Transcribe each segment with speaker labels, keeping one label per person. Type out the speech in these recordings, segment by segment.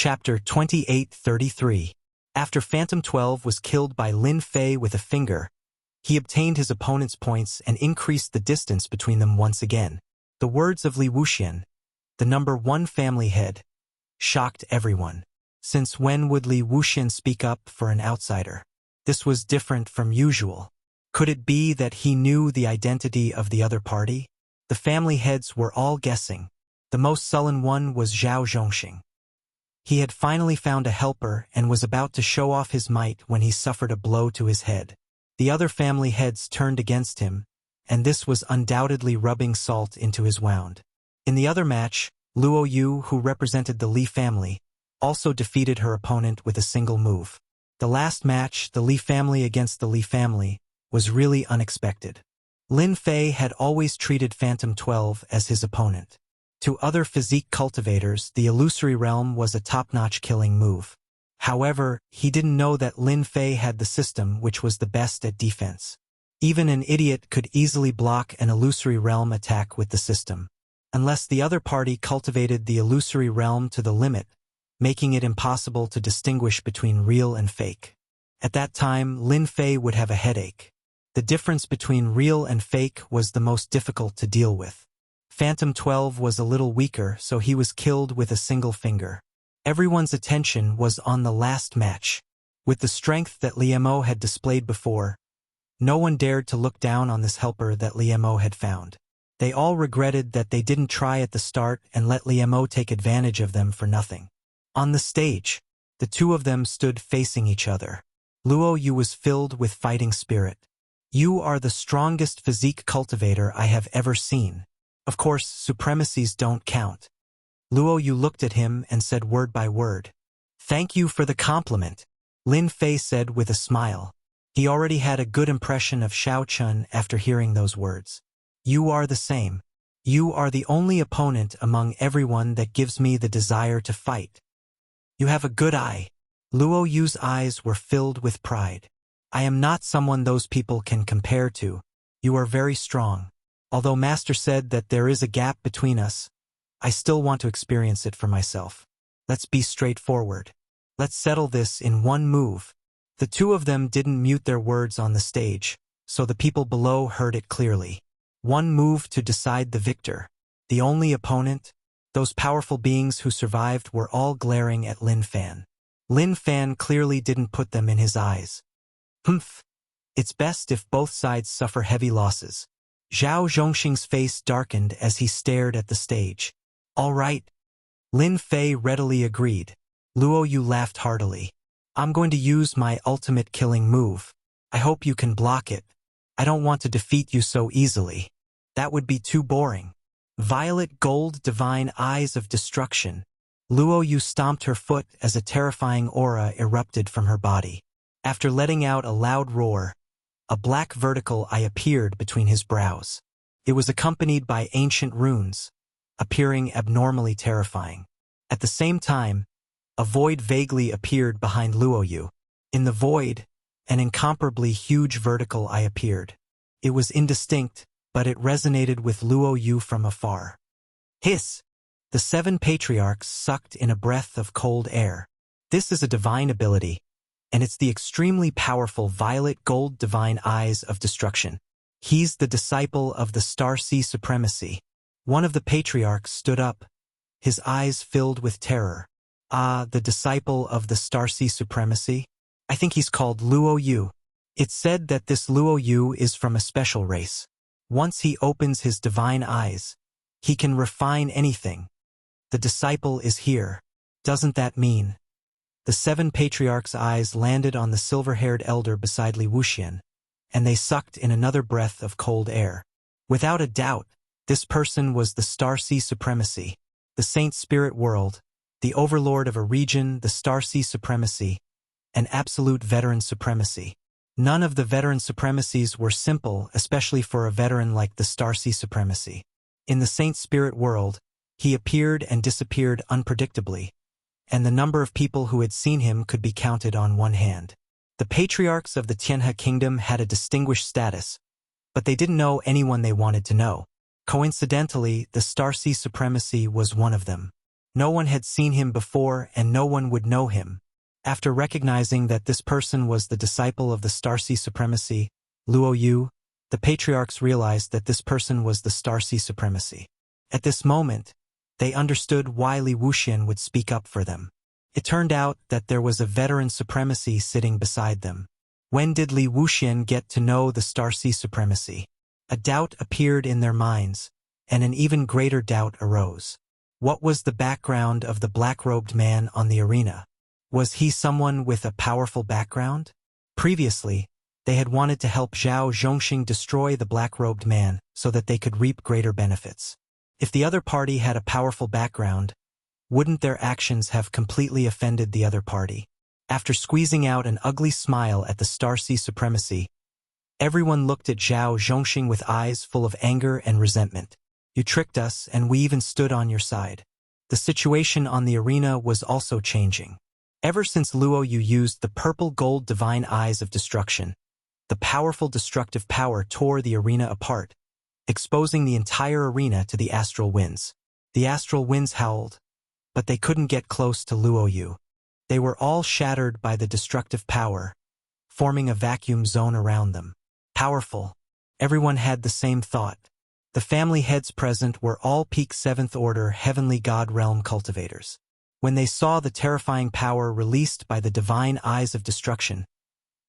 Speaker 1: Chapter 2833. After Phantom 12 was killed by Lin Fei with a finger, he obtained his opponent's points and increased the distance between them once again. The words of Li Wuxian, the number 1 family head, shocked everyone. Since when would Li Wuxian speak up for an outsider? This was different from usual. Could it be that he knew the identity of the other party? The family heads were all guessing. The most sullen one was Zhao Zhongxing. He had finally found a helper and was about to show off his might when he suffered a blow to his head. The other family heads turned against him, and this was undoubtedly rubbing salt into his wound. In the other match, Luo Yu, who represented the Li family, also defeated her opponent with a single move. The last match, the Li family against the Li family, was really unexpected. Lin Fei had always treated Phantom 12 as his opponent. To other physique cultivators, the illusory realm was a top-notch killing move. However, he didn't know that Lin Fei had the system which was the best at defense. Even an idiot could easily block an illusory realm attack with the system, unless the other party cultivated the illusory realm to the limit, making it impossible to distinguish between real and fake. At that time, Lin Fei would have a headache. The difference between real and fake was the most difficult to deal with. Phantom 12 was a little weaker, so he was killed with a single finger. Everyone's attention was on the last match. With the strength that Li Mo had displayed before, no one dared to look down on this helper that Li Mo had found. They all regretted that they didn't try at the start and let Li Mo take advantage of them for nothing. On the stage, the two of them stood facing each other. Luo Yu was filled with fighting spirit. "You are the strongest physique cultivator I have ever seen. Of course, supremacies don't count." Luo Yu looked at him and said word by word. "Thank you for the compliment," Lin Fei said with a smile. He already had a good impression of Shao Chun after hearing those words. "You are the same. You are the only opponent among everyone that gives me the desire to fight. You have a good eye." Luo Yu's eyes were filled with pride. "I am not someone those people can compare to. You are very strong. Although Master said that there is a gap between us, I still want to experience it for myself. Let's be straightforward. Let's settle this in one move." The two of them didn't mute their words on the stage, so the people below heard it clearly. One move to decide the victor. The only opponent? Those powerful beings who survived were all glaring at Lin Fan. Lin Fan clearly didn't put them in his eyes. "Humph. It's best if both sides suffer heavy losses." Zhao Zhongxing's face darkened as he stared at the stage. "All right." Lin Fei readily agreed. Luo Yu laughed heartily. "I'm going to use my ultimate killing move. I hope you can block it. I don't want to defeat you so easily. That would be too boring." Violet gold divine eyes of destruction. Luo Yu stomped her foot as a terrifying aura erupted from her body. After letting out a loud roar, a black vertical eye appeared between his brows. It was accompanied by ancient runes, appearing abnormally terrifying. At the same time, a void vaguely appeared behind Luo Yu. In the void, an incomparably huge vertical eye appeared. It was indistinct, but it resonated with Luo Yu from afar. Hiss! The 7 patriarchs sucked in a breath of cold air. This is a divine ability, and it's the extremely powerful violet gold divine eyes of destruction. He's the disciple of the Star Sea Supremacy. One of the patriarchs stood up, his eyes filled with terror. "Ah, the disciple of the Star Sea Supremacy? I think he's called Luo Yu. It's said that this Luo Yu is from a special race. Once he opens his divine eyes, he can refine anything. The disciple is here. Doesn't that mean?" The 7 patriarchs' eyes landed on the silver-haired elder beside Li Wuxian, and they sucked in another breath of cold air. Without a doubt, this person was the Star Sea Supremacy, the Saint Spirit World, the overlord of a region, the Star Sea Supremacy, an absolute veteran supremacy. None of the veteran supremacies were simple, especially for a veteran like the Star Sea Supremacy. In the Saint Spirit World, he appeared and disappeared unpredictably, and the number of people who had seen him could be counted on one hand. The patriarchs of the Tianhe Kingdom had a distinguished status, but they didn't know anyone they wanted to know. Coincidentally, the Star Sea Supremacy was one of them. No one had seen him before and no one would know him. After recognizing that this person was the disciple of the Starcy Supremacy, Luo Yu, the patriarchs realized that this person was the Starcy Supremacy. At this moment, they understood why Li Wuxian would speak up for them. It turned out that there was a veteran supremacy sitting beside them. When did Li Wuxian get to know the Starcy Supremacy? A doubt appeared in their minds, and an even greater doubt arose. What was the background of the black-robed man on the arena? Was he someone with a powerful background? Previously, they had wanted to help Zhao Zhongxing destroy the black-robed man so that they could reap greater benefits. If the other party had a powerful background, wouldn't their actions have completely offended the other party? After squeezing out an ugly smile at the Starcy Supremacy, everyone looked at Zhao Zhongxing with eyes full of anger and resentment. You tricked us, and we even stood on your side. The situation on the arena was also changing. Ever since Luo Yu used the purple gold divine eyes of destruction, the powerful destructive power tore the arena apart, exposing the entire arena to the astral winds. The astral winds howled, but they couldn't get close to Luo Yu. They were all shattered by the destructive power, forming a vacuum zone around them. Powerful. Everyone had the same thought. The family heads present were all peak 7th order heavenly god realm cultivators. When they saw the terrifying power released by the divine eyes of destruction,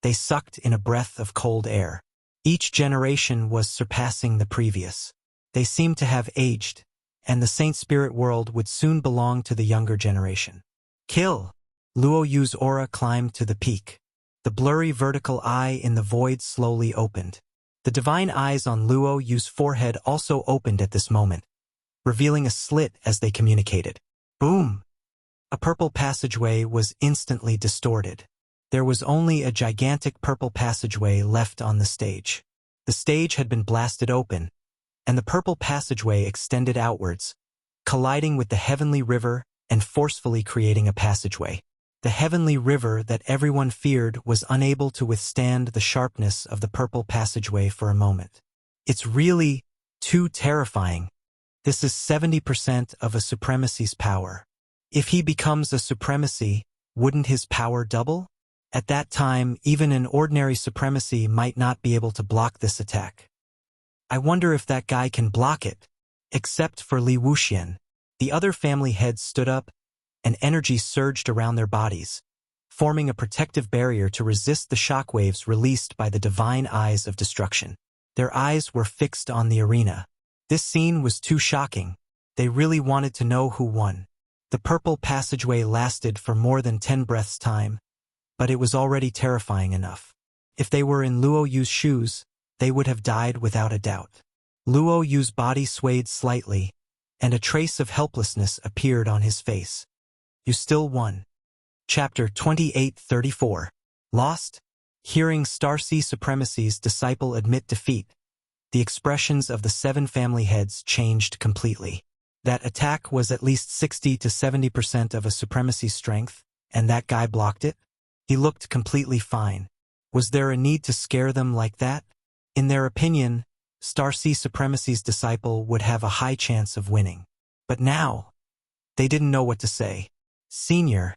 Speaker 1: they sucked in a breath of cold air. Each generation was surpassing the previous. They seemed to have aged, and the Saint Spirit world would soon belong to the younger generation. Kill! Luo Yu's aura climbed to the peak. The blurry vertical eye in the void slowly opened. The divine eyes on Luo Yu's forehead also opened at this moment, revealing a slit as they communicated. Boom! A purple passageway was instantly distorted. There was only a gigantic purple passageway left on the stage. The stage had been blasted open, and the purple passageway extended outwards, colliding with the heavenly river and forcefully creating a passageway. The heavenly river that everyone feared was unable to withstand the sharpness of the purple passageway for a moment. It's really too terrifying. This is 70% of a supremacy's power. If he becomes a supremacy, wouldn't his power double? At that time, even an ordinary supremacy might not be able to block this attack. I wonder if that guy can block it. Except for Li Wuxian. The other family heads stood up, and energy surged around their bodies, forming a protective barrier to resist the shockwaves released by the divine eyes of destruction. Their eyes were fixed on the arena. This scene was too shocking. They really wanted to know who won. The purple passageway lasted for more than 10 breaths' time, but it was already terrifying enough. If they were in Luo Yu's shoes, they would have died without a doubt. Luo Yu's body swayed slightly, and a trace of helplessness appeared on his face. You still won. Chapter 2834. Lost? Hearing Starcy Supremacy's disciple admit defeat, the expressions of the 7 family heads changed completely. That attack was at least 60 to 70% of a supremacy's strength, and that guy blocked it? He looked completely fine. Was there a need to scare them like that? In their opinion, Starcy Supremacy's disciple would have a high chance of winning. But now, they didn't know what to say. Senior,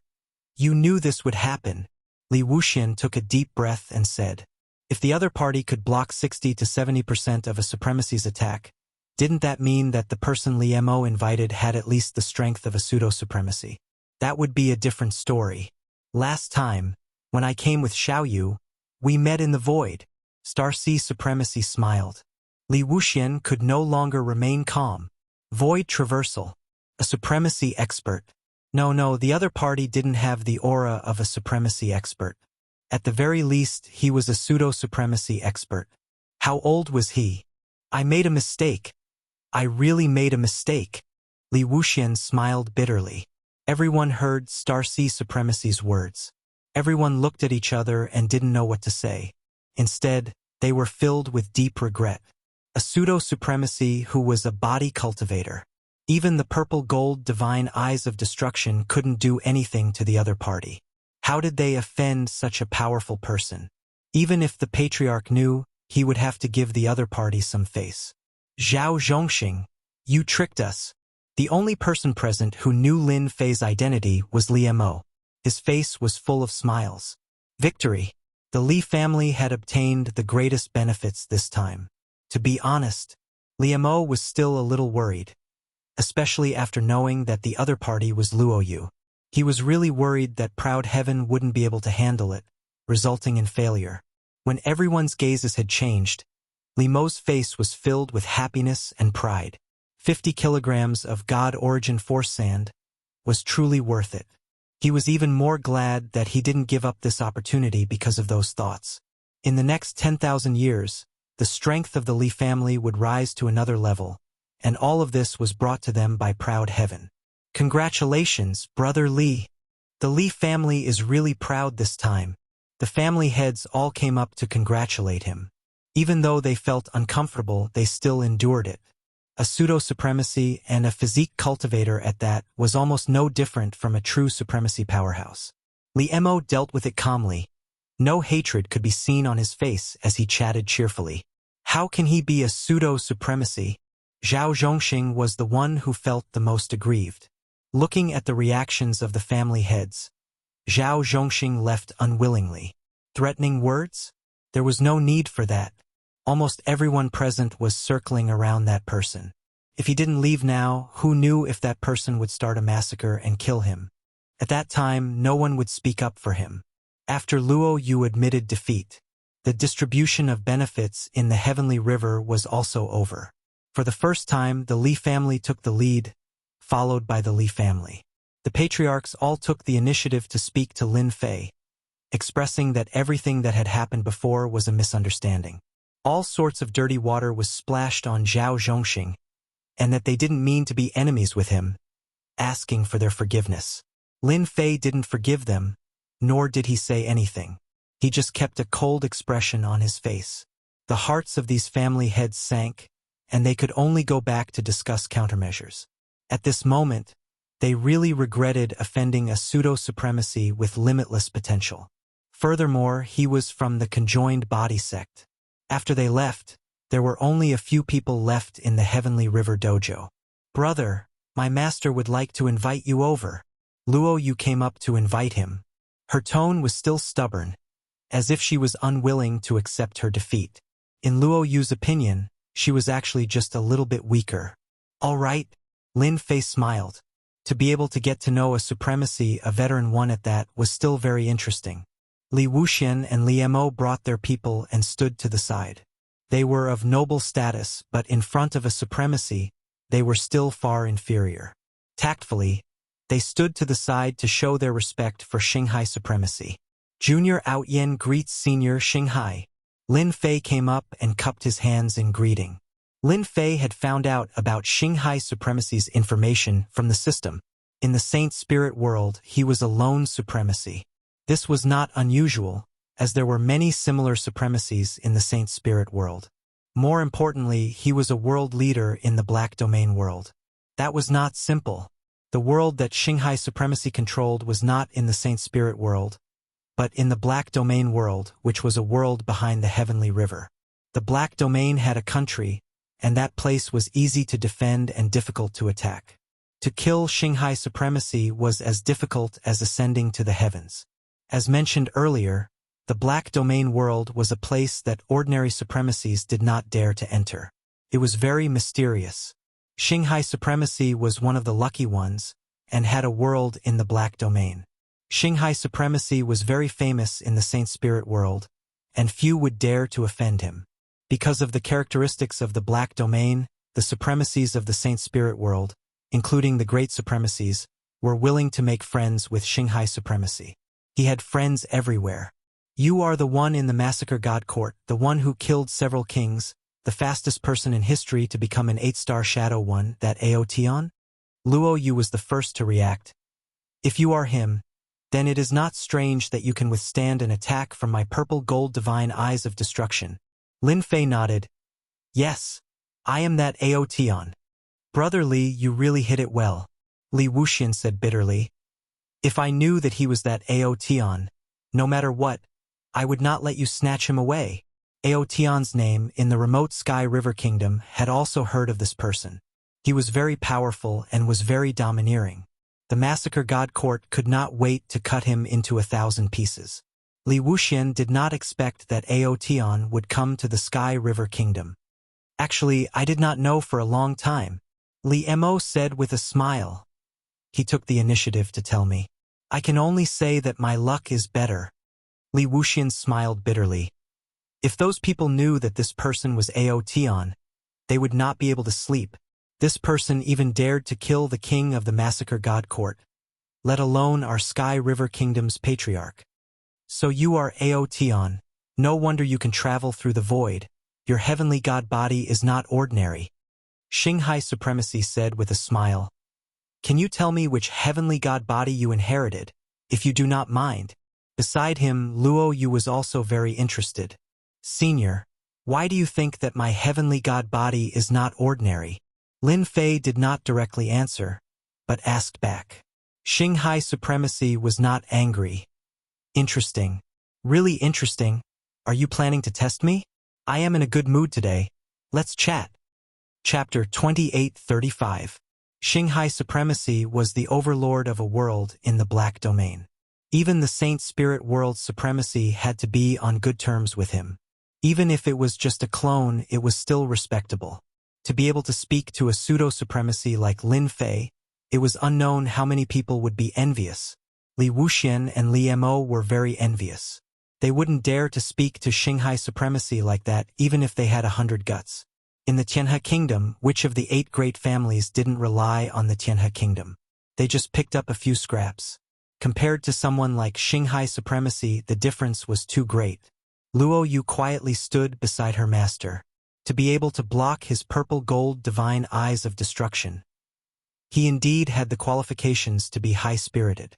Speaker 1: you knew this would happen. Li Wuxian took a deep breath and said, if the other party could block 60 to 70% of a supremacy's attack, didn't that mean that the person Li Mo invited had at least the strength of a pseudo-supremacy? That would be a different story. Last time, when I came with Xiaoyu, we met in the void. Starcy Supremacy smiled. Li Wuxian could no longer remain calm. Void traversal. A supremacy expert. No, the other party didn't have the aura of a supremacy expert. At the very least, he was a pseudo-supremacy expert. How old was he? I made a mistake. I really made a mistake. Li Wuxian smiled bitterly. Everyone heard Starcy Supremacy's words. Everyone looked at each other and didn't know what to say. Instead, they were filled with deep regret. A pseudo-supremacy who was a body cultivator. Even the purple gold divine eyes of destruction couldn't do anything to the other party. How did they offend such a powerful person? Even if the patriarch knew, he would have to give the other party some face. Zhao Zhongxing, you tricked us. The only person present who knew Lin Fei's identity was Li Mo. His face was full of smiles. Victory! The Li family had obtained the greatest benefits this time. To be honest, Li Mo was still a little worried, especially after knowing that the other party was Luo Yu. He was really worried that Proud Heaven wouldn't be able to handle it, resulting in failure. When everyone's gazes had changed, Li Mo's face was filled with happiness and pride. 50 kilograms of God-origin force sand was truly worth it. He was even more glad that he didn't give up this opportunity because of those thoughts. In the next 10,000 years, the strength of the Li family would rise to another level, and all of this was brought to them by Proud Heaven. Congratulations, Brother Li. The Li family is really proud this time. The family heads all came up to congratulate him. Even though they felt uncomfortable, they still endured it. A pseudo-supremacy and a physique cultivator at that was almost no different from a true supremacy powerhouse. Li Mo dealt with it calmly. No hatred could be seen on his face as he chatted cheerfully. How can he be a pseudo-supremacy? Zhao Zhongxing was the one who felt the most aggrieved. Looking at the reactions of the family heads, Zhao Zhongxing left unwillingly. Threatening words? There was no need for that. Almost everyone present was circling around that person. If he didn't leave now, who knew if that person would start a massacre and kill him? At that time, no one would speak up for him. After Luo Yu admitted defeat, the distribution of benefits in the Heavenly River was also over. For the first time, the Li family took the lead, followed by the Li family. The patriarchs all took the initiative to speak to Lin Fei, expressing that everything that had happened before was a misunderstanding. All sorts of dirty water was splashed on Zhao Zhongxing, and that they didn't mean to be enemies with him, asking for their forgiveness. Lin Fei didn't forgive them, nor did he say anything. He just kept a cold expression on his face. The hearts of these family heads sank, and they could only go back to discuss countermeasures. At this moment, they really regretted offending a pseudo-supremacy with limitless potential. Furthermore, he was from the conjoined body sect. After they left, there were only a few people left in the Heavenly River dojo. Brother, my master would like to invite you over. Luo Yu came up to invite him. Her tone was still stubborn, as if she was unwilling to accept her defeat. In Luo Yu's opinion, she was actually just a little bit weaker. All right, Lin Fei smiled. To be able to get to know a supremacy, a veteran one at that, was still very interesting. Li Wuxian and Li Mo brought their people and stood to the side. They were of noble status, but in front of a supremacy, they were still far inferior. Tactfully, they stood to the side to show their respect for Xinghai supremacy. Junior Outyen greets Senior Xinghai. Lin Fei came up and cupped his hands in greeting. Lin Fei had found out about Xinghai supremacy's information from the system. In the Saint Spirit world, he was a lone supremacy. This was not unusual, as there were many similar supremacies in the Saint Spirit world. More importantly, he was a world leader in the Black Domain world. That was not simple. The world that Xinghai supremacy controlled was not in the Saint Spirit world, but in the Black Domain world, which was a world behind the Heavenly River. The Black Domain had a country, and that place was easy to defend and difficult to attack. To kill Xinghai supremacy was as difficult as ascending to the heavens. As mentioned earlier, the Black Domain world was a place that ordinary supremacies did not dare to enter. It was very mysterious. Xinghai supremacy was one of the lucky ones, and had a world in the Black Domain. Xinghai supremacy was very famous in the Saint Spirit world, and few would dare to offend him. Because of the characteristics of the Black Domain, the supremacies of the Saint Spirit world, including the great supremacies, were willing to make friends with Xinghai supremacy. He had friends everywhere. You are the one in the Massacre God Court, the one who killed several kings, the fastest person in history to become an 8-star Shadow One, that Aotion? Luo Yu was the first to react. If you are him, then it is not strange that you can withstand an attack from my purple gold divine eyes of destruction. Lin Fei nodded. Yes, I am that Aotion. Brother Li, you really hit it well, Li Wuxian said bitterly. If I knew that he was that Aotion, no matter what, I would not let you snatch him away. Aotion's name in the remote Sky River Kingdom had also heard of this person. He was very powerful and was very domineering. The massacre god court could not wait to cut him into 1,000 pieces. Li Wuxian did not expect that Aotian would come to the Sky River Kingdom. Actually, I did not know for a long time, Li Mo said with a smile. He took the initiative to tell me. I can only say that my luck is better. Li Wuxian smiled bitterly. If those people knew that this person was Aotian, they would not be able to sleep. This person even dared to kill the king of the massacre god court, let alone our Sky River Kingdom's patriarch. So you are Aotian. No wonder you can travel through the void. Your heavenly god body is not ordinary. Xinghai Supremacy said with a smile. Can you tell me which heavenly god body you inherited, if you do not mind? Beside him, Luo Yu was also very interested. Senior, why do you think that my heavenly god body is not ordinary? Lin Fei did not directly answer, but asked back. Xinghai Supremacy was not angry. Interesting. Really interesting. Are you planning to test me? I am in a good mood today. Let's chat. Chapter 2835. Xinghai Supremacy was the overlord of a world in the Black Domain. Even the Saint Spirit World's supremacy had to be on good terms with him. Even if it was just a clone, it was still respectable. To be able to speak to a pseudo-supremacy like Lin Fei, it was unknown how many people would be envious. Li Wuxian and Li Mo were very envious. They wouldn't dare to speak to Xinghai Supremacy like that even if they had 100 guts. In the Tianhe Kingdom, which of the 8 great families didn't rely on the Tianhe Kingdom? They just picked up a few scraps. Compared to someone like Xinghai Supremacy, the difference was too great. Luo Yu quietly stood beside her master, to be able to block his purple-gold divine eyes of destruction. He indeed had the qualifications to be high-spirited.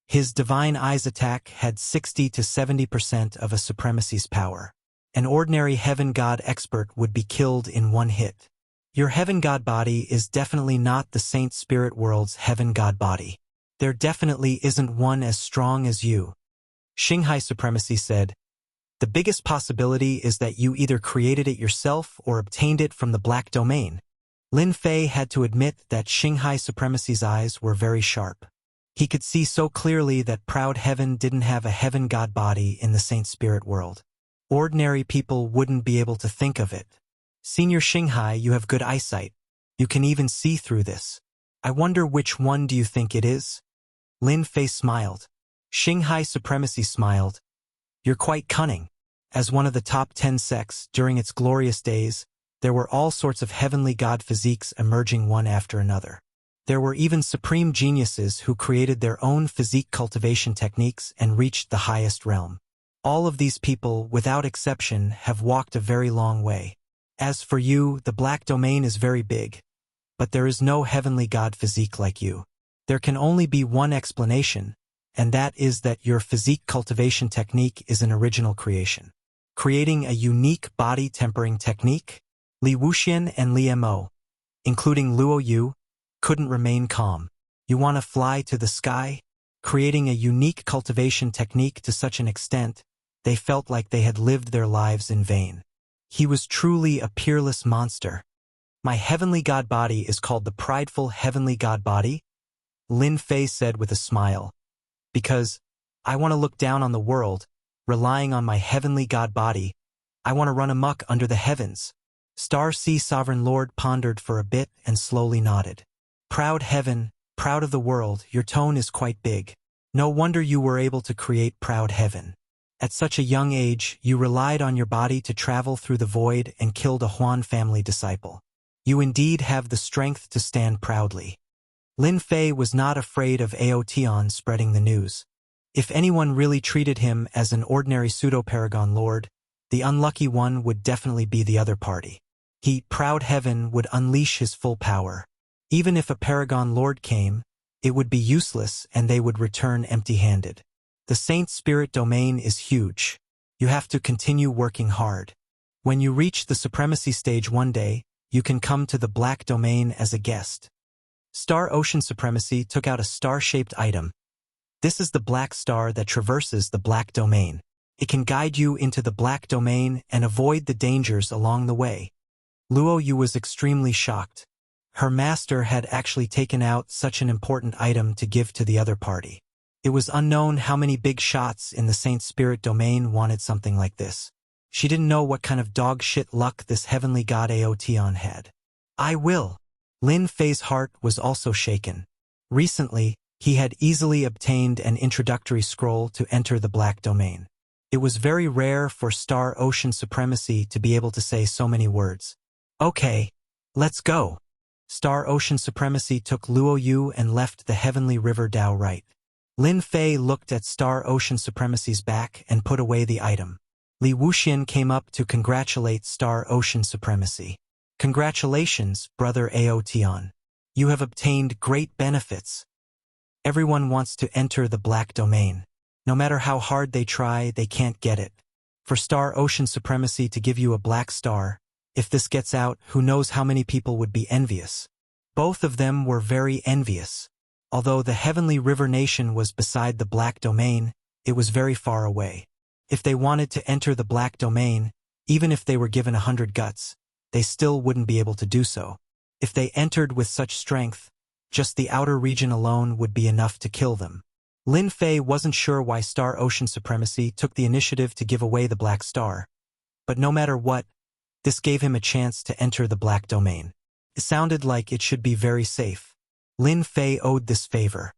Speaker 1: His divine eyes attack had 60 to 70% of a supremacy's power. An ordinary heaven god expert would be killed in one hit. Your heaven god body is definitely not the Saint Spirit World's heaven god body. There definitely isn't one as strong as you. Xinghai Supremacy said, the biggest possibility is that you either created it yourself or obtained it from the Black Domain. Lin Fei had to admit that Xinghai Supremacy's eyes were very sharp. He could see so clearly that Proud Heaven didn't have a heaven god body in the Saint Spirit World. Ordinary people wouldn't be able to think of it. Senior Xinghai, you have good eyesight. You can even see through this. I wonder which one do you think it is? Lin Fei smiled. Xinghai Supremacy smiled. You're quite cunning. As one of the top 10 sects during its glorious days, there were all sorts of heavenly god physiques emerging one after another. There were even supreme geniuses who created their own physique cultivation techniques and reached the highest realm. All of these people, without exception, have walked a very long way. As for you, the Black Domain is very big, but there is no heavenly god physique like you. There can only be one explanation, and that is that your physique cultivation technique is an original creation. Creating a unique body tempering technique? Li Wuxian and Li Mo, including Luo Yu, couldn't remain calm. You want to fly to the sky? Creating a unique cultivation technique to such an extent, they felt like they had lived their lives in vain. He was truly a peerless monster. My heavenly god body is called the prideful heavenly god body, Lin Fei said with a smile. Because I want to look down on the world, relying on my heavenly god body. I want to run amok under the heavens. Star Sea Sovereign Lord pondered for a bit and slowly nodded. Proud heaven, proud of the world, your tone is quite big. No wonder you were able to create proud heaven. At such a young age, you relied on your body to travel through the void and killed a Huan family disciple. You indeed have the strength to stand proudly. Lin Fei was not afraid of Aotian spreading the news. If anyone really treated him as an ordinary pseudo-paragon lord, the unlucky one would definitely be the other party. He, proud heaven, would unleash his full power. Even if a paragon lord came, it would be useless and they would return empty-handed. The Saint Spirit Domain is huge. You have to continue working hard. When you reach the supremacy stage one day, you can come to the Black Domain as a guest. Star Ocean Supremacy took out a star-shaped item. This is the black star that traverses the Black Domain. It can guide you into the Black Domain and avoid the dangers along the way. Luo Yu was extremely shocked. Her master had actually taken out such an important item to give to the other party. It was unknown how many big shots in the Saint Spirit domain wanted something like this. She didn't know what kind of dog shit luck this heavenly god Aotion had. I will. Lin Fei's heart was also shaken. Recently, he had easily obtained an introductory scroll to enter the Black Domain. It was very rare for Star Ocean Supremacy to be able to say so many words. Okay, let's go. Star Ocean Supremacy took Luo Yu and left the Heavenly River Dao right. Lin Fei looked at Star Ocean Supremacy's back and put away the item. Li Wuxian came up to congratulate Star Ocean Supremacy. Congratulations, brother Aotion. You have obtained great benefits. Everyone wants to enter the Black Domain. No matter how hard they try, they can't get it. For Star Ocean Supremacy to give you a black star, if this gets out, who knows how many people would be envious. Both of them were very envious. Although the Heavenly River Nation was beside the Black Domain, it was very far away. If they wanted to enter the Black Domain, even if they were given 100 guts, they still wouldn't be able to do so. If they entered with such strength, just the outer region alone would be enough to kill them. Lin Fei wasn't sure why Star Ocean Supremacy took the initiative to give away the Black Star. But no matter what, this gave him a chance to enter the Black Domain. It sounded like it should be very safe. Lin Fei owed this favor.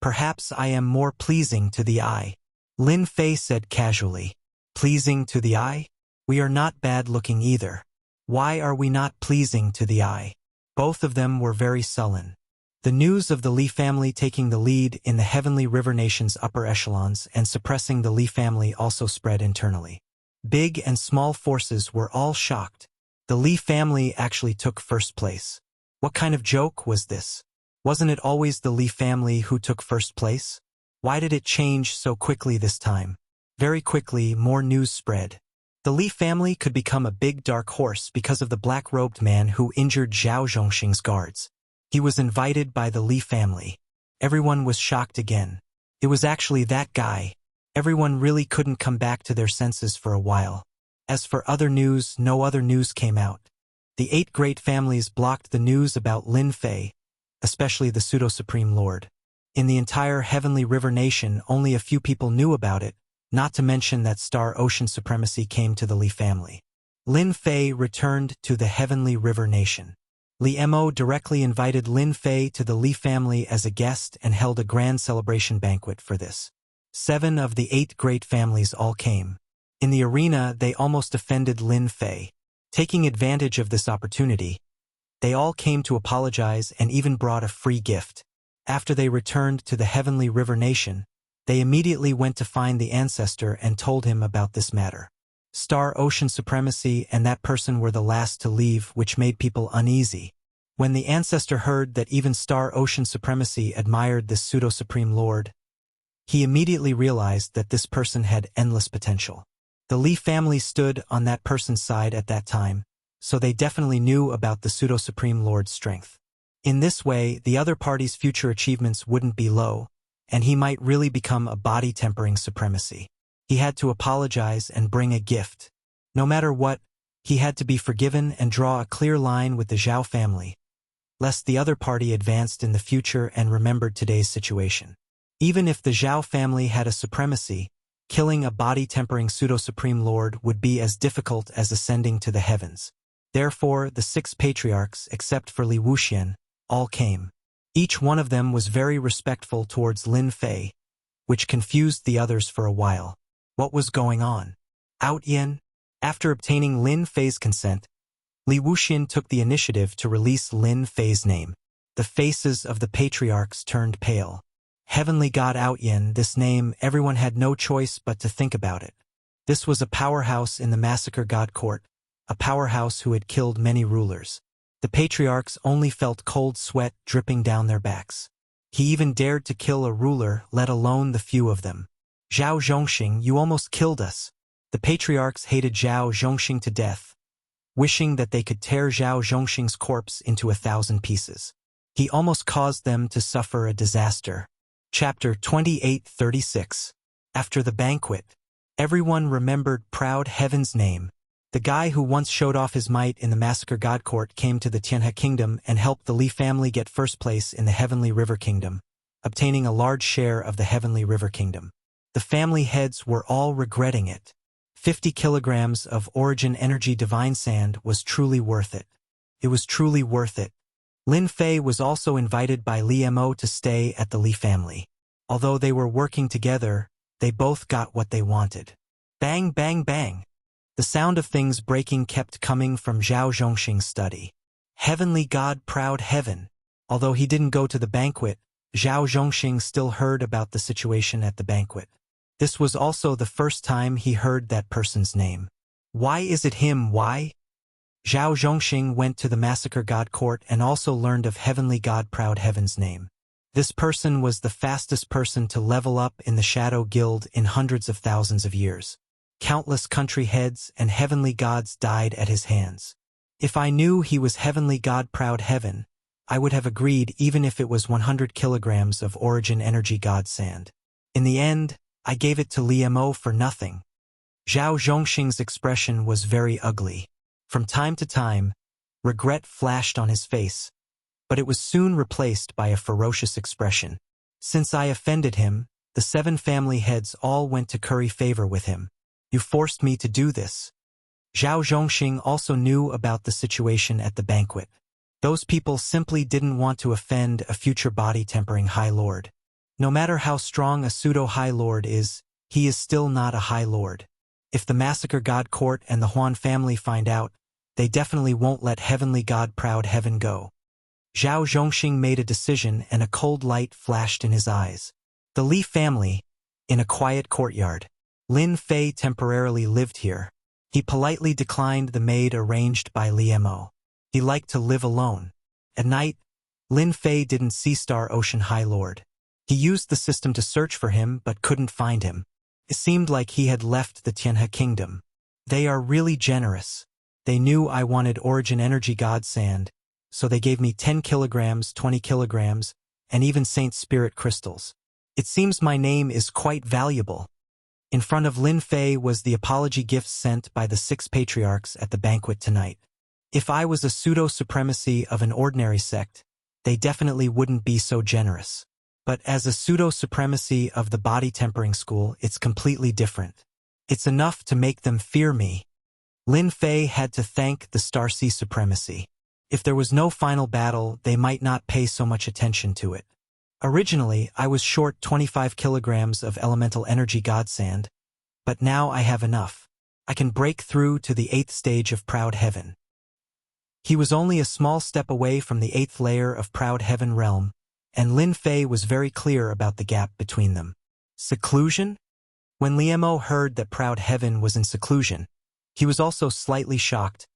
Speaker 1: Perhaps I am more pleasing to the eye. Lin Fei said casually. Pleasing to the eye? We are not bad-looking either. Why are we not pleasing to the eye? Both of them were very sullen. The news of the Li family taking the lead in the Heavenly River Nation's upper echelons and suppressing the Li family also spread internally. Big and small forces were all shocked. The Li family actually took first place. What kind of joke was this? Wasn't it always the Li family who took first place? Why did it change so quickly this time? Very quickly, more news spread. The Li family could become a big dark horse because of the black-robed man who injured Zhao Zhongxing's guards. He was invited by the Li family. Everyone was shocked again. It was actually that guy. Everyone really couldn't come back to their senses for a while. As for other news, no other news came out. The 8 great families blocked the news about Lin Fei, especially the Pseudo-Supreme Lord. In the entire Heavenly River Nation, only a few people knew about it, not to mention that Star Ocean Supremacy came to the Li family. Lin Fei returned to the Heavenly River Nation. Li Mo directly invited Lin Fei to the Li family as a guest and held a grand celebration banquet for this. 7 of the 8 great families all came. In the arena, they almost offended Lin Fei. Taking advantage of this opportunity, they all came to apologize and even brought a free gift. After they returned to the Heavenly River Nation, they immediately went to find the ancestor and told him about this matter. Star Ocean Supremacy and that person were the last to leave, which made people uneasy. When the ancestor heard that even Star Ocean Supremacy admired this Pseudo-Supreme Lord, he immediately realized that this person had endless potential. The Li family stood on that person's side at that time, so they definitely knew about the Pseudo-Supreme Lord's strength. In this way, the other party's future achievements wouldn't be low, and he might really become a body-tempering supremacy. He had to apologize and bring a gift. No matter what, he had to be forgiven and draw a clear line with the Zhao family, lest the other party advanced in the future and remembered today's situation. Even if the Zhao family had a supremacy, killing a body-tempering pseudo-supreme lord would be as difficult as ascending to the heavens. Therefore, the 6 patriarchs, except for Li Wuxian, all came. Each one of them was very respectful towards Lin Fei, which confused the others for a while. What was going on? Out Yin? After obtaining Lin Fei's consent, Li Wuxian took the initiative to release Lin Fei's name. The faces of the patriarchs turned pale. Heavenly God Out Yin, this name, everyone had no choice but to think about it. This was a powerhouse in the Massacre God Court, a powerhouse who had killed many rulers. The patriarchs only felt cold sweat dripping down their backs. He even dared to kill a ruler, let alone the few of them. Zhao Zhongxing, you almost killed us. The patriarchs hated Zhao Zhongxing to death, wishing that they could tear Zhao Zhongxing's corpse into 1,000 pieces. He almost caused them to suffer a disaster. Chapter 28:36. After the banquet, everyone remembered Proud Heaven's name. The guy who once showed off his might in the Massacre God Court came to the Tianhe Kingdom and helped the Li family get first place in the Heavenly River Kingdom, obtaining a large share of the Heavenly River Kingdom. The family heads were all regretting it. 50 kilograms of Origin Energy Divine Sand was truly worth it. It was truly worth it. Lin Fei was also invited by Li Mo to stay at the Li family. Although they were working together, they both got what they wanted. Bang, bang, bang. The sound of things breaking kept coming from Zhao Zhongxing's study. Heavenly God, proud heaven. Although he didn't go to the banquet, Zhao Zhongxing still heard about the situation at the banquet. This was also the first time he heard that person's name. Why is it him? Why? Zhao Zhongxing went to the Massacre God Court and also learned of Heavenly God Proud Heaven's name. This person was the fastest person to level up in the Shadow Guild in hundreds of thousands of years. Countless country heads and heavenly gods died at his hands. If I knew he was Heavenly God Proud Heaven, I would have agreed even if it was 100 kilograms of Origin Energy God Sand. In the end, I gave it to Li Mo for nothing. Zhao Zhongxing's expression was very ugly. From time to time, regret flashed on his face, but it was soon replaced by a ferocious expression. Since I offended him, the 7 family heads all went to curry favor with him. You forced me to do this. Zhao Zhongxing also knew about the situation at the banquet. Those people simply didn't want to offend a future body-tempering High Lord. No matter how strong a pseudo-High Lord is, he is still not a High Lord. If the Massacre God Court and the Huan family find out, they definitely won't let Heavenly God Proud Heaven go. Zhao Zhongxing made a decision and a cold light flashed in his eyes. The Li family, in a quiet courtyard. Lin Fei temporarily lived here. He politely declined the maid arranged by Li Mo. He liked to live alone. At night, Lin Fei didn't see Star Ocean High Lord. He used the system to search for him but couldn't find him. It seemed like he had left the Tianhe Kingdom. They are really generous. They knew I wanted Origin Energy God Sand, so they gave me 10 kilograms, 20 kilograms, and even Saint Spirit crystals. It seems my name is quite valuable. In front of Lin Fei was the apology gifts sent by the 6 patriarchs at the banquet tonight. If I was a pseudo-supremacy of an ordinary sect, they definitely wouldn't be so generous. But as a pseudo-supremacy of the body-tempering school, it's completely different. It's enough to make them fear me. Lin Fei had to thank the Starsea supremacy. If there was no final battle, they might not pay so much attention to it. Originally, I was short 25 kilograms of elemental energy God Sand, but now I have enough. I can break through to the 8th stage of Proud Heaven. He was only a small step away from the 8th layer of Proud Heaven realm, and Lin Fei was very clear about the gap between them. Seclusion? When Li Mo heard that Proud Heaven was in seclusion, he was also slightly shocked.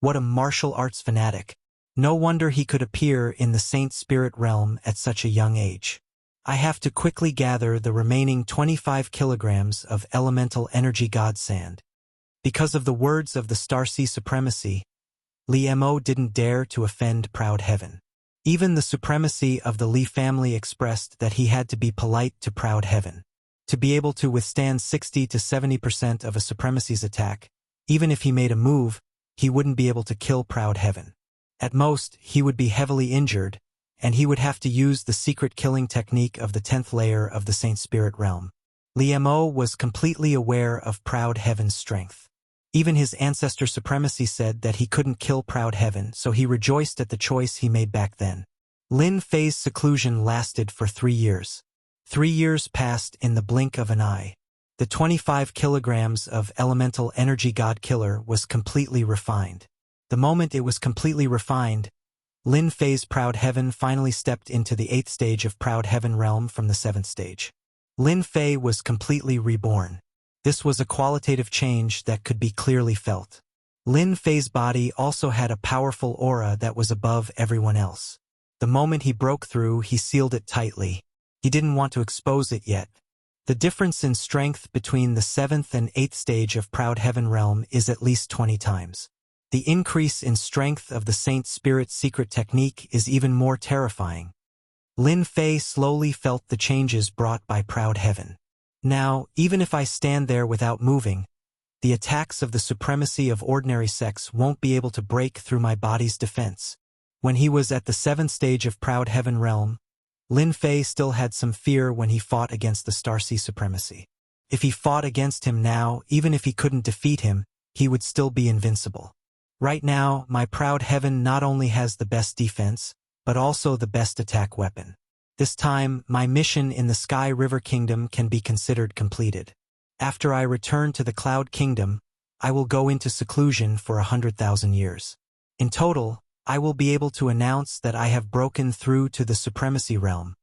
Speaker 1: What a martial arts fanatic. No wonder he could appear in the Saint Spirit realm at such a young age. I have to quickly gather the remaining 25 kilograms of elemental energy God Sand. Because of the words of the Starsea supremacy, Li Mo didn't dare to offend Proud Heaven. Even the supremacy of the Li family expressed that he had to be polite to Proud Heaven. To be able to withstand 60 to 70% of a supremacy's attack, even if he made a move, he wouldn't be able to kill Proud Heaven. At most, he would be heavily injured, and he would have to use the secret killing technique of the 10th layer of the Saint Spirit realm. Li Mo was completely aware of Proud Heaven's strength. Even his ancestor supremacy said that he couldn't kill Proud Heaven, so he rejoiced at the choice he made back then. Lin Fei's seclusion lasted for 3 years. 3 years passed in the blink of an eye. The 25 kilograms of elemental energy God Killer was completely refined. The moment it was completely refined, Lin Fei's Proud Heaven finally stepped into the 8th stage of Proud Heaven realm from the 7th stage. Lin Fei was completely reborn. This was a qualitative change that could be clearly felt. Lin Fei's body also had a powerful aura that was above everyone else. The moment he broke through, he sealed it tightly. He didn't want to expose it yet. The difference in strength between the 7th and 8th stage of Proud Heaven realm is at least 20 times. The increase in strength of the Saint Spirit secret technique is even more terrifying. Lin Fei slowly felt the changes brought by Proud Heaven. Now, even if I stand there without moving, The attacks of the supremacy of ordinary sex won't be able to break through my body's defense. When he was at the 7th stage of Proud Heaven Realm, Lin Fei still had some fear when he fought against the Starseed supremacy. If he fought against him now, even if he couldn't defeat him, he would still be invincible. Right now, my Proud Heaven not only has the best defense, but also the best attack weapon. This time, my mission in the Sky River Kingdom can be considered completed. After I return to the Cloud Kingdom, I will go into seclusion for 100,000 years. In total, I will be able to announce that I have broken through to the Supremacy Realm.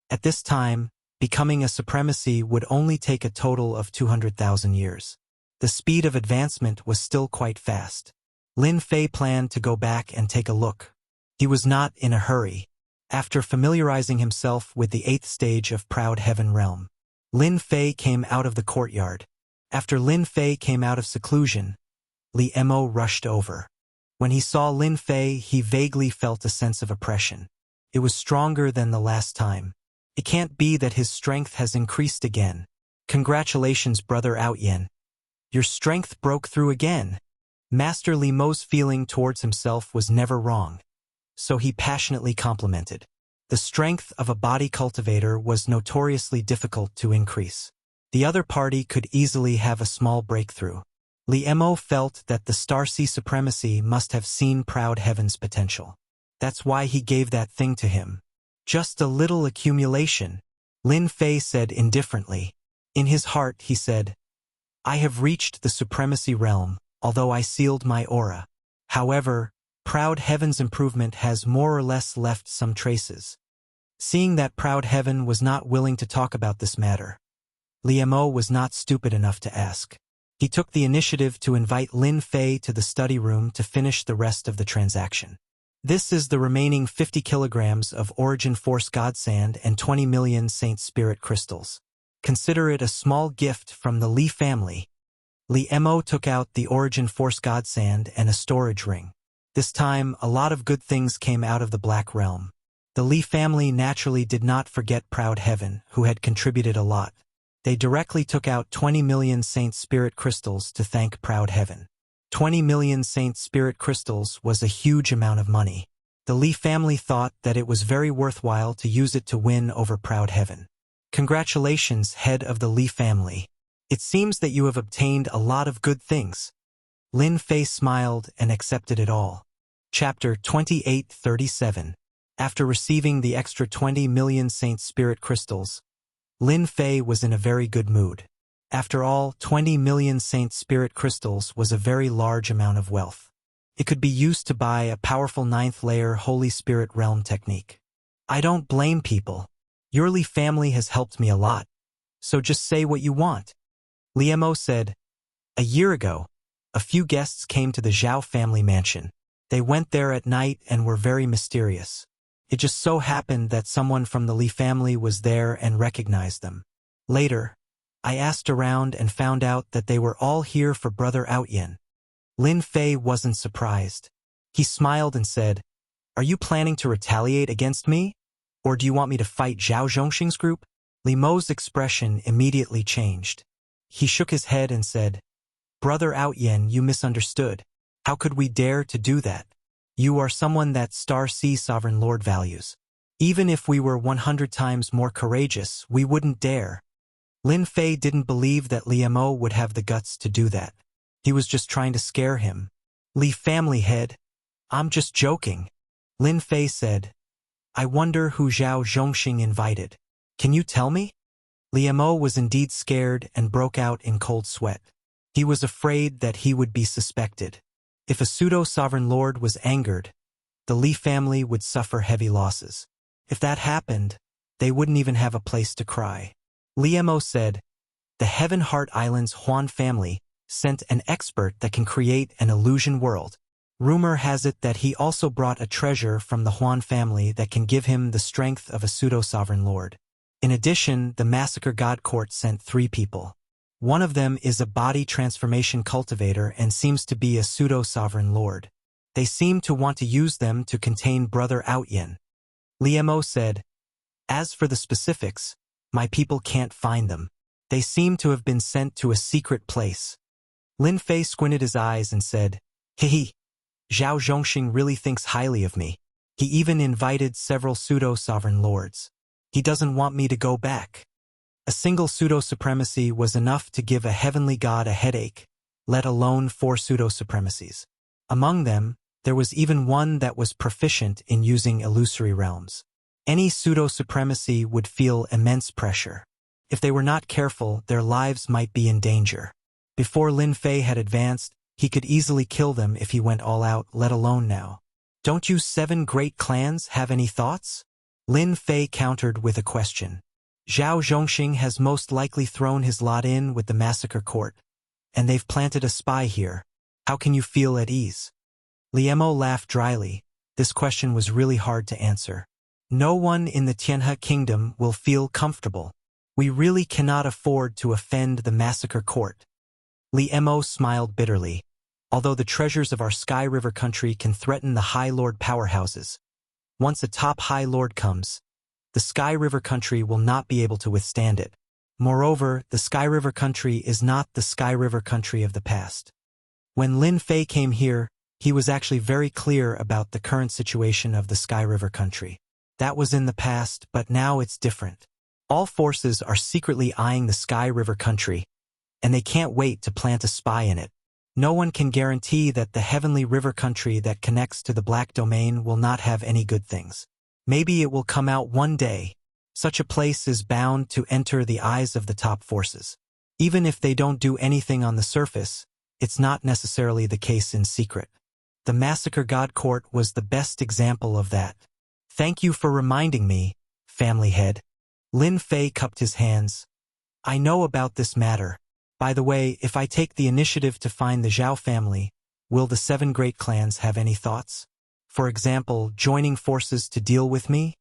Speaker 1: At this time, becoming a Supremacy would only take a total of 200,000 years. The speed of advancement was still quite fast. Lin Fei planned to go back and take a look. He was not in a hurry. After familiarizing himself with the 8th stage of Proud Heaven Realm, Lin Fei came out of the courtyard. After Lin Fei came out of seclusion, Li Mo rushed over. When he saw Lin Fei, he vaguely felt a sense of oppression. It was stronger than the last time. It can't be that his strength has increased again. Congratulations, Brother Outyen. Your strength broke through again. Master Li Mo's feeling towards himself was never wrong, so he passionately complimented. The strength of a body cultivator was notoriously difficult to increase. The other party could easily have a small breakthrough. Li Mo felt that the Starseed supremacy must have seen Proud Heaven's potential. That's why he gave that thing to him. Just a little accumulation, Lin Fei said indifferently. In his heart, he said, I have reached the Supremacy Realm, although I sealed my aura. However, Proud Heaven's improvement has more or less left some traces. Seeing that Proud Heaven was not willing to talk about this matter, Li Mo was not stupid enough to ask. He took the initiative to invite Lin Fei to the study room to finish the rest of the transaction. This is the remaining 50 kilograms of Origin Force Godsand and 20 million Saint Spirit crystals. Consider it a small gift from the Li family. Li Mo took out the Origin Force Godsand and a storage ring. This time, a lot of good things came out of the Black Realm. The Li family naturally did not forget Proud Heaven, who had contributed a lot. They directly took out 20 million Saint Spirit crystals to thank Proud Heaven. 20 million Saint Spirit crystals was a huge amount of money. The Li family thought that it was very worthwhile to use it to win over Proud Heaven. Congratulations, head of the Li family. It seems that you have obtained a lot of good things. Lin Fei smiled and accepted it all. Chapter 2837. After receiving the extra 20 million Saint Spirit crystals, Lin Fei was in a very good mood. After all, 20 million Saint Spirit crystals was a very large amount of wealth. It could be used to buy a powerful 9th layer Holy Spirit Realm technique. I don't blame people. Your Li family has helped me a lot, so just say what you want. Li Mo said. A year ago, a few guests came to the Zhao family mansion. They went there at night and were very mysterious. It just so happened that someone from the Li family was there and recognized them. Later, I asked around and found out that they were all here for Brother Outyen. Lin Fei wasn't surprised. He smiled and said, Are you planning to retaliate against me? Or do you want me to fight Zhao Zhongxing's group? Li Mo's expression immediately changed. He shook his head and said, Brother Outyen, you misunderstood. How could we dare to do that? You are someone that Star Sea Sovereign Lord values. Even if we were 100 times more courageous, we wouldn't dare. Lin Fei didn't believe that Li Mo would have the guts to do that. He was just trying to scare him. Li family head, I'm just joking. Lin Fei said, I wonder who Zhao Zhongxing invited. Can you tell me? Li Mo was indeed scared and broke out in cold sweat. He was afraid that he would be suspected. If a pseudo-sovereign lord was angered, the Li family would suffer heavy losses. If that happened, they wouldn't even have a place to cry. Li Mo said, The Heaven Heart Island's Huan family sent an expert that can create an illusion world. Rumor has it that he also brought a treasure from the Huan family that can give him the strength of a pseudo-sovereign lord. In addition, the Massacre God Court sent 3 people. One of them is a body transformation cultivator and seems to be a pseudo-sovereign lord. They seem to want to use them to contain Brother Outyen. Li Mo said, As for the specifics, my people can't find them. They seem to have been sent to a secret place. Lin Fei squinted his eyes and said, "Hehe, Zhao Zhongxing really thinks highly of me. He even invited several pseudo-sovereign lords. He doesn't want me to go back." A single pseudo-supremacy was enough to give a heavenly god a headache, let alone 4 pseudo-supremacies. Among them, there was even one that was proficient in using illusory realms. Any pseudo-supremacy would feel immense pressure. If they were not careful, their lives might be in danger. Before Lin Fei had advanced, he could easily kill them if he went all out, let alone now. "Don't you 7 great clans have any thoughts?" Lin Fei countered with a question. "Zhao Zhongxing has most likely thrown his lot in with the massacre court, and they've planted a spy here. How can you feel at ease?" Liemo laughed dryly. This question was really hard to answer. No one in the Tianhe kingdom will feel comfortable. We really cannot afford to offend the massacre court. Liemo smiled bitterly. Although the treasures of our Sky River country can threaten the High Lord powerhouses, once a top High Lord comes, the Sky River country will not be able to withstand it. Moreover, the Sky River country is not the Sky River country of the past. When Lin Fei came here, he was actually very clear about the current situation of the Sky River country. That was in the past, but now it's different. All forces are secretly eyeing the Sky River country, and they can't wait to plant a spy in it. No one can guarantee that the Heavenly River country that connects to the Black Domain will not have any good things. Maybe it will come out one day. Such a place is bound to enter the eyes of the top forces. Even if they don't do anything on the surface, it's not necessarily the case in secret. The Massacre God Court was the best example of that. "Thank you for reminding me, family head." Lin Fei cupped his hands. "I know about this matter. By the way, if I take the initiative to find the Zhao family, will the 7 great clans have any thoughts? For example, joining forces to deal with me?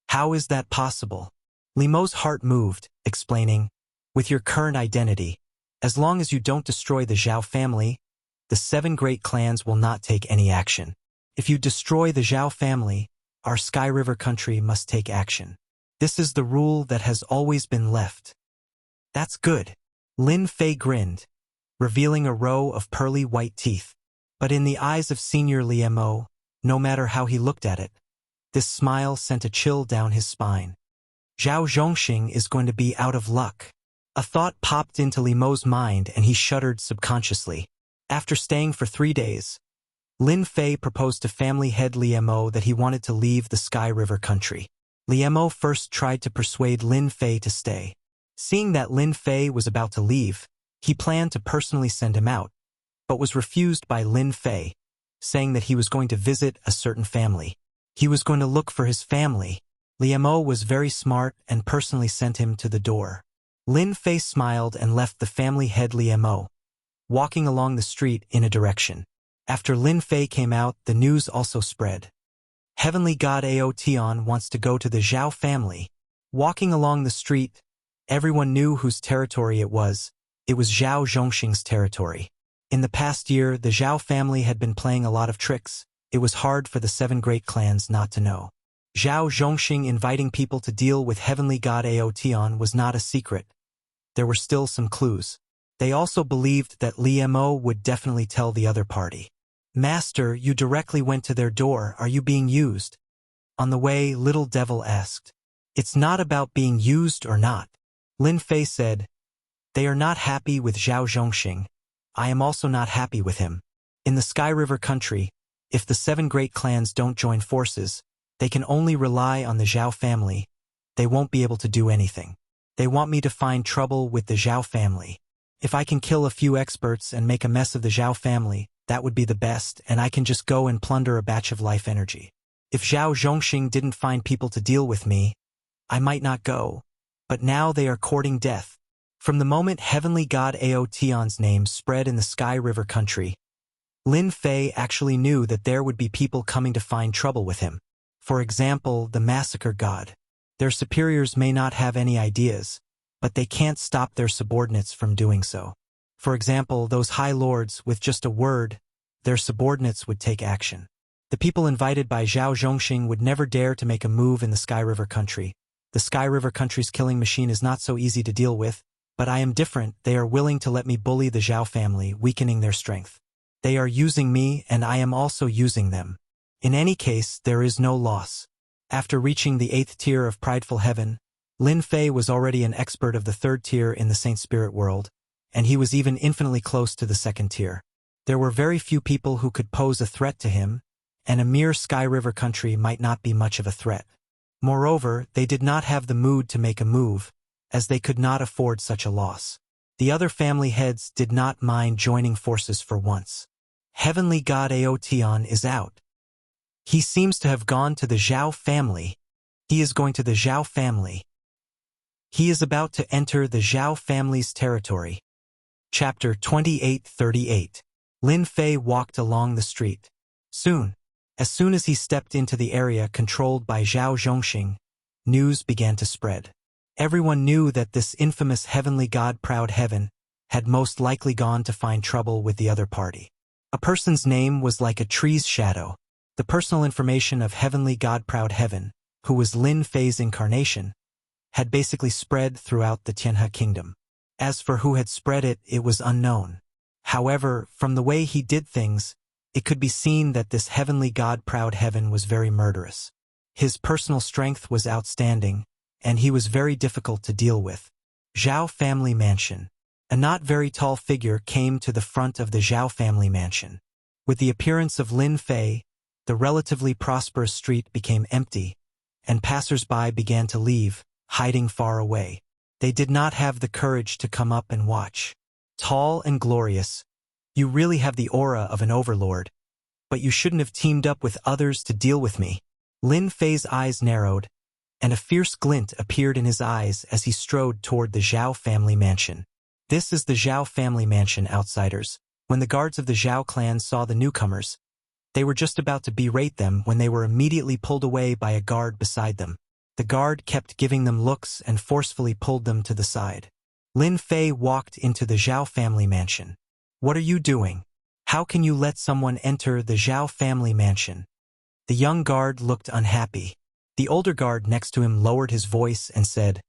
Speaker 1: How is that possible?" Limo's heart moved, explaining, "With your current identity, as long as you don't destroy the Zhao family, the 7 great clans will not take any action. If you destroy the Zhao family, our Sky River country must take action. This is the rule that has always been left." "That's good." Lin Fei grinned, revealing a row of pearly white teeth. But in the eyes of Senior Liemo, no matter how he looked at it, this smile sent a chill down his spine. Zhao Zhongxing is going to be out of luck. A thought popped into Liemo's mind and he shuddered subconsciously. After staying for 3 days, Lin Fei proposed to family head Liemo that he wanted to leave the Sky River country. Liemo first tried to persuade Lin Fei to stay. Seeing that Lin Fei was about to leave, he planned to personally send him out, but was refused by Lin Fei, saying that he was going to visit a certain family. He was going to look for his family. Liemo was very smart and personally sent him to the door. Lin Fei smiled and left the family head Liemo, walking along the street in a direction. After Lin Fei came out, the news also spread. Heavenly God Aotion wants to go to the Zhao family. Walking along the street, everyone knew whose territory it was. It was Zhao Zhongxing's territory. In the past year, the Zhao family had been playing a lot of tricks. It was hard for the 7 great clans not to know. Zhao Zhongxing inviting people to deal with Heavenly God Aotion was not a secret. There were still some clues. They also believed that Liemo would definitely tell the other party. "Master, you directly went to their door. Are you being used?" On the way, Little Devil asked. "It's not about being used or not." Lin Fei said, "They are not happy with Zhao Zhongxing. I am also not happy with him. In the Sky River country, if the 7 great clans don't join forces, they can only rely on the Zhao family. They won't be able to do anything. They want me to find trouble with the Zhao family. If I can kill a few experts and make a mess of the Zhao family, that would be the best, and I can just go and plunder a batch of life energy. If Zhao Zhongxing didn't find people to deal with me, I might not go. But now they are courting death." From the moment Heavenly God Aotion's name spread in the Sky River country, Lin Fei actually knew that there would be people coming to find trouble with him. For example, the Massacre God. Their superiors may not have any ideas, but they can't stop their subordinates from doing so. For example, those High Lords, with just a word, their subordinates would take action. The people invited by Zhao Zhongxing would never dare to make a move in the Sky River country. The Sky River country's killing machine is not so easy to deal with. But I am different. They are willing to let me bully the Zhao family, weakening their strength. They are using me, and I am also using them. In any case, there is no loss. After reaching the 8th tier of prideful heaven, Lin Fei was already an expert of the 3rd tier in the Saint Spirit world, and he was even infinitely close to the 2nd tier. There were very few people who could pose a threat to him, and a mere Sky River country might not be much of a threat. Moreover, they did not have the mood to make a move, as they could not afford such a loss. The other family heads did not mind joining forces for once. Heavenly God Aotian is out. He seems to have gone to the Zhao family. He is going to the Zhao family. He is about to enter the Zhao family's territory. Chapter 28:38. Lin Fei walked along the street. As soon as he stepped into the area controlled by Zhao Zhongxing, news began to spread. Everyone knew that this infamous heavenly god Proud Heaven had most likely gone to find trouble with the other party. A person's name was like a tree's shadow. The personal information of heavenly god Proud Heaven, who was Lin Fei's incarnation, had basically spread throughout the Tianhe kingdom. As for who had spread it, it was unknown. However, from the way he did things, it could be seen that this heavenly god Proud Heaven was very murderous. His personal strength was outstanding, and he was very difficult to deal with. Zhao family mansion. A not very tall figure came to the front of the Zhao family mansion. With the appearance of Lin Fei, the relatively prosperous street became empty, and passers-by began to leave, hiding far away. They did not have the courage to come up and watch. Tall and glorious, you really have the aura of an overlord, but you shouldn't have teamed up with others to deal with me. Lin Fei's eyes narrowed, and a fierce glint appeared in his eyes as he strode toward the Zhao family mansion. This is the Zhao family mansion, outsiders. When the guards of the Zhao clan saw the newcomers, they were just about to berate them when they were immediately pulled away by a guard beside them. The guard kept giving them looks and forcefully pulled them to the side. Lin Fei walked into the Zhao family mansion. What are you doing? How can you let someone enter the Zhao family mansion? The young guard looked unhappy. The older guard next to him lowered his voice and said,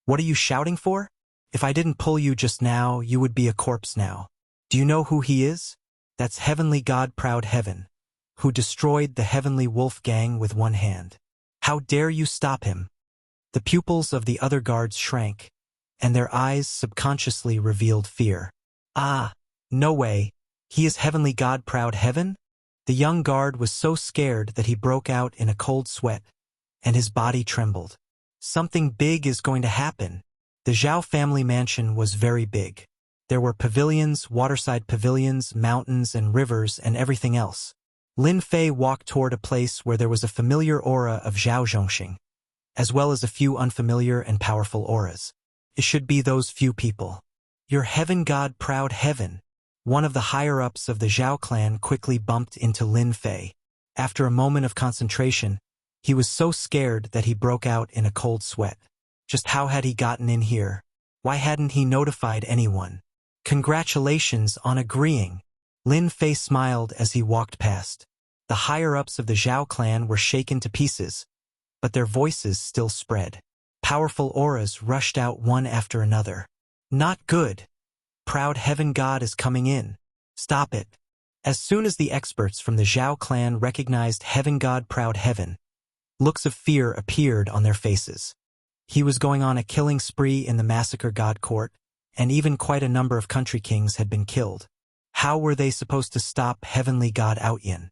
Speaker 1: "What are you shouting for? If I didn't pull you just now, you would be a corpse now. Do you know who he is? That's heavenly god Proud Heaven, who destroyed the heavenly wolf gang with one hand. How dare you stop him?" The pupils of the other guards shrank, and their eyes subconsciously revealed fear. "Ah, no way. He is heavenly god Proud Heaven?" The young guard was so scared that he broke out in a cold sweat, and his body trembled. Something big is going to happen. The Zhao family mansion was very big. There were pavilions, waterside pavilions, mountains and rivers, and everything else. Lin Fei walked toward a place where there was a familiar aura of Zhao Zhongxing, as well as a few unfamiliar and powerful auras. It should be those few people. "Your heaven god Proud Heaven." One of the higher-ups of the Zhao clan quickly bumped into Lin Fei. After a moment of concentration, he was so scared that he broke out in a cold sweat. Just how had he gotten in here? Why hadn't he notified anyone? "Congratulations on agreeing." Lin Fei smiled as he walked past. The higher-ups of the Zhao clan were shaken to pieces, but their voices still spread. Powerful auras rushed out one after another. "Not good. Proud Heaven God is coming in. Stop it." As soon as the experts from the Zhao clan recognized Heaven God Proud Heaven, looks of fear appeared on their faces. He was going on a killing spree in the massacre god court, and even quite a number of country kings had been killed. How were they supposed to stop heavenly god Outyin?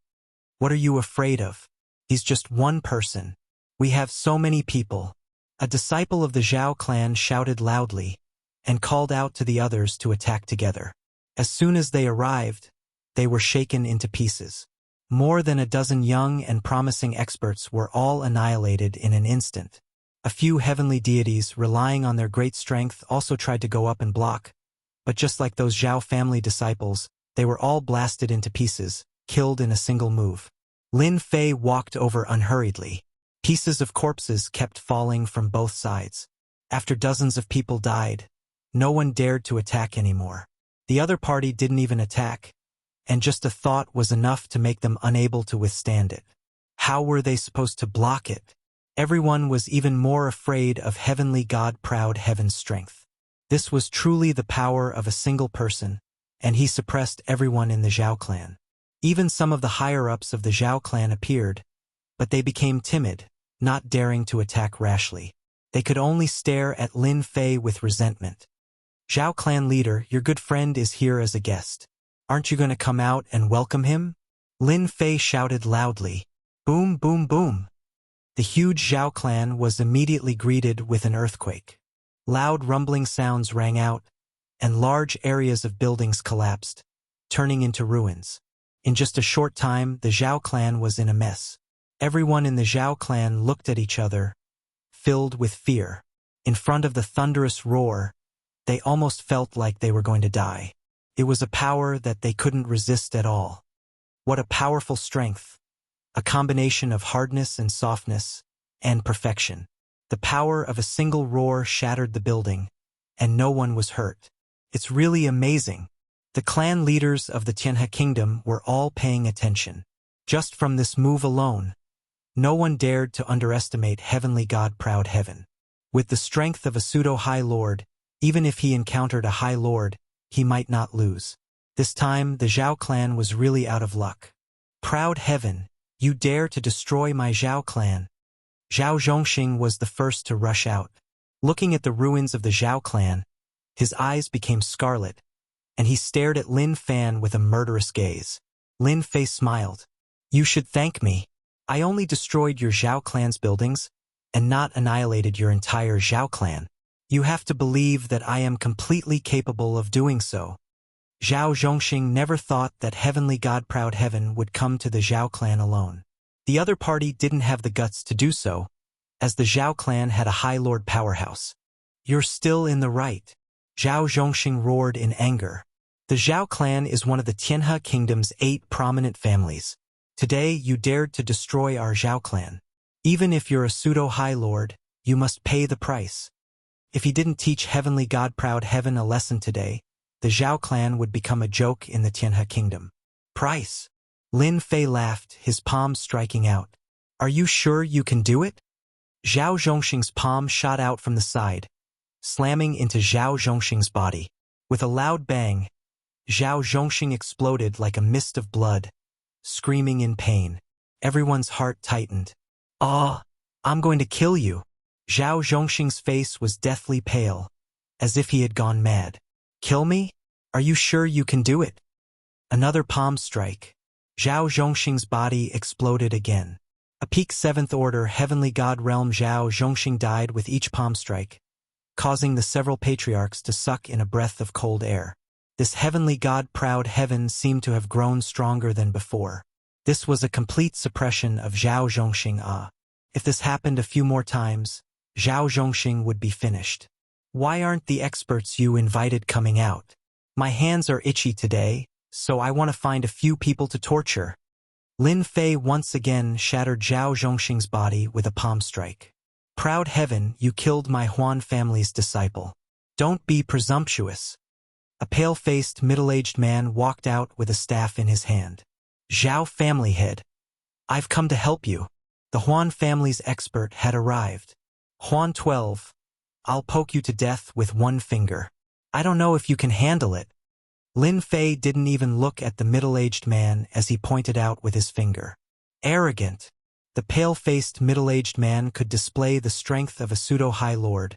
Speaker 1: "What are you afraid of? He's just one person. We have so many people." A disciple of the Zhao clan shouted loudly and called out to the others to attack together. As soon as they arrived, they were shaken into pieces. More than a dozen young and promising experts were all annihilated in an instant. A few heavenly deities, relying on their great strength, also tried to go up and block, but just like those Zhao family disciples, they were all blasted into pieces, killed in a single move. Lin Fei walked over unhurriedly. Pieces of corpses kept falling from both sides. After dozens of people died, no one dared to attack anymore. The other party didn't even attack, and just a thought was enough to make them unable to withstand it. How were they supposed to block it? Everyone was even more afraid of heavenly god Proud Heaven's strength. This was truly the power of a single person, and he suppressed everyone in the Zhao clan. Even some of the higher-ups of the Zhao clan appeared, but they became timid, not daring to attack rashly. They could only stare at Lin Fei with resentment. Zhao clan leader, your good friend is here as a guest. Aren't you going to come out and welcome him? Lin Fei shouted loudly. Boom, boom, boom. The huge Zhao clan was immediately greeted with an earthquake. Loud rumbling sounds rang out, and large areas of buildings collapsed, turning into ruins. In just a short time, the Zhao clan was in a mess. Everyone in the Zhao clan looked at each other, filled with fear. In front of the thunderous roar, they almost felt like they were going to die. It was a power that they couldn't resist at all. What a powerful strength, a combination of hardness and softness, and perfection. The power of a single roar shattered the building, and no one was hurt. It's really amazing. The clan leaders of the Tianhe kingdom were all paying attention. Just from this move alone, no one dared to underestimate Heavenly God Proud Heaven. With the strength of a pseudo-High Lord, even if he encountered a High Lord, he might not lose. This time, the Zhao clan was really out of luck. Proud Heaven, you dare to destroy my Zhao clan. Zhao Zhongxing was the first to rush out. Looking at the ruins of the Zhao clan, his eyes became scarlet, and he stared at Lin Fan with a murderous gaze. Lin Fei smiled. You should thank me. I only destroyed your Zhao clan's buildings, and not annihilated your entire Zhao clan. You have to believe that I am completely capable of doing so. Zhao Zhongxing never thought that Heavenly God Proud Heaven would come to the Zhao clan alone. The other party didn't have the guts to do so, as the Zhao clan had a High Lord powerhouse. You're still in the right. Zhao Zhongxing roared in anger. The Zhao clan is one of the Tianhe kingdom's 8 prominent families. Today you dared to destroy our Zhao clan. Even if you're a pseudo-High Lord, you must pay the price. If he didn't teach Heavenly God Proud Heaven a lesson today, the Zhao clan would become a joke in the Tianhe kingdom. Price. Lin Fei laughed, his palm striking out. Are you sure you can do it? Zhao Zhongxing's palm shot out from the side, slamming into Zhao Zhongxing's body. With a loud bang, Zhao Zhongxing exploded like a mist of blood, screaming in pain. Everyone's heart tightened. Ah, I'm going to kill you. Zhao Zhongxing's face was deathly pale, as if he had gone mad. Kill me? Are you sure you can do it? Another palm strike. Zhao Zhongxing's body exploded again. A peak 7th order Heavenly God realm Zhao Zhongxing died with each palm strike, causing the several patriarchs to suck in a breath of cold air. This Heavenly God Proud Heaven seemed to have grown stronger than before. This was a complete suppression of Zhao Zhongxing. If this happened a few more times, Zhao Zhongxing would be finished. Why aren't the experts you invited coming out? My hands are itchy today, so I want to find a few people to torture. Lin Fei once again shattered Zhao Zhongxing's body with a palm strike. Proud Heaven, you killed my Huan family's disciple. Don't be presumptuous. A pale-faced, middle-aged man walked out with a staff in his hand. Zhao family head. I've come to help you. The Huan family's expert had arrived. Huan 12. I'll poke you to death with one finger. I don't know if you can handle it. Lin Fei didn't even look at the middle-aged man as he pointed out with his finger. Arrogant. The pale-faced middle-aged man could display the strength of a pseudo-High Lord,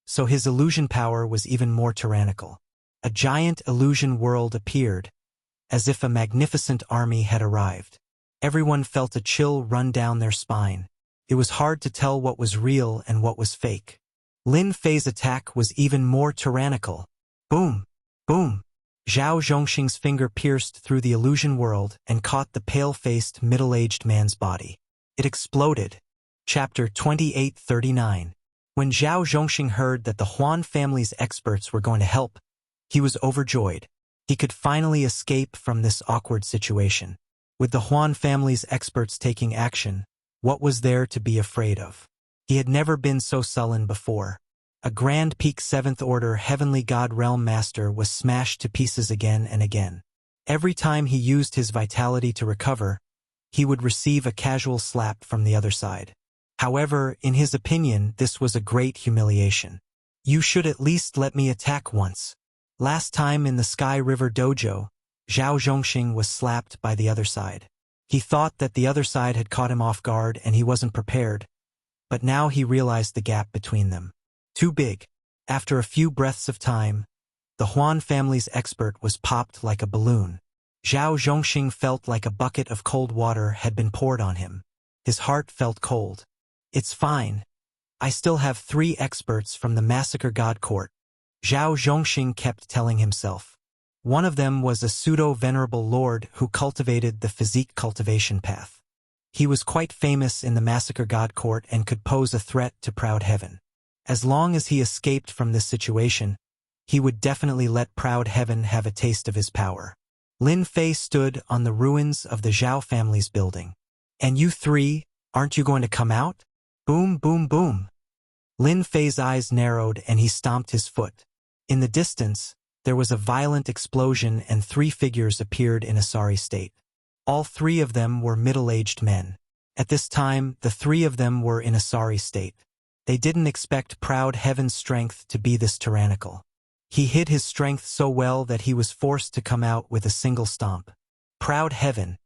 Speaker 1: so his illusion power was even more tyrannical. A giant illusion world appeared, as if a magnificent army had arrived. Everyone felt a chill run down their spine. It was hard to tell what was real and what was fake. Lin Fei's attack was even more tyrannical. Boom! Boom! Zhao Zhongxing's finger pierced through the illusion world and caught the pale-faced, middle-aged man's body. It exploded. Chapter 2839. When Zhao Zhongxing heard that the Huan family's experts were going to help, he was overjoyed. He could finally escape from this awkward situation. With the Huan family's experts taking action, what was there to be afraid of? He had never been so sullen before. A grand peak 7th order Heavenly God Realm Master was smashed to pieces again and again. Every time he used his vitality to recover, he would receive a casual slap from the other side. However, in his opinion, this was a great humiliation. You should at least let me attack once. Last time in the Sky River Dojo, Zhao Zhongxing was slapped by the other side. He thought that the other side had caught him off guard and he wasn't prepared, but now he realized the gap between them. Too big. After a few breaths of time, the Huan family's expert was popped like a balloon. Zhao Zhongxing felt like a bucket of cold water had been poured on him. His heart felt cold. It's fine. I still have 3 experts from the Massacre God Court, Zhao Zhongxing kept telling himself. One of them was a pseudo-venerable lord who cultivated the physique cultivation path. He was quite famous in the Massacre God Court and could pose a threat to Proud Heaven. As long as he escaped from this situation, he would definitely let Proud Heaven have a taste of his power. Lin Fei stood on the ruins of the Zhao family's building. And you 3, aren't you going to come out? Boom, boom, boom. Lin Fei's eyes narrowed and he stomped his foot. In the distance, there was a violent explosion and 3 figures appeared in a sorry state. All 3 of them were middle-aged men. At this time, the 3 of them were in a sorry state. They didn't expect Proud Heaven's strength to be this tyrannical. He hid his strength so well that he was forced to come out with a single stomp. Proud Heaven,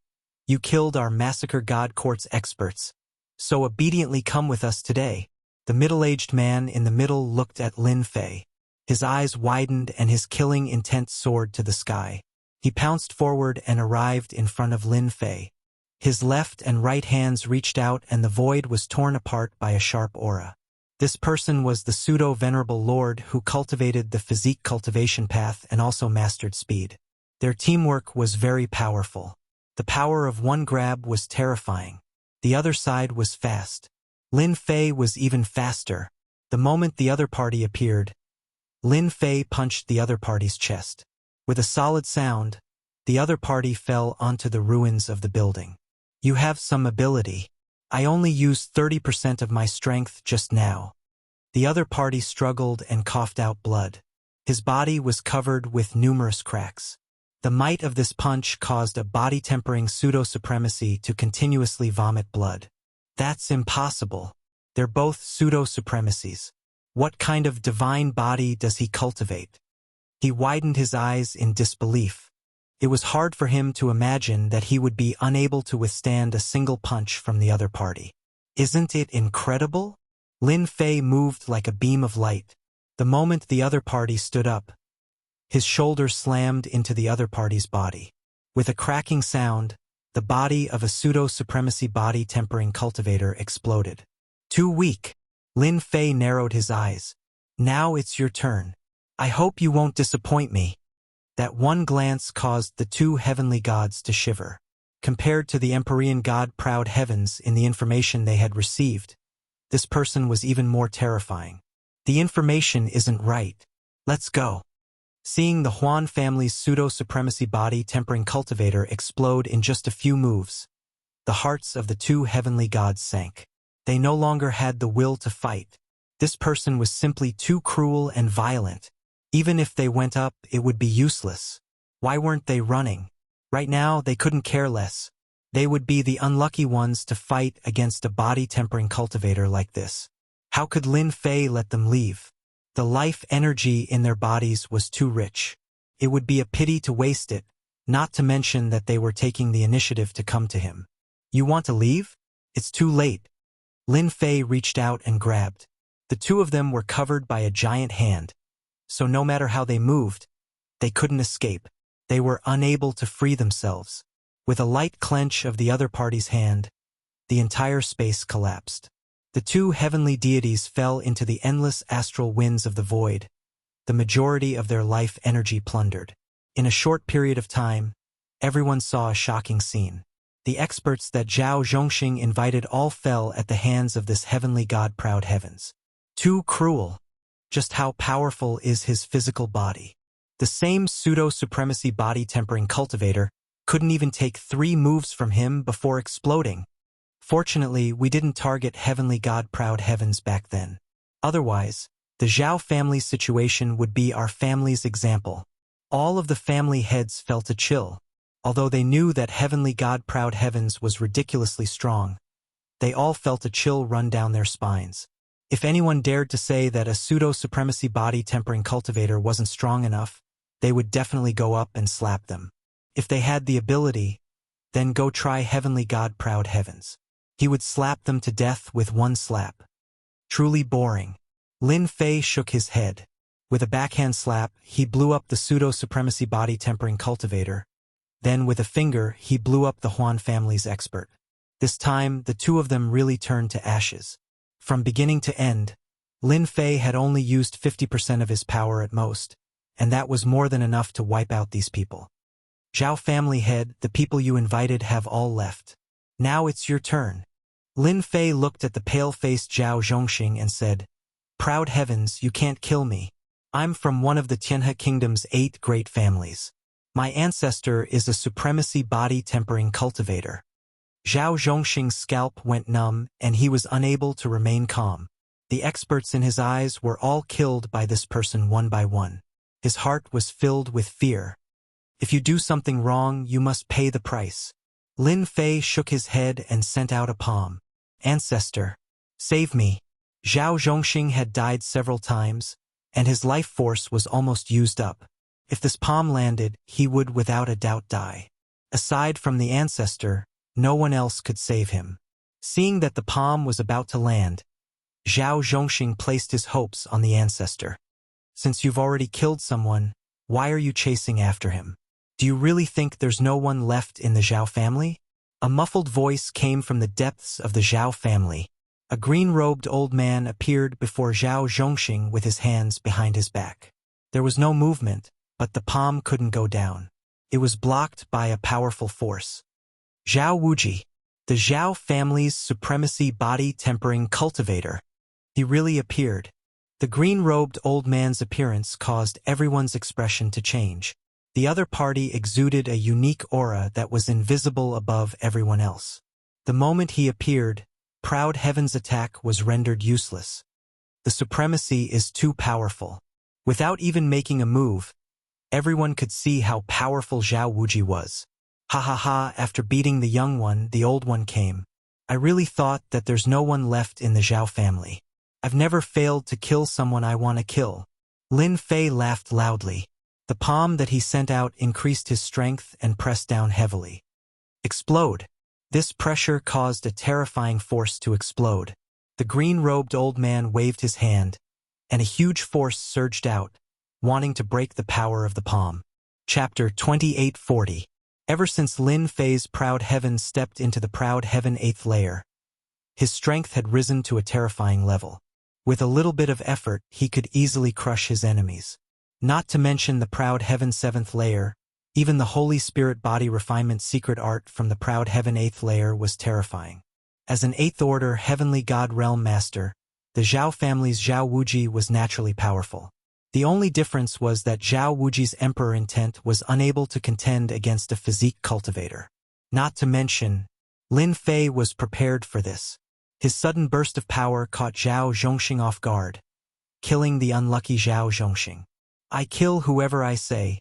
Speaker 1: you killed our Massacre God Court's experts, so obediently come with us today. The middle-aged man in the middle looked at Lin Fei. His eyes widened and his killing intent soared to the sky. He pounced forward and arrived in front of Lin Fei. His left and right hands reached out and the void was torn apart by a sharp aura. This person was the pseudo-venerable lord who cultivated the physique cultivation path and also mastered speed. Their teamwork was very powerful. The power of one grab was terrifying. The other side was fast. Lin Fei was even faster. The moment the other party appeared, Lin Fei punched the other party's chest. With a solid sound, the other party fell onto the ruins of the building. You have some ability. I only used 30% of my strength just now. The other party struggled and coughed out blood. His body was covered with numerous cracks. The might of this punch caused a body-tempering pseudo-supremacy to continuously vomit blood. That's impossible. They're both pseudo-supremacies. What kind of divine body does he cultivate? He widened his eyes in disbelief. It was hard for him to imagine that he would be unable to withstand a single punch from the other party. Isn't it incredible? Lin Fei moved like a beam of light. The moment the other party stood up, his shoulder slammed into the other party's body. With a cracking sound, the body of a pseudo-supremacy body-tempering cultivator exploded. Too weak. Lin Fei narrowed his eyes. Now it's your turn. I hope you won't disappoint me. That one glance caused the 2 heavenly gods to shiver. Compared to the Empyrean god Proud Heavens in the information they had received, this person was even more terrifying. The information isn't right. Let's go. Seeing the Huan family's pseudo-supremacy body-tempering cultivator explode in just a few moves, the hearts of the 2 heavenly gods sank. They no longer had the will to fight. This person was simply too cruel and violent. Even if they went up, it would be useless. Why weren't they running? Right now, they couldn't care less. They would be the unlucky ones to fight against a body-tempering cultivator like this. How could Lin Fei let them leave? The life energy in their bodies was too rich. It would be a pity to waste it, not to mention that they were taking the initiative to come to him. You want to leave? It's too late. Lin Fei reached out and grabbed. The 2 of them were covered by a giant hand, so no matter how they moved, they couldn't escape. They were unable to free themselves. With a light clench of the other party's hand, the entire space collapsed. The 2 heavenly deities fell into the endless astral winds of the void, the majority of their life energy plundered. In a short period of time, everyone saw a shocking scene. The experts that Zhao Zhongxing invited all fell at the hands of this heavenly god Proud Heavens. Too cruel. Just how powerful is his physical body? The same pseudo-supremacy body-tempering cultivator couldn't even take 3 moves from him before exploding. Fortunately, we didn't target heavenly god Proud Heavens back then. Otherwise, the Zhao family situation would be our family's example. All of the family heads felt a chill. Although they knew that heavenly god Proud Heavens was ridiculously strong, they all felt a chill run down their spines. If anyone dared to say that a pseudo-supremacy body-tempering cultivator wasn't strong enough, they would definitely go up and slap them. If they had the ability, then go try Heavenly God Proud Heavens. He would slap them to death with one slap. Truly boring. Lin Fei shook his head. With a backhand slap, he blew up the pseudo-supremacy body-tempering cultivator. Then with a finger, he blew up the Huan family's expert. This time, the two of them really turned to ashes. From beginning to end, Lin Fei had only used 50% of his power at most, and that was more than enough to wipe out these people. Zhao family head, the people you invited have all left. Now it's your turn. Lin Fei looked at the pale-faced Zhao Zhongxing and said, "Proud heavens, you can't kill me. I'm from one of the Tianhe Kingdom's 8 great families. My ancestor is a supremacy body-tempering cultivator." Zhao Zhongxing's scalp went numb, and he was unable to remain calm. The experts in his eyes were all killed by this person one by one. His heart was filled with fear. If you do something wrong, you must pay the price. Lin Fei shook his head and sent out a palm. "Ancestor, save me." Zhao Zhongxing had died several times, and his life force was almost used up. If this palm landed, he would without a doubt die. Aside from the ancestor, no one else could save him. Seeing that the palm was about to land, Zhao Zhongxing placed his hopes on the ancestor. "Since you've already killed someone, why are you chasing after him? Do you really think there's no one left in the Zhao family?" A muffled voice came from the depths of the Zhao family. A green-robed old man appeared before Zhao Zhongxing with his hands behind his back. There was no movement, but the palm couldn't go down. It was blocked by a powerful force. Zhao Wuji, the Zhao family's supremacy body-tempering cultivator. He really appeared. The green-robed old man's appearance caused everyone's expression to change. The other party exuded a unique aura that was invisible above everyone else. The moment he appeared, Proud Heaven's attack was rendered useless. The supremacy is too powerful. Without even making a move, everyone could see how powerful Zhao Wuji was. "Ha ha ha, after beating the young one, the old one came. I really thought that there's no one left in the Zhao family. I've never failed to kill someone I want to kill." Lin Fei laughed loudly. The palm that he sent out increased his strength and pressed down heavily. Explode! This pressure caused a terrifying force to explode. The green-robed old man waved his hand, and a huge force surged out, wanting to break the power of the palm. Chapter 2840. Ever since Lin Fei's Proud Heaven stepped into the Proud Heaven 8th layer, his strength had risen to a terrifying level. With a little bit of effort, he could easily crush his enemies. Not to mention the Proud Heaven 7th layer, even the Holy Spirit Body Refinement secret art from the Proud Heaven 8th layer was terrifying. As an 8th Order Heavenly God Realm Master, the Zhao family's Zhao Wuji was naturally powerful. The only difference was that Zhao Wuji's Emperor intent was unable to contend against a physique cultivator. Not to mention, Lin Fei was prepared for this. His sudden burst of power caught Zhao Zhongxing off guard, killing the unlucky Zhao Zhongxing. "I kill whoever I say.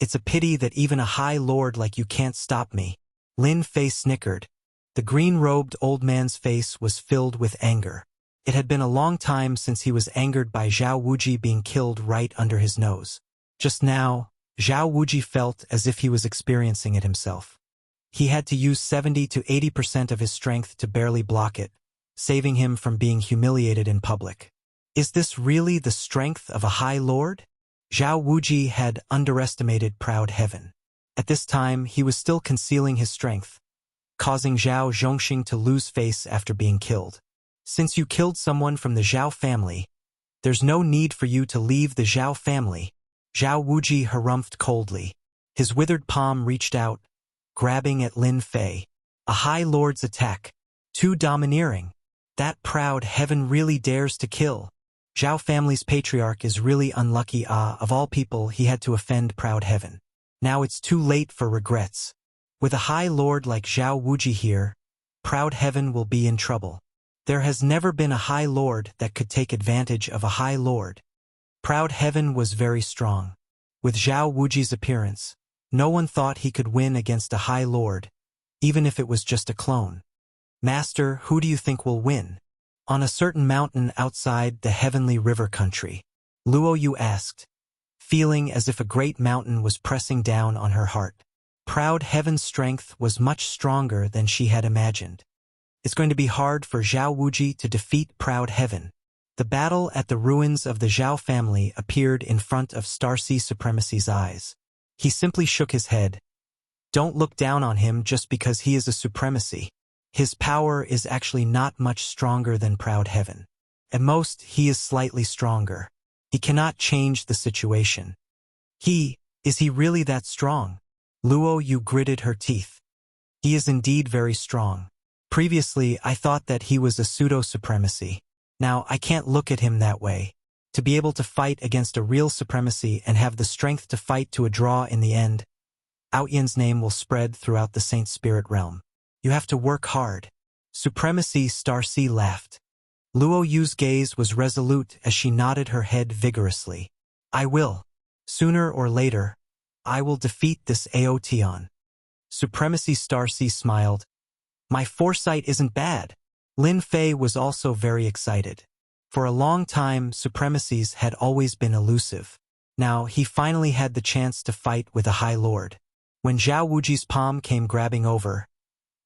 Speaker 1: It's a pity that even a high lord like you can't stop me." Lin Fei snickered. The green-robed old man's face was filled with anger. It had been a long time since he was angered by Zhao Wuji being killed right under his nose. Just now, Zhao Wuji felt as if he was experiencing it himself. He had to use 70 to 80% of his strength to barely block it, saving him from being humiliated in public. Is this really the strength of a high lord? Zhao Wuji had underestimated Proud Heaven. At this time, he was still concealing his strength, causing Zhao Zhongxing to lose face after being killed. "Since you killed someone from the Zhao family, there's no need for you to leave the Zhao family." Zhao Wuji harumphed coldly. His withered palm reached out, grabbing at Lin Fei. A high lord's attack. Too domineering. That Proud Heaven really dares to kill. Zhao family's patriarch is really unlucky. Of all people, he had to offend Proud Heaven. Now it's too late for regrets. With a high lord like Zhao Wuji here, Proud Heaven will be in trouble. There has never been a high lord that could take advantage of a high lord. Proud Heaven was very strong. With Zhao Wuji's appearance, no one thought he could win against a high lord, even if it was just a clone. "Master, who do you think will win?" On a certain mountain outside the heavenly river country, Luo Yu asked, feeling as if a great mountain was pressing down on her heart. Proud Heaven's strength was much stronger than she had imagined. It's going to be hard for Zhao Wuji to defeat Proud Heaven. The battle at the ruins of the Zhao family appeared in front of Starcy Supremacy's eyes. He simply shook his head. Don't look down on him just because he is a supremacy. His power is actually not much stronger than Proud Heaven. At most, he is slightly stronger. He cannot change the situation. Is he really that strong? Luo Yu gritted her teeth. He is indeed very strong. Previously, I thought that he was a pseudo-supremacy. Now, I can't look at him that way. To be able to fight against a real supremacy and have the strength to fight to a draw in the end, Outyan's name will spread throughout the Saint Spirit realm. You have to work hard. Supremacy Starcy laughed. Luo Yu's gaze was resolute as she nodded her head vigorously. I will. Sooner or later, I will defeat this Aotion. Supremacy Starcy smiled. My foresight isn't bad. Lin Fei was also very excited. For a long time, supremacies had always been elusive. Now, he finally had the chance to fight with a High Lord. When Zhao Wuji's palm came grabbing over,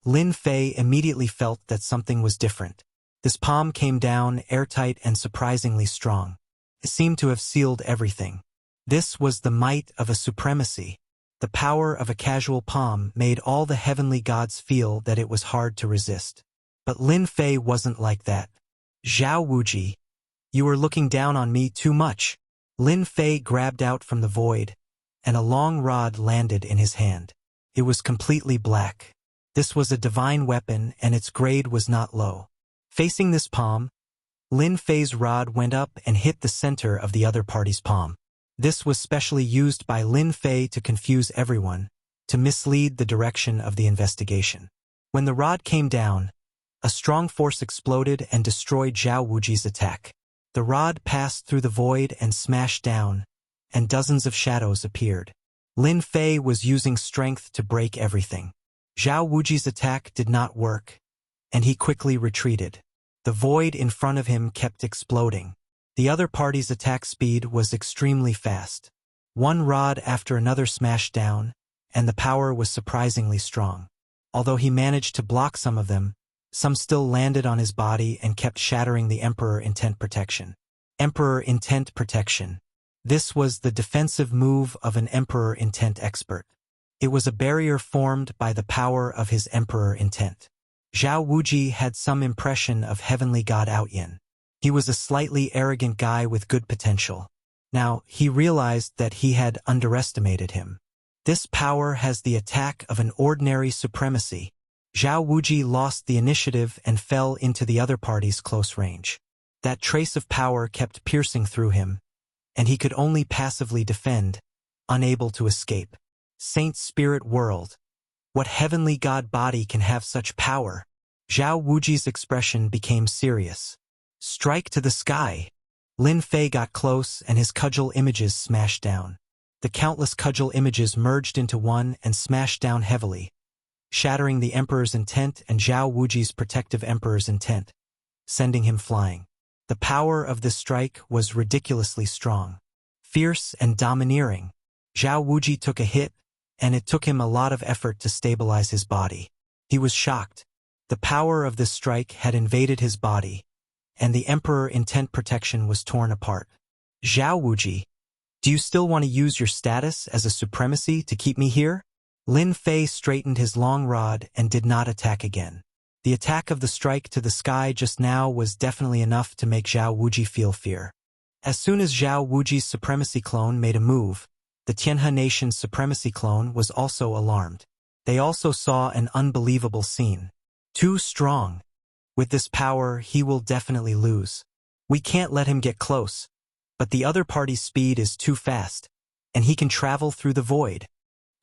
Speaker 1: Lin Fei immediately felt that something was different. This palm came down airtight and surprisingly strong. It seemed to have sealed everything. This was the might of a supremacy. The power of a casual palm made all the heavenly gods feel that it was hard to resist. But Lin Fei wasn't like that. Zhao Wuji, you are looking down on me too much. Lin Fei grabbed out from the void, and a long rod landed in his hand. It was completely black. This was a divine weapon, and its grade was not low. Facing this palm, Lin Fei's rod went up and hit the center of the other party's palm. This was specially used by Lin Fei to confuse everyone, to mislead the direction of the investigation. When the rod came down, a strong force exploded and destroyed Zhao Wuji's attack. The rod passed through the void and smashed down, and dozens of shadows appeared. Lin Fei was using strength to break everything. Zhao Wuji's attack did not work, and he quickly retreated. The void in front of him kept exploding. The other party's attack speed was extremely fast. One rod after another smashed down, and the power was surprisingly strong. Although he managed to block some of them, some still landed on his body and kept shattering the Emperor Intent Protection. Emperor Intent Protection. This was the defensive move of an Emperor Intent expert. It was a barrier formed by the power of his Emperor Intent. Zhao Wuji had some impression of Heavenly God Outyan. He was a slightly arrogant guy with good potential. Now, he realized that he had underestimated him. This power has the attack of an ordinary supremacy. Zhao Wuji lost the initiative and fell into the other party's close range. That trace of power kept piercing through him, and he could only passively defend, unable to escape. Saint Spirit World. What heavenly god body can have such power? Zhao Wuji's expression became serious. Strike to the sky. Lin Fei got close and his cudgel images smashed down. The countless cudgel images merged into one and smashed down heavily, shattering the Emperor's intent and Zhao Wuji's protective Emperor's intent, sending him flying. The power of this strike was ridiculously strong. Fierce and domineering. Zhao Wuji took a hit, and it took him a lot of effort to stabilize his body. He was shocked. The power of this strike had invaded his body, and the Emperor Intent Protection was torn apart. Zhao Wuji, do you still want to use your status as a supremacy to keep me here? Lin Fei straightened his long rod and did not attack again. The attack of the strike to the sky just now was definitely enough to make Zhao Wuji feel fear. As soon as Zhao Wuji's supremacy clone made a move, the Tianhe Nation's supremacy clone was also alarmed. They also saw an unbelievable scene. Too strong. With this power, he will definitely lose. We can't let him get close. But the other party's speed is too fast, and he can travel through the void.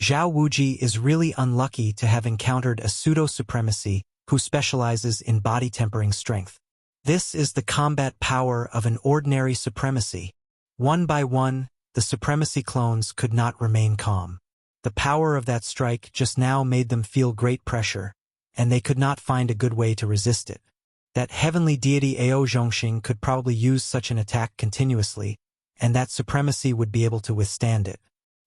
Speaker 1: Zhao Wuji is really unlucky to have encountered a pseudo-supremacy who specializes in body-tempering strength. This is the combat power of an ordinary supremacy. One by one, the supremacy clones could not remain calm. The power of that strike just now made them feel great pressure, and they could not find a good way to resist it. that heavenly deity Ao Zhongxing could probably use such an attack continuously, and that supremacy would be able to withstand it.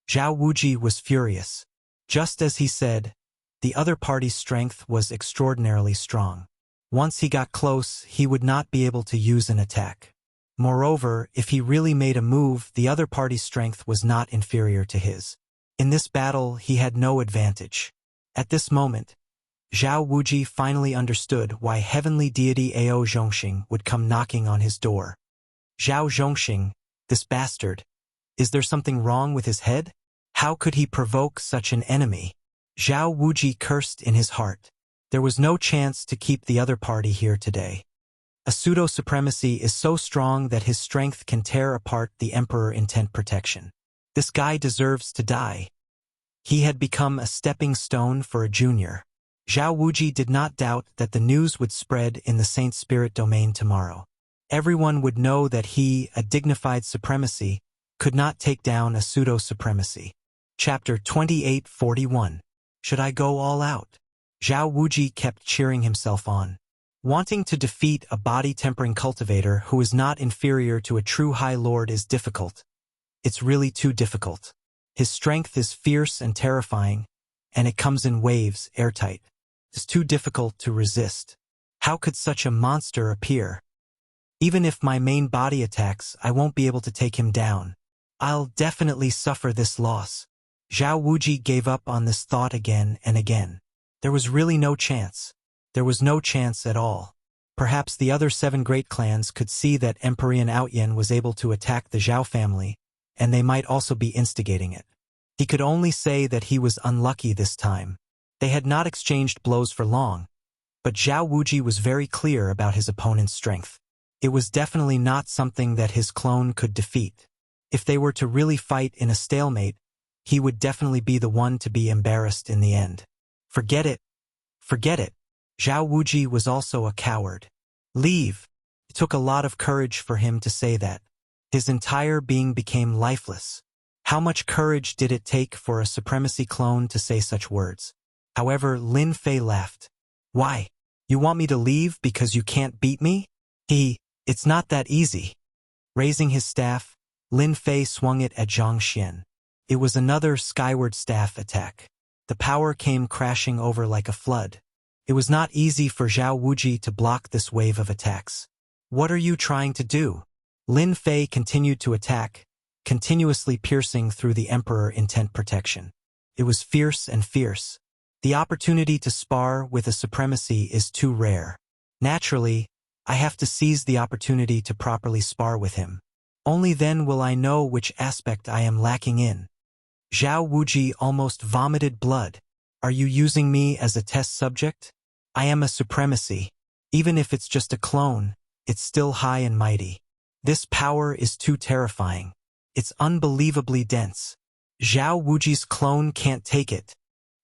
Speaker 1: Zhao Wuji was furious. Just as he said, the other party's strength was extraordinarily strong. Once he got close, he would not be able to use an attack. Moreover, if he really made a move, the other party's strength was not inferior to his. In this battle, he had no advantage. At this moment, Zhao Wuji finally understood why heavenly deity Ao Zhongxing would come knocking on his door. Zhao Zhongxing, this bastard. Is there something wrong with his head? How could he provoke such an enemy? Zhao Wuji cursed in his heart. There was no chance to keep the other party here today. A pseudo-supremacy is so strong that his strength can tear apart the Emperor Intent Protection. This guy deserves to die. He had become a stepping stone for a junior. Zhao Wuji did not doubt that the news would spread in the Saint Spirit domain tomorrow. Everyone would know that he, a dignified supremacy, could not take down a pseudo-supremacy. Chapter 2841. Should I go all out? Zhao Wuji kept cheering himself on. Wanting to defeat a body-tempering cultivator who is not inferior to a true High Lord is difficult. It's really too difficult. His strength is fierce and terrifying, and it comes in waves, airtight. It's too difficult to resist. How could such a monster appear? Even if my main body attacks, I won't be able to take him down. I'll definitely suffer this loss. Zhao Wuji gave up on this thought again and again. There was really no chance. There was no chance at all. Perhaps the other 7 great clans could see that Emperor Outyen was able to attack the Zhao family, and they might also be instigating it. He could only say that he was unlucky this time. They had not exchanged blows for long, but Zhao Wuji was very clear about his opponent's strength. It was definitely not something that his clone could defeat. If they were to really fight in a stalemate, he would definitely be the one to be embarrassed in the end. Forget it. Forget it. Zhao Wuji was also a coward. Leave. It took a lot of courage for him to say that. His entire being became lifeless. How much courage did it take for a supremacy clone to say such words? However, Lin Fei laughed. Why? You want me to leave because you can't beat me? It's not that easy. Raising his staff, Lin Fei swung it at Zhang Xian. It was another skyward staff attack. The power came crashing over like a flood. It was not easy for Zhao Wuji to block this wave of attacks. What are you trying to do? Lin Fei continued to attack, continuously piercing through the Emperor Intent Protection. It was fierce and fierce. The opportunity to spar with a supremacy is too rare. Naturally, I have to seize the opportunity to properly spar with him. Only then will I know which aspect I am lacking in. Zhao Wuji almost vomited blood. Are you using me as a test subject? I am a supremacy. Even if it's just a clone, it's still high and mighty. This power is too terrifying. It's unbelievably dense. Zhao Wuji's clone can't take it.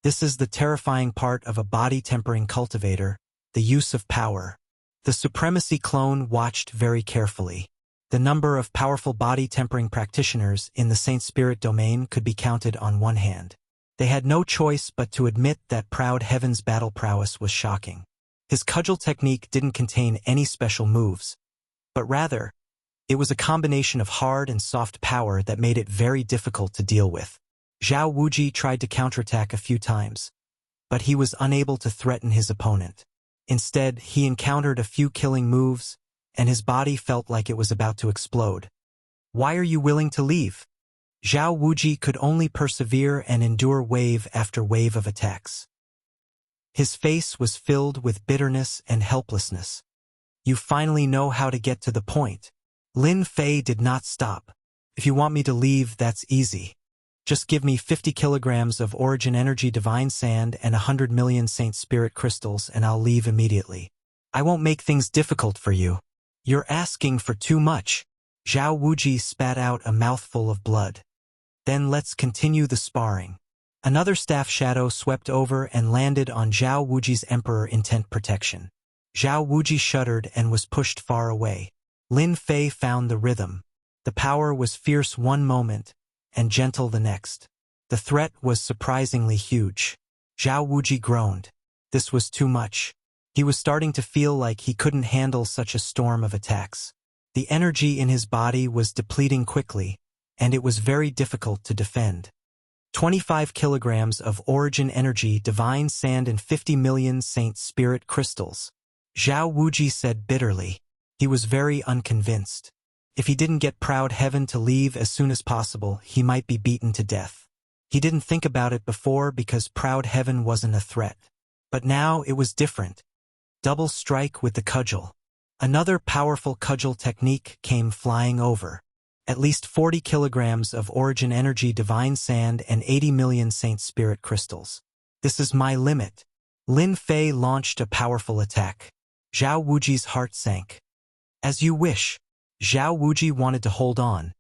Speaker 1: This is the terrifying part of a body-tempering cultivator, the use of power. The supremacy clone watched very carefully. The number of powerful body-tempering practitioners in the Saint Spirit domain could be counted on one hand. They had no choice but to admit that Proud Heaven's battle prowess was shocking. His cudgel technique didn't contain any special moves, but rather, it was a combination of hard and soft power that made it very difficult to deal with. Zhao Wuji tried to counterattack a few times, but he was unable to threaten his opponent. Instead, he encountered a few killing moves, and his body felt like it was about to explode. Why are you willing to leave? Zhao Wuji could only persevere and endure wave after wave of attacks. His face was filled with bitterness and helplessness. You finally know how to get to the point. Lin Fei did not stop. If you want me to leave, that's easy. Just give me 50 kilograms of Origin Energy Divine Sand and 100 million Saint Spirit Crystals and I'll leave immediately. I won't make things difficult for you. You're asking for too much. Zhao Wuji spat out a mouthful of blood. Then let's continue the sparring. Another staff shadow swept over and landed on Zhao Wuji's Emperor Intent Protection. Zhao Wuji shuddered and was pushed far away. Lin Fei found the rhythm. The power was fierce one moment, and gentle the next. The threat was surprisingly huge. Zhao Wuji groaned. This was too much. He was starting to feel like he couldn't handle such a storm of attacks. The energy in his body was depleting quickly, and it was very difficult to defend. 25 kilograms of origin energy, divine sand, and 50 million saint spirit crystals. Zhao Wuji said bitterly. He was very unconvinced. If he didn't get Proud Heaven to leave as soon as possible, he might be beaten to death. He didn't think about it before because Proud Heaven wasn't a threat. But now it was different. Double strike with the cudgel. Another powerful cudgel technique came flying over. At least 40 kilograms of origin energy, divine sand, and 80 million saint spirit crystals. This is my limit. Lin Fei launched a powerful attack. Zhao Wuji's heart sank. As you wish. Zhao Wuji wanted to hold on,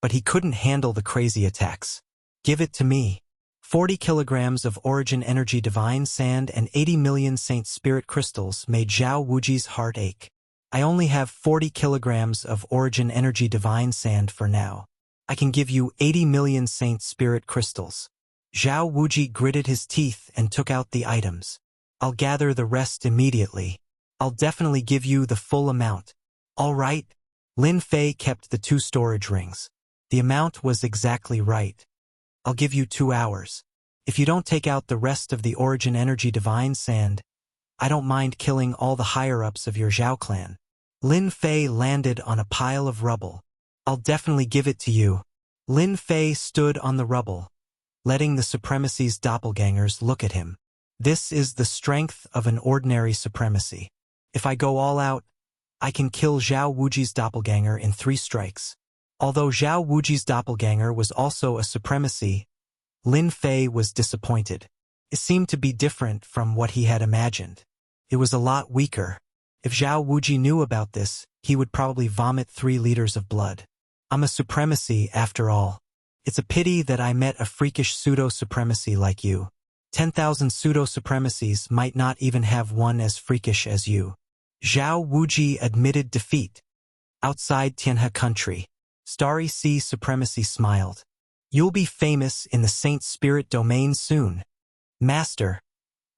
Speaker 1: but he couldn't handle the crazy attacks. Give it to me. 40 kilograms of origin energy, divine sand, and 80 million saint spirit crystals made Zhao Wuji's heart ache. I only have 40 kilograms of origin energy, divine sand for now. I can give you 80 million saint spirit crystals. Zhao Wuji gritted his teeth and took out the items. I'll gather the rest immediately. I'll definitely give you the full amount. All right. Lin Fei kept the 2 storage rings. The amount was exactly right. I'll give you 2 hours. If you don't take out the rest of the origin energy, divine sand, I don't mind killing all the higher-ups of your Zhao clan. Lin Fei landed on a pile of rubble. I'll definitely give it to you. Lin Fei stood on the rubble, letting the supremacy's doppelgangers look at him. This is the strength of an ordinary supremacy. If I go all out, I can kill Zhao Wuji's doppelganger in 3 strikes. Although Zhao Wuji's doppelganger was also a supremacy, Lin Fei was disappointed. It seemed to be different from what he had imagined. It was a lot weaker. If Zhao Wuji knew about this, he would probably vomit 3 liters of blood. I'm a supremacy after all. It's a pity that I met a freakish pseudo-supremacy like you. 10,000 pseudo-supremacies might not even have one as freakish as you. Zhao Wuji admitted defeat. Outside Tianhe country, Starry Sea Supremacy smiled. You'll be famous in the Saint Spirit domain soon. Master,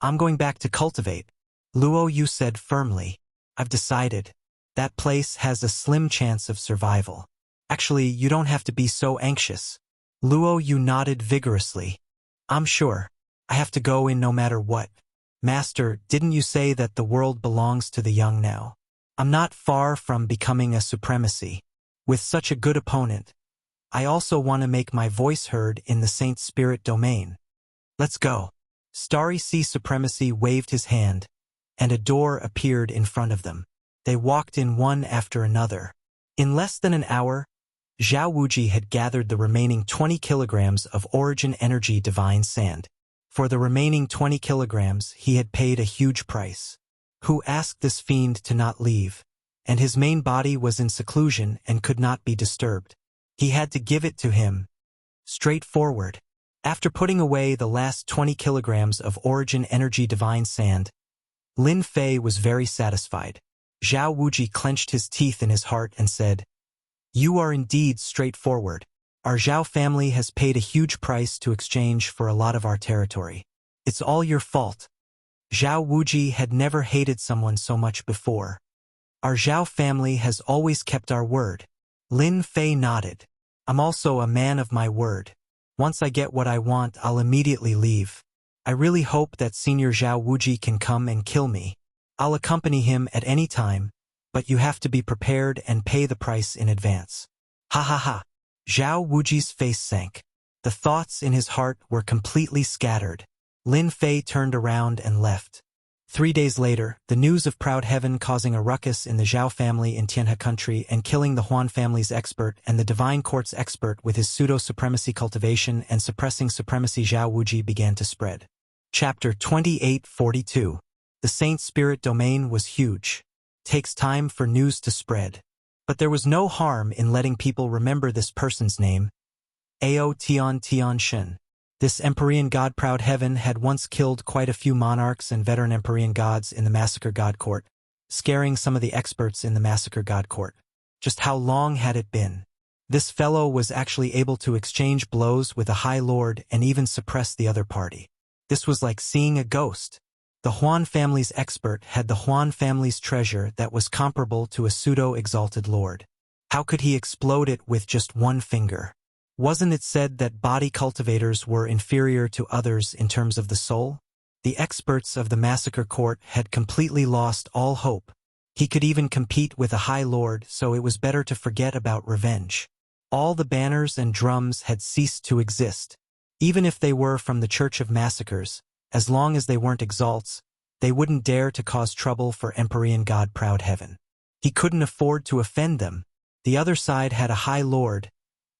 Speaker 1: I'm going back to cultivate. Luo Yu said firmly. I've decided. That place has a slim chance of survival. Actually, you don't have to be so anxious. Luo Yu nodded vigorously. I'm sure. I have to go in no matter what. Master, didn't you say that the world belongs to the young now? I'm not far from becoming a supremacy. With such a good opponent, I also want to make my voice heard in the Saint Spirit domain. Let's go. Starry Sea Supremacy waved his hand, and a door appeared in front of them. They walked in one after another. In less than an hour, Zhao Wuji had gathered the remaining 20 kilograms of origin energy, divine sand. For the remaining 20 kilograms, he had paid a huge price. Who asked this fiend to not leave? And his main body was in seclusion and could not be disturbed. He had to give it to him. Straightforward. After putting away the last 20 kilograms of origin energy, divine sand, Lin Fei was very satisfied. Zhao Wuji clenched his teeth in his heart and said, You are indeed straightforward. Our Zhao family has paid a huge price to exchange for a lot of our territory. It's all your fault. Zhao Wuji had never hated someone so much before. Our Zhao family has always kept our word. Lin Fei nodded. I'm also a man of my word. Once I get what I want, I'll immediately leave. I really hope that Senior Zhao Wuji can come and kill me. I'll accompany him at any time, but you have to be prepared and pay the price in advance. Ha ha ha. Zhao Wuji's face sank. The thoughts in his heart were completely scattered. Lin Fei turned around and left. 3 days later, the news of Proud Heaven causing a ruckus in the Zhao family in Tianhe country and killing the Huan family's expert and the Divine Court's expert with his pseudo-supremacy cultivation and suppressing supremacy Zhao Wuji began to spread. Chapter 2842. The Saint Spirit domain was huge. Takes time for news to spread. But there was no harm in letting people remember this person's name. Ao Tian Tian Shen. This Empyrean god Proud Heaven had once killed quite a few monarchs and veteran Empyrean gods in the Massacre God Court, scaring some of the experts in the Massacre God Court. Just how long had it been? This fellow was actually able to exchange blows with a High Lord and even suppress the other party. This was like seeing a ghost. The Huan family's expert had the Huan family's treasure that was comparable to a pseudo-exalted lord. How could he explode it with just one finger? Wasn't it said that body cultivators were inferior to others in terms of the soul? The experts of the massacre court had completely lost all hope. He could even compete with a high lord, so it was better to forget about revenge. All the banners and drums had ceased to exist. Even if they were from the Church of Massacres, as long as they weren't exalts, they wouldn't dare to cause trouble for Empyrean God Proud Heaven. He couldn't afford to offend them. The other side had a high lord,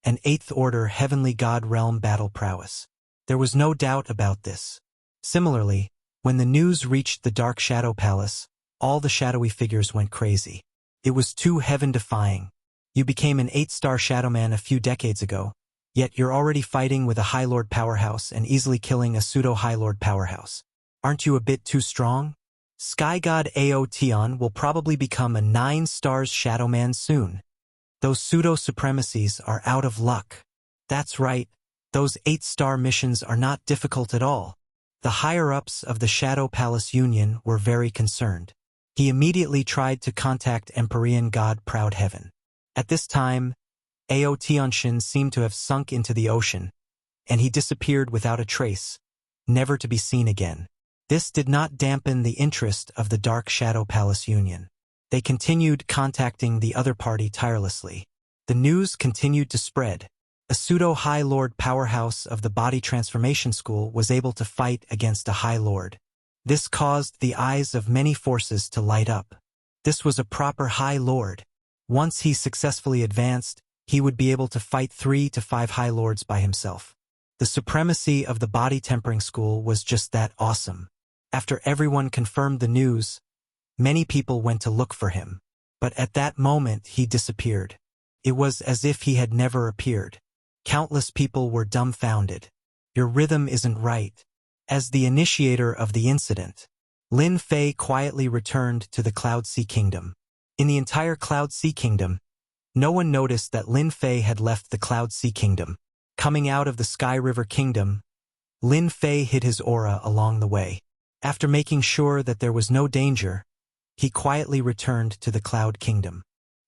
Speaker 1: an 8th order heavenly god realm battle prowess. There was no doubt about this. Similarly, when the news reached the Dark Shadow Palace, all the shadowy figures went crazy. It was too heaven-defying. You became an 8-star Shadowman a few decades ago, yet you're already fighting with a High Lord powerhouse and easily killing a pseudo-High Lord powerhouse. Aren't you a bit too strong? Sky God Aotion will probably become a 9 stars Shadowman soon. Those pseudo-supremacies are out of luck. That's right, those 8-star missions are not difficult at all. The higher-ups of the Shadow Palace Union were very concerned. He immediately tried to contact Empyrean God Proud Heaven. At this time, Aotianshin seemed to have sunk into the ocean, and he disappeared without a trace, never to be seen again. This did not dampen the interest of the Dark Shadow Palace Union. They continued contacting the other party tirelessly. The news continued to spread. A pseudo-High Lord powerhouse of the Body Transformation School was able to fight against a High Lord. This caused the eyes of many forces to light up. This was a proper High Lord. Once he successfully advanced, he would be able to fight 3 to 5 High Lords by himself. The supremacy of the Body Tempering School was just that awesome. After everyone confirmed the news, many people went to look for him. But at that moment he disappeared. It was as if he had never appeared. Countless people were dumbfounded. Your rhythm isn't right. As the initiator of the incident, Lin Fei quietly returned to the Cloud Sea Kingdom. In the entire Cloud Sea Kingdom, no one noticed that Lin Fei had left the Cloud Sea Kingdom. Coming out of the Sky River Kingdom, Lin Fei hid his aura along the way. After making sure that there was no danger, he quietly returned to the Cloud Kingdom.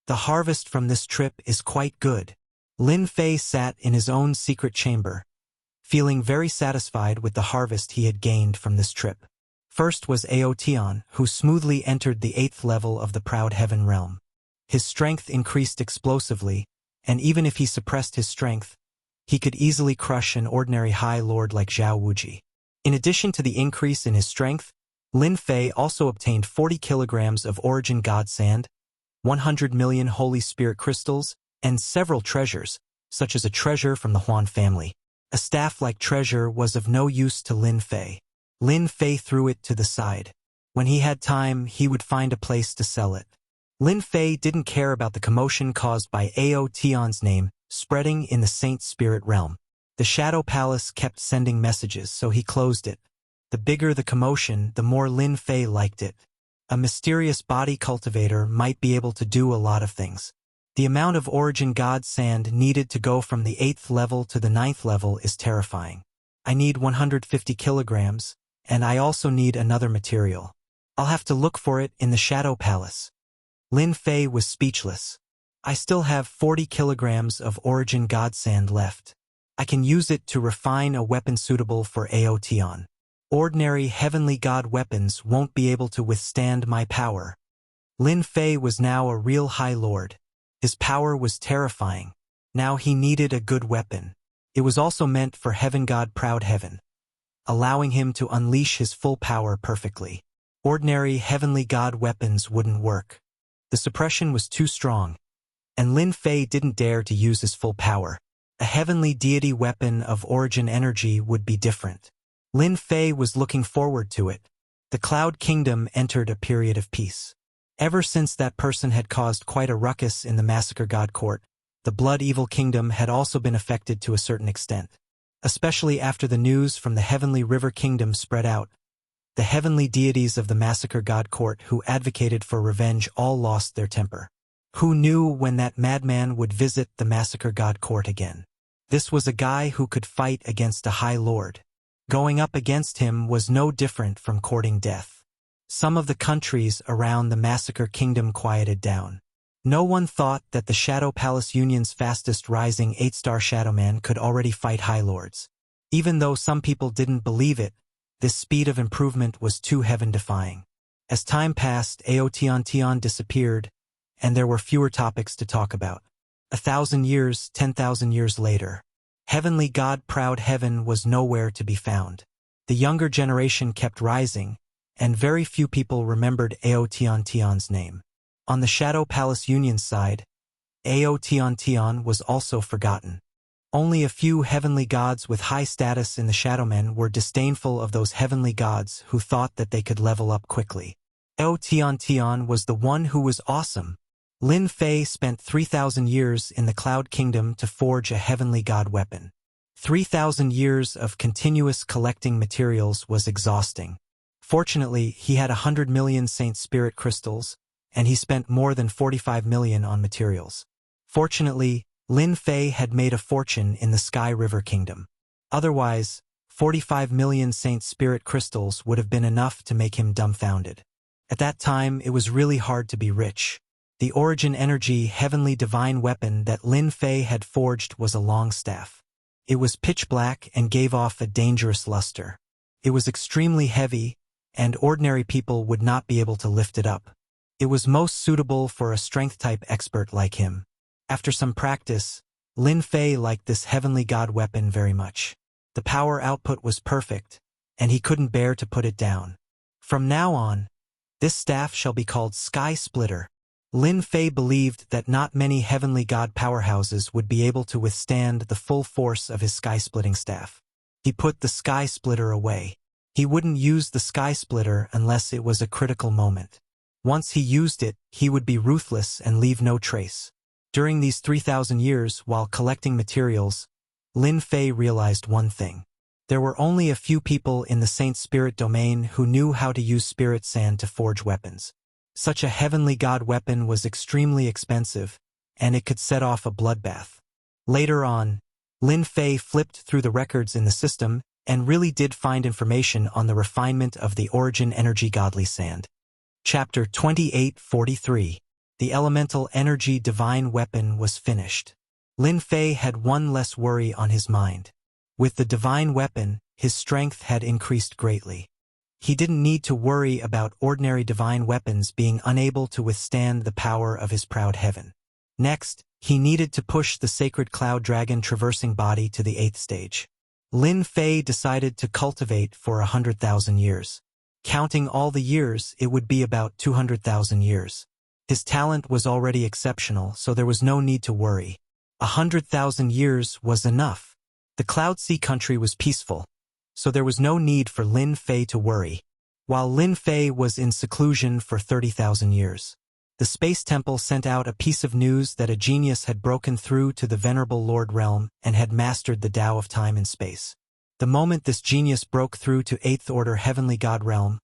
Speaker 1: The harvest from this trip is quite good. Lin Fei sat in his own secret chamber, feeling very satisfied with the harvest he had gained from this trip. First was Aotion, who smoothly entered the 8th level of the Proud Heaven realm. His strength increased explosively, and even if he suppressed his strength, he could easily crush an ordinary High Lord like Zhao Wuji. In addition to the increase in his strength, Lin Fei also obtained 40 kilograms of Origin God Sand, 100 million Holy Spirit crystals, and several treasures, such as a treasure from the Huan family. A staff-like treasure was of no use to Lin Fei. Lin Fei threw it to the side. When he had time, he would find a place to sell it. Lin Fei didn't care about the commotion caused by Aotion's name spreading in the Saint Spirit realm. The Shadow Palace kept sending messages, so he closed it. The bigger the commotion, the more Lin Fei liked it. A mysterious body cultivator might be able to do a lot of things. The amount of Origin God Sand needed to go from the 8th level to the 9th level is terrifying. I need 150 kilograms, and I also need another material. I'll have to look for it in the Shadow Palace. Lin Fei was speechless. I still have 40 kilograms of Origin God Sand left. I can use it to refine a weapon suitable for Aotion. Ordinary heavenly god weapons won't be able to withstand my power. Lin Fei was now a real High Lord. His power was terrifying. Now he needed a good weapon. It was also meant for Heaven God Proud Heaven, allowing him to unleash his full power perfectly. Ordinary heavenly god weapons wouldn't work. The suppression was too strong, and Lin Fei didn't dare to use his full power. A heavenly deity weapon of Origin energy would be different. Lin Fei was looking forward to it. The Cloud Kingdom entered a period of peace. Ever since that person had caused quite a ruckus in the Massacre God Court, the Blood Evil Kingdom had also been affected to a certain extent. Especially after the news from the Heavenly River Kingdom spread out. The heavenly deities of the Massacre God Court who advocated for revenge all lost their temper. Who knew when that madman would visit the Massacre God Court again? This was a guy who could fight against a High Lord. Going up against him was no different from courting death. Some of the countries around the Massacre Kingdom quieted down. No one thought that the Shadow Palace Union's fastest rising 8-star Shadowman could already fight High Lords. Even though some people didn't believe it, this speed of improvement was too heaven-defying. As time passed, Aotion disappeared, and there were fewer topics to talk about. 1,000 years, 10,000 years later, heavenly god-proud heaven was nowhere to be found. The younger generation kept rising, and very few people remembered Aotion's name. On the Shadow Palace Union's side, Aotion was also forgotten. Only a few heavenly gods with high status in the Shadowmen were disdainful of those heavenly gods who thought that they could level up quickly. Aotion was the one who was awesome. Lin Fei spent 3,000 years in the Cloud Kingdom to forge a heavenly god weapon. 3,000 years of continuous collecting materials was exhausting. Fortunately, he had 100 million Saint Spirit crystals, and he spent more than 45 million on materials. Fortunately, Lin Fei had made a fortune in the Sky River Kingdom. Otherwise, 45 million Saint Spirit crystals would have been enough to make him dumbfounded. At that time, it was really hard to be rich. The Origin Energy heavenly divine weapon that Lin Fei had forged was a long staff. It was pitch black and gave off a dangerous luster. It was extremely heavy, and ordinary people would not be able to lift it up. It was most suitable for a strength-type expert like him. After some practice, Lin Fei liked this heavenly god weapon very much. The power output was perfect, and he couldn't bear to put it down. From now on, this staff shall be called Sky Splitter. Lin Fei believed that not many heavenly god powerhouses would be able to withstand the full force of his sky-splitting staff. He put the Sky Splitter away. He wouldn't use the Sky Splitter unless it was a critical moment. Once he used it, he would be ruthless and leave no trace. During these 3,000 years, while collecting materials, Lin Fei realized one thing. There were only a few people in the Saint Spirit domain who knew how to use spirit sand to forge weapons. Such a heavenly god weapon was extremely expensive, and it could set off a bloodbath. Later on, Lin Fei flipped through the records in the system and really did find information on the refinement of the Origin Energy Godly Sand. Chapter 2843. The Elemental Energy Divine Weapon was finished. Lin Fei had one less worry on his mind. With the divine weapon, his strength had increased greatly. He didn't need to worry about ordinary divine weapons being unable to withstand the power of his proud heaven. Next, he needed to push the sacred cloud dragon traversing body to the 8th stage. Lin Fei decided to cultivate for 100,000 years. Counting all the years, it would be about 200,000 years. His talent was already exceptional, so there was no need to worry. 100,000 years was enough. The Cloud Sea country was peaceful, so there was no need for Lin Fei to worry. While Lin Fei was in seclusion for 30,000 years, the Space Temple sent out a piece of news that a genius had broken through to the Venerable Lord Realm and had mastered the Tao of time and space. The moment this genius broke through to 8th Order Heavenly God Realm,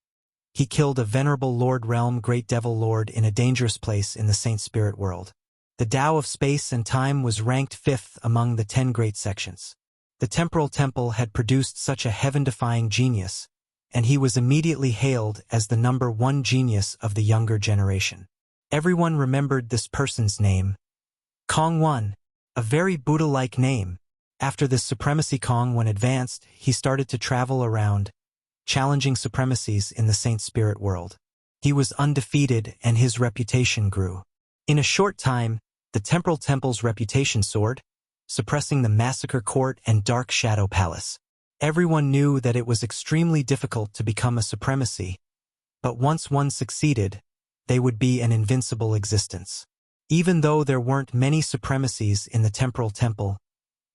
Speaker 1: he killed a Venerable Lord Realm Great Devil Lord in a dangerous place in the Saint Spirit world. The Tao of space and time was ranked 5th among the 10 great sections. The Temporal Temple had produced such a heaven-defying genius, and he was immediately hailed as the #1 genius of the younger generation. Everyone remembered this person's name, Kong One, a very Buddha-like name. After this supremacy, Kong One advanced, he started to travel around, challenging supremacies in the Saint Spirit world. He was undefeated and his reputation grew. In a short time, the Temporal Temple's reputation soared, suppressing the Massacre Court and Dark Shadow Palace. Everyone knew that it was extremely difficult to become a supremacy, but once one succeeded, they would be an invincible existence. Even though there weren't many supremacies in the Temporal Temple,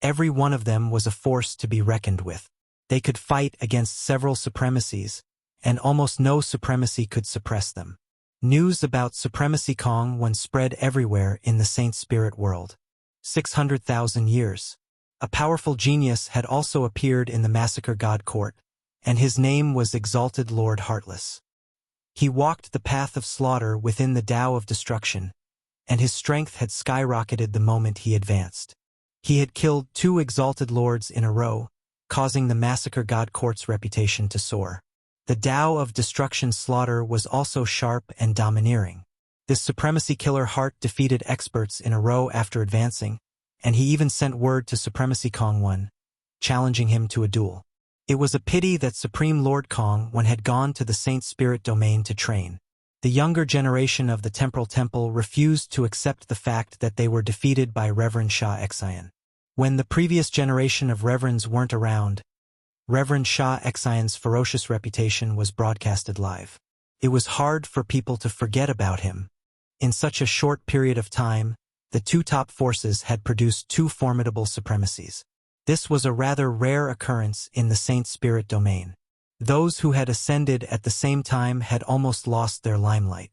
Speaker 1: every one of them was a force to be reckoned with. They could fight against several supremacies, and almost no supremacy could suppress them. News about Supremacy Kong One spread everywhere in the Saint Spirit world. 600,000 years. A powerful genius had also appeared in the Massacre God Court, and his name was Exalted Lord Heartless. He walked the path of slaughter within the Tao of destruction, and his strength had skyrocketed the moment he advanced. He had killed 2 Exalted Lords in a row, causing the massacre god court's reputation to soar. The Tao of Destruction slaughter was also sharp and domineering. This supremacy killer heart defeated experts in a row after advancing, and he even sent word to Supremacy Kong 1, challenging him to a duel. It was a pity that Supreme Lord Kong 1 had gone to the Saint Spirit domain to train. The younger generation of the Temporal Temple refused to accept the fact that they were defeated by Reverend Sha Xian. When the previous generation of Reverends weren't around, Reverend Sha Xian's ferocious reputation was broadcasted live. It was hard for people to forget about him. In such a short period of time, the two top forces had produced two formidable supremacies. This was a rather rare occurrence in the Saint Spirit domain. Those who had ascended at the same time had almost lost their limelight.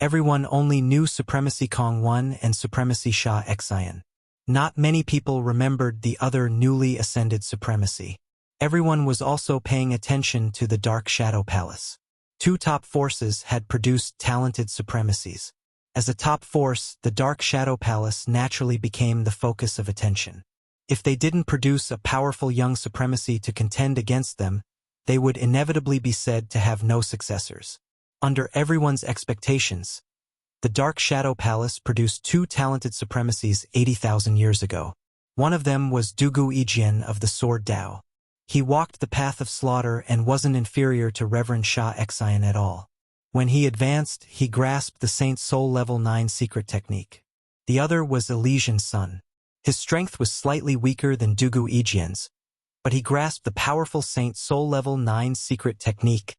Speaker 1: Everyone only knew Supremacy Kong 1 and Supremacy Sha Xian. Not many people remembered the other newly ascended supremacy. Everyone was also paying attention to the Dark Shadow Palace. Two top forces had produced talented supremacies. As a top force, the Dark Shadow Palace naturally became the focus of attention. If they didn't produce a powerful young supremacy to contend against them, they would inevitably be said to have no successors. Under everyone's expectations, the Dark Shadow Palace produced two talented supremacies 80,000 years ago. One of them was Dugu Yijian of the Sword Dao. He walked the path of slaughter and wasn't inferior to Reverend Sha Xian at all. When he advanced, he grasped the Saint Soul Level 9 secret technique. The other was Elysian's son. His strength was slightly weaker than Dugu Yijian's, but he grasped the powerful Saint Soul Level 9 secret technique,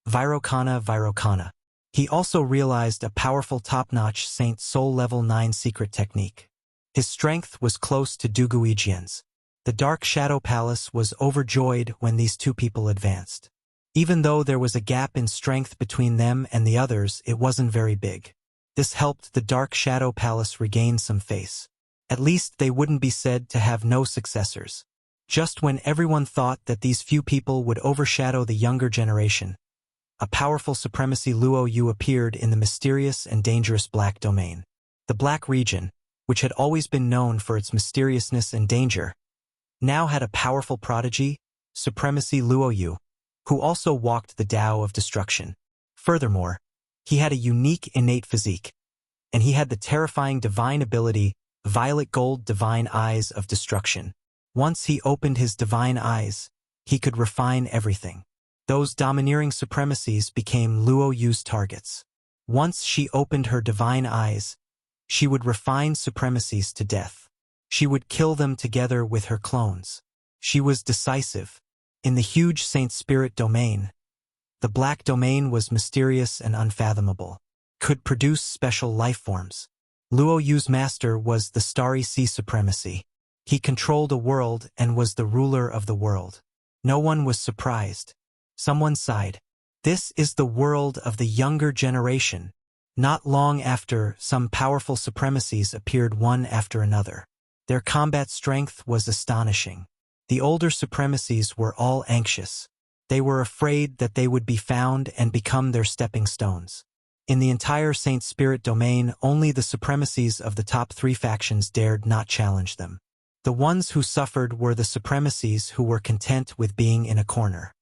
Speaker 1: Virokana. He also realized a powerful top-notch Saint Soul Level 9 secret technique. His strength was close to Dugu Yijian's. The Dark Shadow Palace was overjoyed when these two people advanced. Even though there was a gap in strength between them and the others, it wasn't very big. This helped the Dark Shadow Palace regain some face. At least they wouldn't be said to have no successors. Just when everyone thought that these few people would overshadow the younger generation, a powerful supremacy Luo Yu appeared in the mysterious and dangerous Black Domain. The Black region, which had always been known for its mysteriousness and danger, now had a powerful prodigy, Supremacy Luo Yu, who also walked the Tao of Destruction. Furthermore, he had a unique innate physique, and he had the terrifying divine ability, Violet Gold Divine Eyes of Destruction. Once he opened his divine eyes, he could refine everything. Those domineering supremacies became Luo Yu's targets. Once she opened her divine eyes, she would refine supremacies to death. She would kill them together with her clones. She was decisive. In the huge Saint Spirit domain, the Black Domain was mysterious and unfathomable, could produce special life forms. Luo Yu's master was the Starry Sea Supremacy. He controlled a world and was the ruler of the world. No one was surprised. Someone sighed. This is the world of the younger generation. Not long after, some powerful supremacies appeared one after another. Their combat strength was astonishing. The older supremacies were all anxious. They were afraid that they would be found and become their stepping stones. In the entire Saint Spirit domain, only the supremacies of the top three factions dared not challenge them. The ones who suffered were the supremacies who were content with being in a corner.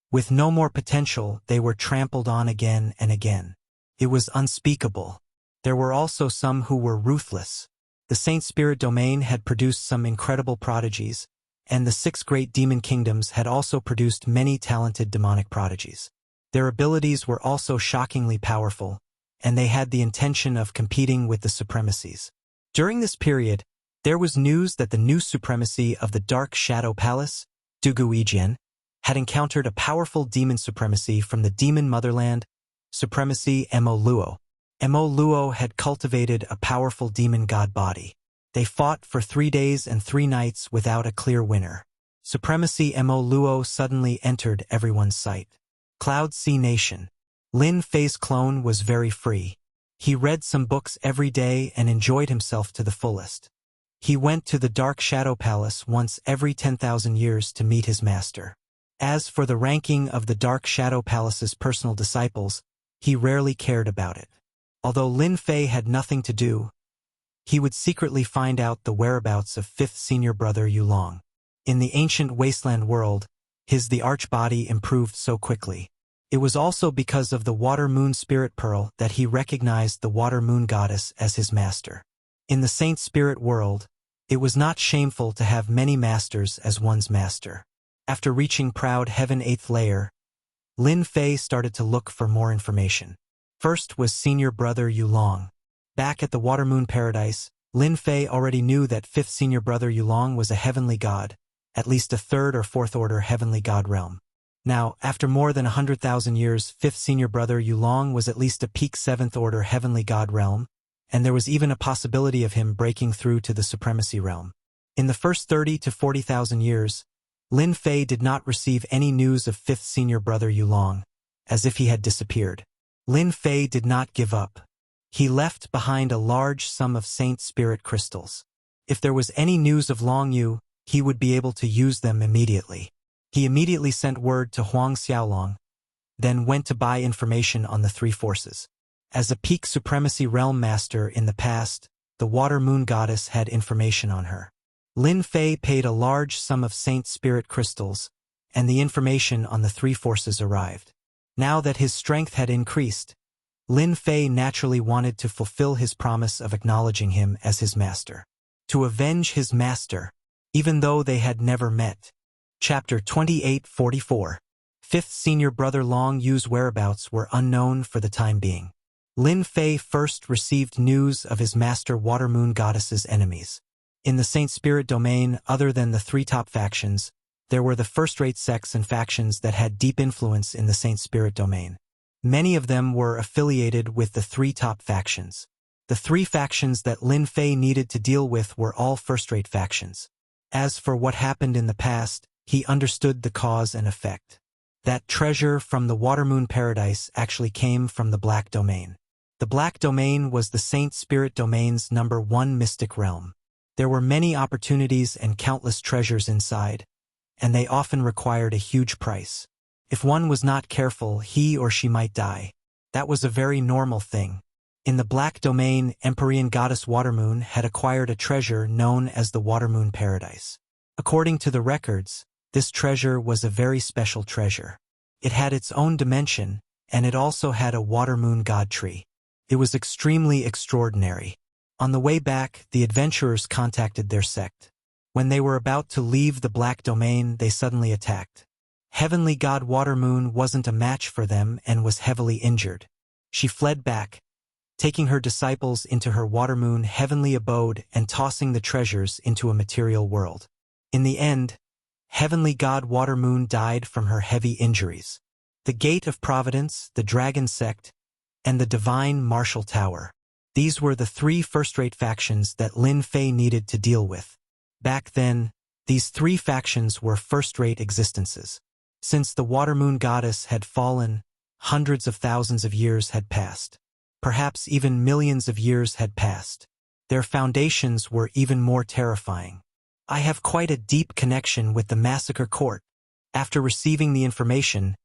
Speaker 1: With no more potential, they were trampled on again and again. It was unspeakable. There were also some who were ruthless. The Saint Spirit domain had produced some incredible prodigies, and the 6 great demon kingdoms had also produced many talented demonic prodigies. Their abilities were also shockingly powerful, and they had the intention of competing with the supremacies. During this period, there was news that the new supremacy of the Dark Shadow Palace, Dugu Yijian, had encountered a powerful demon supremacy from the demon motherland, Supremacy Mo Luo. Mo Luo had cultivated a powerful demon god body. They fought for 3 days and 3 nights without a clear winner. Supremacy Mo Luo suddenly entered everyone's sight. Cloud Sea Nation. Lin Fei's clone was very free. He read some books every day and enjoyed himself to the fullest. He went to the Dark Shadow Palace once every 10,000 years to meet his master. As for the ranking of the Dark Shadow Palace's personal disciples, he rarely cared about it. Although Lin Fei had nothing to do, he would secretly find out the whereabouts of 5th senior brother Yulong. In the ancient wasteland world, the arch-body improved so quickly. It was also because of the water-moon spirit pearl that he recognized the water-moon goddess as his master. In the saint spirit world, it was not shameful to have many masters as one's master. After reaching Proud Heaven 8th layer, Lin Fei started to look for more information. First was senior brother Yulong. Back at the Water-Moon Paradise, Lin Fei already knew that 5th senior brother Yulong was a heavenly god, at least a 3rd or 4th order heavenly god realm. Now, after more than 100,000 years, 5th senior brother Yulong was at least a peak 7th order heavenly god realm, and there was even a possibility of him breaking through to the supremacy realm. In the first 30 to 40,000 years, Lin Fei did not receive any news of 5th senior brother Yulong, as if he had disappeared. Lin Fei did not give up. He left behind a large sum of saint spirit crystals. If there was any news of Long Yu, he would be able to use them immediately. He immediately sent word to Huang Xiaolong, then went to buy information on the 3 forces. As a peak supremacy realm master in the past, the water-moon goddess had information on her. Lin Fei paid a large sum of saint spirit crystals, and the information on the 3 forces arrived. Now that his strength had increased, Lin Fei naturally wanted to fulfill his promise of acknowledging him as his master. To avenge his master, even though they had never met. Chapter 2844. 5th senior brother Long Yu's whereabouts were unknown for the time being. Lin Fei first received news of his master Water-Moon Goddess's enemies. In the Saint Spirit domain, other than the 3 top factions, there were the first-rate sects and factions that had deep influence in the Saint Spirit domain. Many of them were affiliated with the 3 top factions. The 3 factions that Lin Fei needed to deal with were all first-rate factions. As for what happened in the past, he understood the cause and effect. That treasure from the Water-Moon Paradise actually came from the Black Domain. The Black Domain was the Saint Spirit domain's #1 mystic realm. There were many opportunities and countless treasures inside, and they often required a huge price. If one was not careful, he or she might die. That was a very normal thing. In the Black Domain, Empyrean Goddess Watermoon had acquired a treasure known as the Watermoon Paradise. According to the records, this treasure was a very special treasure. It had its own dimension, and it also had a Watermoon God tree. It was extremely extraordinary. On the way back, the adventurers contacted their sect. When they were about to leave the Black Domain, they suddenly attacked. Heavenly God Watermoon wasn't a match for them and was heavily injured. She fled back, taking her disciples into her Watermoon heavenly abode and tossing the treasures into a material world. In the end, Heavenly God Watermoon died from her heavy injuries. The Gate of Providence, the Dragon Sect, and the Divine Martial Tower. These were the 3 first-rate factions that Lin Fei needed to deal with. Back then, these 3 factions were first-rate existences. Since the Watermoon Goddess had fallen, hundreds of thousands of years had passed. Perhaps even millions of years had passed. Their foundations were even more terrifying. I have quite a deep connection with the Massacre Court. After receiving the information,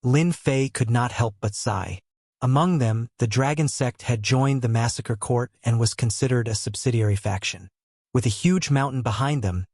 Speaker 1: Lin Fei could not help but sigh. Among them, the Dragon Sect had joined the Massacre Court and was considered a subsidiary faction. With a huge mountain behind them,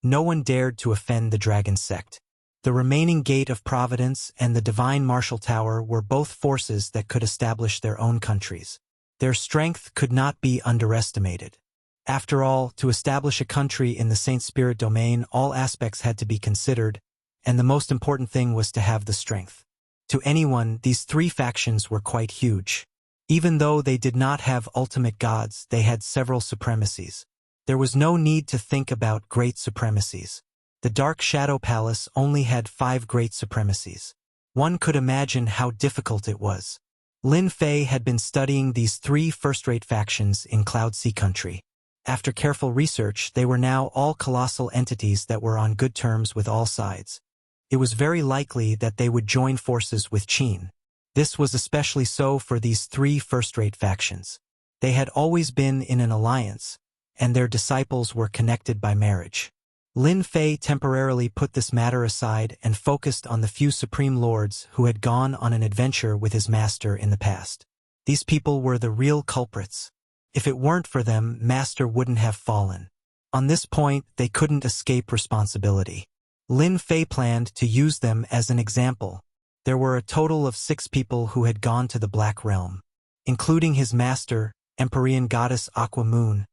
Speaker 1: no one dared to offend the Dragon Sect. The remaining Gate of Providence and the Divine Martial Tower were both forces that could establish their own countries. Their strength could not be underestimated. After all, to establish a country in the Saint Spirit domain, all aspects had to be considered, and the most important thing was to have the strength. To anyone, these 3 factions were quite huge. Even though they did not have ultimate gods, they had several supremacies. There was no need to think about great supremacies. The Dark Shadow Palace only had 5 great supremacies. One could imagine how difficult it was. Lin Fei had been studying these 3 first-rate factions in Cloud Sea Country. After careful research, they were now all colossal entities that were on good terms with all sides. It was very likely that they would join forces with Qin. This was especially so for these 3 first-rate factions. They had always been in an alliance, and their disciples were connected by marriage. Lin Fei temporarily put this matter aside and focused on the few supreme lords who had gone on an adventure with his master in the past. These people were the real culprits. If it weren't for them, Master wouldn't have fallen. On this point, they couldn't escape responsibility. Lin Fei planned to use them as an example. There were a total of 6 people who had gone to the Black Realm, including his master, Empyrean goddess Aqua Moon.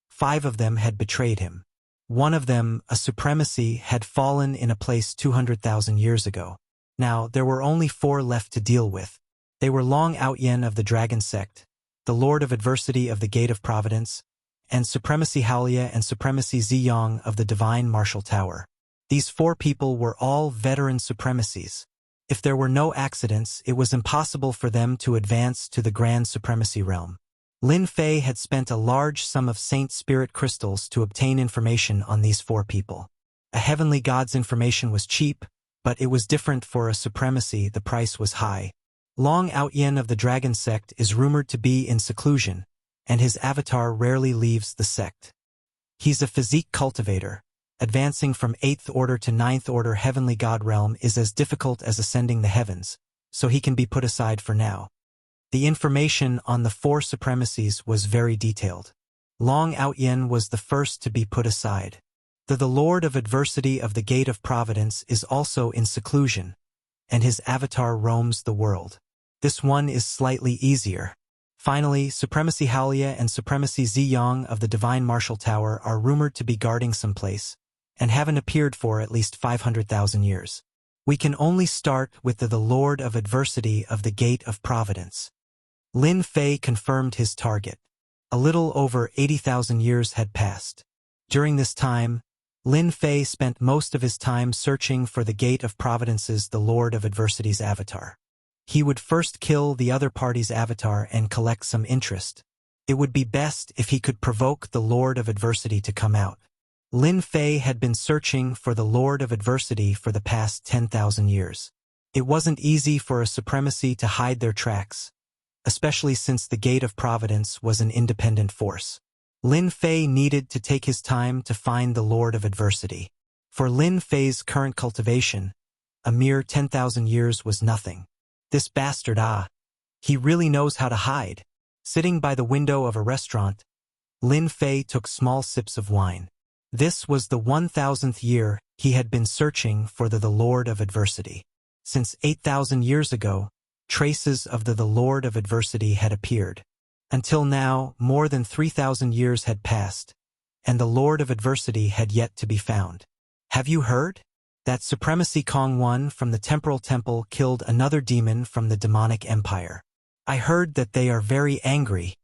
Speaker 1: 5 of them had betrayed him. One of them, a supremacy, had fallen in a place 200,000 years ago. Now, there were only 4 left to deal with. They were Long Outyen of the Dragon Sect, the Lord of Adversity of the Gate of Providence, and Supremacy Haolia and Supremacy Ziyang of the Divine Martial Tower. These 4 people were all veteran supremacies. If there were no accidents, it was impossible for them to advance to the Grand Supremacy Realm. Lin Fei had spent a large sum of Saint Spirit crystals to obtain information on these 4 people. A heavenly god's information was cheap, but it was different for a supremacy. The price was high. Long Outyen of the Dragon Sect is rumored to be in seclusion, and his avatar rarely leaves the sect. He's a physique cultivator. Advancing from 8th order to 9th order heavenly god realm is as difficult as ascending the heavens, so he can be put aside for now. The information on the 4 supremacies was very detailed. Long Outyen was the first to be put aside. The Lord of Adversity of the Gate of Providence is also in seclusion, and his avatar roams the world. This one is slightly easier. Finally, Supremacy Haolia and Supremacy Ziyang of the Divine Martial Tower are rumored to be guarding someplace, and haven't appeared for at least 500,000 years. We can only start with the Lord of Adversity of the Gate of Providence. Lin Fei confirmed his target. A little over 80,000 years had passed. During this time, Lin Fei spent most of his time searching for the Gate of Providence's the Lord of Adversity's avatar. He would first kill the other party's avatar and collect some interest. It would be best if he could provoke the Lord of Adversity to come out. Lin Fei had been searching for the Lord of Adversity for the past 10,000 years. It wasn't easy for a supremacy to hide their tracks, especially since the Gate of Providence was an independent force. Lin Fei needed to take his time to find the Lord of Adversity. For Lin Fei's current cultivation, a mere 10,000 years was nothing. This bastard, he really knows how to hide. Sitting by the window of a restaurant, Lin Fei took small sips of wine. This was the 1000th year he had been searching for the Lord of Adversity. Since 8,000 years ago, traces of the Lord of Adversity had appeared. Until now, more than 3,000 years had passed, and the Lord of Adversity had yet to be found. Have you heard? That Supremacy Kong One from the Temporal Temple killed another demon from the Demonic Empire. I heard that they are very angry.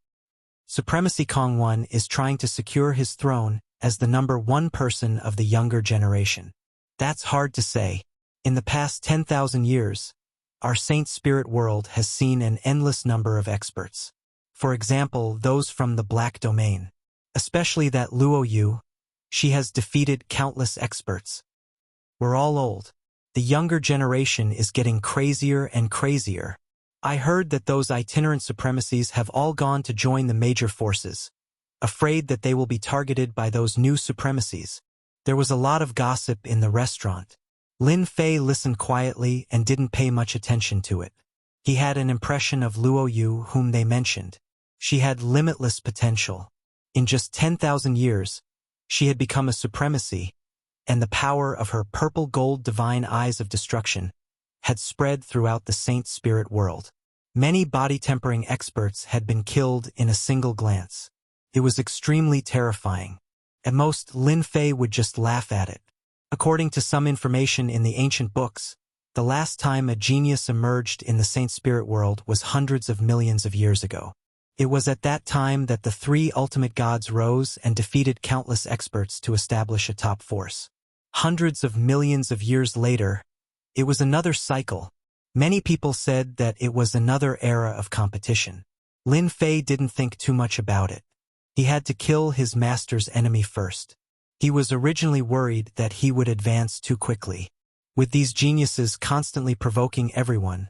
Speaker 1: Supremacy Kong One is trying to secure his throne as the #1 person of the younger generation. That's hard to say. In the past 10,000 years, our Saint Spirit world has seen an endless number of experts. For example, those from the Black Domain. Especially that Luo Yu. She has defeated countless experts. We're all old. The younger generation is getting crazier and crazier. I heard that those itinerant supremacies have all gone to join the major forces, afraid that they will be targeted by those new supremacies. There was a lot of gossip in the restaurant. Lin Fei listened quietly and didn't pay much attention to it. He had an impression of Luo Yu, whom they mentioned. She had limitless potential. In just 10,000 years, she had become a supremacy, and the power of her purple-gold divine eyes of destruction had spread throughout the Saint Spirit world. Many body-tempering experts had been killed in a single glance. It was extremely terrifying. At most, Lin Fei would just laugh at it. According to some information in the ancient books, the last time a genius emerged in the Saint Spirit world was hundreds of millions of years ago. It was at that time that the 3 ultimate gods rose and defeated countless experts to establish a top force. Hundreds of millions of years later, it was another cycle. Many people said that it was another era of competition. Lin Fei didn't think too much about it. He had to kill his master's enemy first. He was originally worried that he would advance too quickly. With these geniuses constantly provoking everyone,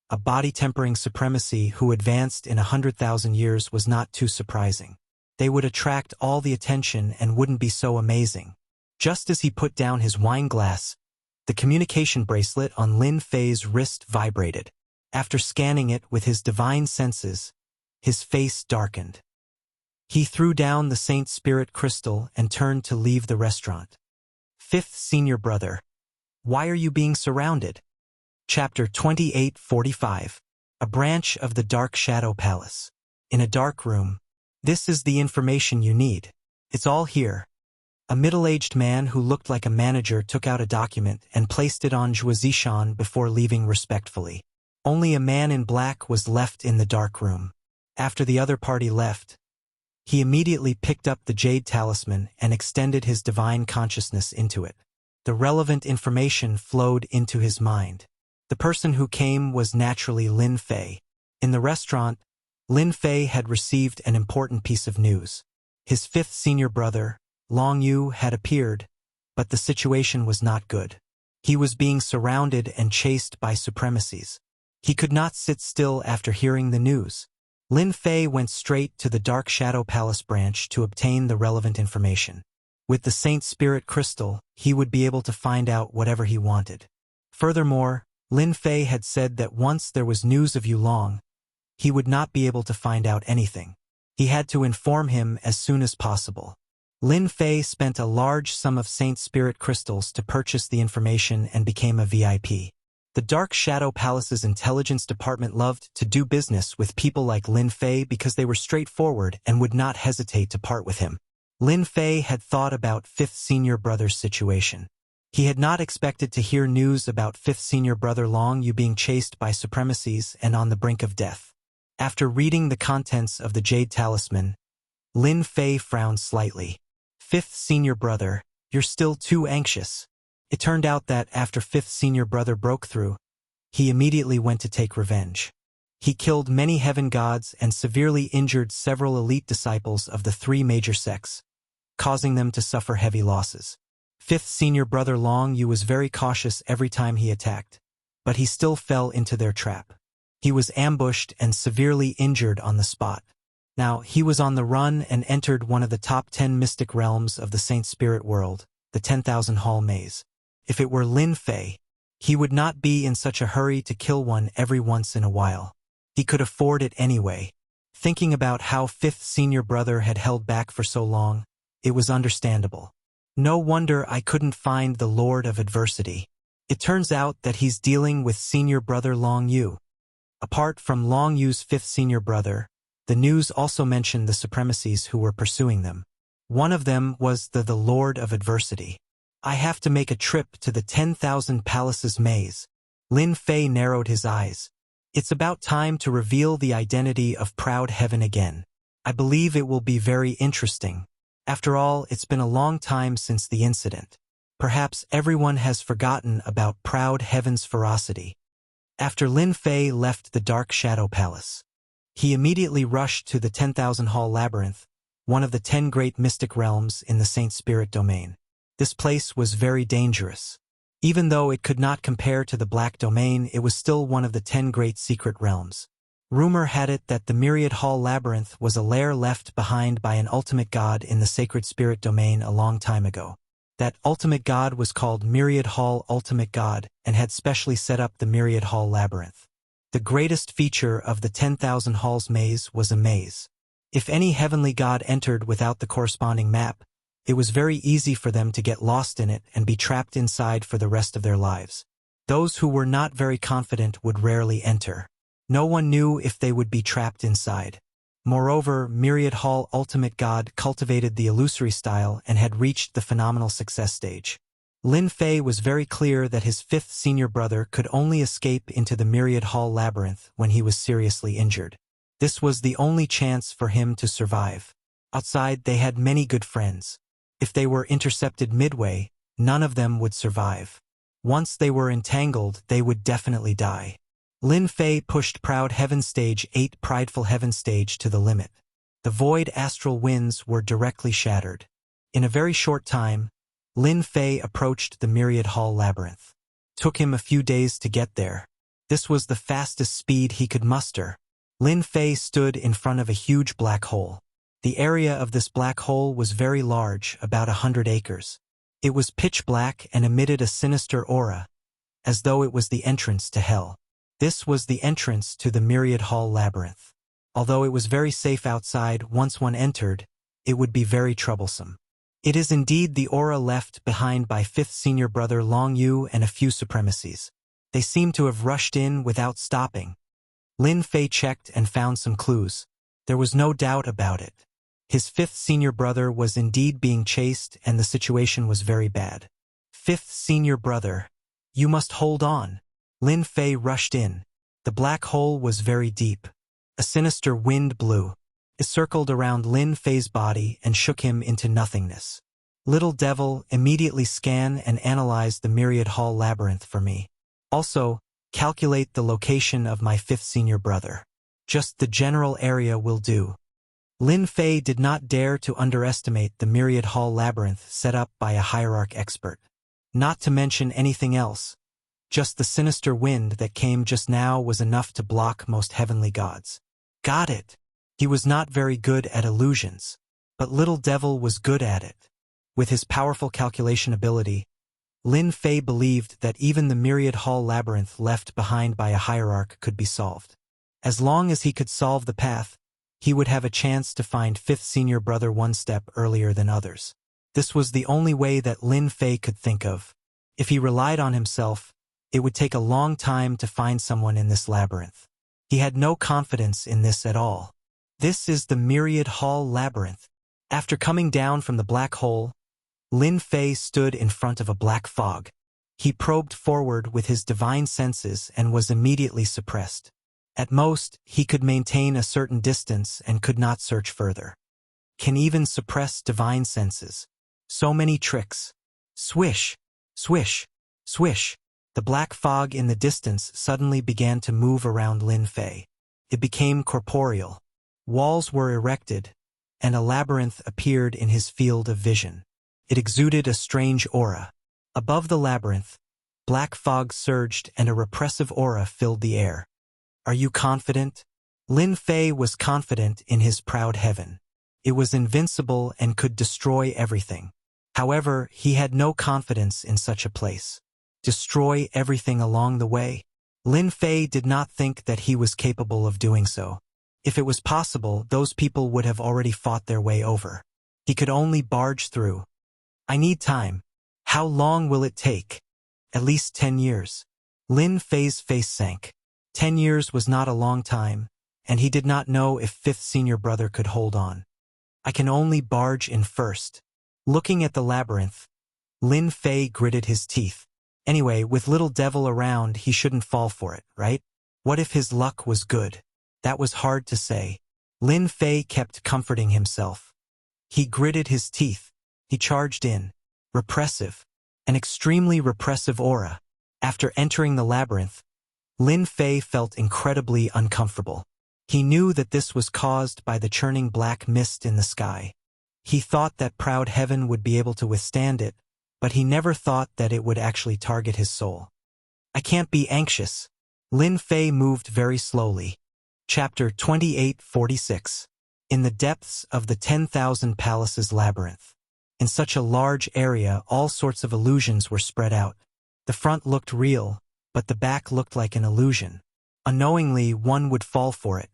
Speaker 1: a body-tempering supremacy who advanced in 100,000 years was not too surprising. They would attract all the attention and wouldn't be so amazing. Just as he put down his wine glass, the communication bracelet on Lin Fei's wrist vibrated. After scanning it with his divine senses, his face darkened. He threw down the Saint Spirit crystal and turned to leave the restaurant. Fifth senior brother. Why are you being surrounded? Chapter 28:45. A branch of the Dark Shadow Palace. In a dark room. This is the information you need. It's all here. A middle-aged man who looked like a manager took out a document and placed it on Zhuo Zishan before leaving respectfully. Only a man in black was left in the dark room. After the other party left, he immediately picked up the jade talisman and extended his divine consciousness into it. The relevant information flowed into his mind. The person who came was naturally Lin Fei. In the restaurant, Lin Fei had received an important piece of news. His fifth senior brother, Long Yu, had appeared, but the situation was not good. He was being surrounded and chased by supremacies. He could not sit still after hearing the news. Lin Fei went straight to the Dark Shadow Palace branch to obtain the relevant information. With the Saint Spirit crystal, he would be able to find out whatever he wanted. Furthermore, Lin Fei had said that once there was news of Yu Long, he would not be able to find out anything. He had to inform him as soon as possible. Lin Fei spent a large sum of Saint Spirit crystals to purchase the information and became a VIP. The Dark Shadow Palace's intelligence department loved to do business with people like Lin Fei because they were straightforward and would not hesitate to part with him. Lin Fei had thought about fifth senior brother's situation. He had not expected to hear news about fifth senior brother Long Yu being chased by supremacies and on the brink of death. After reading the contents of the jade talisman, Lin Fei frowned slightly. Fifth senior brother, you're still too anxious. It turned out that after fifth senior brother broke through, he immediately went to take revenge. He killed many heaven gods and severely injured several elite disciples of the three major sects, causing them to suffer heavy losses. Fifth senior brother Long Yu was very cautious every time he attacked, but he still fell into their trap. He was ambushed and severely injured on the spot. Now, he was on the run and entered one of the top 10 mystic realms of the Saint Spirit world, the 10,000 Hall Maze. If it were Lin Fei, he would not be in such a hurry to kill one every once in a while. He could afford it anyway. Thinking about how fifth senior brother had held back for so long, it was understandable. No wonder I couldn't find the Lord of Adversity. It turns out that he's dealing with senior brother Long Yu. Apart from Long Yu's fifth senior brother, the news also mentioned the supremacies who were pursuing them. One of them was the Lord of Adversity. I have to make a trip to the 10,000 Palaces maze. Lin Fei narrowed his eyes. It's about time to reveal the identity of Proud Heaven again. I believe it will be very interesting. After all, it's been a long time since the incident. Perhaps everyone has forgotten about Proud Heaven's ferocity. After Lin Fei left the Dark Shadow Palace, he immediately rushed to the 10,000 Hall Labyrinth, one of the 10 great mystic realms in the Saint Spirit domain. This place was very dangerous. Even though it could not compare to the Black Domain, it was still one of the 10 great secret realms. Rumor had it that the Myriad Hall Labyrinth was a lair left behind by an ultimate god in the Sacred Spirit domain a long time ago. That ultimate god was called Myriad Hall Ultimate God and had specially set up the Myriad Hall Labyrinth. The greatest feature of the 10,000 Halls maze was a maze. If any heavenly god entered without the corresponding map, it was very easy for them to get lost in it and be trapped inside for the rest of their lives. Those who were not very confident would rarely enter. No one knew if they would be trapped inside. Moreover, Myriad Hall Ultimate God cultivated the illusory style and had reached the phenomenal success stage. Lin Fei was very clear that his fifth senior brother could only escape into the Myriad Hall Labyrinth when he was seriously injured. This was the only chance for him to survive. Outside, they had many good friends. If they were intercepted midway, none of them would survive. Once they were entangled, they would definitely die. Lin Fei pushed Proud Heaven Stage 8 Prideful Heaven Stage to the limit. The void astral winds were directly shattered. In a very short time, Lin Fei approached the Myriad Hall Labyrinth. Took him a few days to get there. This was the fastest speed he could muster. Lin Fei stood in front of a huge black hole. The area of this black hole was very large, about 100 acres. It was pitch black and emitted a sinister aura, as though it was the entrance to hell. This was the entrance to the Myriad Hall Labyrinth. Although it was very safe outside, once one entered, it would be very troublesome. It is indeed the aura left behind by fifth senior brother Long Yu and a few supremacies. They seem to have rushed in without stopping. Lin Fei checked and found some clues. There was no doubt about it. His fifth senior brother was indeed being chased and the situation was very bad. Fifth senior brother, you must hold on. Lin Fei rushed in. The black hole was very deep. A sinister wind blew. It circled around Lin Fei's body and shook him into nothingness. Little devil, immediately scan and analyze the myriad hall labyrinth for me. Also, calculate the location of my fifth senior brother. Just the general area will do. Lin Fei did not dare to underestimate the myriad hall labyrinth set up by a hierarch expert. Not to mention anything else. Just the sinister wind that came just now was enough to block most heavenly gods. Got it. He was not very good at illusions, but little devil was good at it. With his powerful calculation ability, Lin Fei believed that even the myriad hall labyrinth left behind by a hierarch could be solved. As long as he could solve the path, he would have a chance to find fifth senior brother one step earlier than others. This was the only way that Lin Fei could think of. If he relied on himself, it would take a long time to find someone in this labyrinth. He had no confidence in this at all. This is the myriad hall labyrinth. After coming down from the black hole, Lin Fei stood in front of a black fog. He probed forward with his divine senses and was immediately suppressed. At most, he could maintain a certain distance and could not search further. Can even suppress divine senses. So many tricks. Swish, swish, swish. The black fog in the distance suddenly began to move around Lin Fei. It became corporeal. Walls were erected, and a labyrinth appeared in his field of vision. It exuded a strange aura. Above the labyrinth, black fog surged and a repressive aura filled the air. Are you confident? Lin Fei was confident in his proud heaven. It was invincible and could destroy everything. However, he had no confidence in such a place. Destroy everything along the way? Lin Fei did not think that he was capable of doing so. If it was possible, those people would have already fought their way over. He could only barge through. I need time. How long will it take? At least 10 years. Lin Fei's face sank. 10 years was not a long time, and he did not know if fifth senior brother could hold on. I can only barge in first. Looking at the labyrinth, Lin Fei gritted his teeth. Anyway, with little devil around, he shouldn't fall for it, right? What if his luck was good? That was hard to say. Lin Fei kept comforting himself. He gritted his teeth. He charged in. Repressive. An extremely repressive aura. After entering the labyrinth, Lin Fei felt incredibly uncomfortable. He knew that this was caused by the churning black mist in the sky. He thought that proud heaven would be able to withstand it, but he never thought that it would actually target his soul. I can't be anxious. Lin Fei moved very slowly. Chapter 2846. In the depths of the 10,000 Palaces labyrinth. In such a large area, all sorts of illusions were spread out. The front looked real, but the back looked like an illusion. Unknowingly, one would fall for it.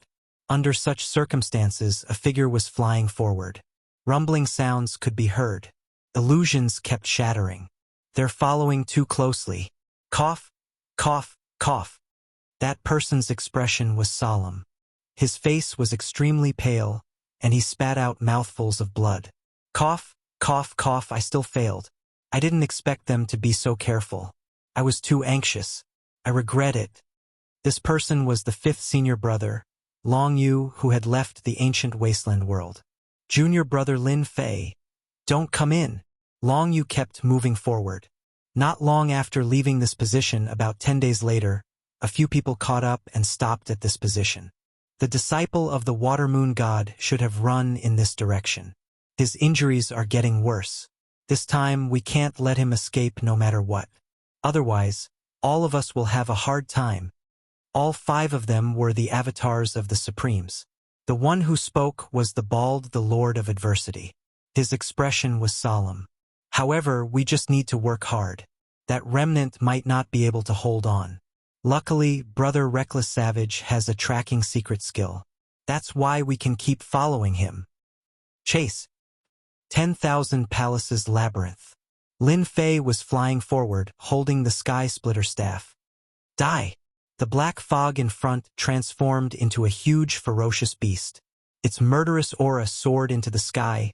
Speaker 1: Under such circumstances, a figure was flying forward. Rumbling sounds could be heard. Illusions kept shattering. They're following too closely. Cough, cough, cough. That person's expression was solemn. His face was extremely pale, and he spat out mouthfuls of blood. Cough, cough, cough. I still failed. I didn't expect them to be so careful. I was too anxious. I regret it. This person was the fifth senior brother, Long Yu, who had left the ancient wasteland world. Junior brother Lin Fei. Don't come in. Long Yu kept moving forward. Not long after leaving this position, about 10 days later, a few people caught up and stopped at this position. The disciple of the water moon god should have run in this direction. His injuries are getting worse. This time we can't let him escape no matter what. Otherwise, all of us will have a hard time. All 5 of them were the avatars of the Supremes. The one who spoke was the bald, the Lord of Adversity. His expression was solemn. However, we just need to work hard. That remnant might not be able to hold on. Luckily, Brother Reckless Savage has a tracking secret skill. That's why we can keep following him. Chase. 10,000 Palaces Labyrinth. Lin Fei was flying forward, holding the sky splitter staff. Die! The black fog in front transformed into a huge, ferocious beast. Its murderous aura soared into the sky,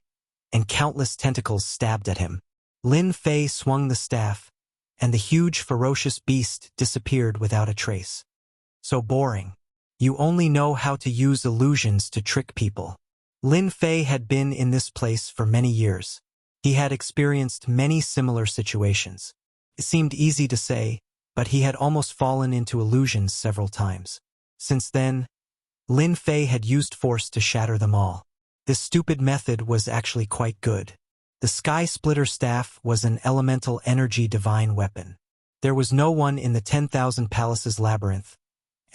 Speaker 1: and countless tentacles stabbed at him. Lin Fei swung the staff, and the huge, ferocious beast disappeared without a trace. So boring. You only know how to use illusions to trick people. Lin Fei had been in this place for many years. He had experienced many similar situations. It seemed easy to say, but he had almost fallen into illusions several times. Since then, Lin Fei had used force to shatter them all. This stupid method was actually quite good. The Sky Splitter Staff was an elemental energy divine weapon. There was no one in the 10,000 Palaces Labyrinth,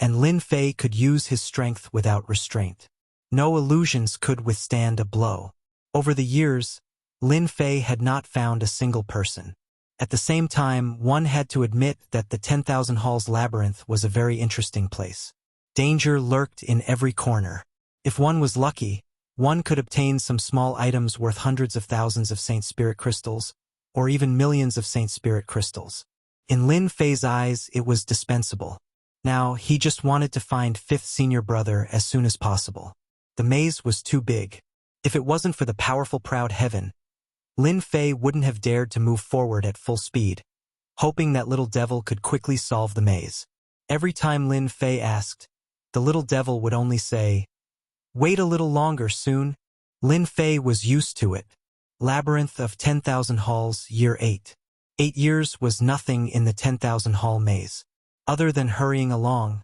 Speaker 1: and Lin Fei could use his strength without restraint. No illusions could withstand a blow. Over the years, Lin Fei had not found a single person. At the same time, one had to admit that the 10,000 Halls Labyrinth was a very interesting place. Danger lurked in every corner. If one was lucky, one could obtain some small items worth hundreds of thousands of Saint Spirit crystals, or even millions of Saint Spirit crystals. In Lin Fei's eyes, it was dispensable. Now, he just wanted to find fifth senior brother as soon as possible. The maze was too big. If it wasn't for the powerful proud heaven, Lin Fei wouldn't have dared to move forward at full speed, hoping that little devil could quickly solve the maze. Every time Lin Fei asked, the little devil would only say, "Wait a little longer soon." Lin Fei was used to it. Labyrinth of 10,000 Halls, Year 8. 8 years was nothing in the 10,000 Hall maze. Other than hurrying along,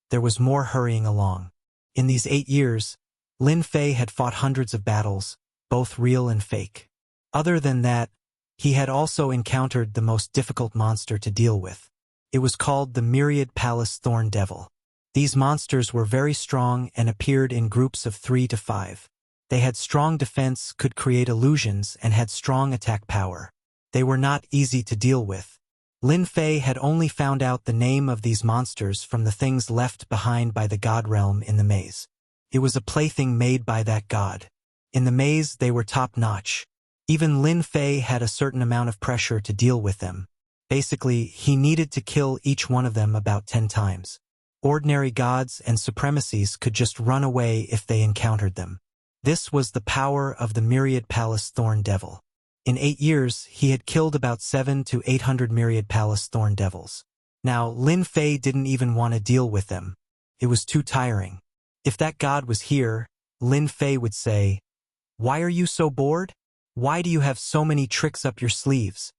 Speaker 1: there was more hurrying along. In these 8 years, Lin Fei had fought hundreds of battles, both real and fake. Other than that, he had also encountered the most difficult monster to deal with. It was called the Myriad Palace Thorn Devil. These monsters were very strong and appeared in groups of 3 to 5. They had strong defense, could create illusions, and had strong attack power. They were not easy to deal with. Lin Fei had only found out the name of these monsters from the things left behind by the god realm in the maze. It was a plaything made by that god. In the maze, they were top-notch. Even Lin Fei had a certain amount of pressure to deal with them. Basically, he needed to kill each one of them about 10 times. Ordinary gods and supremacies could just run away if they encountered them. This was the power of the Myriad Palace Thorn Devil. In 8 years, he had killed about 700 to 800 Myriad Palace Thorn Devils. Now, Lin Fei didn't even want to deal with them. It was too tiring. If that god was here, Lin Fei would say, "Why are you so bored? Why do you have so many tricks up your sleeves?"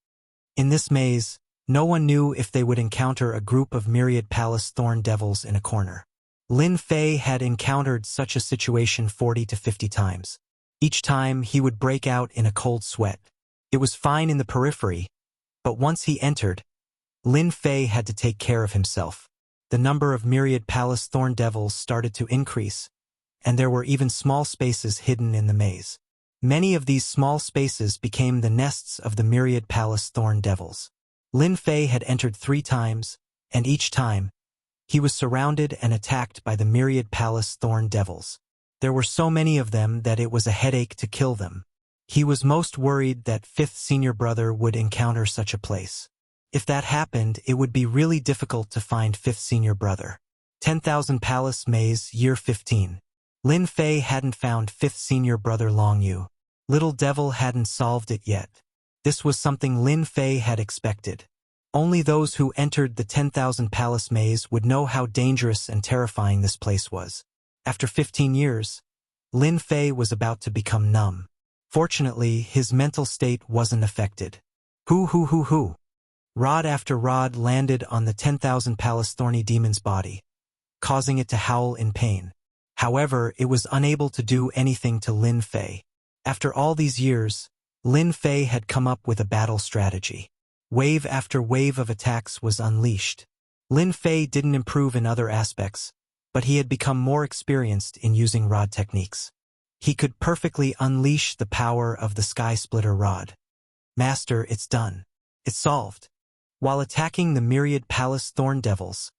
Speaker 1: In this maze, no one knew if they would encounter a group of Myriad Palace Thorn Devils in a corner. Lin Fei had encountered such a situation 40 to 50 times. Each time, he would break out in a cold sweat. It was fine in the periphery, but once he entered, Lin Fei had to take care of himself. The number of Myriad Palace Thorn Devils started to increase, and there were even small spaces hidden in the maze. Many of these small spaces became the nests of the Myriad Palace Thorn Devils. Lin Fei had entered 3 times, and each time, he was surrounded and attacked by the Myriad Palace Thorn Devils. There were so many of them that it was a headache to kill them. He was most worried that fifth senior brother would encounter such a place. If that happened, it would be really difficult to find fifth senior brother. 10,000 Palace Maze, Year 15. Lin Fei hadn't found fifth senior brother Long Yu. Little Devil hadn't solved it yet. This was something Lin Fei had expected. Only those who entered the 10,000 Palace Maze would know how dangerous and terrifying this place was. After 15 years, Lin Fei was about to become numb. Fortunately, his mental state wasn't affected. Hoo. Rod after rod landed on the 10,000 Palace Thorny Demon's body, causing it to howl in pain. However, it was unable to do anything to Lin Fei. After all these years, Lin Fei had come up with a battle strategy. Wave after wave of attacks was unleashed. Lin Fei didn't improve in other aspects, but he had become more experienced in using rod techniques. He could perfectly unleash the power of the Sky Splitter Rod. "Master, it's done. It's solved." While attacking the Myriad Palace Thorn Devils,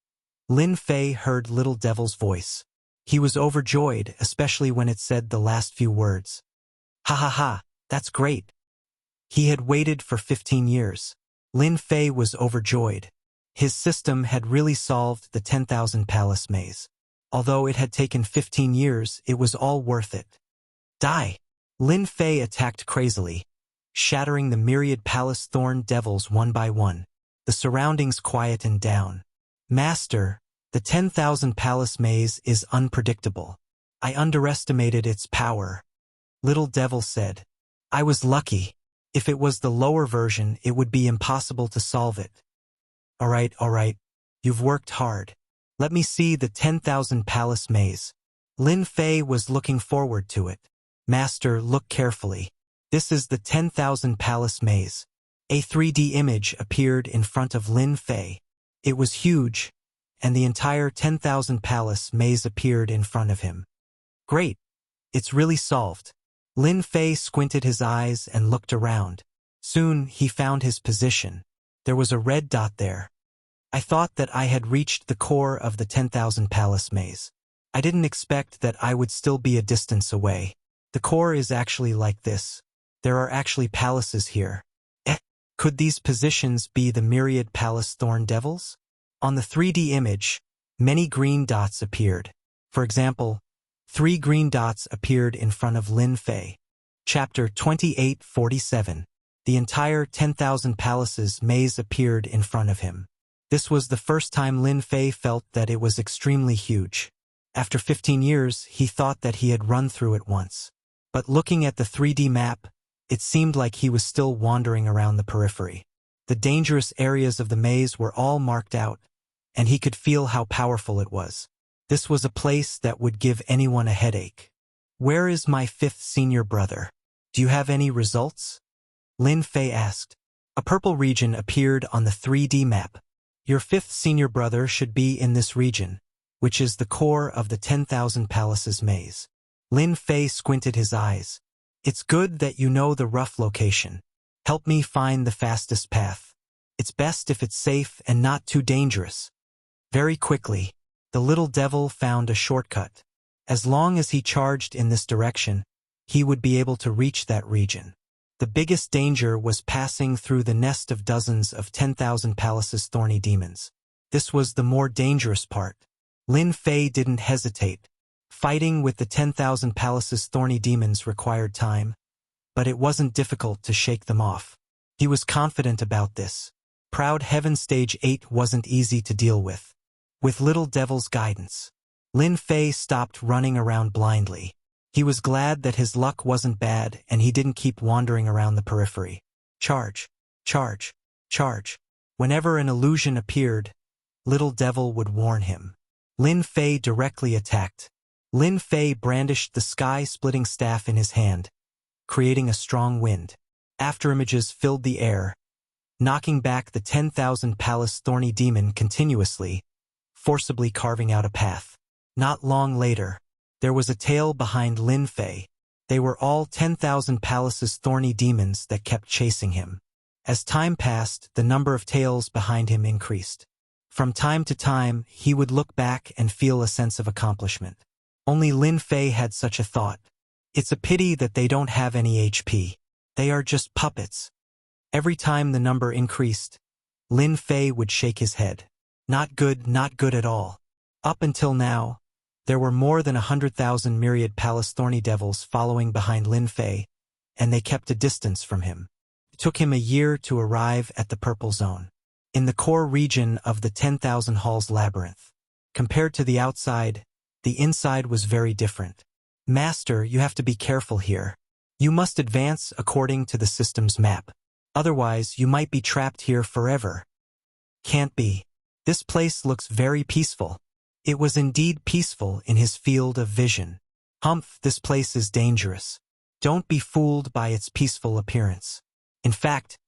Speaker 1: Lin Fei heard Little Devil's voice. He was overjoyed, especially when it said the last few words. Ha ha ha, that's great. He had waited for 15 years. Lin Fei was overjoyed. His system had really solved the 10,000 palace maze. Although it had taken 15 years, it was all worth it. Die! Lin Fei attacked crazily, shattering the myriad palace thorn devils one by one. The surroundings quietened down. Master, the 10,000 palace maze is unpredictable. I underestimated its power. Little Devil said. I was lucky. If it was the lower version, it would be impossible to solve it. All right. You've worked hard. Let me see the 10,000 palace maze. Lin Fei was looking forward to it. Master, look carefully. This is the 10,000 palace maze. A 3D image appeared in front of Lin Fei. It was huge, and the entire 10,000 palace maze appeared in front of him. Great. It's really solved. Lin Fei squinted his eyes and looked around. Soon, he found his position. There was a red dot there. I thought that I had reached the core of the 10,000 palace maze. I didn't expect that I would still be a distance away. The core is actually like this. There are actually palaces here. Could these positions be the myriad palace thorn devils? On the 3D image, many green dots appeared. For example, 3 green dots appeared in front of Lin Fei. Chapter 2847. The entire 10,000 palaces maze appeared in front of him. This was the first time Lin Fei felt that it was extremely huge. After 15 years, he thought that he had run through it once. But looking at the 3D map, it seemed like he was still wandering around the periphery. The dangerous areas of the maze were all marked out, and he could feel how powerful it was. This was a place that would give anyone a headache. Where is my 5th senior brother? Do you have any results? Lin Fei asked. A purple region appeared on the 3D map. Your 5th senior brother should be in this region, which is the core of the 10,000 palaces maze. Lin Fei squinted his eyes. It's good that you know the rough location. Help me find the fastest path. It's best if it's safe and not too dangerous. Very quickly, the little devil found a shortcut. As long as he charged in this direction, he would be able to reach that region. The biggest danger was passing through the nest of dozens of 10,000 palaces thorny demons. This was the more dangerous part. Lin Fei didn't hesitate. Fighting with the 10,000 palaces thorny demons required time, but it wasn't difficult to shake them off. He was confident about this. Proud Heaven Stage 8 wasn't easy to deal with. With Little Devil's guidance, Lin Fei stopped running around blindly. He was glad that his luck wasn't bad and he didn't keep wandering around the periphery. Charge, charge, charge. Whenever an illusion appeared, Little Devil would warn him. Lin Fei directly attacked. Lin Fei brandished the sky-splitting staff in his hand, creating a strong wind. Afterimages filled the air, knocking back the 10,000 palace thorny demon continuously, forcibly carving out a path. Not long later, there was a tail behind Lin Fei. They were all 10,000 palaces thorny demons that kept chasing him. As time passed, the number of tails behind him increased. From time to time, he would look back and feel a sense of accomplishment. Only Lin Fei had such a thought. It's a pity that they don't have any HP. They are just puppets. Every time the number increased, Lin Fei would shake his head. Not good at all. Up until now, there were more than 100,000 myriad palace thorny devils following behind Lin Fei, and they kept a distance from him. It took him a year to arrive at the purple zone, in the core region of the 10,000 halls labyrinth. Compared to the outside, the inside was very different. Master, you have to be careful here. You must advance according to the system's map. Otherwise, you might be trapped here forever. Can't be. This place looks very peaceful. It was indeed peaceful in his field of vision. Humph, this place is dangerous. Don't be fooled by its peaceful appearance. In fact,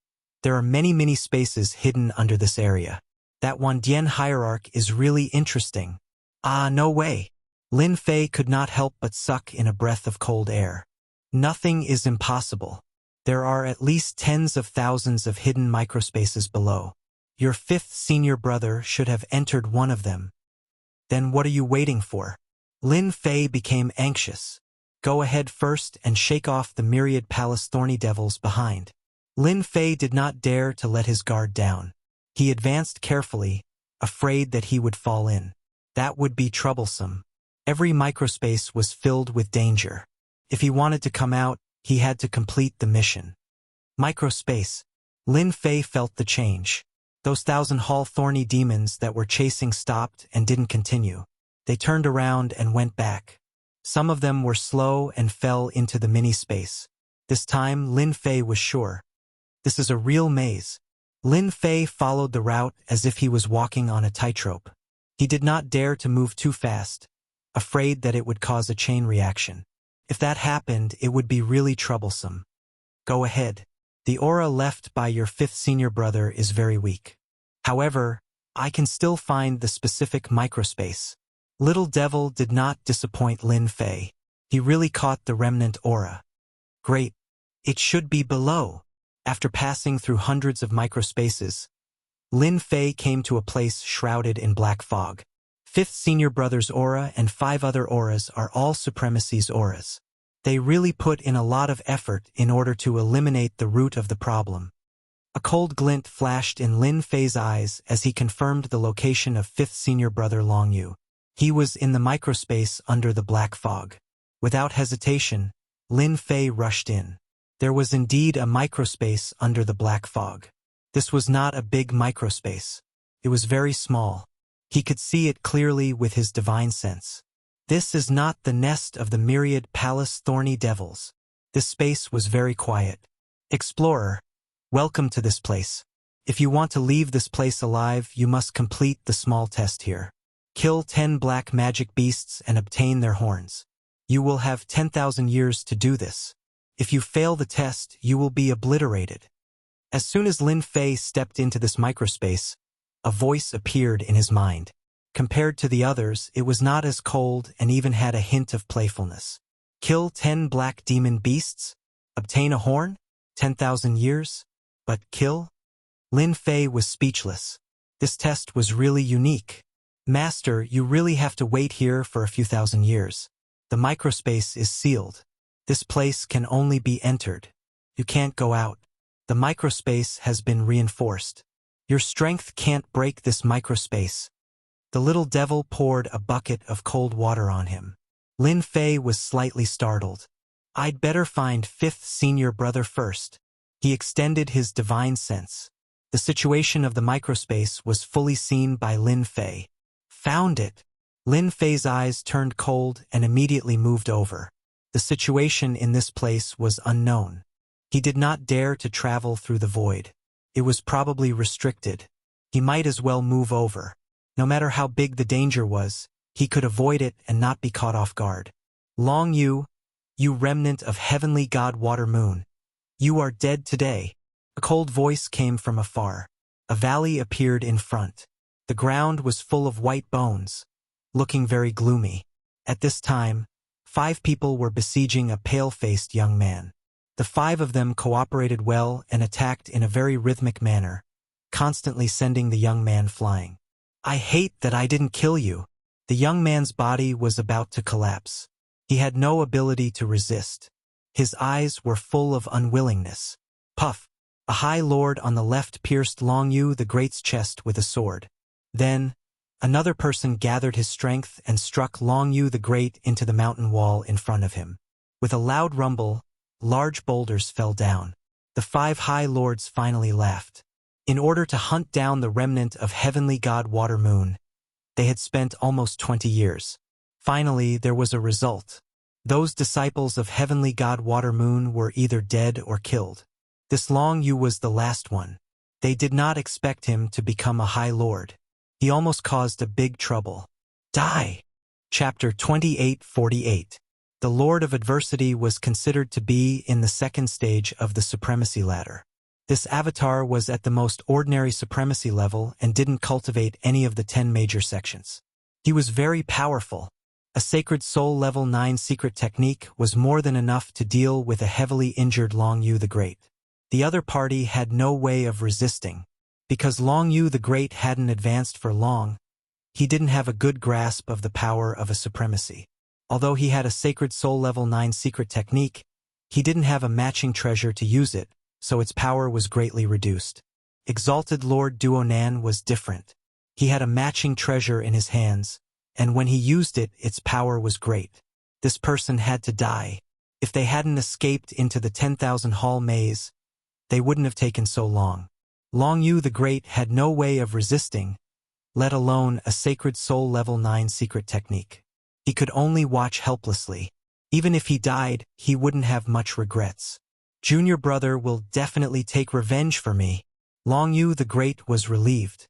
Speaker 1: there are many spaces hidden under this area. That Wandian hierarch is really interesting. Ah, no way. Lin Fei could not help but suck in a breath of cold air. Nothing is impossible. There are at least tens of thousands of hidden microspaces below. Your 5th senior brother should have entered one of them. Then what are you waiting for? Lin Fei became anxious. Go ahead first and shake off the myriad palace thorny devils behind. Lin Fei did not dare to let his guard down. He advanced carefully, afraid that he would fall in. That would be troublesome. Every microspace was filled with danger. If he wanted to come out, he had to complete the mission. Microspace. Lin Fei felt the change. Those 1,000-hall thorny demons that were chasing stopped and didn't continue. They turned around and went back. Some of them were slow and fell into the mini-space. This time, Lin Fei was sure. This is a real maze. Lin Fei followed the route as if he was walking on a tightrope. He did not dare to move too fast, afraid that it would cause a chain reaction. If that happened, it would be really troublesome. Go ahead. The aura left by your 5th senior brother is very weak. However, I can still find the specific microspace. Little Devil did not disappoint Lin Fei. He really caught the remnant aura. Great. It should be below. After passing through hundreds of microspaces, Lin Fei came to a place shrouded in black fog. 5th senior brother's aura and 5 other auras are all supremacy's auras. They really put in a lot of effort in order to eliminate the root of the problem. A cold glint flashed in Lin Fei's eyes as he confirmed the location of 5th senior brother Long Yu. He was in the microspace under the black fog. Without hesitation, Lin Fei rushed in. There was indeed a microspace under the black fog. This was not a big microspace. It was very small. He could see it clearly with his divine sense. This is not the nest of the myriad palace thorny devils. This space was very quiet. Explorer, welcome to this place. If you want to leave this place alive, you must complete the small test here. Kill 10 black magic beasts and obtain their horns. You will have 10,000 years to do this. If you fail the test, you will be obliterated. As soon as Lin Fei stepped into this microspace, a voice appeared in his mind. Compared to the others, it was not as cold and even had a hint of playfulness. Kill 10 black demon beasts? Obtain a horn? 10,000 years? But kill? Lin Fei was speechless. This test was really unique. Master, you really have to wait here for a few thousand years. The microspace is sealed. This place can only be entered. You can't go out. The microspace has been reinforced. Your strength can't break this microspace. The little devil poured a bucket of cold water on him. Lin Fei was slightly startled. I'd better find 5th senior brother first. He extended his divine sense. The situation of the microspace was fully seen by Lin Fei. Found it. Lin Fei's eyes turned cold and immediately moved over. The situation in this place was unknown. He did not dare to travel through the void. It was probably restricted. He might as well move over. No matter how big the danger was, he could avoid it and not be caught off guard. Long Yu, you remnant of heavenly god Water Moon. You are dead today. A cold voice came from afar. A valley appeared in front. The ground was full of white bones, looking very gloomy. At this time, 5 people were besieging a pale-faced young man. The 5 of them cooperated well and attacked in a very rhythmic manner, constantly sending the young man flying. I hate that I didn't kill you. The young man's body was about to collapse. He had no ability to resist. His eyes were full of unwillingness. Puff! A high lord on the left pierced Long Yu the Great's chest with a sword. Then, another person gathered his strength and struck Long Yu the Great into the mountain wall in front of him. With a loud rumble, large boulders fell down. The 5 high lords finally laughed. In order to hunt down the remnant of heavenly god Water Moon, they had spent almost 20 years. Finally, there was a result. Those disciples of heavenly god Water Moon were either dead or killed. This Long Yu was the last one. They did not expect him to become a high lord. He almost caused a big trouble. Die! Chapter 28:48. The Lord of Adversity was considered to be in the second stage of the supremacy ladder. This avatar was at the most ordinary supremacy level and didn't cultivate any of the 10 major sections. He was very powerful. A Sacred Soul Level 9 secret technique was more than enough to deal with a heavily injured Long Yu the Great. The other party had no way of resisting. Because Long Yu the Great hadn't advanced for long, he didn't have a good grasp of the power of a supremacy. Although he had a sacred soul level 9 secret technique, he didn't have a matching treasure to use it, so its power was greatly reduced. Exalted Lord Duonan was different. He had a matching treasure in his hands, and when he used it, its power was great. This person had to die. If they hadn't escaped into the 10,000 hall maze, they wouldn't have taken so long. Long Yu the Great had no way of resisting, let alone a sacred soul level 9 secret technique. He could only watch helplessly. Even if he died, he wouldn't have much regrets. Junior brother will definitely take revenge for me. Long Yu the Great was relieved.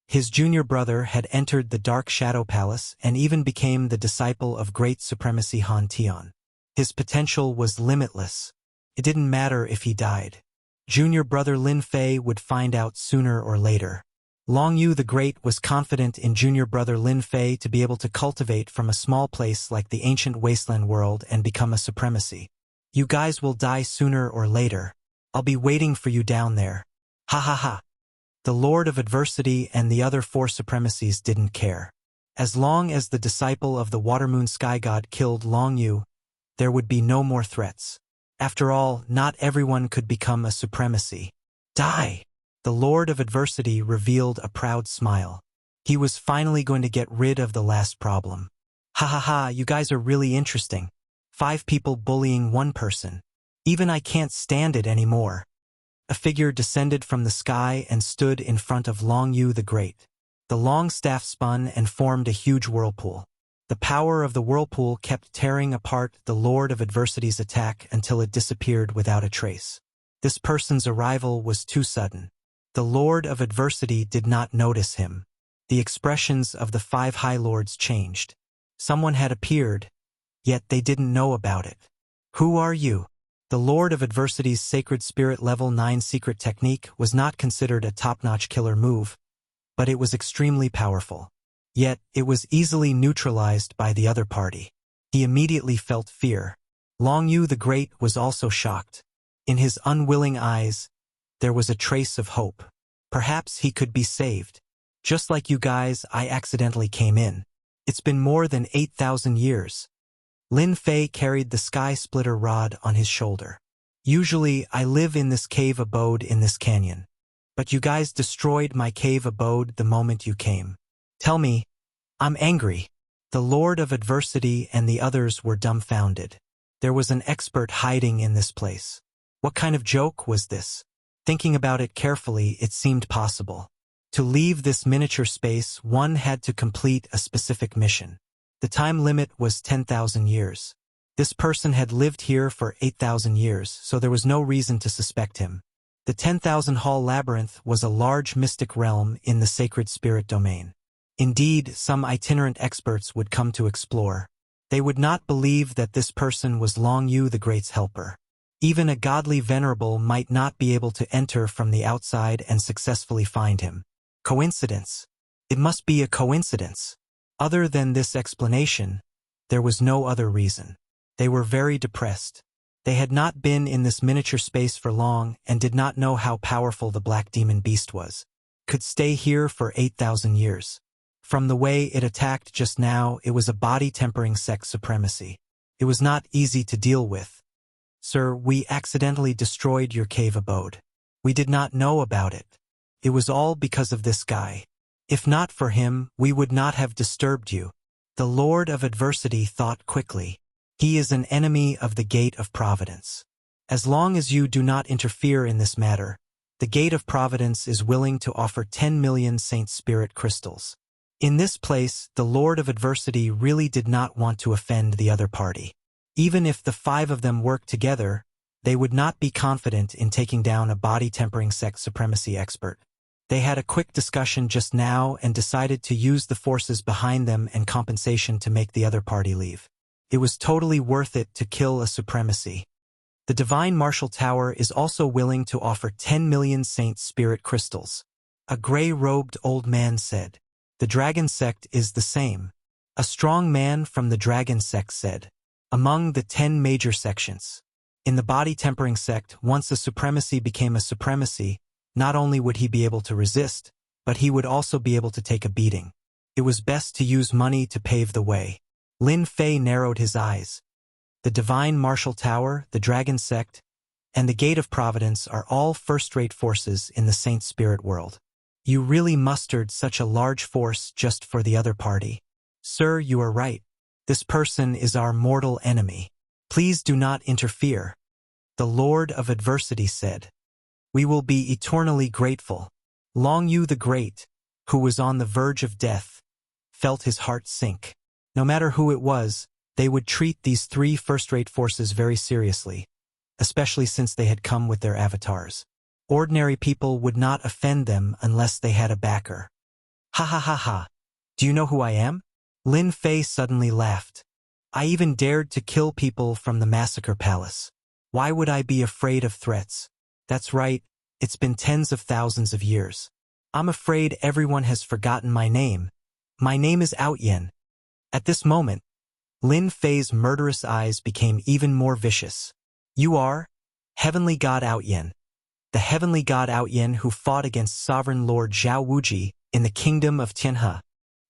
Speaker 1: His junior brother had entered the Dark Shadow Palace and even became the disciple of Great Supremacy Han Tian. His potential was limitless. It didn't matter if he died. Junior brother Lin Fei would find out sooner or later. Long Yu the Great was confident in junior brother Lin Fei to be able to cultivate from a small place like the ancient wasteland world and become a supremacy. You guys will die sooner or later. I'll be waiting for you down there. Ha ha ha. The Lord of Adversity and the other 4 supremacies didn't care. As long as the disciple of the Watermoon Sky God killed Long Yu, there would be no more threats. After all, not everyone could become a supremacy. Die! The Lord of Adversity revealed a proud smile. He was finally going to get rid of the last problem. Ha ha ha, you guys are really interesting. 5 people bullying 1 person. Even I can't stand it anymore. A figure descended from the sky and stood in front of Long Yu the Great. The long staff spun and formed a huge whirlpool. The power of the whirlpool kept tearing apart the Lord of Adversity's attack until it disappeared without a trace. This person's arrival was too sudden. The Lord of Adversity did not notice him. The expressions of the 5 High Lords changed. Someone had appeared, yet they didn't know about it. Who are you? The Lord of Adversity's Sacred Spirit Level 9 secret technique was not considered a top-notch killer move, but it was extremely powerful. Yet, it was easily neutralized by the other party. He immediately felt fear. Long Yu the Great was also shocked. In his unwilling eyes, there was a trace of hope. Perhaps he could be saved. Just like you guys, I accidentally came in. It's been more than 8,000 years. Lin Fei carried the sky splitter rod on his shoulder. Usually, I live in this cave abode in this canyon. But you guys destroyed my cave abode the moment you came. Tell me, I'm angry. The Lord of Adversity and the others were dumbfounded. There was an expert hiding in this place. What kind of joke was this? Thinking about it carefully, it seemed possible. To leave this miniature space, one had to complete a specific mission. The time limit was 10,000 years. This person had lived here for 8,000 years, so there was no reason to suspect him. The 10,000 Hall Labyrinth was a large mystic realm in the sacred spirit domain. Indeed, some itinerant experts would come to explore. They would not believe that this person was Long Yu the Great's helper. Even a godly venerable might not be able to enter from the outside and successfully find him. Coincidence? It must be a coincidence. Other than this explanation, there was no other reason. They were very depressed. They had not been in this miniature space for long and did not know how powerful the black demon beast was. Could stay here for 8,000 years. From the way it attacked just now, it was a body-tempering sect supremacy. It was not easy to deal with. Sir, we accidentally destroyed your cave abode. We did not know about it. It was all because of this guy. If not for him, we would not have disturbed you. The Lord of Adversity thought quickly. He is an enemy of the Gate of Providence. As long as you do not interfere in this matter, the Gate of Providence is willing to offer 10 million Saint Spirit crystals. In this place, the Lord of Adversity really did not want to offend the other party. Even if the 5 of them worked together, they would not be confident in taking down a body-tempering sect supremacy expert. They had a quick discussion just now and decided to use the forces behind them and compensation to make the other party leave. It was totally worth it to kill a supremacy. The Divine Martial Tower is also willing to offer 10 million Saint Spirit crystals. A gray-robed old man said. The Dragon Sect is the same. A strong man from the Dragon Sect said. Among the 10 major sections. In the body-tempering sect, once a supremacy became a supremacy, not only would he be able to resist, but he would also be able to take a beating. It was best to use money to pave the way. Lin Fei narrowed his eyes. The Divine Martial Tower, the Dragon Sect, and the Gate of Providence are all first-rate forces in the Saint Spirit world. You really mustered such a large force just for the other party. Sir, you are right. This person is our mortal enemy. Please do not interfere. The Lord of Adversity said. We will be eternally grateful. Long Yu the Great, who was on the verge of death, felt his heart sink. No matter who it was, they would treat these three first-rate forces very seriously, especially since they had come with their avatars. Ordinary people would not offend them unless they had a backer. Ha ha ha ha. Do you know who I am? Lin Fei suddenly laughed. I even dared to kill people from the Massacre Palace. Why would I be afraid of threats? That's right, it's been tens of thousands of years. I'm afraid everyone has forgotten my name. My name is Outyen. At this moment, Lin Fei's murderous eyes became even more vicious. You are? Heavenly God Outyen. The Heavenly God Outyen who fought against Sovereign Lord Zhao Wuji in the kingdom of Tianhe.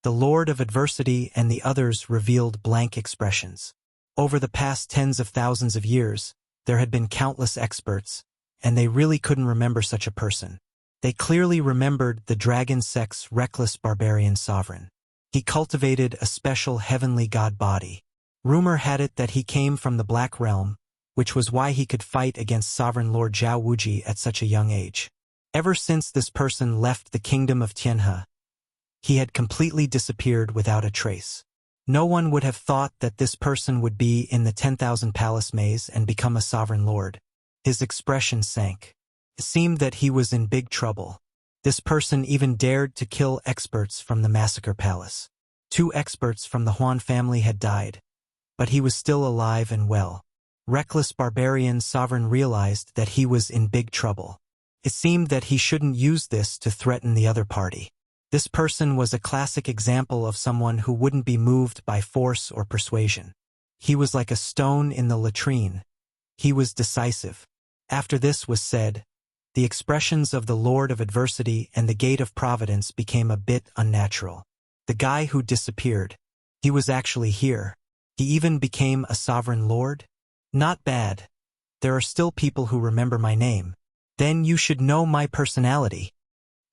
Speaker 1: The Lord of Adversity and the others revealed blank expressions. Over the past tens of thousands of years, there had been countless experts, and they really couldn't remember such a person. They clearly remembered the Dragon Sect's reckless barbarian sovereign. He cultivated a special heavenly god body. Rumor had it that he came from the Black Realm, which was why he could fight against Sovereign Lord Zhao Wuji at such a young age. Ever since this person left the kingdom of Tianhe, he had completely disappeared without a trace. No one would have thought that this person would be in the 10,000 Palace Maze and become a sovereign lord. His expression sank. It seemed that he was in big trouble. This person even dared to kill experts from the Massacre Palace. 2 experts from the Huan family had died, but he was still alive and well. Reckless barbarian sovereign realized that he was in big trouble. It seemed that he shouldn't use this to threaten the other party. This person was a classic example of someone who wouldn't be moved by force or persuasion. He was like a stone in the latrine. He was decisive. After this was said, the expressions of the Lord of Adversity and the Gate of Providence became a bit unnatural. The guy who disappeared, he was actually here. He even became a sovereign lord? Not bad. There are still people who remember my name. Then you should know my personality.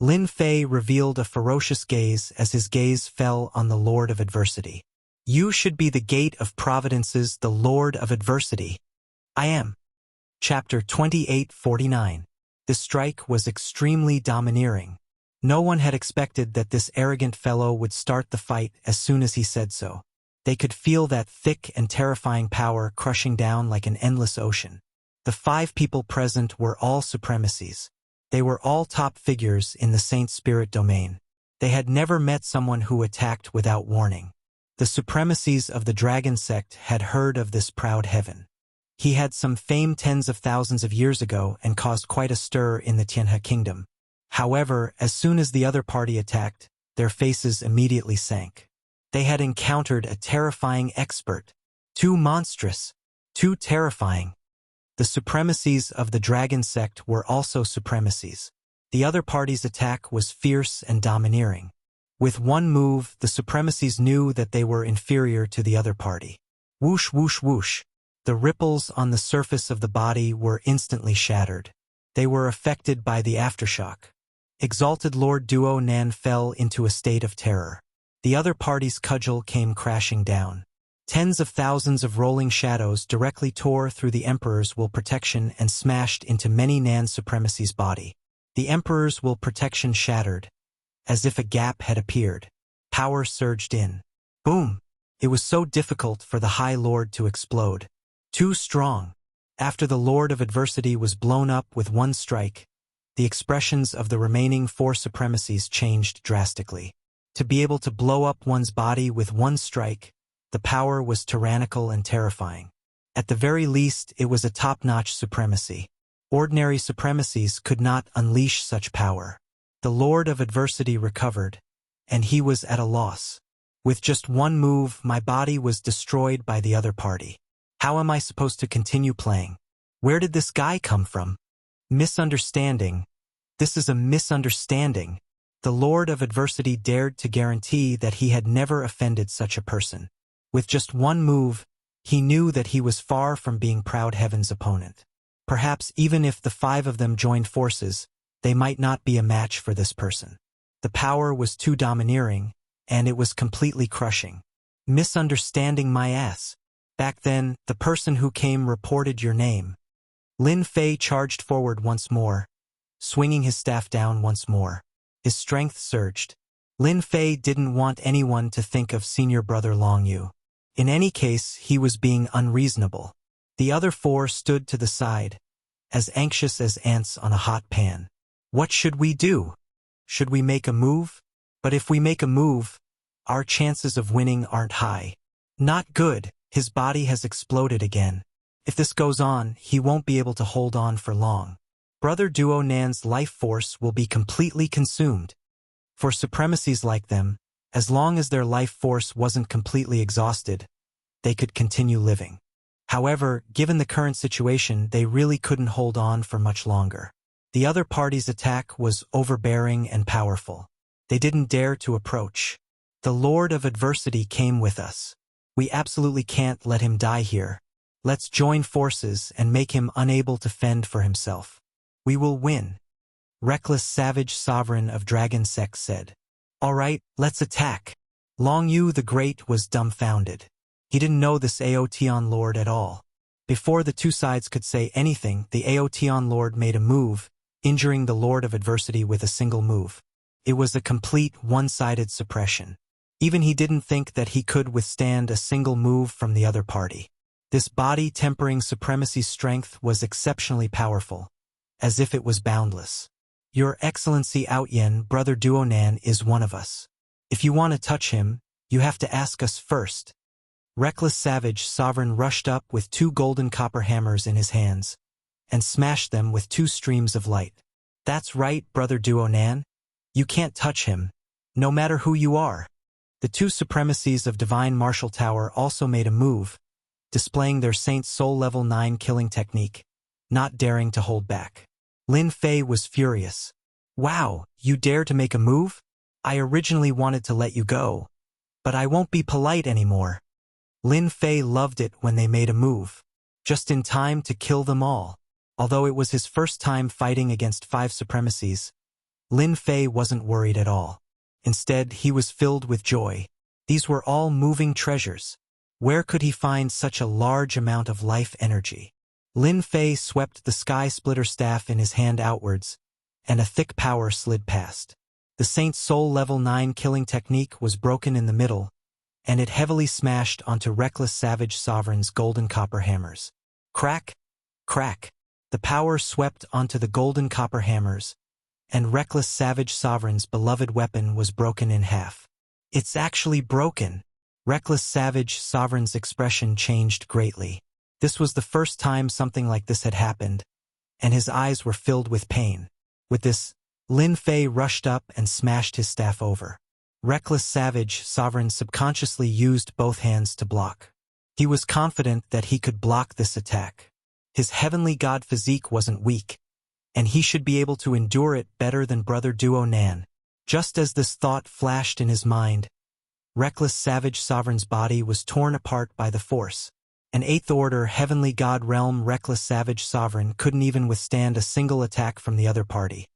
Speaker 1: Lin Fei revealed a ferocious gaze as his gaze fell on the Lord of Adversity. You should be the Gate of Providence's the Lord of Adversity. I am. Chapter 2849. This strike was extremely domineering. No one had expected that this arrogant fellow would start the fight as soon as he said so. They could feel that thick and terrifying power crushing down like an endless ocean. The 5 people present were all supremacies. They were all top figures in the Saint Spirit domain. They had never met someone who attacked without warning. The supremacies of the Dragon Sect had heard of this proud heaven. He had some fame tens of thousands of years ago and caused quite a stir in the Tianhe kingdom. However, as soon as the other party attacked, their faces immediately sank. They had encountered a terrifying expert. Too monstrous. Too terrifying. The supremacies of the Dragon Sect were also supremacies. The other party's attack was fierce and domineering. With one move, the supremacies knew that they were inferior to the other party. Whoosh whoosh whoosh. The ripples on the surface of the body were instantly shattered. They were affected by the aftershock. Exalted Lord Duo Nan fell into a state of terror. The other party's cudgel came crashing down. Tens of thousands of rolling shadows directly tore through the Emperor's will protection and smashed into many Nan supremacy's body. The Emperor's will protection shattered, as if a gap had appeared. Power surged in. Boom! It was so difficult for the High Lord to explode. Too strong. After the Lord of Adversity was blown up with one strike, the expressions of the remaining 4 supremacies changed drastically. To be able to blow up one's body with one strike, the power was tyrannical and terrifying. At the very least, it was a top-notch supremacy. Ordinary supremacies could not unleash such power. The Lord of Adversity recovered, and he was at a loss. With just one move, my body was destroyed by the other party. How am I supposed to continue playing? Where did this guy come from? Misunderstanding. This is a misunderstanding. The Lord of Adversity dared to guarantee that he had never offended such a person. With just one move, he knew that he was far from being Proud Heaven's opponent. Perhaps even if the 5 of them joined forces, they might not be a match for this person. The power was too domineering, and it was completely crushing. Misunderstanding my ass. Back then, the person who came reported your name. Lin Fei charged forward once more, swinging his staff down once more. His strength surged. Lin Fei didn't want anyone to think of senior brother Long Yu. In any case, he was being unreasonable. The other 4 stood to the side, as anxious as ants on a hot pan. What should we do? Should we make a move? But if we make a move, our chances of winning aren't high. Not good. His body has exploded again. If this goes on, he won't be able to hold on for long. Brother Duo Nan's life force will be completely consumed. For supremacies like them, as long as their life force wasn't completely exhausted, they could continue living. However, given the current situation, they really couldn't hold on for much longer. The other party's attack was overbearing and powerful. They didn't dare to approach. The Lord of Adversity came with us. We absolutely can't let him die here. Let's join forces and make him unable to fend for himself. We will win. Reckless Savage Sovereign of Dragon Sect said. All right, let's attack. Long Yu the Great was dumbfounded. He didn't know this Aotian Lord at all. Before the 2 sides could say anything, the Aotian Lord made a move, injuring the Lord of Adversity with a single move. It was a complete one-sided suppression. Even he didn't think that he could withstand a single move from the other party. This body-tempering supremacy's strength was exceptionally powerful, as if it was boundless. Your Excellency Outyen, Brother Duonan is one of us. If you want to touch him, you have to ask us first. Reckless Savage Sovereign rushed up with 2 golden copper hammers in his hands, and smashed them with 2 streams of light. That's right, Brother Duonan. You can't touch him, no matter who you are. The 2 supremacies of Divine Martial Tower also made a move, displaying their Saint Soul Level 9 killing technique, not daring to hold back. Lin Fei was furious. Wow, you dare to make a move? I originally wanted to let you go, but I won't be polite anymore. Lin Fei loved it when they made a move, just in time to kill them all. Although it was his first time fighting against 5 supremacies, Lin Fei wasn't worried at all. Instead, he was filled with joy. These were all moving treasures. Where could he find such a large amount of life energy? Lin Fei swept the Sky Splitter staff in his hand outwards, and a thick power slid past. The Saint Soul Level 9 killing technique was broken in the middle, and it heavily smashed onto Reckless Savage Sovereign's golden copper hammers. Crack! Crack! The power swept onto the golden copper hammers, and Reckless Savage Sovereign's beloved weapon was broken in half. It's actually broken! Reckless Savage Sovereign's expression changed greatly. This was the first time something like this had happened, and his eyes were filled with pain. With this, Lin Fei rushed up and smashed his staff over. Reckless Savage Sovereign subconsciously used both hands to block. He was confident that he could block this attack. His heavenly god physique wasn't weak, and he should be able to endure it better than Brother Duo Nan. Just as this thought flashed in his mind, Reckless Savage Sovereign's body was torn apart by the force. An 8th Order Heavenly God Realm Reckless Savage Sovereign couldn't even withstand a single attack from the other party,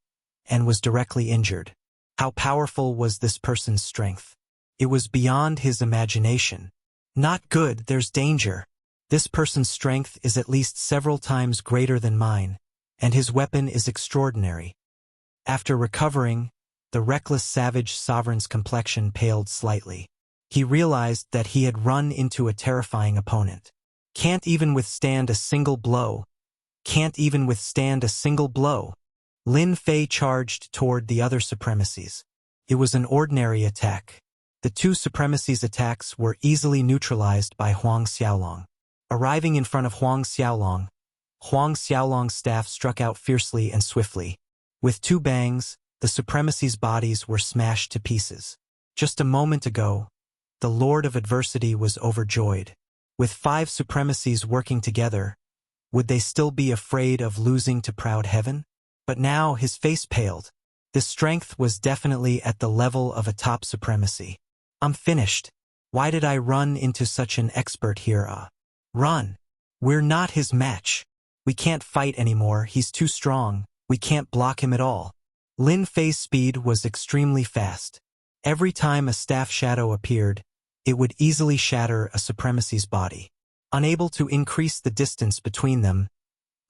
Speaker 1: and was directly injured. How powerful was this person's strength? It was beyond his imagination. Not good, there's danger. This person's strength is at least several times greater than mine, and his weapon is extraordinary. After recovering, the Reckless Savage Sovereign's complexion paled slightly. He realized that he had run into a terrifying opponent. Can't even withstand a single blow. Can't even withstand a single blow. Lin Fei charged toward the other supremacies. It was an ordinary attack. The 2 supremacies' attacks were easily neutralized by Huang Xiaolong. Arriving in front of Huang Xiaolong's staff struck out fiercely and swiftly. With 2 bangs, the supremacies' bodies were smashed to pieces. Just a moment ago, the Lord of Adversity was overjoyed. With 5 supremacies working together, would they still be afraid of losing to Proud Heaven? But now his face paled. This strength was definitely at the level of a top supremacy. I'm finished. Why did I run into such an expert here? Run. We're not his match. We can't fight anymore, he's too strong. We can't block him at all. Lin Fei's speed was extremely fast. Every time a staff shadow appeared, it would easily shatter a supremacy's body. Unable to increase the distance between them,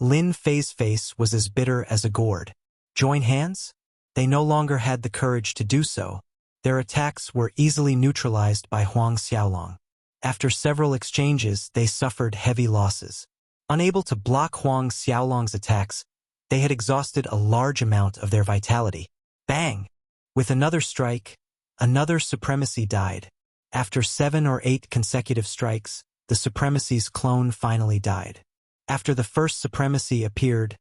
Speaker 1: Lin Fei's face was as bitter as a gourd. Join hands? They no longer had the courage to do so. Their attacks were easily neutralized by Huang Xiaolong. After several exchanges, they suffered heavy losses. Unable to block Huang Xiaolong's attacks, they had exhausted a large amount of their vitality. Bang! With another strike, another supremacy died. After 7 or 8 consecutive strikes, the supremacy's clone finally died. After the first supremacy appeared,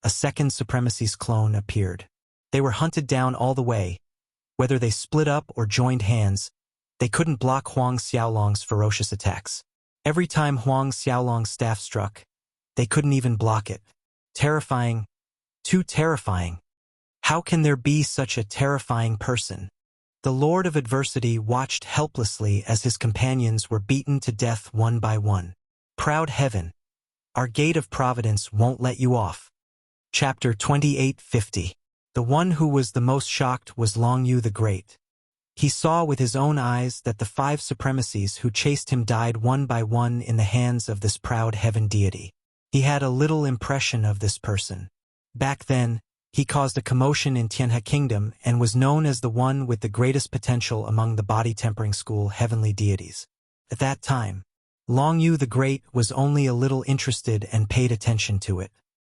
Speaker 1: a second supremacy's clone appeared. They were hunted down all the way. Whether they split up or joined hands, they couldn't block Huang Xiaolong's ferocious attacks. Every time Huang Xiaolong's staff struck, they couldn't even block it. Terrifying. Too terrifying. How can there be such a terrifying person? The Lord of Adversity watched helplessly as his companions were beaten to death one by one. Proud heaven. Our gate of providence won't let you off. Chapter 2850. The one who was the most shocked was Long Yu the Great. He saw with his own eyes that the 5 supremacies who chased him died one by one in the hands of this proud heaven deity. He had a little impression of this person. Back then, he caused a commotion in Tianhe Kingdom and was known as the one with the greatest potential among the body-tempering school heavenly deities. At that time, Long Yu the Great was only a little interested and paid attention to it.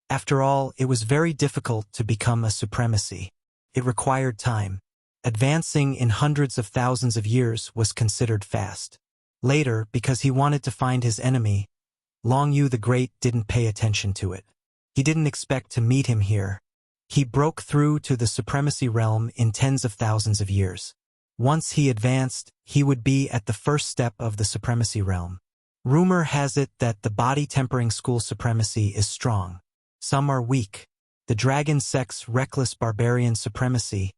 Speaker 1: After all, it was very difficult to become a supremacy. It required time. Advancing in hundreds of thousands of years was considered fast. Later, because he wanted to find his enemy, Long Yu the Great didn't pay attention to it. He didn't expect to meet him here. He broke through to the supremacy realm in tens of thousands of years. Once he advanced, he would be at the first step of the supremacy realm. Rumor has it that the body-tempering school supremacy is strong. Some are weak. The dragon sect's reckless barbarian supremacy.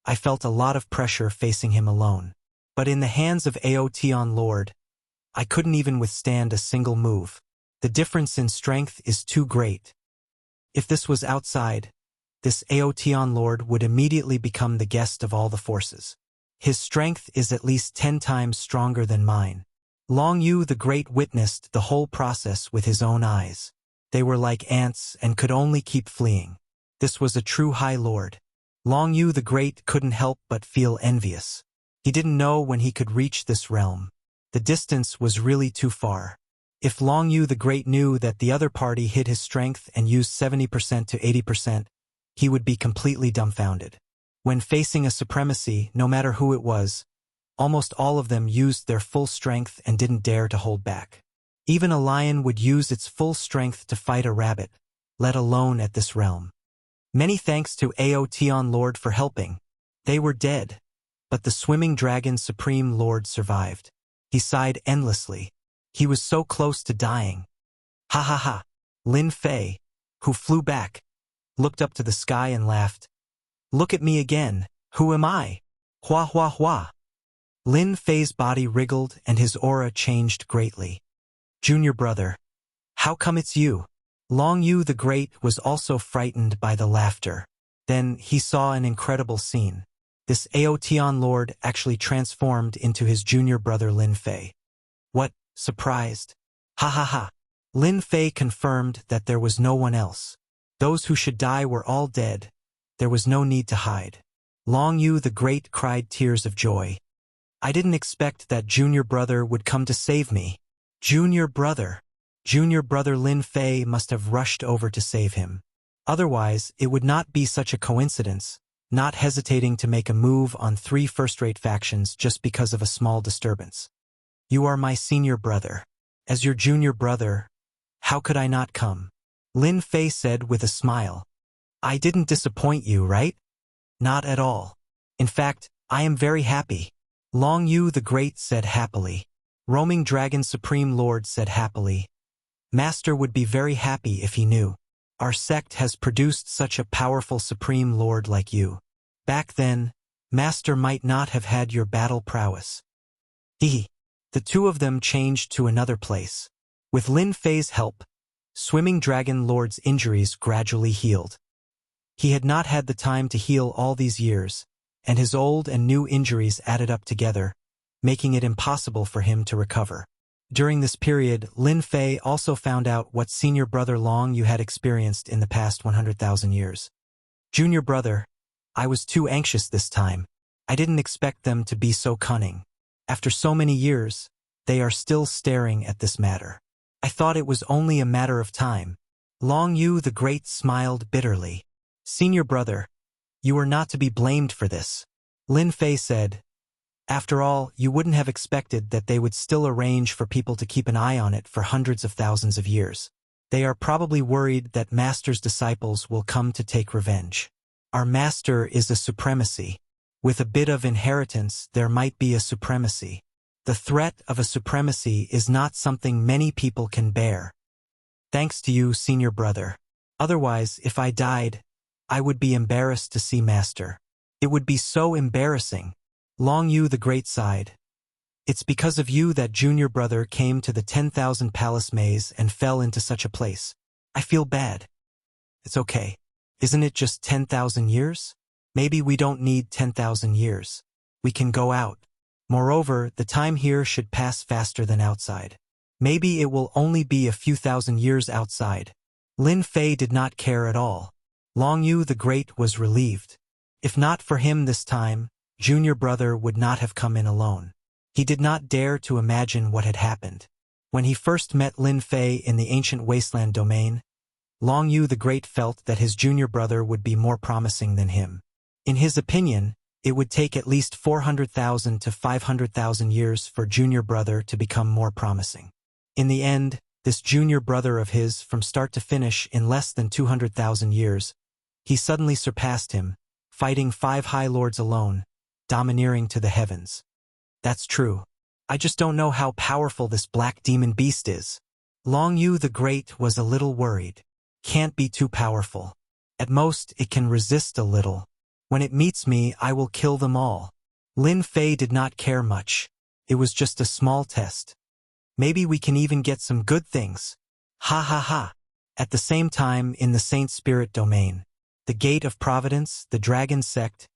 Speaker 1: I felt a lot of pressure facing him alone. But in the hands of Aotion Lord, I couldn't even withstand a single move. The difference in strength is too great. If this was outside, this Aotion Lord would immediately become the guest of all the forces. His strength is at least 10 times stronger than mine. Long Yu the Great witnessed the whole process with his own eyes. They were like ants and could only keep fleeing. This was a true High Lord. Long Yu the Great couldn't help but feel envious. He didn't know when he could reach this realm. The distance was really too far. If Long Yu the Great knew that the other party hid his strength and used 70% to 80%, he would be completely dumbfounded. When facing a supremacy, no matter who it was, almost all of them used their full strength and didn't dare to hold back. Even a lion would use its full strength to fight a rabbit, let alone at this realm. Many thanks to Aotion Lord for helping. They were dead, but the swimming dragon Supreme Lord survived. He sighed endlessly. He was so close to dying. Ha ha ha. Lin Fei, who flew back, looked up to the sky and laughed. Look at me again. Who am I? Hua hua hua. Lin Fei's body wriggled and his aura changed greatly. Junior brother. How come it's you? Long Yu the Great was also frightened by the laughter. Then he saw an incredible scene. This Aotion Lord actually transformed into his junior brother Lin Fei. What? Surprised. Ha ha ha. Lin Fei confirmed that there was no one else. Those who should die were all dead. There was no need to hide. Long Yu the Great cried tears of joy. I didn't expect that junior brother would come to save me. Junior brother. Junior brother Lin Fei must have rushed over to save him. Otherwise, it would not be such a coincidence, not hesitating to make a move on 3 first-rate factions just because of a small disturbance. You are my senior brother. As your junior brother, how could I not come? Lin Fei said with a smile. I didn't disappoint you, right? Not at all. In fact, I am very happy. Long Yu the Great said happily. Roaming Dragon Supreme Lord said happily. Master would be very happy if he knew. Our sect has produced such a powerful Supreme Lord like you. Back then, Master might not have had your battle prowess. Hee. The two of them changed to another place. With Lin Fei's help, Swimming Dragon Lord's injuries gradually healed. He had not had the time to heal all these years, and his old and new injuries added up together, making it impossible for him to recover. During this period, Lin Fei also found out what senior brother Long Yu had experienced in the past 100,000 years. Junior brother, I was too anxious this time. I didn't expect them to be so cunning. After so many years, they are still staring at this matter. I thought it was only a matter of time. Long Yu the Great smiled bitterly. Senior brother, you are not to be blamed for this. Lin Fei said, after all, you wouldn't have expected that they would still arrange for people to keep an eye on it for hundreds of thousands of years. They are probably worried that Master's disciples will come to take revenge. Our Master is a supremacy. With a bit of inheritance, there might be a supremacy. The threat of a supremacy is not something many people can bear. Thanks to you, senior brother. Otherwise, if I died, I would be embarrassed to see Master. It would be so embarrassing. Long Yu the Great sighed. It's because of you that junior brother came to the 10,000 Palace Maze and fell into such a place. I feel bad. It's okay. Isn't it just 10,000 years? Maybe we don't need 10,000 years. We can go out. Moreover, the time here should pass faster than outside. Maybe it will only be a few thousand years outside. Lin Fei did not care at all. Long Yu the Great was relieved. If not for him this time, junior brother would not have come in alone. He did not dare to imagine what had happened. When he first met Lin Fei in the ancient wasteland domain, Long Yu the Great felt that his junior brother would be more promising than him. In his opinion, it would take at least 400,000 to 500,000 years for junior brother to become more promising. In the end, this junior brother of his, from start to finish in less than 200,000 years, he suddenly surpassed him, fighting 5 High Lords alone, domineering to the heavens. That's true. I just don't know how powerful this black demon beast is. Long Yu the Great was a little worried. Can't be too powerful. At most, it can resist a little. When it meets me, I will kill them all. Lin Fei did not care much. It was just a small test. Maybe we can even get some good things. Ha ha ha. At the same time, in the Saint Spirit domain, the Gate of Providence, the Dragon Sect,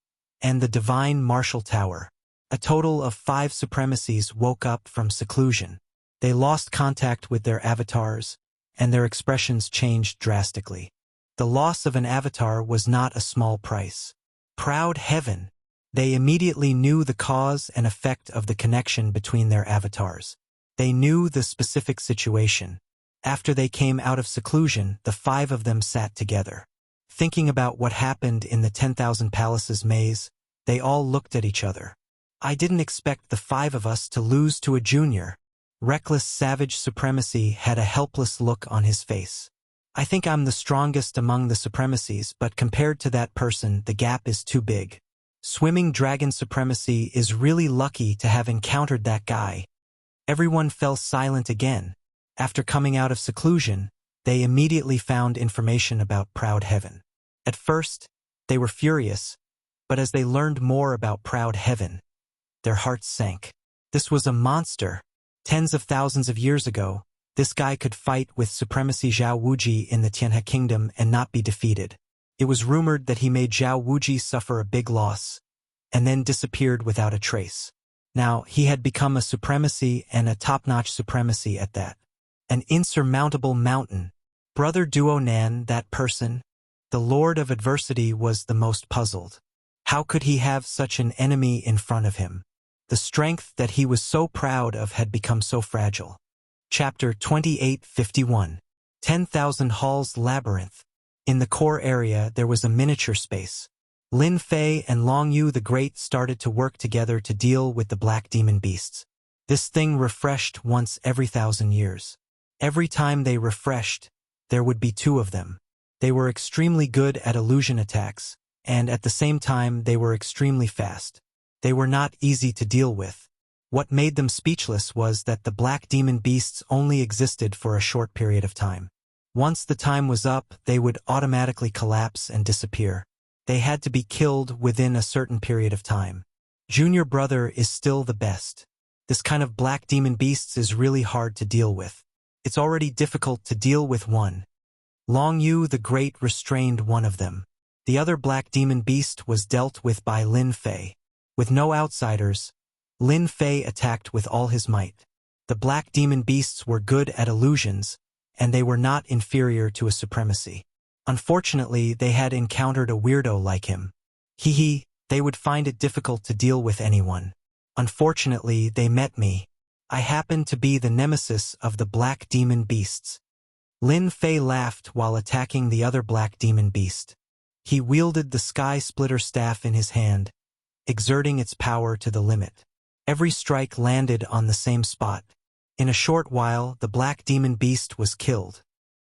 Speaker 1: and the Divine Martial Tower, a total of 5 supremacies woke up from seclusion. They lost contact with their avatars, and their expressions changed drastically. The loss of an avatar was not a small price. Proud heaven! They immediately knew the cause and effect of the connection between their avatars. They knew the specific situation. After they came out of seclusion, the 5 of them sat together. Thinking about what happened in the 10,000 Palaces maze, they all looked at each other. I didn't expect the 5 of us to lose to a junior. Reckless savage supremacy had a helpless look on his face. I think I'm the strongest among the supremacies, but compared to that person, the gap is too big. Swimming Dragon Supremacy is really lucky to have encountered that guy. Everyone fell silent again. After coming out of seclusion, they immediately found information about Proud Heaven. At first, they were furious, but as they learned more about Proud Heaven, their hearts sank. This was a monster. Tens of thousands of years ago, this guy could fight with Supremacy Zhao Wuji in the Tianhe Kingdom and not be defeated. It was rumored that he made Zhao Wuji suffer a big loss, and then disappeared without a trace. Now, he had become a supremacy and a top-notch supremacy at that. An insurmountable mountain. Brother Duo Nan, that person, the Lord of Adversity, was the most puzzled. How could he have such an enemy in front of him? The strength that he was so proud of had become so fragile. Chapter 2851. 10,000 Halls Labyrinth. In the core area, there was a miniature space. Lin Fei and Long Yu the Great started to work together to deal with the black demon beasts. This thing refreshed once every 1,000 years. Every time they refreshed, there would be 2 of them. They were extremely good at illusion attacks, and at the same time they were extremely fast. They were not easy to deal with. What made them speechless was that the black demon beasts only existed for a short period of time. Once the time was up, they would automatically collapse and disappear. They had to be killed within a certain period of time. Junior brother is still the best. This kind of black demon beasts is really hard to deal with. It's already difficult to deal with one. Long Yu the Great restrained one of them. The other black demon beast was dealt with by Lin Fei. With no outsiders, Lin Fei attacked with all his might. The black demon beasts were good at illusions, and they were not inferior to a supremacy. Unfortunately, they had encountered a weirdo like him. They would find it difficult to deal with anyone. Unfortunately, they met me. I happened to be the nemesis of the black demon beasts. Lin Fei laughed while attacking the other black demon beast. He wielded the sky splitter staff in his hand, exerting its power to the limit. Every strike landed on the same spot. In a short while, the black demon beast was killed.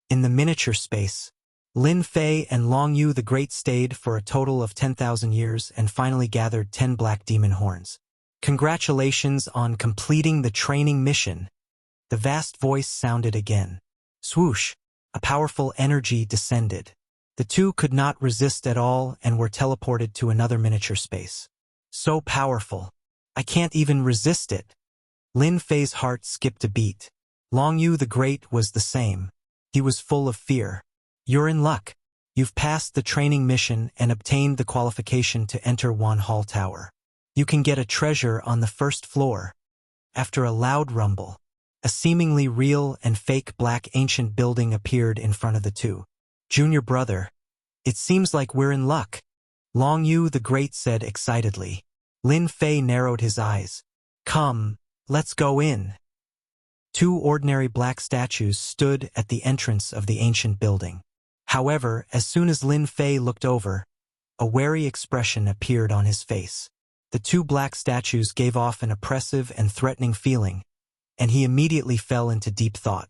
Speaker 1: In the miniature space, Lin Fei and Long Yu the Great stayed for a total of 10,000 years and finally gathered 10 black demon horns. Congratulations on completing the training mission. The vast voice sounded again. Swoosh! A powerful energy descended. The two could not resist at all and were teleported to another miniature space. So powerful. I can't even resist it. Lin Fei's heart skipped a beat. Long Yu the Great was the same. He was full of fear. You're in luck. You've passed the training mission and obtained the qualification to enter Wan Hall Tower. You can get a treasure on the first floor. After a loud rumble, a seemingly real and fake black ancient building appeared in front of the two. Junior brother, it seems like we're in luck. Long Yu the Great said excitedly. Lin Fei narrowed his eyes. Come, let's go in. Two ordinary black statues stood at the entrance of the ancient building. However, as soon as Lin Fei looked over, a wary expression appeared on his face. The two black statues gave off an oppressive and threatening feeling, and he immediately fell into deep thought.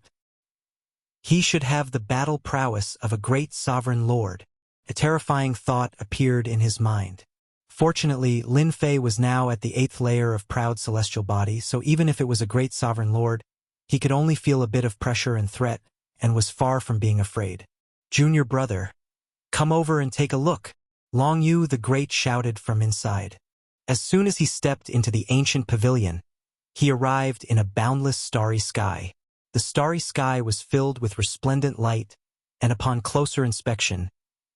Speaker 1: He should have the battle prowess of a great sovereign lord. A terrifying thought appeared in his mind. Fortunately, Lin Fei was now at the 8th layer of proud celestial body, so even if it was a great sovereign lord, he could only feel a bit of pressure and threat, and was far from being afraid. Junior brother, come over and take a look. Long Yu the Great shouted from inside. As soon as he stepped into the ancient pavilion, he arrived in a boundless starry sky. The starry sky was filled with resplendent light, and upon closer inspection,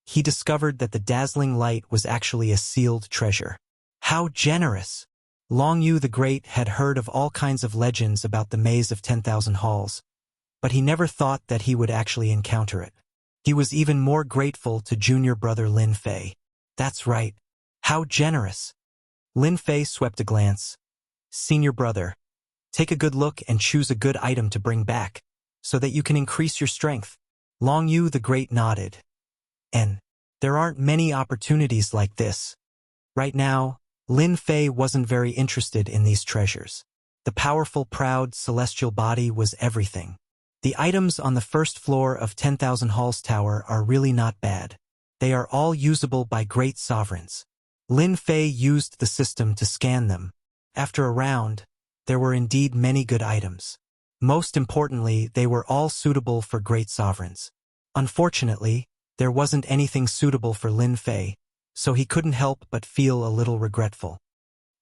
Speaker 1: he discovered that the dazzling light was actually a sealed treasure. How generous! Long Yu the Great had heard of all kinds of legends about the maze of 10,000 halls, but he never thought that he would actually encounter it. He was even more grateful to junior brother Lin Fei. That's right. How generous! Lin Fei swept a glance. Senior brother, take a good look and choose a good item to bring back, so that you can increase your strength. Long Yu the Great nodded. And there aren't many opportunities like this. Right now, Lin Fei wasn't very interested in these treasures. The powerful, proud, celestial body was everything. The items on the first floor of 10,000 Halls Tower are really not bad. They are all usable by great sovereigns. Lin Fei used the system to scan them. After a round, there were indeed many good items. Most importantly, they were all suitable for great sovereigns. Unfortunately, there wasn't anything suitable for Lin Fei, so he couldn't help but feel a little regretful.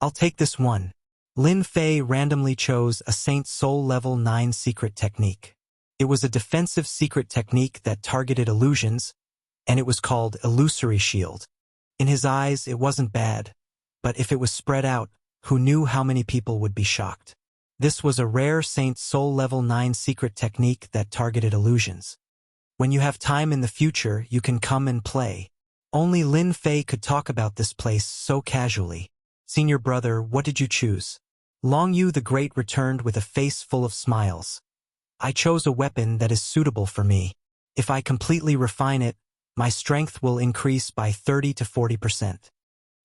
Speaker 1: I'll take this one. Lin Fei randomly chose a Saint Soul Level 9 secret technique. It was a defensive secret technique that targeted illusions, and it was called Illusory Shield. In his eyes, it wasn't bad, but if it was spread out, who knew how many people would be shocked? This was a rare Saint Soul Level 9 secret technique that targeted illusions. When you have time in the future, you can come and play. Only Lin Fei could talk about this place so casually. Senior brother, what did you choose? Long Yu the Great returned with a face full of smiles. I chose a weapon that is suitable for me. If I completely refine it, my strength will increase by 30 to 40%.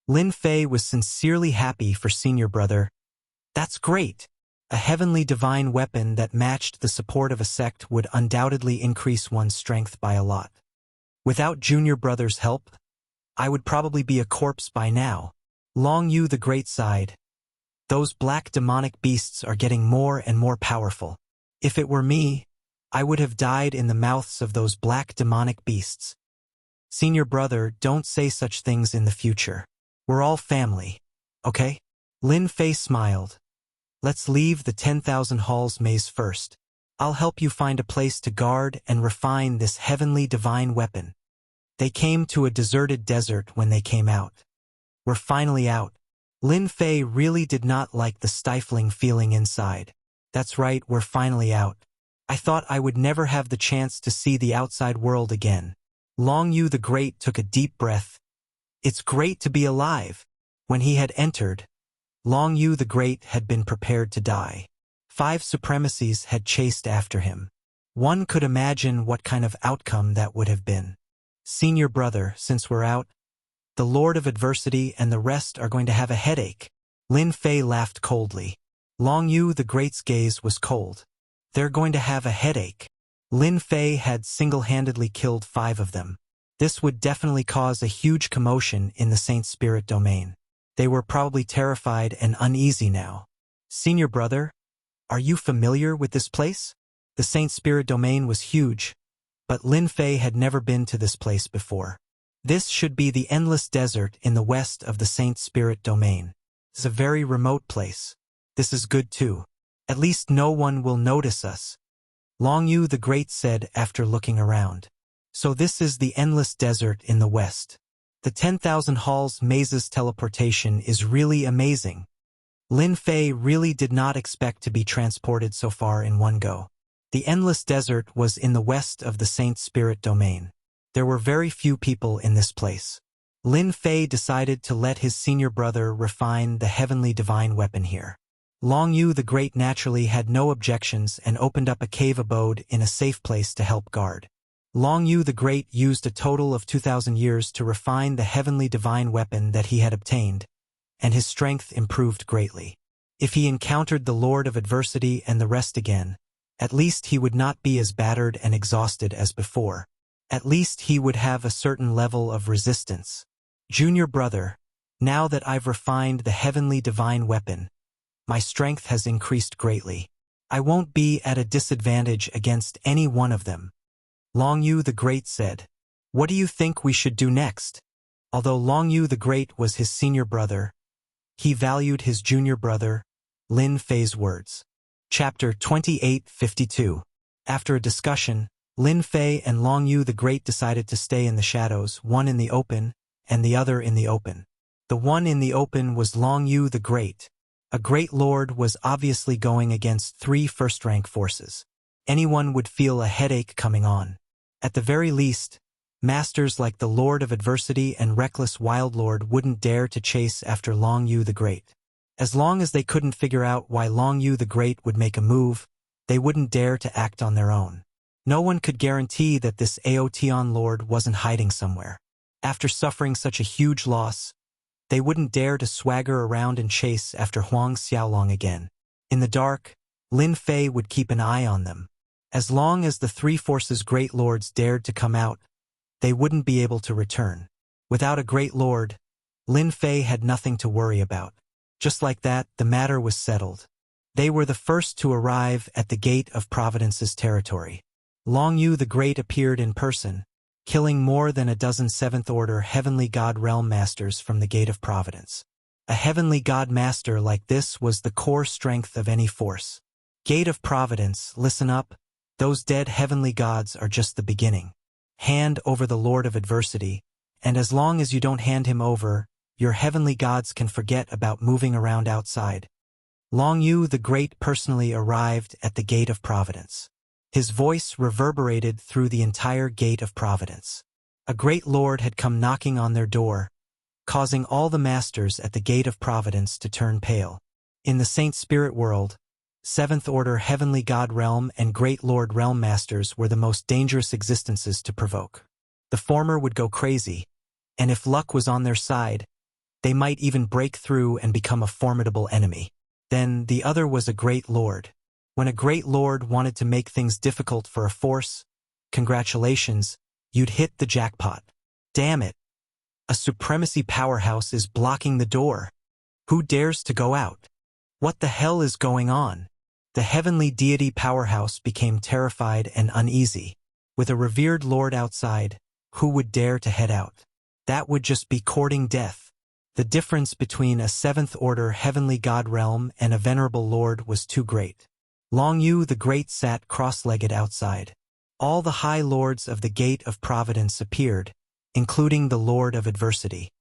Speaker 1: Lin Fei was sincerely happy for senior brother. That's great. A heavenly divine weapon that matched the support of a sect would undoubtedly increase one's strength by a lot. Without junior brother's help, I would probably be a corpse by now. Long Yu the Great sighed. Those black demonic beasts are getting more and more powerful. If it were me, I would have died in the mouths of those black demonic beasts. Senior brother, don't say such things in the future. We're all family, okay? Lin Fei smiled. Let's leave the 10,000 halls maze first. I'll help you find a place to guard and refine this heavenly divine weapon. They came to a deserted desert when they came out. We're finally out. Lin Fei really did not like the stifling feeling inside. That's right, we're finally out. I thought I would never have the chance to see the outside world again. Long Yu the Great took a deep breath. It's great to be alive. When he had entered, Long Yu the Great had been prepared to die. 5 supremacies had chased after him. One could imagine what kind of outcome that would have been. Senior brother, since we're out, the Lord of Adversity and the rest are going to have a headache. Lin Fei laughed coldly. Long Yu the Great's gaze was cold. They're going to have a headache. Lin Fei had single-handedly killed 5 of them. This would definitely cause a huge commotion in the Saint Spirit domain. They were probably terrified and uneasy now. Senior brother, are you familiar with this place? The Saint Spirit domain was huge, but Lin Fei had never been to this place before. This should be the endless desert in the west of the Saint Spirit domain. It's a very remote place. This is good too. At least no one will notice us. Long Yu the Great said after looking around. So this is the endless desert in the west. The 10,000 halls maze's teleportation is really amazing. Lin Fei really did not expect to be transported so far in one go. The endless desert was in the west of the Saint Spirit domain. There were very few people in this place. Lin Fei decided to let his senior brother refine the heavenly divine weapon here. Long Yu the Great naturally had no objections and opened up a cave abode in a safe place to help guard. Long Yu the Great used a total of 2,000 years to refine the heavenly divine weapon that he had obtained, and his strength improved greatly. If he encountered the Lord of Adversity and the rest again, at least he would not be as battered and exhausted as before. At least he would have a certain level of resistance. Junior brother, now that I've refined the heavenly divine weapon, my strength has increased greatly. I won't be at a disadvantage against any one of them. Long Yu the Great said. What do you think we should do next? Although Long Yu the Great was his senior brother, he valued his junior brother, Lin Fei's words. Chapter 2852. After a discussion, Lin Fei and Long Yu the Great decided to stay in the shadows, one in the open and the other in the open. The one in the open was Long Yu the Great. A great lord was obviously going against 3 first-rank forces. Anyone would feel a headache coming on. At the very least, masters like the Lord of Adversity and reckless Wild Lord wouldn't dare to chase after Long Yu the Great. As long as they couldn't figure out why Long Yu the Great would make a move, they wouldn't dare to act on their own. No one could guarantee that this Aotian Lord wasn't hiding somewhere. After suffering such a huge loss, they wouldn't dare to swagger around and chase after Huang Xiaolong again. In the dark, Lin Fei would keep an eye on them. As long as the 3 forces' great lords dared to come out, they wouldn't be able to return. Without a great lord, Lin Fei had nothing to worry about. Just like that, the matter was settled. They were the first to arrive at the Gate of Providence's territory. Long Yu the Great appeared in person, killing more than a dozen 7th-order Heavenly God Realm Masters from the Gate of Providence. A Heavenly God Master like this was the core strength of any force. Gate of Providence, listen up, those dead Heavenly Gods are just the beginning. Hand over the Lord of Adversity, and as long as you don't hand him over, your Heavenly Gods can forget about moving around outside. Long Yu the Great personally arrived at the Gate of Providence. His voice reverberated through the entire Gate of Providence. A great lord had come knocking on their door, causing all the masters at the Gate of Providence to turn pale. In the Saint Spirit world, 7th-order Heavenly God Realm and Great Lord Realm Masters were the most dangerous existences to provoke. The former would go crazy, and if luck was on their side, they might even break through and become a formidable enemy. Then the other was a Great Lord. When a Great Lord wanted to make things difficult for a force, congratulations, you'd hit the jackpot. Damn it! A supremacy powerhouse is blocking the door. Who dares to go out? What the hell is going on? The heavenly deity powerhouse became terrified and uneasy. With a revered lord outside, who would dare to head out? That would just be courting death. The difference between a seventh-order heavenly god realm and a venerable lord was too great. Long Yu the Great sat cross-legged outside. All the high lords of the Gate of Providence appeared, including the Lord of Adversity.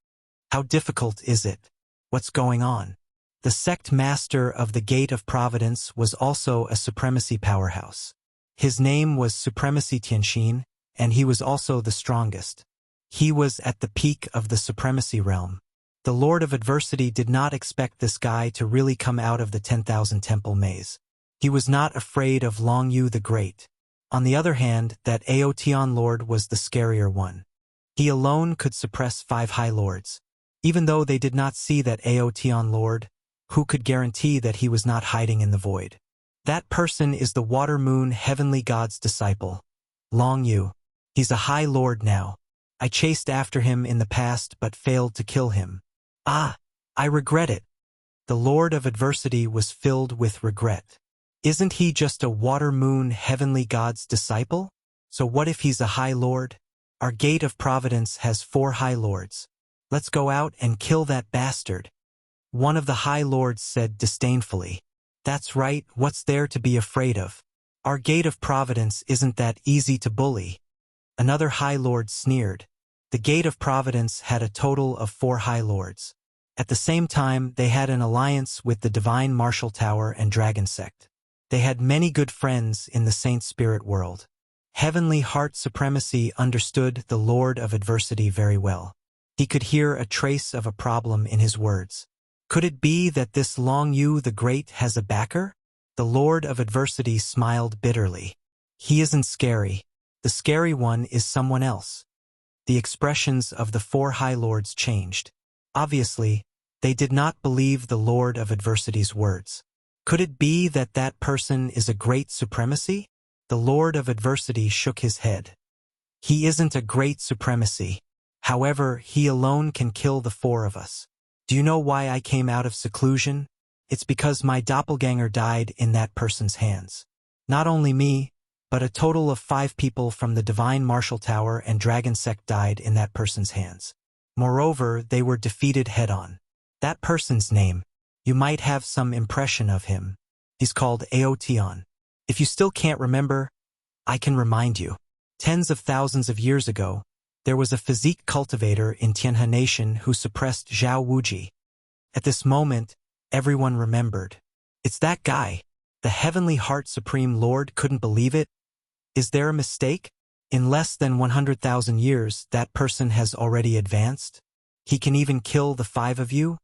Speaker 1: How difficult is it? What's going on? The sect master of the Gate of Providence was also a supremacy powerhouse. His name was Supremacy Tianxin, and he was also the strongest. He was at the peak of the supremacy realm. The Lord of Adversity did not expect this guy to really come out of the 10,000 temple maze. He was not afraid of Long Yu the Great. On the other hand, that Aotian Lord was the scarier one. He alone could suppress 5 high lords. Even though they did not see that Aotian Lord, who could guarantee that he was not hiding in the void? That person is the Water Moon Heavenly God's disciple, Long Yu. He's a high lord now. I chased after him in the past but failed to kill him. Ah, I regret it. The Lord of Adversity was filled with regret. Isn't he just a Water Moon Heavenly God's disciple? So what if he's a high lord? Our Gate of Providence has 4 high lords. Let's go out and kill that bastard. One of the high lords said disdainfully. That's right, what's there to be afraid of? Our Gate of Providence isn't that easy to bully. Another high lord sneered. The Gate of Providence had a total of 4 high lords. At the same time, they had an alliance with the Divine Martial Tower and Dragon Sect. They had many good friends in the Saint Spirit world. Heavenly Heart Supremacy understood the Lord of Adversity very well. He could hear a trace of a problem in his words. Could it be that this Long Yu the Great has a backer? The Lord of Adversity smiled bitterly. He isn't scary. The scary one is someone else. The expressions of the 4 high lords changed. Obviously, they did not believe the Lord of Adversity's words. Could it be that that person is a great supremacy? The Lord of Adversity shook his head. He isn't a great supremacy. However, he alone can kill the 4 of us. Do you know why I came out of seclusion? It's because my doppelganger died in that person's hands. Not only me, but a total of 5 people from the Divine Martial Tower and Dragon Sect died in that person's hands. Moreover, they were defeated head-on. That person's name, you might have some impression of him. He's called Aotian. If you still can't remember, I can remind you. Tens of thousands of years ago, there was a physique cultivator in Tianhe Nation who suppressed Zhao Wuji. At this moment, everyone remembered. It's that guy. The Heavenly Heart Supreme Lord couldn't believe it. Is there a mistake? In less than 100,000 years, that person has already advanced. He can even kill the 5 of you.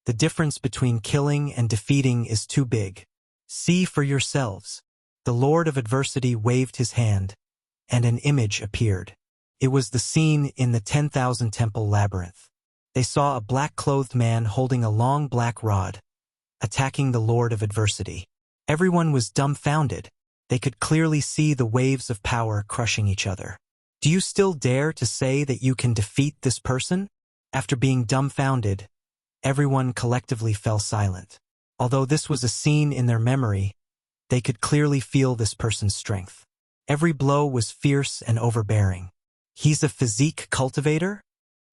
Speaker 1: The difference between killing and defeating is too big. See for yourselves. The Lord of Adversity waved his hand, and an image appeared. It was the scene in the 10,000 temple labyrinth. They saw a black-clothed man holding a long black rod, attacking the Lord of Adversity. Everyone was dumbfounded. They could clearly see the waves of power crushing each other. Do you still dare to say that you can defeat this person? After being dumbfounded, everyone collectively fell silent. Although this was a scene in their memory, they could clearly feel this person's strength. Every blow was fierce and overbearing. He's a physique cultivator?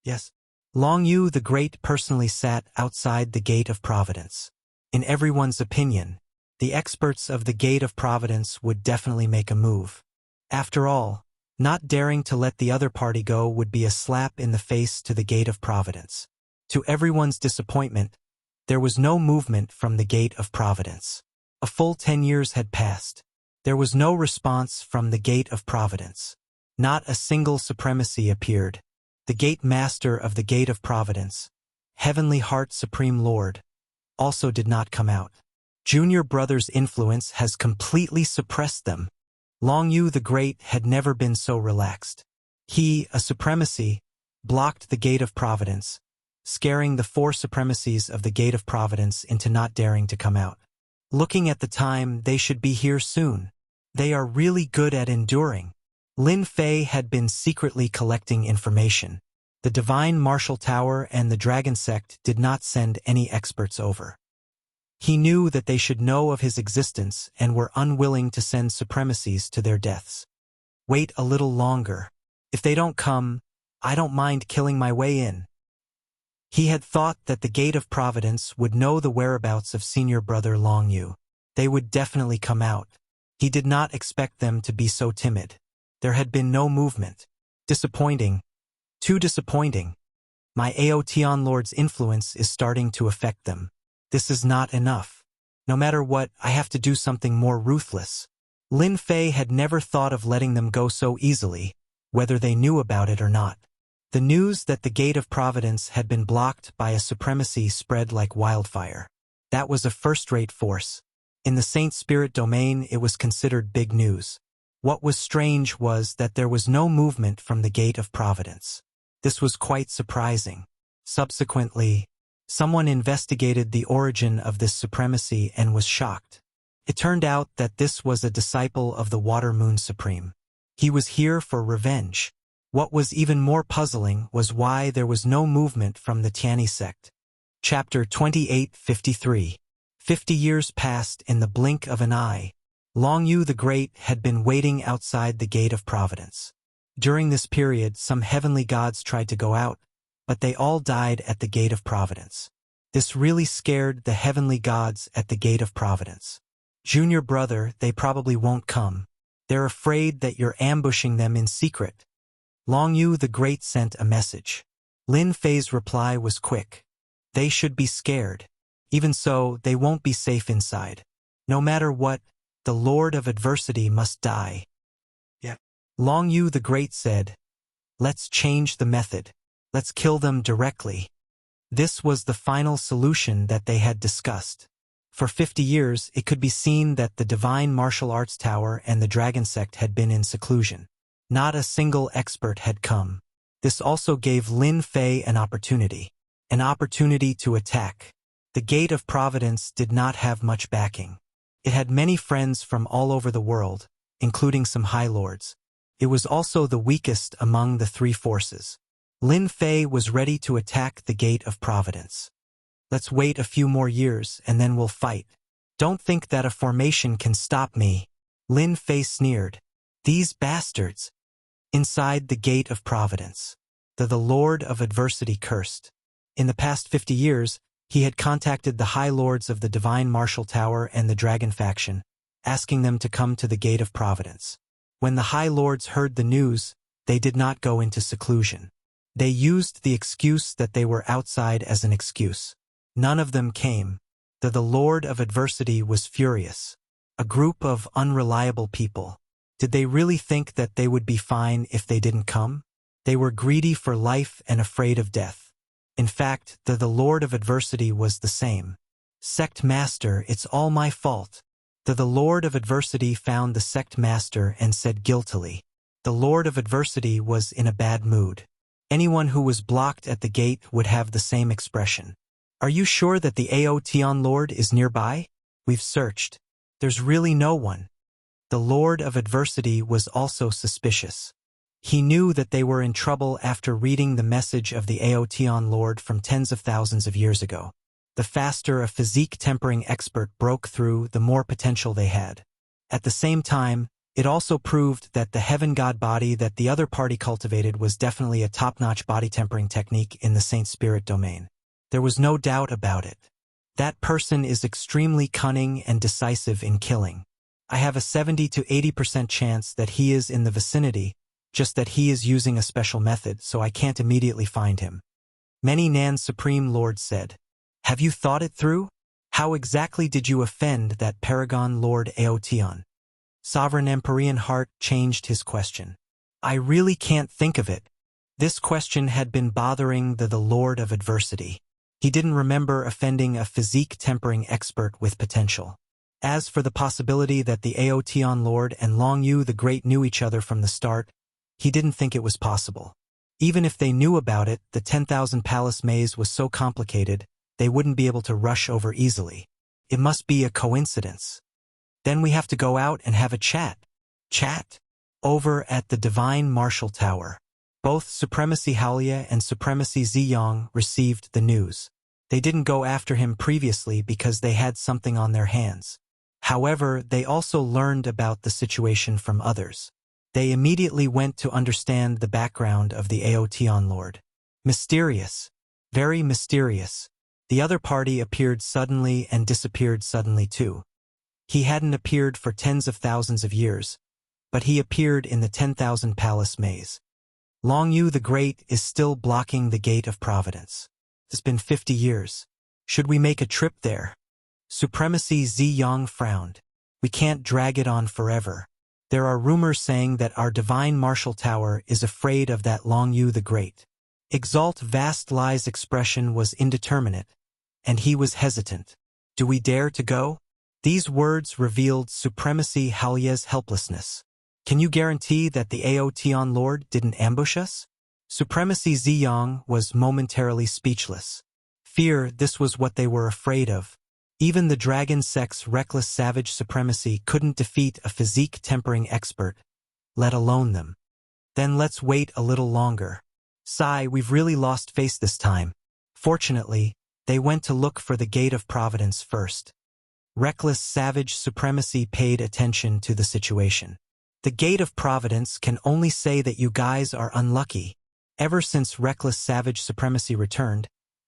Speaker 1: Yes. Long Yu the Great personally sat outside the Gate of Providence. In everyone's opinion, the experts of the Gate of Providence would definitely make a move. After all, not daring to let the other party go would be a slap in the face to the Gate of Providence. To everyone's disappointment, there was no movement from the Gate of Providence. A full 10 years had passed. There was no response from the Gate of Providence. Not a single supremacy appeared. The Gate Master of the Gate of Providence, Heavenly Heart Supreme Lord, also did not come out. Junior Brother's influence has completely suppressed them. Long Yu the Great had never been so relaxed. He, a supremacy, blocked the Gate of Providence, scaring the 4 supremacies of the Gate of Providence into not daring to come out. Looking at the time, they should be here soon. They are really good at enduring. Lin Fei had been secretly collecting information. The Divine Martial Tower and the Dragon Sect did not send any experts over. He knew that they should know of his existence and were unwilling to send supremacies to their deaths. Wait a little longer. If they don't come, I don't mind killing my way in. He had thought that the Gate of Providence would know the whereabouts of senior brother Long Yu. They would definitely come out. He did not expect them to be so timid. There had been no movement. Disappointing. Too disappointing. My Aotian Lord's influence is starting to affect them. This is not enough. No matter what, I have to do something more ruthless. Lin Fei had never thought of letting them go so easily, whether they knew about it or not. The news that the Gate of Providence had been blocked by a supremacy spread like wildfire. That was a first-rate force. In the Saint Spirit domain, it was considered big news. What was strange was that there was no movement from the Gate of Providence. This was quite surprising. Subsequently, someone investigated the origin of this supremacy and was shocked. It turned out that this was a disciple of the Water Moon Supreme. He was here for revenge. What was even more puzzling was why there was no movement from the Tianyi sect. Chapter 28:53. 50 years passed in the blink of an eye. Long Yu the Great had been waiting outside the Gate of Providence. During this period, some heavenly gods tried to go out, but they all died at the Gate of Providence. This really scared the heavenly gods at the Gate of Providence. Junior brother, they probably won't come. They're afraid that you're ambushing them in secret. Long Yu the Great sent a message. Lin Fei's reply was quick. They should be scared. Even so, they won't be safe inside. No matter what, the Lord of Adversity must die. Yeah. Long Yu the Great said, "Let's change the method. Let's kill them directly." This was the final solution that they had discussed. For 50 years, it could be seen that the Divine Martial Arts Tower and the Dragon Sect had been in seclusion. Not a single expert had come. This also gave Lin Fei an opportunity to attack. The Gate of Providence did not have much backing. It had many friends from all over the world, including some High Lords. It was also the weakest among the three forces. Lin Fei was ready to attack the Gate of Providence. Let's wait a few more years and then we'll fight. Don't think that a formation can stop me. Lin Fei sneered. These bastards. Inside the Gate of Providence. The Lord of Adversity cursed. In the past 50 years, he had contacted the High Lords of the Divine Martial Tower and the Dragon faction, asking them to come to the Gate of Providence. When the High Lords heard the news, they did not go into seclusion. They used the excuse that they were outside as an excuse. None of them came. The Lord of Adversity was furious. A group of unreliable people. Did they really think that they would be fine if they didn't come? They were greedy for life and afraid of death. In fact, the Lord of Adversity was the same. Sect Master, it's all my fault. The Lord of Adversity found the Sect Master and said guiltily. The Lord of Adversity was in a bad mood. Anyone who was blocked at the gate would have the same expression. Are you sure that the Aotian Lord is nearby? We've searched. There's really no one. The Lord of Adversity was also suspicious. He knew that they were in trouble after reading the message of the Aotian Lord from tens of thousands of years ago. The faster a physique tempering expert broke through, the more potential they had. At the same time, it also proved that the heaven god body that the other party cultivated was definitely a top-notch body tempering technique in the Saint Spirit domain. There was no doubt about it. That person is extremely cunning and decisive in killing. I have a 70 to 80% chance that he is in the vicinity, just that he is using a special method, so I can't immediately find him. Many Nan's Supreme Lord said, "Have you thought it through? How exactly did you offend that Paragon Lord Aotian?" Sovereign Empyrean Heart changed his question. I really can't think of it. This question had been bothering the Lord of Adversity. He didn't remember offending a physique tempering expert with potential. As for the possibility that the Aotian Lord and Long Yu the Great knew each other from the start, he didn't think it was possible. Even if they knew about it, the 10,000 Palace maze was so complicated, they wouldn't be able to rush over easily. It must be a coincidence. Then we have to go out and have a chat. Chat? Over at the Divine Martial Tower. Both Supremacy Haolia and Supremacy Ziyang received the news. They didn't go after him previously because they had something on their hands. However, they also learned about the situation from others. They immediately went to understand the background of the Aotian Lord. Mysterious. Very mysterious. The other party appeared suddenly and disappeared suddenly too. He hadn't appeared for tens of thousands of years, but he appeared in the 10,000 palace maze. Long Yu the Great is still blocking the gate of Providence. It's been 50 years. Should we make a trip there? Supremacy Ziyang frowned. We can't drag it on forever. There are rumors saying that our divine martial tower is afraid of that Long Yu the Great. Exalt Vast Lie's expression was indeterminate, and he was hesitant. Do we dare to go? These words revealed Supremacy Halye's helplessness. Can you guarantee that the Aotian Lord didn't ambush us? Supremacy Ziyang was momentarily speechless. Fear, this was what they were afraid of. Even the dragon sect's reckless savage supremacy couldn't defeat a physique-tempering expert, let alone them. Then let's wait a little longer. Sigh, we've really lost face this time. Fortunately, they went to look for the Gate of Providence first. Reckless savage supremacy paid attention to the situation. The Gate of Providence can only say that you guys are unlucky. Ever since reckless savage supremacy returned,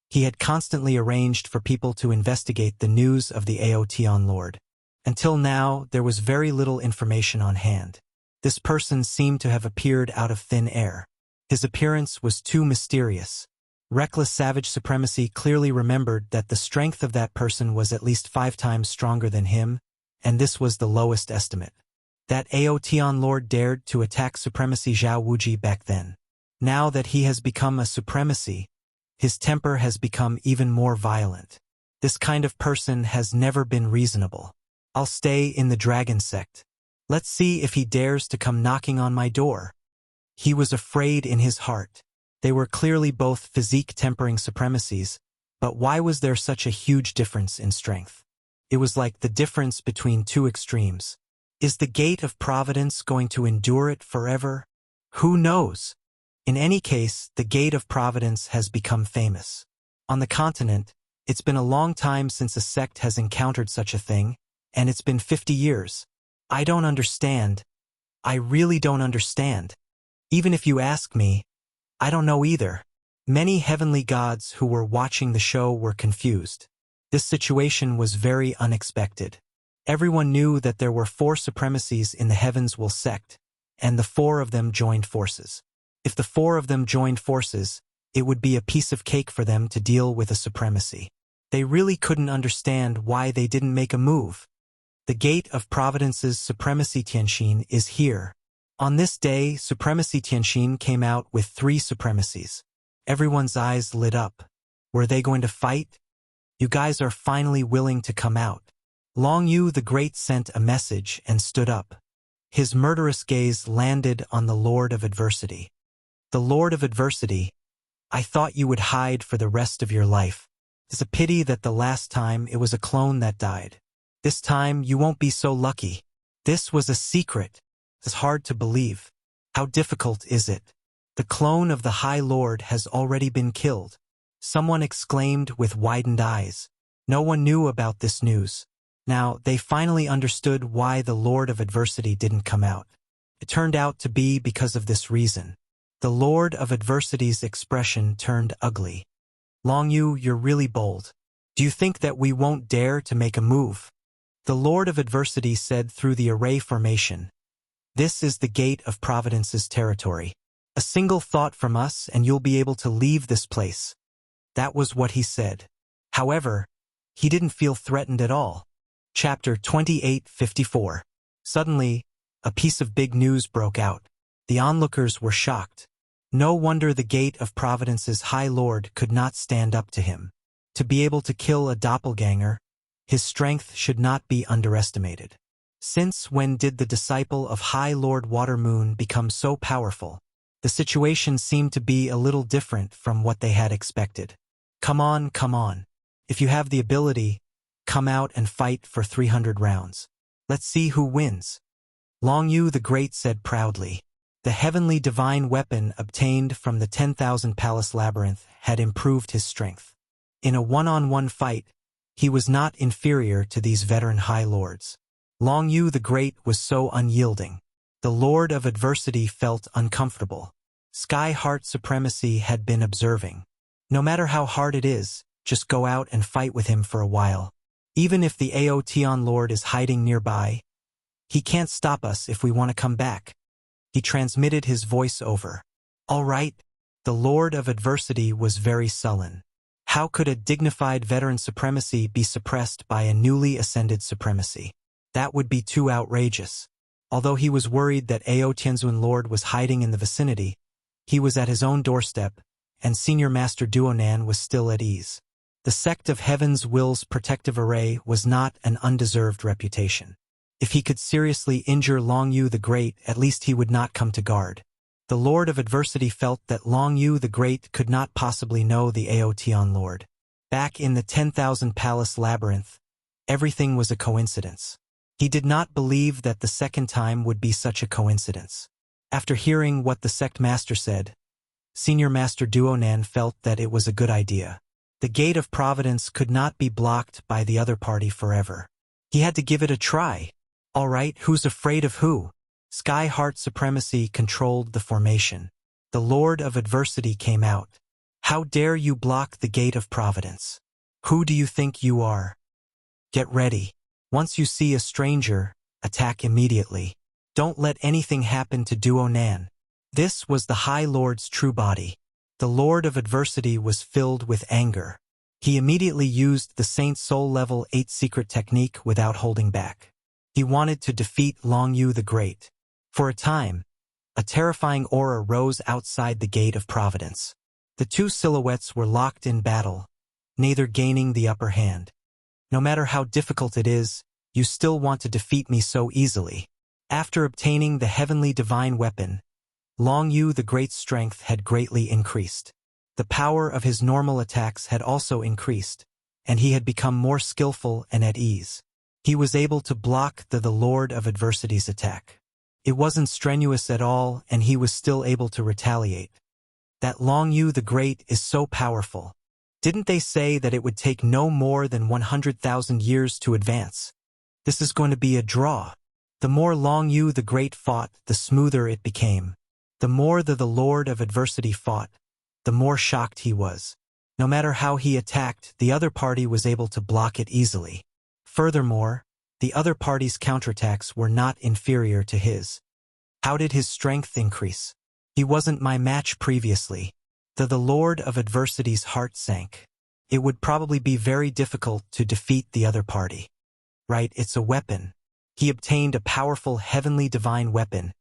Speaker 1: he had constantly arranged for people to investigate the news of the Aotian Lord. Until now, there was very little information on hand. This person seemed to have appeared out of thin air. His appearance was too mysterious. Reckless savage supremacy clearly remembered that the strength of that person was at least 5 times stronger than him, and this was the lowest estimate. That Aotian Lord dared to attack Supremacy Zhao Wuji back then. Now that he has become a supremacy, his temper has become even more violent. This kind of person has never been reasonable. I'll stay in the dragon sect. Let's see if he dares to come knocking on my door. He was afraid in his heart. They were clearly both physique-tempering supremacies, but why was there such a huge difference in strength? It was like the difference between 2 extremes. Is the Gate of Providence going to endure it forever? Who knows? In any case, the Gate of Providence has become famous. On the continent, it's been a long time since a sect has encountered such a thing, and it's been 50 years. I don't understand. I really don't understand. Even if you ask me, I don't know either. Many heavenly gods who were watching the show were confused. This situation was very unexpected. Everyone knew that there were 4 supremacies in the Heavens Will sect, and the 4 of them joined forces. If the 4 of them joined forces, it would be a piece of cake for them to deal with a supremacy. They really couldn't understand why they didn't make a move. The Gate of Providence's Supremacy Tianxin is here. On this day, Supremacy Tianxin came out with 3 supremacies. Everyone's eyes lit up. Were they going to fight? You guys are finally willing to come out. Long Yu the Great sent a message and stood up. His murderous gaze landed on the Lord of Adversity. The Lord of Adversity, I thought you would hide for the rest of your life. It's a pity that the last time it was a clone that died. This time you won't be so lucky. This was a secret. It's hard to believe. How difficult is it? The clone of the High Lord has already been killed. Someone exclaimed with widened eyes. No one knew about this news. Now, they finally understood why the Lord of Adversity didn't come out. It turned out to be because of this reason. The Lord of Adversity's expression turned ugly. Long Yu, you're really bold. Do you think that we won't dare to make a move? The Lord of Adversity said through the array formation. This is the Gate of Providence's territory. A single thought from us and you'll be able to leave this place. That was what he said. However, he didn't feel threatened at all. Chapter 28:54. Suddenly, a piece of big news broke out. The onlookers were shocked. No wonder the Gate of Providence's High Lord could not stand up to him. To be able to kill a doppelganger, his strength should not be underestimated. Since when did the disciple of High Lord Watermoon become so powerful? The situation seemed to be a little different from what they had expected. Come on, come on. If you have the ability, come out and fight for 300 rounds. Let's see who wins. Long Yu the Great said proudly. The heavenly divine weapon obtained from the 10,000 Palace Labyrinth had improved his strength. In a one-on-one fight, he was not inferior to these veteran High Lords. Long Yu the Great was so unyielding. The Lord of Adversity felt uncomfortable. Sky Heart Supremacy had been observing. No matter how hard it is, just go out and fight with him for a while. Even if the Aoteon Lord is hiding nearby, he can't stop us if we want to come back. He transmitted his voice over. All right. The Lord of Adversity was very sullen. How could a dignified veteran supremacy be suppressed by a newly ascended supremacy? That would be too outrageous. Although he was worried that Aotianzun Lord was hiding in the vicinity, he was at his own doorstep, and Senior Master Duonan was still at ease. The sect of Heaven's Will's protective array was not an undeserved reputation. If he could seriously injure Long Yu the Great, at least he would not come to guard. The Lord of Adversity felt that Long Yu the Great could not possibly know the Aoteon Lord. Back in the 10,000 Palace Labyrinth, everything was a coincidence. He did not believe that the second time would be such a coincidence. After hearing what the sect master said, Senior Master Duonan felt that it was a good idea. The Gate of Providence could not be blocked by the other party forever. He had to give it a try. All right, who's afraid of who? Sky Heart Supremacy controlled the formation. The Lord of Adversity came out. How dare you block the Gate of Providence? Who do you think you are? Get ready. Once you see a stranger, attack immediately. Don't let anything happen to Duonan. This was the High Lord's true body. The Lord of Adversity was filled with anger. He immediately used the Saint Soul Level 8 secret technique without holding back. He wanted to defeat Long Yu the Great. For a time, a terrifying aura rose outside the Gate of Providence. The two silhouettes were locked in battle, neither gaining the upper hand. No matter how difficult it is, you still want to defeat me so easily. After obtaining the heavenly divine weapon, Long Yu the Great's strength had greatly increased. The power of his normal attacks had also increased, and he had become more skillful and at ease. He was able to block the Lord of Adversity's attack. It wasn't strenuous at all, and he was still able to retaliate. That Long Yu the Great is so powerful. Didn't they say that it would take no more than 100,000 years to advance? This is going to be a draw. The more Long Yu the Great fought, the smoother it became. The more the Lord of Adversity fought, the more shocked he was. No matter how he attacked, the other party was able to block it easily. Furthermore, the other party's counterattacks were not inferior to his. How did his strength increase? He wasn't my match previously. The Lord of Adversity's heart sank. It would probably be very difficult to defeat the other party. Right, it's a weapon. He obtained a powerful heavenly divine weapon,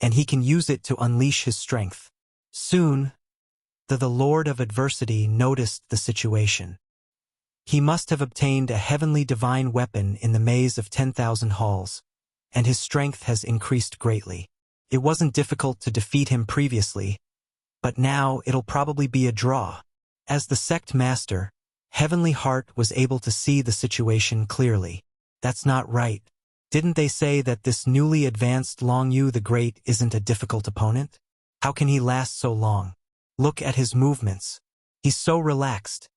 Speaker 1: and he can use it to unleash his strength. Soon, the Lord of Adversity noticed the situation. He must have obtained a heavenly divine weapon in the maze of 10,000 halls, and his strength has increased greatly. It wasn't difficult to defeat him previously, but now it'll probably be a draw. As the sect master, Heavenly Heart was able to see the situation clearly. That's not right. Didn't they say that this newly advanced Long Yu the Great isn't a difficult opponent? How can he last so long? Look at his movements. He's so relaxed.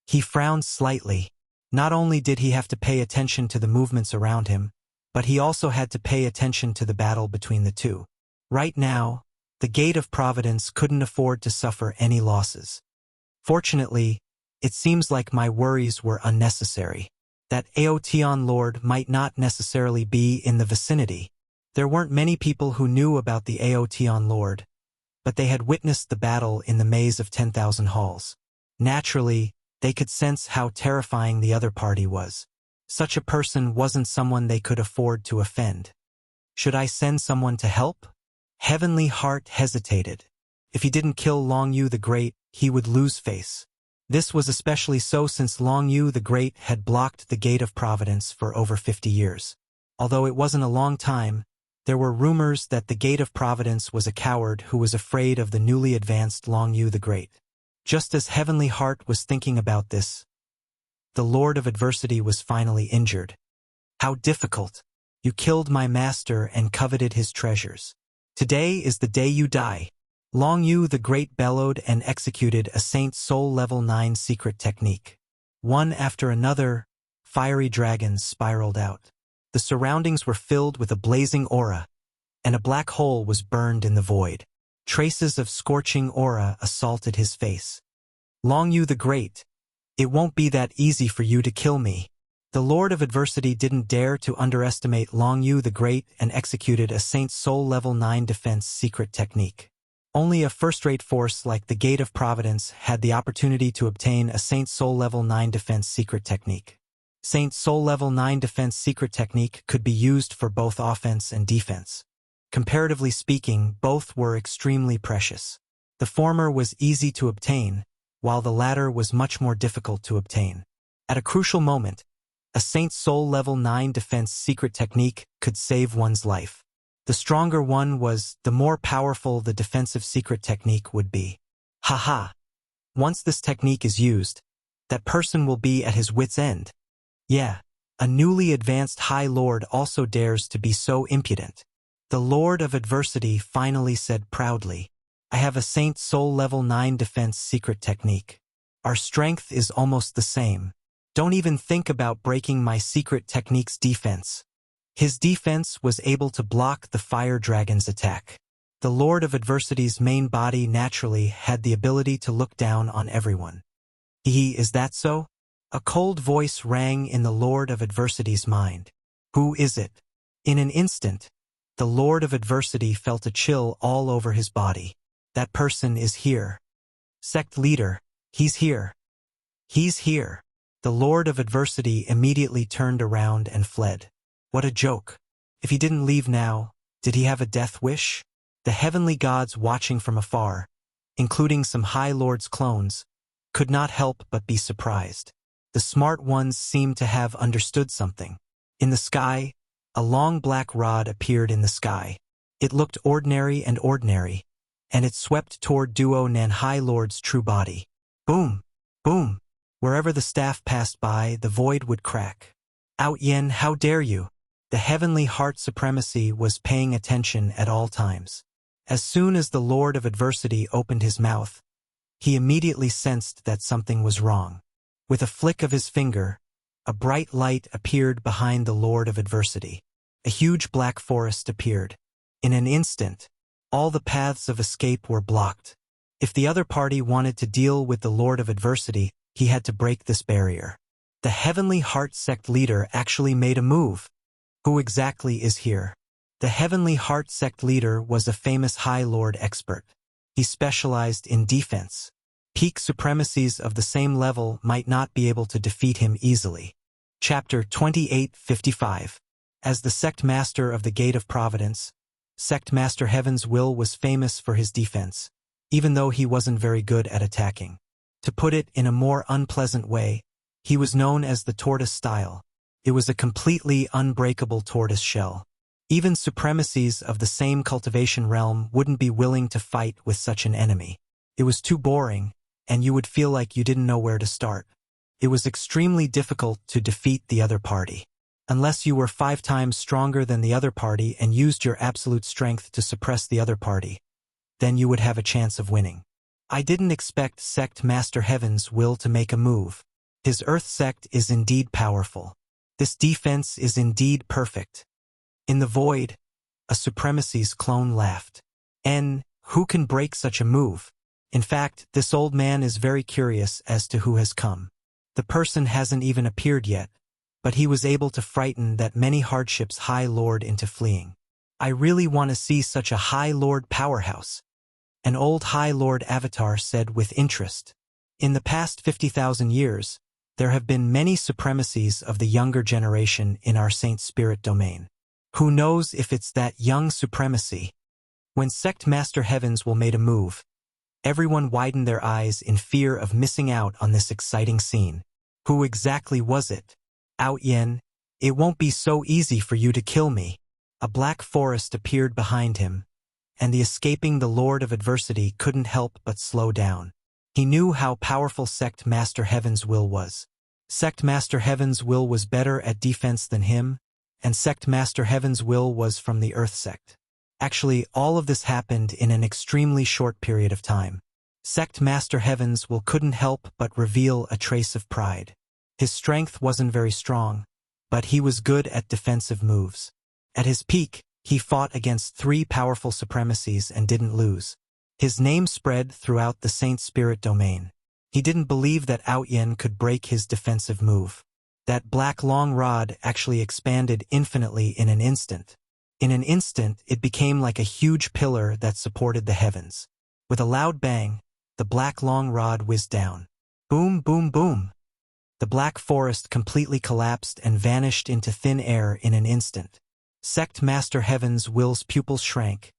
Speaker 1: He frowned slightly. Not only did he have to pay attention to the movements around him, but he also had to pay attention to the battle between the two. Right now, the Gate of Providence couldn't afford to suffer any losses. Fortunately, it seems like my worries were unnecessary. That Aoteon Lord might not necessarily be in the vicinity. There weren't many people who knew about the Aoteon Lord, but they had witnessed the battle in the maze of 10,000 halls. Naturally, they could sense how terrifying the other party was. Such a person wasn't someone they could afford to offend. Should I send someone to help? Heavenly Heart hesitated. If he didn't kill Long Yu the Great, he would lose face. This was especially so since Long Yu the Great had blocked the Gate of Providence for over 50 years. Although it wasn't a long time, there were rumors that the Gate of Providence was a coward who was afraid of the newly advanced Long Yu the Great. Just as Heavenly Heart was thinking about this, the Lord of Adversity was finally injured. How difficult! You killed my master and coveted his treasures. Today is the day you die. Long Yu the Great bellowed and executed a Saint Soul Level 9 secret technique. One after another, fiery dragons spiraled out. The surroundings were filled with a blazing aura, and a black hole was burned in the void. Traces of scorching aura assaulted his face. Long Yu the Great, it won't be that easy for you to kill me. The Lord of Adversity didn't dare to underestimate Long Yu the Great and executed a Saint Soul Level 9 defense secret technique. Only a first-rate force like the Gate of Providence had the opportunity to obtain a Saint Soul Level 9 defense secret technique. Saint Soul Level 9 defense secret technique could be used for both offense and defense. Comparatively speaking, both were extremely precious. The former was easy to obtain, while the latter was much more difficult to obtain. At a crucial moment, a Saint Soul Level 9 defense secret technique could save one's life. The stronger one was, the more powerful the defensive secret technique would be. Haha! Once this technique is used, that person will be at his wit's end. Yeah, a newly advanced High Lord also dares to be so impudent. The Lord of Adversity finally said proudly, I have a Saint Soul Level 9 defense secret technique. Our strength is almost the same. Don't even think about breaking my secret technique's defense. His defense was able to block the Fire Dragon's attack. The Lord of Adversity's main body naturally had the ability to look down on everyone. Is that so? A cold voice rang in the Lord of Adversity's mind. Who is it? In an instant, the Lord of Adversity felt a chill all over his body. That person is here. Sect leader, he's here. He's here. The Lord of Adversity immediately turned around and fled. What a joke. If he didn't leave now, did he have a death wish? The heavenly gods watching from afar, including some High Lord's clones, could not help but be surprised. The smart ones seemed to have understood something. In the sky, a long black rod appeared in the sky. It looked ordinary, and it swept toward Duo Nan High Lord's true body. Boom! Boom! Wherever the staff passed by, the void would crack. Out Yen, how dare you? The heavenly heart supremacy was paying attention at all times. As soon as the Lord of Adversity opened his mouth, he immediately sensed that something was wrong. With a flick of his finger, a bright light appeared behind the Lord of Adversity. A huge black forest appeared. In an instant, all the paths of escape were blocked. If the other party wanted to deal with the Lord of Adversity, he had to break this barrier. The Heavenly Heart Sect leader actually made a move. Who exactly is here? The Heavenly Heart Sect leader was a famous High Lord expert. He specialized in defense. Peak supremacies of the same level might not be able to defeat him easily. Chapter 2855. As the Sect Master of the Gate of Providence, Sect Master Heaven's Will was famous for his defense, even though he wasn't very good at attacking. To put it in a more unpleasant way, he was known as the tortoise style. It was a completely unbreakable tortoise shell. Even supremacies of the same cultivation realm wouldn't be willing to fight with such an enemy. It was too boring, and you would feel like you didn't know where to start. It was extremely difficult to defeat the other party. Unless you were 5 times stronger than the other party and used your absolute strength to suppress the other party, then you would have a chance of winning. I didn't expect Sect Master Heaven's Will to make a move. His Earth Sect is indeed powerful. This defense is indeed perfect. In the void, a supremacy's clone laughed. Who can break such a move? In fact, this old man is very curious as to who has come. The person hasn't even appeared yet, but he was able to frighten that many hardships High Lord into fleeing. I really want to see such a High Lord powerhouse. An old High Lord avatar said with interest. In the past 50,000 years, there have been many supremacies of the younger generation in our Saint Spirit domain. Who knows if it's that young supremacy? When Sect Master Heaven's Will made a move, everyone widened their eyes in fear of missing out on this exciting scene. Who exactly was it? Out Yen, it won't be so easy for you to kill me. A black forest appeared behind him, and the escaping the Lord of Adversity couldn't help but slow down. He knew how powerful Sect Master Heaven's Will was. Sect Master Heaven's Will was better at defense than him, and Sect Master Heaven's Will was from the Earth Sect. Actually, all of this happened in an extremely short period of time. Sect Master Heaven's Will couldn't help but reveal a trace of pride. His strength wasn't very strong, but he was good at defensive moves. At his peak, he fought against 3 powerful supremacies and didn't lose. His name spread throughout the Saint Spirit domain. He didn't believe that Outyen could break his defensive move. That black long rod actually expanded infinitely in an instant. In an instant, it became like a huge pillar that supported the heavens. With a loud bang, the black long rod whizzed down. Boom, boom, boom. The black forest completely collapsed and vanished into thin air in an instant. Sect Master Heaven's Will's pupils shrank,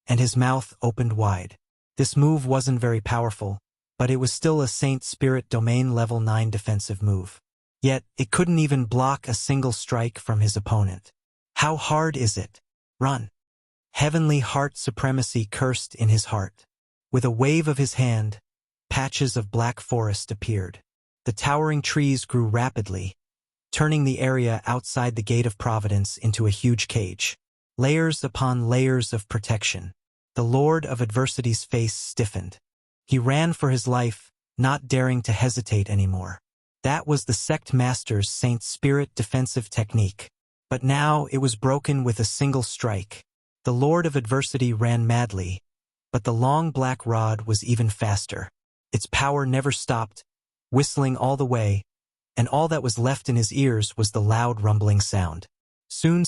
Speaker 1: and his mouth opened wide. This move wasn't very powerful, but it was still a Saint Spirit Domain Level 9 defensive move. Yet, it couldn't even block a single strike from his opponent. How hard is it? Run. Heavenly Heart Supremacy cursed in his heart. With a wave of his hand, patches of black forest appeared. The towering trees grew rapidly, turning the area outside the Gate of Providence into a huge cage. Layers upon layers of protection. The Lord of Adversity's face stiffened. He ran for his life, not daring to hesitate anymore. That was the Sect Master's Saint Spirit defensive technique. But now it was broken with a single strike. The Lord of Adversity ran madly, but the long black rod was even faster. Its power never stopped, whistling all the way, and all that was left in his ears was the loud rumbling sound. Soon,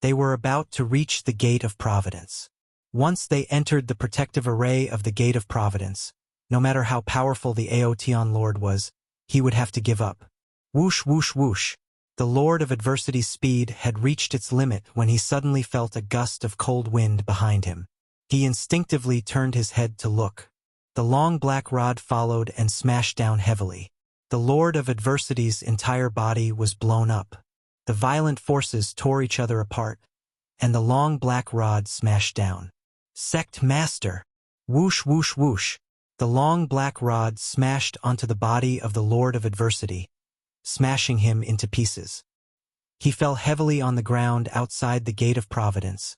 Speaker 1: they were about to reach the Gate of Providence. Once they entered the protective array of the Gate of Providence, no matter how powerful the Aoteon Lord was, he would have to give up. Whoosh, whoosh, whoosh. The Lord of Adversity's speed had reached its limit when he suddenly felt a gust of cold wind behind him. He instinctively turned his head to look. The long black rod followed and smashed down heavily. The Lord of Adversity's entire body was blown up. The violent forces tore each other apart, and the long black rod smashed down. Sect Master! Whoosh, whoosh, whoosh! The long black rod smashed onto the body of the Lord of Adversity, smashing him into pieces. He fell heavily on the ground outside the Gate of Providence,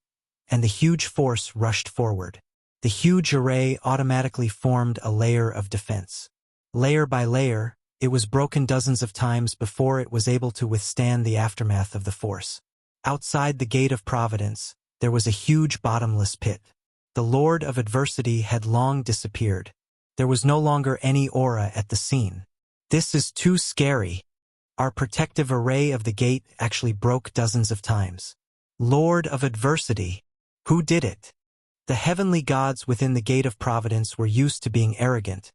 Speaker 1: and the huge force rushed forward. The huge array automatically formed a layer of defense. Layer by layer, it was broken dozens of times before it was able to withstand the aftermath of the force. Outside the Gate of Providence, there was a huge bottomless pit. The Lord of Adversity had long disappeared. There was no longer any aura at the scene. This is too scary. Our protective array of the gate actually broke dozens of times. Lord of Adversity. Who did it? The heavenly gods within the Gate of Providence were used to being arrogant,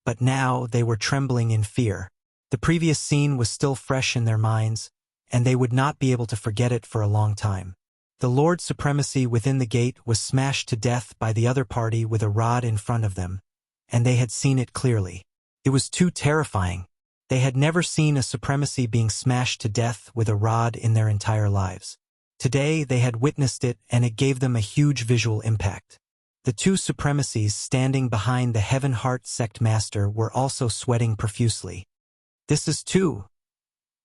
Speaker 1: but now they were trembling in fear. The previous scene was still fresh in their minds, and they would not be able to forget it for a long time. The Lord's supremacy within the gate was smashed to death by the other party with a rod in front of them, and they had seen it clearly. It was too terrifying. They had never seen a supremacy being smashed to death with a rod in their entire lives. Today they had witnessed it, and it gave them a huge visual impact. The two supremacies standing behind the Heaven Heart Sect Master were also sweating profusely. This is two.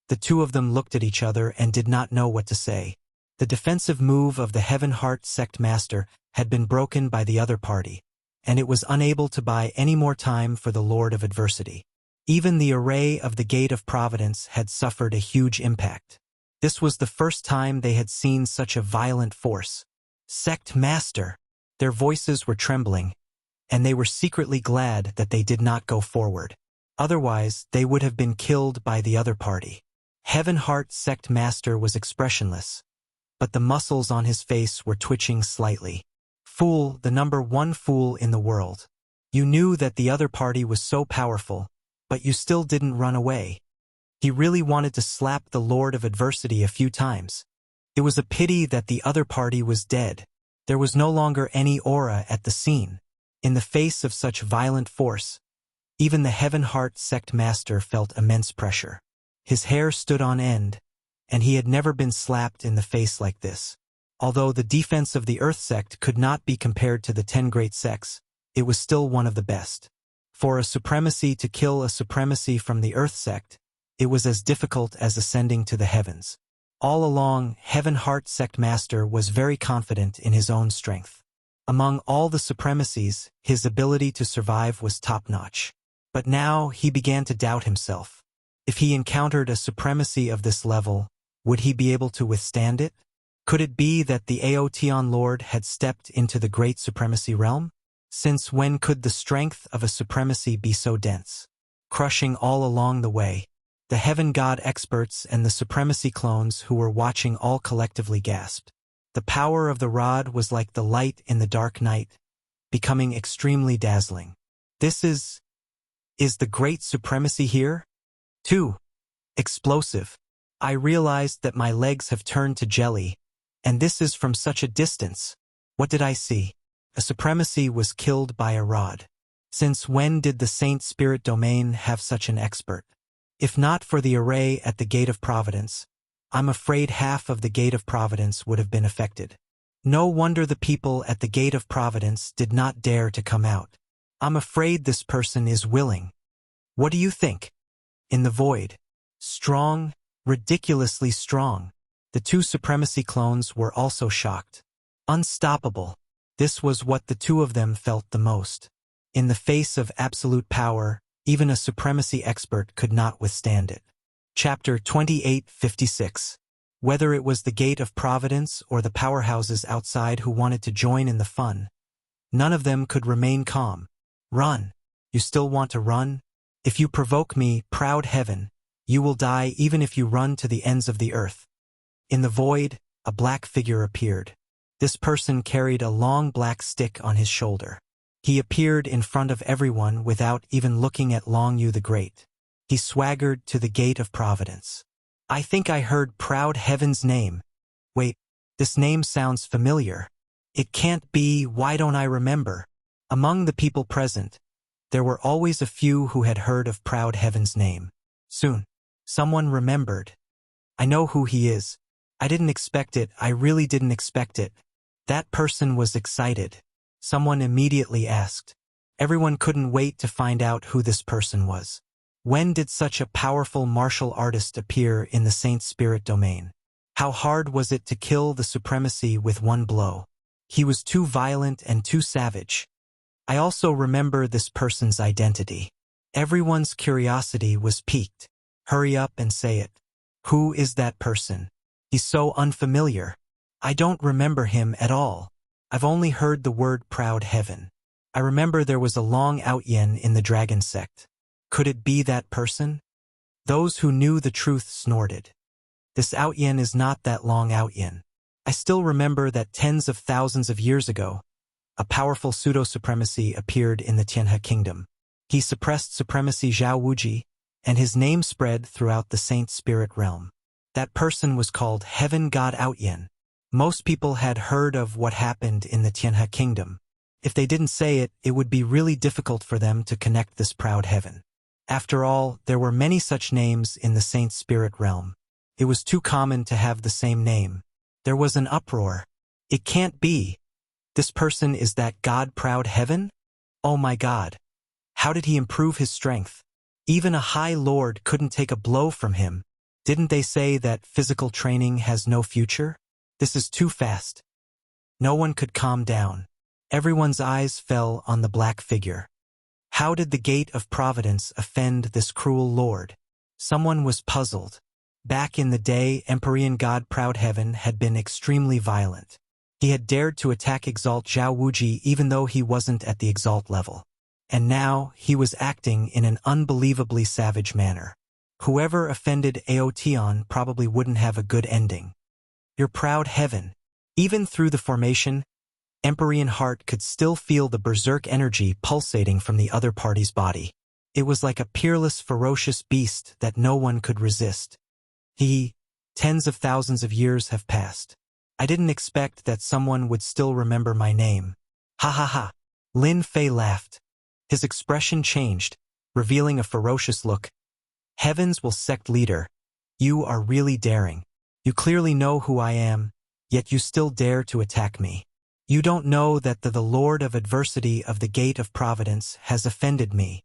Speaker 1: The two of them looked at each other and did not know what to say. The defensive move of the Heaven Heart Sect Master had been broken by the other party, and it was unable to buy any more time for the Lord of Adversity. Even the array of the Gate of Providence had suffered a huge impact. This was the first time they had seen such a violent force. Sect Master! Their voices were trembling, and they were secretly glad that they did not go forward. Otherwise, they would have been killed by the other party. Heaven Heart Sect Master was expressionless, but the muscles on his face were twitching slightly. Fool, the number one fool in the world. You knew that the other party was so powerful, but you still didn't run away. He really wanted to slap the Lord of Adversity a few times. It was a pity that the other party was dead. There was no longer any aura at the scene. In the face of such violent force, even the Heaven Heart Sect Master felt immense pressure. His hair stood on end, and he had never been slapped in the face like this. Although the defense of the Earth Sect could not be compared to the 10 great sects, it was still one of the best. For a supremacy to kill a supremacy from the Earth Sect, it was as difficult as ascending to the heavens. All along, Heaven Heart Sect Master was very confident in his own strength. Among all the supremacies, his ability to survive was top-notch. But now he began to doubt himself. If he encountered a supremacy of this level, would he be able to withstand it? Could it be that the Aoteon Lord had stepped into the Great Supremacy realm? Since when could the strength of a supremacy be so dense? crushing all along the way. The heaven god experts and the supremacy clones who were watching all collectively gasped. The power of the rod was like the light in the dark night, becoming extremely dazzling. This is the great supremacy here? 2. Explosive. I realized that my legs have turned to jelly, and this is from such a distance. What did I see? A supremacy was killed by a rod. Since when did the Saint Spirit domain have such an expert? If not for the array at the Gate of Providence, I'm afraid half of the Gate of Providence would have been affected. No wonder the people at the Gate of Providence did not dare to come out. I'm afraid this person is willing. What do you think? In the void. Strong, ridiculously strong. The 2 supremacy clones were also shocked. Unstoppable. This was what the 2 of them felt the most. In the face of absolute power, even a supremacy expert could not withstand it. Chapter 28:56. Whether it was the Gate of Providence or the powerhouses outside who wanted to join in the fun, none of them could remain calm. Run. You still want to run? If you provoke me, proud heaven, you will die even if you run to the ends of the earth. In the void, a black figure appeared. This person carried a long black stick on his shoulder. He appeared in front of everyone without even looking at Long Yu the Great. He swaggered to the Gate of Providence. I think I heard proud heaven's name. Wait, this name sounds familiar. It can't be, why don't I remember? Among the people present, there were always a few who had heard of proud heaven's name. Soon, someone remembered. I know who he is. I didn't expect it, I really didn't expect it. That person was excited. Someone immediately asked. Everyone couldn't wait to find out who this person was. When did such a powerful martial artist appear in the Saint Spirit domain? How hard was it to kill the supremacy with one blow? He was too violent and too savage. I also remember this person's identity. Everyone's curiosity was piqued. Hurry up and say it. Who is that person? He's so unfamiliar. I don't remember him at all. I've only heard the word proud heaven. I remember there was a long outyen in the dragon sect. Could it be that person? Those who knew the truth snorted. This outyen is not that long outyen. I still remember that tens of thousands of years ago, a powerful pseudo-supremacy appeared in the Tianhe kingdom. He suppressed supremacy Zhao Wuji, and his name spread throughout the Saint Spirit realm. That person was called Heaven God Outyen. Most people had heard of what happened in the Tianhe kingdom. If they didn't say it, it would be really difficult for them to connect this proud heaven. After all, there were many such names in the Saint Spirit realm. It was too common to have the same name. There was an uproar. It can't be. This person is that God proud heaven? Oh my God. How did he improve his strength? Even a high lord couldn't take a blow from him. Didn't they say that physical training has no future? This is too fast. No one could calm down. Everyone's eyes fell on the black figure. How did the Gate of Providence offend this cruel lord? Someone was puzzled. Back in the day, Empyrean God Proud Heaven had been extremely violent. He had dared to attack Exalt Zhao Wuji even though he wasn't at the Exalt level. And now, he was acting in an unbelievably savage manner. Whoever offended Aotion probably wouldn't have a good ending. Your proud heaven. Even through the formation, Empyrean Heart could still feel the berserk energy pulsating from the other party's body. It was like a peerless, ferocious beast that no one could resist. Tens of thousands of years have passed. I didn't expect that someone would still remember my name. Ha ha ha. Lin Fei laughed. His expression changed, revealing a ferocious look. Heavens will sect leader. You are really daring. You clearly know who I am, yet you still dare to attack me. You don't know that the Lord of Adversity of the Gate of Providence has offended me.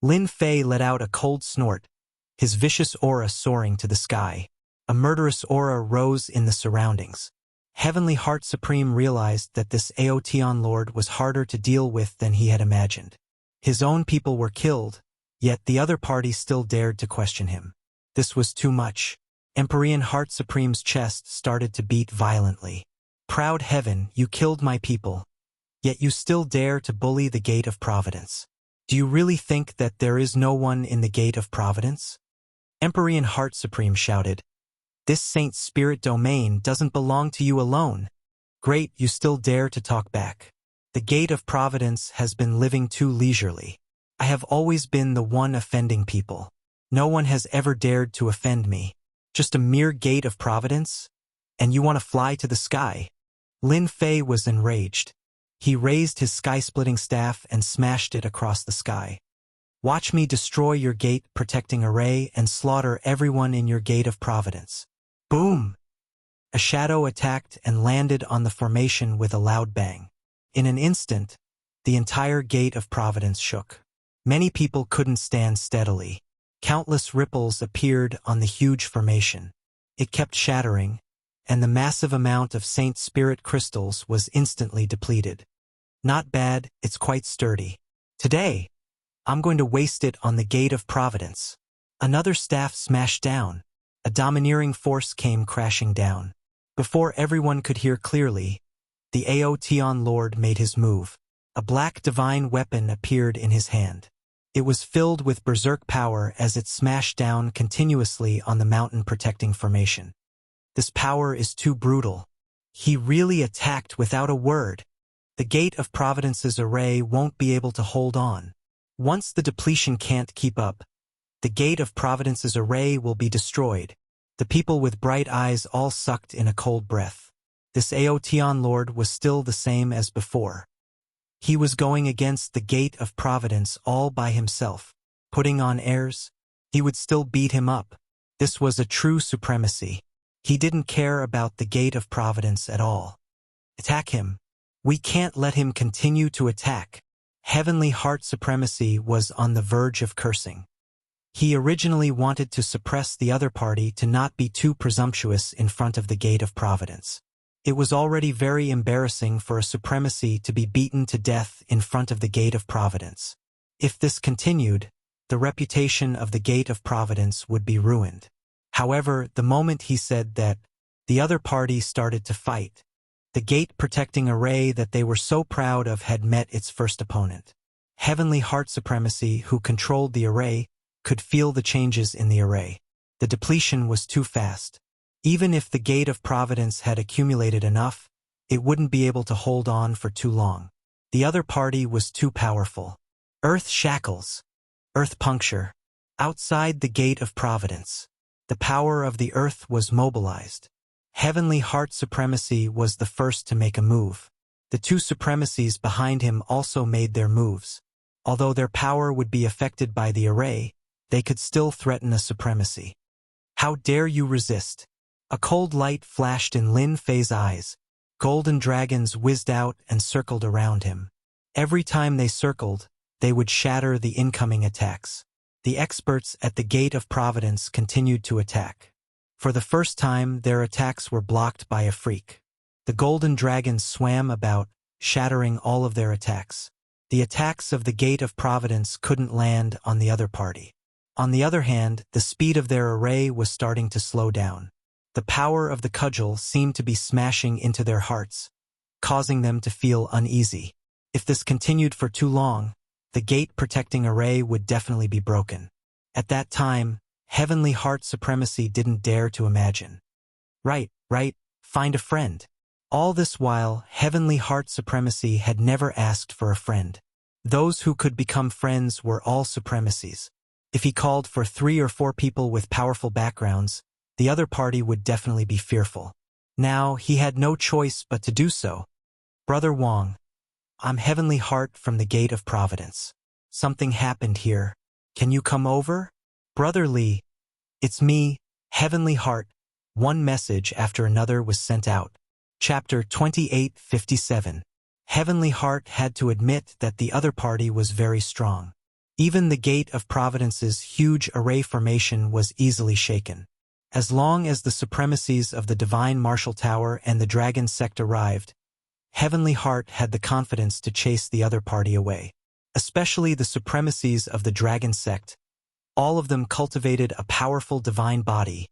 Speaker 1: Lin Fei let out a cold snort, his vicious aura soaring to the sky. A murderous aura rose in the surroundings. Heavenly Heart Supreme realized that this Aotion Lord was harder to deal with than he had imagined. His own people were killed, yet the other party still dared to question him. This was too much. Empyrean Heart Supreme's chest started to beat violently. Proud heaven, you killed my people, yet you still dare to bully the Gate of Providence. Do you really think that there is no one in the gate of providence? Empyrean Heart Supreme shouted. This Saint Spirit domain doesn't belong to you alone. Great, you still dare to talk back. The gate of providence has been living too leisurely. I have always been the one offending people. No one has ever dared to offend me. Just a mere gate of providence? And you want to fly to the sky? Lin Fei was enraged. He raised his sky-splitting staff and smashed it across the sky. Watch me destroy your gate-protecting array and slaughter everyone in your gate of providence. Boom! A shadow attacked and landed on the formation with a loud bang. In an instant, the entire gate of providence shook. Many people couldn't stand steadily. Countless ripples appeared on the huge formation. It kept shattering, and the massive amount of Saint Spirit crystals was instantly depleted. Not bad, it's quite sturdy. Today, I'm going to waste it on the gate of providence. Another staff smashed down. A domineering force came crashing down. Before everyone could hear clearly, the Aotion Lord made his move. A black divine weapon appeared in his hand. It was filled with berserk power as it smashed down continuously on the mountain-protecting formation. This power is too brutal. He really attacked without a word. The gate of providence's array won't be able to hold on. Once the depletion can't keep up, the gate of providence's array will be destroyed. The people with bright eyes all sucked in a cold breath. This Aotion Lord was still the same as before. He was going against the gate of providence all by himself. Putting on airs, he would still beat him up. This was a true supremacy. He didn't care about the gate of providence at all. Attack him. We can't let him continue to attack. Heavenly Heart Supremacy was on the verge of cursing. He originally wanted to suppress the other party to not be too presumptuous in front of the gate of providence. It was already very embarrassing for a supremacy to be beaten to death in front of the gate of providence. If this continued, the reputation of the gate of providence would be ruined. However, the moment he said that, the other party started to fight. The gate-protecting array that they were so proud of had met its first opponent. Heavenly Heart Supremacy, who controlled the array, could feel the changes in the array. The depletion was too fast. Even if the gate of providence had accumulated enough, it wouldn't be able to hold on for too long. The other party was too powerful. Earth shackles. Earth puncture. Outside the gate of providence, the power of the earth was mobilized. Heavenly Heart Supremacy was the first to make a move. The two supremacies behind him also made their moves. Although their power would be affected by the array, they could still threaten a supremacy. How dare you resist? A cold light flashed in Lin Fei's eyes. Golden dragons whizzed out and circled around him. Every time they circled, they would shatter the incoming attacks. The experts at the Gate of Providence continued to attack. For the first time, their attacks were blocked by a freak. The golden dragons swam about, shattering all of their attacks. The attacks of the Gate of Providence couldn't land on the other party. On the other hand, the speed of their array was starting to slow down. The power of the cudgel seemed to be smashing into their hearts, causing them to feel uneasy. If this continued for too long, the gate-protecting array would definitely be broken. At that time, Heavenly Heart Supremacy didn't dare to imagine. Right, find a friend. All this while, Heavenly Heart Supremacy had never asked for a friend. Those who could become friends were all supremacies. If he called for 3 or 4 people with powerful backgrounds, the other party would definitely be fearful. Now, he had no choice but to do so. Brother Wang, I'm Heavenly Heart from the Gate of Providence. Something happened here. Can you come over? Brother Li, it's me, Heavenly Heart. One message after another was sent out. Chapter 2857. Heavenly Heart had to admit that the other party was very strong. Even the Gate of Providence's huge array formation was easily shaken. As long as the supremacies of the Divine Martial Tower and the Dragon Sect arrived, Heavenly Heart had the confidence to chase the other party away. Especially the supremacies of the Dragon Sect. All of them cultivated a powerful divine body,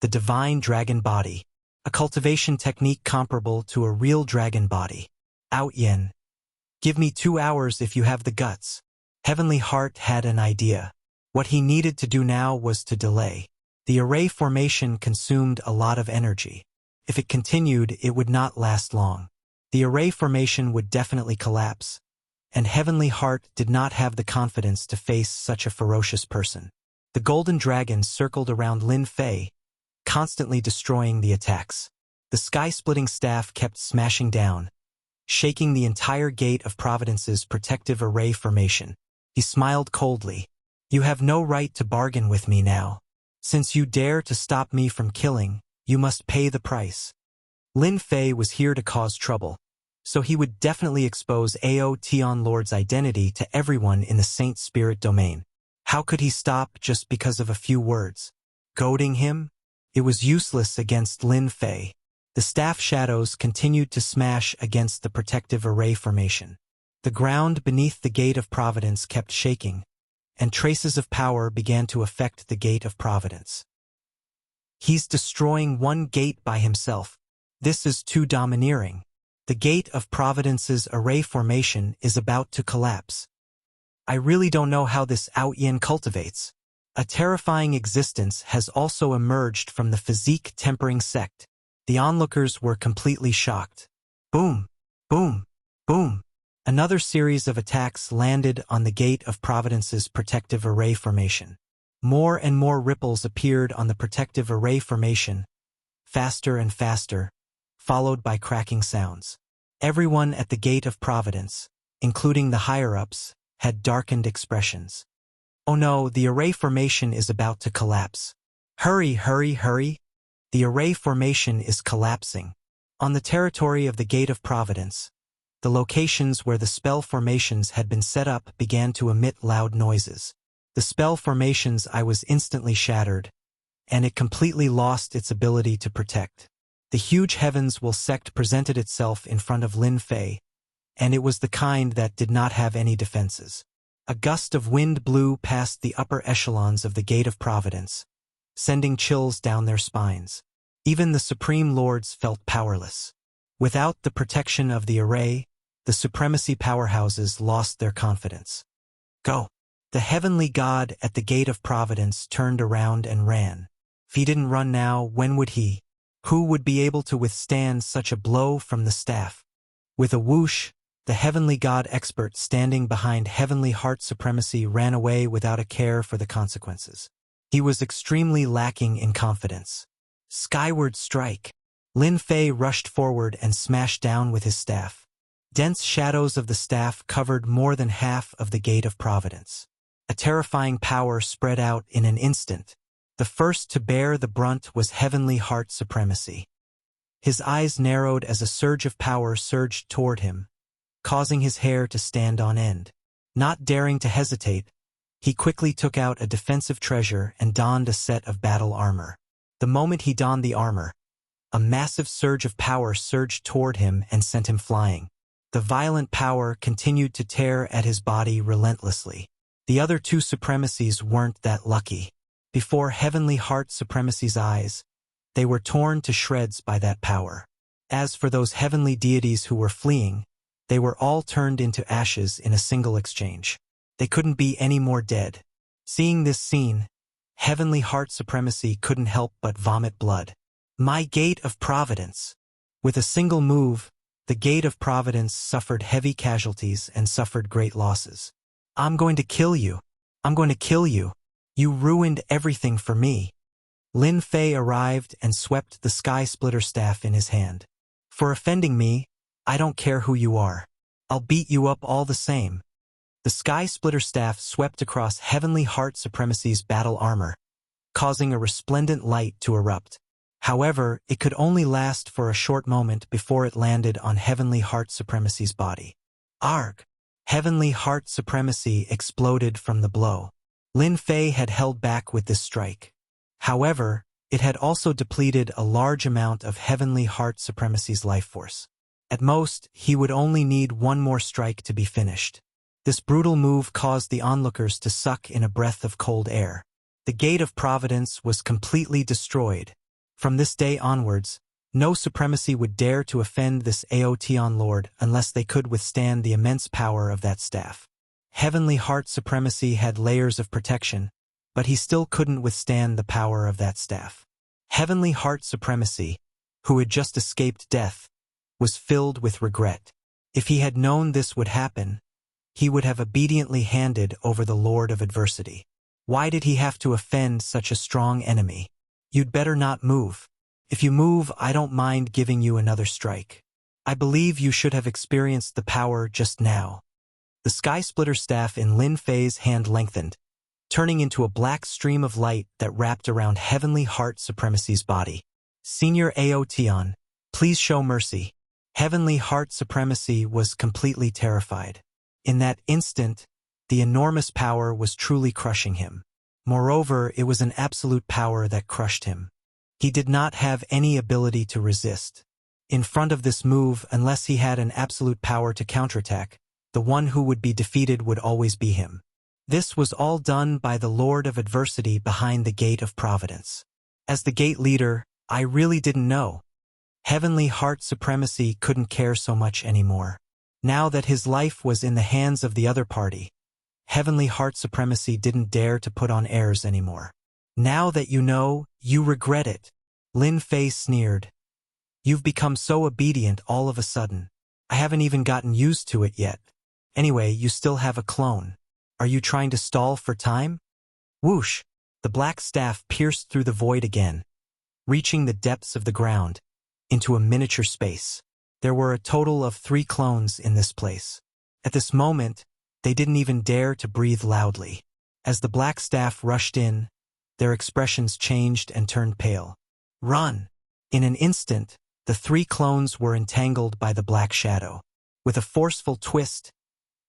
Speaker 1: the Divine Dragon Body, a cultivation technique comparable to a real dragon body. Out Yen. Give me 2 hours if you have the guts. Heavenly Heart had an idea. What he needed to do now was to delay. The array formation consumed a lot of energy. If it continued, it would not last long. The array formation would definitely collapse, and Heavenly Heart did not have the confidence to face such a ferocious person. The golden dragon circled around Lin Fei, constantly destroying the attacks. The sky-splitting staff kept smashing down, shaking the entire Gate of Providence's protective array formation. He smiled coldly. "You have no right to bargain with me now. Since you dare to stop me from killing, you must pay the price." Lin Fei was here to cause trouble, so he would definitely expose Ao Tian Lord's identity to everyone in the Saint Spirit domain. How could he stop just because of a few words? Goading him? It was useless against Lin Fei. The staff shadows continued to smash against the protective array formation. The ground beneath the Gate of Providence kept shaking, and traces of power began to affect the Gate of Providence. "He's destroying one gate by himself. This is too domineering. The Gate of Providence's array formation is about to collapse. I really don't know how this Outyin cultivates. A terrifying existence has also emerged from the physique tempering sect." The onlookers were completely shocked. Boom! Boom! Boom! Another series of attacks landed on the Gate of Providence's protective array formation. More and more ripples appeared on the protective array formation, faster and faster, followed by cracking sounds. Everyone at the Gate of Providence, including the higher-ups, had darkened expressions. "Oh no, the array formation is about to collapse. Hurry, hurry, hurry! The array formation is collapsing." On the territory of the Gate of Providence, the locations where the spell formations had been set up began to emit loud noises. The spell formation's eye was instantly shattered, and it completely lost its ability to protect. The huge Heavens Will sect presented itself in front of Lin Fei, and it was the kind that did not have any defenses. A gust of wind blew past the upper echelons of the Gate of Providence, sending chills down their spines. Even the Supreme Lords felt powerless. Without the protection of the array, the supremacy powerhouses lost their confidence. "Go!" The heavenly god at the Gate of Providence turned around and ran. If he didn't run now, when would he? Who would be able to withstand such a blow from the staff? With a whoosh, the heavenly god expert standing behind Heavenly Heart Supremacy ran away without a care for the consequences. He was extremely lacking in confidence. Skyward strike! Lin Fei rushed forward and smashed down with his staff. Dense shadows of the staff covered more than half of the Gate of Providence. A terrifying power spread out in an instant. The first to bear the brunt was Heavenly Heart Supremacy. His eyes narrowed as a surge of power surged toward him, causing his hair to stand on end. Not daring to hesitate, he quickly took out a defensive treasure and donned a set of battle armor. The moment he donned the armor, a massive surge of power surged toward him and sent him flying. The violent power continued to tear at his body relentlessly. The other two supremacies weren't that lucky. Before Heavenly Heart Supremacy's eyes, they were torn to shreds by that power. As for those heavenly deities who were fleeing, they were all turned into ashes in a single exchange. They couldn't be any more dead. Seeing this scene, Heavenly Heart Supremacy couldn't help but vomit blood. "My Gate of Providence!" With a single move, the Gate of Providence suffered heavy casualties and suffered great losses. "I'm going to kill you. I'm going to kill you. You ruined everything for me." Lin Fei arrived and swept the Sky Splitter staff in his hand. "For offending me, I don't care who you are. I'll beat you up all the same." The Sky Splitter staff swept across Heavenly Heart Supremacy's battle armor, causing a resplendent light to erupt. However, it could only last for a short moment before it landed on Heavenly Heart Supremacy's body. Arg! Heavenly Heart Supremacy exploded from the blow. Lin Fei had held back with this strike. However, it had also depleted a large amount of Heavenly Heart Supremacy's life force. At most, he would only need one more strike to be finished. This brutal move caused the onlookers to suck in a breath of cold air. The Gate of Providence was completely destroyed. From this day onwards, no supremacy would dare to offend this Ao Tian Lord unless they could withstand the immense power of that staff. Heavenly Heart Supremacy had layers of protection, but he still couldn't withstand the power of that staff. Heavenly Heart Supremacy, who had just escaped death, was filled with regret. If he had known this would happen, he would have obediently handed over the Lord of Adversity. Why did he have to offend such a strong enemy? You'd better not move. If you move, I don't mind giving you another strike. I believe you should have experienced the power just now. The Sky Splitter staff in Lin Fei's hand lengthened, turning into a black stream of light that wrapped around Heavenly Heart Supremacy's body. Senior Aotion, please show mercy. Heavenly Heart Supremacy was completely terrified. In that instant, the enormous power was truly crushing him. Moreover, it was an absolute power that crushed him. He did not have any ability to resist. In front of this move, unless he had an absolute power to counterattack, the one who would be defeated would always be him. This was all done by the Lord of Adversity behind the Gate of Providence. As the gate leader, I really didn't know. Heavenly Heart Supremacy couldn't care so much anymore. Now that his life was in the hands of the other party, Heavenly Heart Supremacy didn't dare to put on airs anymore. Now that you know, you regret it. Lin Fei sneered. You've become so obedient all of a sudden. I haven't even gotten used to it yet. Anyway, you still have a clone. Are you trying to stall for time? Whoosh! The black staff pierced through the void again, reaching the depths of the ground, into a miniature space. There were a total of 3 clones in this place. At this moment, they didn't even dare to breathe loudly. As the black staff rushed in, their expressions changed and turned pale. Run! In an instant, the 3 clones were entangled by the black shadow. With a forceful twist,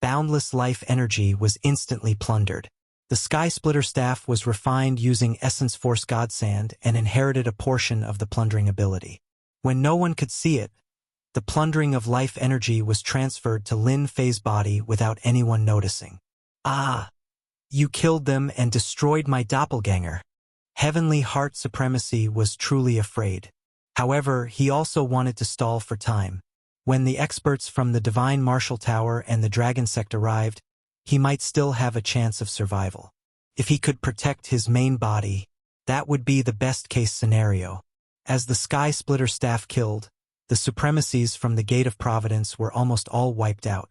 Speaker 1: boundless life energy was instantly plundered. The Sky Splitter staff was refined using Essence Force Godsand and inherited a portion of the plundering ability. When no one could see it, the plundering of life energy was transferred to Lin Fei's body without anyone noticing. Ah! You killed them and destroyed my doppelganger. Heavenly Heart Supremacy was truly afraid. However, he also wanted to stall for time. When the experts from the Divine Martial Tower and the Dragon Sect arrived, he might still have a chance of survival. If he could protect his main body, that would be the best-case scenario. As the Sky Splitter staff killed, the supremacies from the Gate of Providence were almost all wiped out.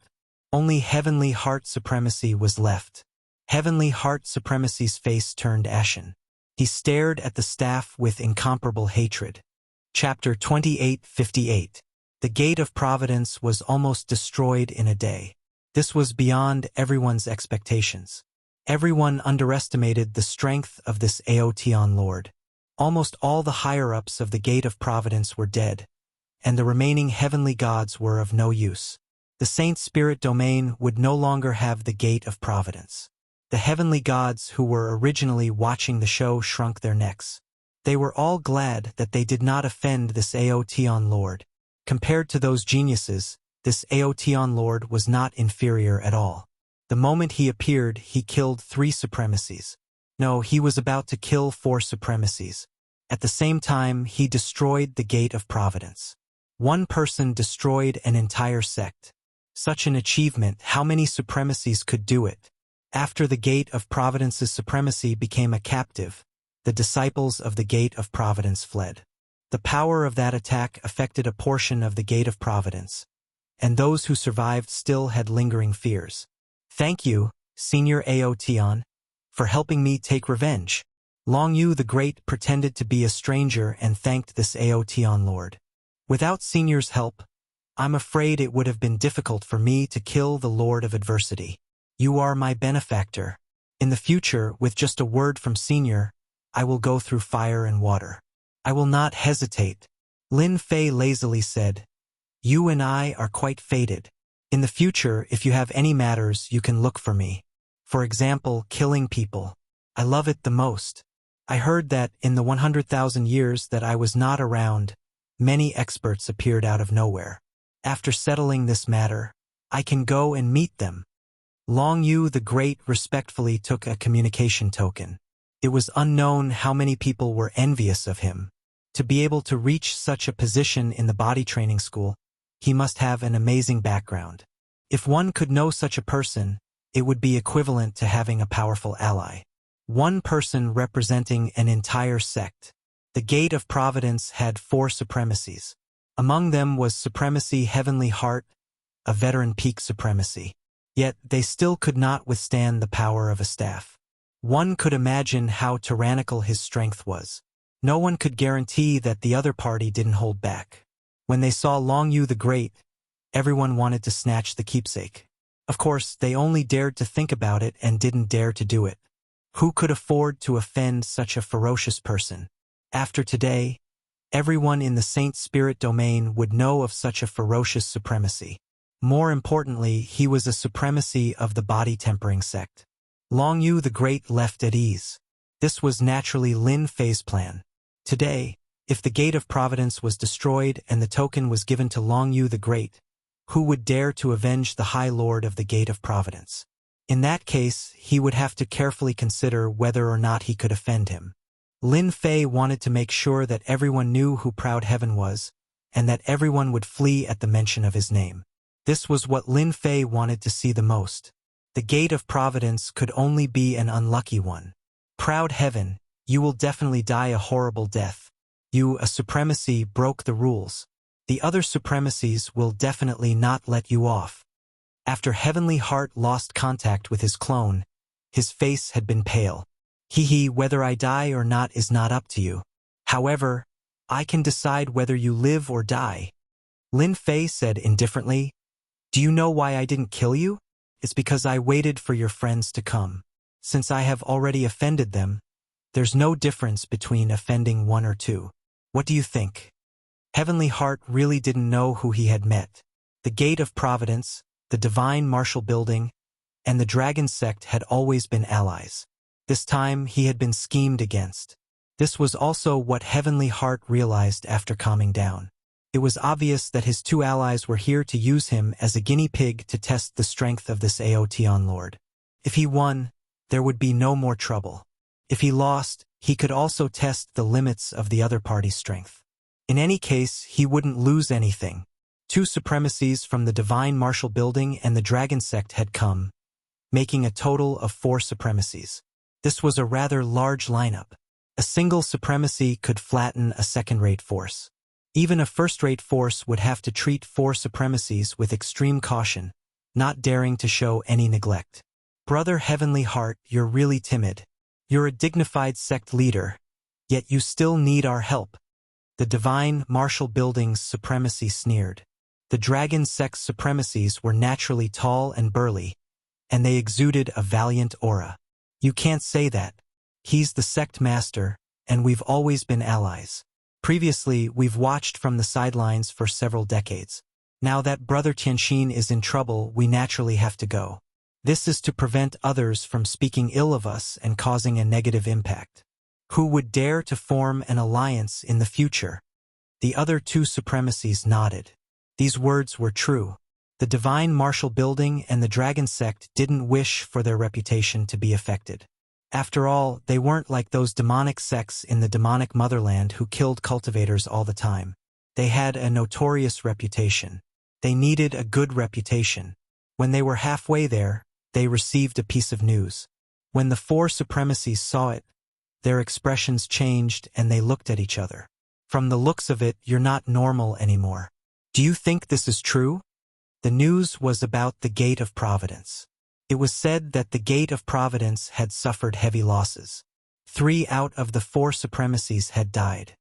Speaker 1: Only Heavenly Heart Supremacy was left. Heavenly Heart Supremacy's face turned ashen. He stared at the staff with incomparable hatred. Chapter 2858. The Gate of Providence was almost destroyed in a day. This was beyond everyone's expectations. Everyone underestimated the strength of this Aotion Lord. Almost all the higher-ups of the Gate of Providence were dead, and the remaining heavenly gods were of no use. The Saint Spirit Domain would no longer have the Gate of Providence. The heavenly gods who were originally watching the show shrunk their necks. They were all glad that they did not offend this Aotion Lord. Compared to those geniuses, this Aotion Lord was not inferior at all. The moment he appeared, he killed 3 supremacies. No, he was about to kill 4 supremacies. At the same time, he destroyed the Gate of Providence. One person destroyed an entire sect. Such an achievement, how many supremacies could do it? After the Gate of Providence's supremacy became a captive, the disciples of the Gate of Providence fled. The power of that attack affected a portion of the Gate of Providence, and those who survived still had lingering fears. Thank you, Senior Aotion, for helping me take revenge. Long Yu the Great pretended to be a stranger and thanked this Aotion Lord. Without Senior's help, I'm afraid it would have been difficult for me to kill the Lord of Adversity. You are my benefactor. In the future, with just a word from Senior, I will go through fire and water. I will not hesitate. Lin Fei lazily said, You and I are quite fated. In the future, if you have any matters, you can look for me. For example, killing people. I love it the most. I heard that in the 100,000 years that I was not around, many experts appeared out of nowhere. After settling this matter, I can go and meet them. Long Yu the Great respectfully took a communication token. It was unknown how many people were envious of him. To be able to reach such a position in the body training school, he must have an amazing background. If one could know such a person, it would be equivalent to having a powerful ally. One person representing an entire sect. The Gate of Providence had 4 supremacies. Among them was Supremacy Heavenly Heart, a veteran peak supremacy. Yet they still could not withstand the power of a staff. One could imagine how tyrannical his strength was. No one could guarantee that the other party didn't hold back. When they saw Long Yu the Great, everyone wanted to snatch the keepsake. Of course, they only dared to think about it and didn't dare to do it. Who could afford to offend such a ferocious person? After today, everyone in the Saint Spirit domain would know of such a ferocious supremacy. More importantly, he was a supremacy of the body-tempering sect. Long Yu the Great left at ease. This was naturally Lin Fei's plan. Today, if the Gate of Providence was destroyed and the token was given to Long Yu the Great, who would dare to avenge the High Lord of the Gate of Providence? In that case, he would have to carefully consider whether or not he could offend him. Lin Fei wanted to make sure that everyone knew who Proud Heaven was, and that everyone would flee at the mention of his name. This was what Lin Fei wanted to see the most. The Gate of Providence could only be an unlucky one. Proud Heaven, you will definitely die a horrible death. You, a supremacy, broke the rules. The other supremacies will definitely not let you off. After Heavenly Heart lost contact with his clone, his face had been pale. Whether I die or not is not up to you. However, I can decide whether you live or die. Lin Fei said indifferently, do you know why I didn't kill you? It's because I waited for your friends to come. Since I have already offended them, there's no difference between offending 1 or 2. What do you think? Heavenly Heart really didn't know who he had met. The Gate of Providence, the Divine Martial Building, and the Dragon Sect had always been allies. This time he had been schemed against. This was also what Heavenly Heart realized after calming down. It was obvious that his 2 allies were here to use him as a guinea pig to test the strength of this Aotian Lord. If he won, there would be no more trouble. If he lost, he could also test the limits of the other party's strength. In any case, he wouldn't lose anything. 2 supremacies from the Divine Martial Building and the Dragon Sect had come, making a total of 4 supremacies. This was a rather large lineup. A single supremacy could flatten a second-rate force. Even a first-rate force would have to treat 4 supremacies with extreme caution, not daring to show any neglect. Brother Heavenly Heart, you're really timid. You're a dignified sect leader, yet you still need our help. The Divine Martial Building's supremacy sneered. The Dragon Sect's supremacies were naturally tall and burly, and they exuded a valiant aura. You can't say that. He's the sect master, and we've always been allies. Previously, we've watched from the sidelines for several decades. Now that Brother Tianxin is in trouble, we naturally have to go. This is to prevent others from speaking ill of us and causing a negative impact. Who would dare to form an alliance in the future? The other 2 supremacies nodded. These words were true. The Divine Martial Building and the Dragon Sect didn't wish for their reputation to be affected. After all, they weren't like those demonic sects in the demonic motherland who killed cultivators all the time. They had a notorious reputation. They needed a good reputation. When they were halfway there, they received a piece of news. When the 4 supremacies saw it, their expressions changed and they looked at each other. From the looks of it, you're not normal anymore. Do you think this is true? The news was about the Gate of Providence. It was said that the Gate of Providence had suffered heavy losses. 3 out of the 4 supremacies had died.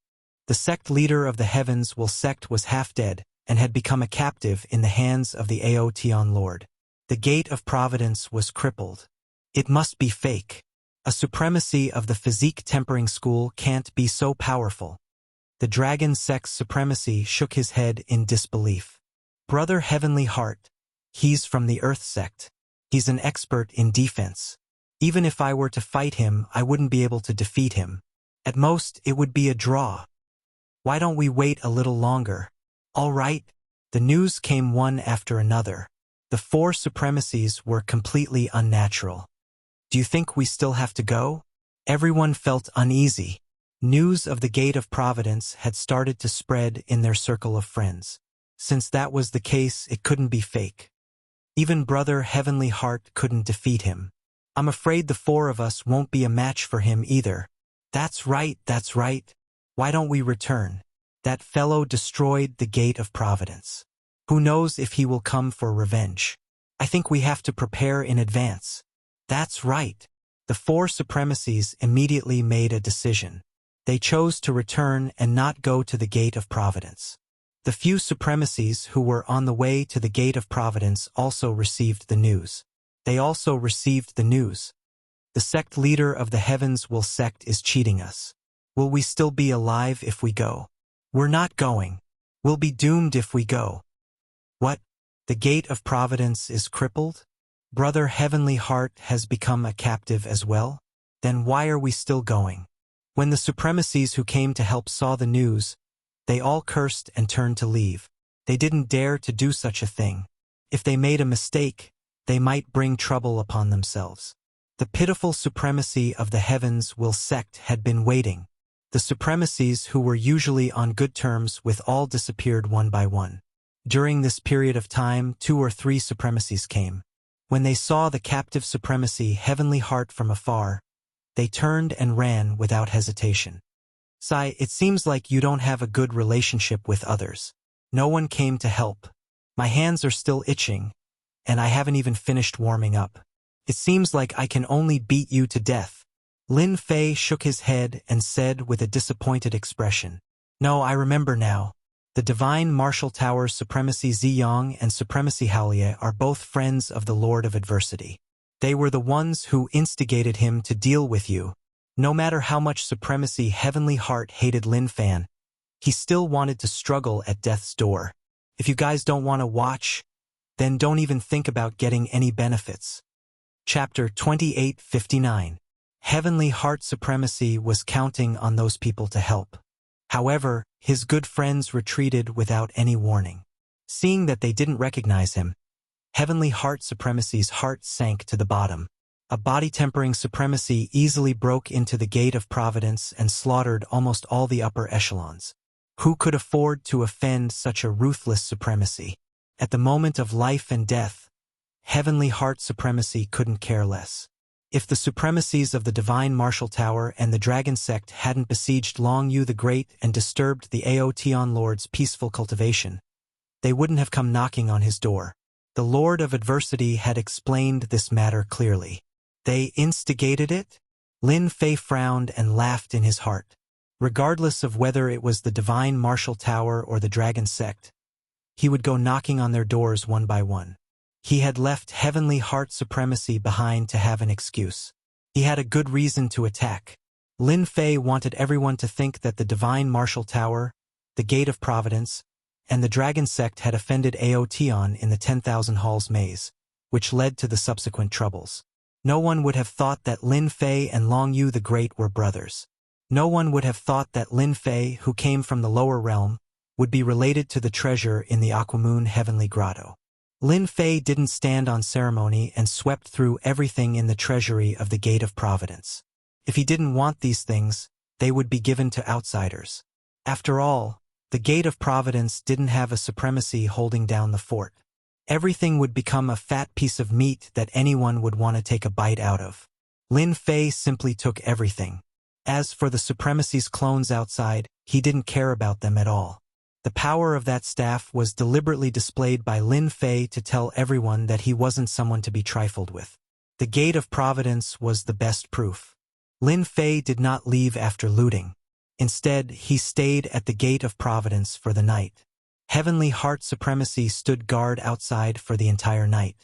Speaker 1: The sect leader of the Heavens Will sect was half dead and had become a captive in the hands of the Aotian Lord. The Gate of Providence was crippled. It must be fake. A supremacy of the physique tempering school can't be so powerful. The Dragon Sect's supremacy shook his head in disbelief. Brother Heavenly Heart, he's from the Earth Sect. He's an expert in defense. Even if I were to fight him, I wouldn't be able to defeat him. At most, it would be a draw. Why don't we wait a little longer? All right. The news came one after another. The 4 supremacies were completely unnatural. Do you think we still have to go? Everyone felt uneasy. News of the Gate of Providence had started to spread in their circle of friends. Since that was the case, it couldn't be fake. Even Brother Heavenly Heart couldn't defeat him. I'm afraid the four of us won't be a match for him either. That's right, that's right. Why don't we return? That fellow destroyed the gate of providence. Who knows if he will come for revenge? I think we have to prepare in advance. That's right. The four supremacies immediately made a decision. They chose to return and not go to the gate of providence. The few supremacies who were on the way to the gate of providence also received the news. They also received the news. The sect leader of the heavens will sect is cheating us. Will we still be alive if we go? We're not going. We'll be doomed if we go. What? The gate of providence is crippled? Brother Heavenly Heart has become a captive as well? Then why are we still going? When the supremacies who came to help saw the news, they all cursed and turned to leave. They didn't dare to do such a thing. If they made a mistake, they might bring trouble upon themselves. The pitiful supremacy of the heavens will sect had been waiting. The supremacies who were usually on good terms with all disappeared one by one. During this period of time, 2 or 3 supremacies came. When they saw the captive supremacy Heavenly Heart from afar, they turned and ran without hesitation. Sai, it seems like you don't have a good relationship with others. No one came to help. My hands are still itching, and I haven't even finished warming up. It seems like I can only beat you to death. Lin Fei shook his head and said with a disappointed expression. No, I remember now. The divine martial tower's supremacy Ziyang and supremacy Haolie are both friends of the Lord of Adversity. They were the ones who instigated him to deal with you. No matter how much supremacy Heavenly Heart hated Lin Fan, he still wanted to struggle at death's door. If you guys don't want to watch, then don't even think about getting any benefits. Chapter 2859. Heavenly Heart Supremacy was counting on those people to help. However, his good friends retreated without any warning. Seeing that they didn't recognize him, Heavenly Heart Supremacy's heart sank to the bottom. A body-tempering supremacy easily broke into the gate of providence and slaughtered almost all the upper echelons. Who could afford to offend such a ruthless supremacy? At the moment of life and death, Heavenly Heart Supremacy couldn't care less. If the supremacies of the Divine Martial Tower and the Dragon Sect hadn't besieged Long Yu the Great and disturbed the Aotion Lord's peaceful cultivation, they wouldn't have come knocking on his door. The Lord of Adversity had explained this matter clearly. They instigated it? Lin Fei frowned and laughed in his heart. Regardless of whether it was the Divine Martial Tower or the Dragon Sect, he would go knocking on their doors one by one. He had left Heavenly Heart Supremacy behind to have an excuse. He had a good reason to attack. Lin Fei wanted everyone to think that the Divine Martial Tower, the Gate of Providence, and the Dragon Sect had offended Aotion in the 10,000 Halls maze, which led to the subsequent troubles. No one would have thought that Lin Fei and Long Yu the Great were brothers. No one would have thought that Lin Fei, who came from the lower realm, would be related to the treasure in the Aquamoon Heavenly Grotto. Lin Fei didn't stand on ceremony and swept through everything in the treasury of the Gate of Providence. If he didn't want these things, they would be given to outsiders. After all, the Gate of Providence didn't have a supremacy holding down the fort. Everything would become a fat piece of meat that anyone would want to take a bite out of. Lin Fei simply took everything. As for the supremacy's clones outside, he didn't care about them at all. The power of that staff was deliberately displayed by Lin Fei to tell everyone that he wasn't someone to be trifled with. The Gate of Providence was the best proof. Lin Fei did not leave after looting. Instead, he stayed at the Gate of Providence for the night. Heavenly Heart Supremacy stood guard outside for the entire night.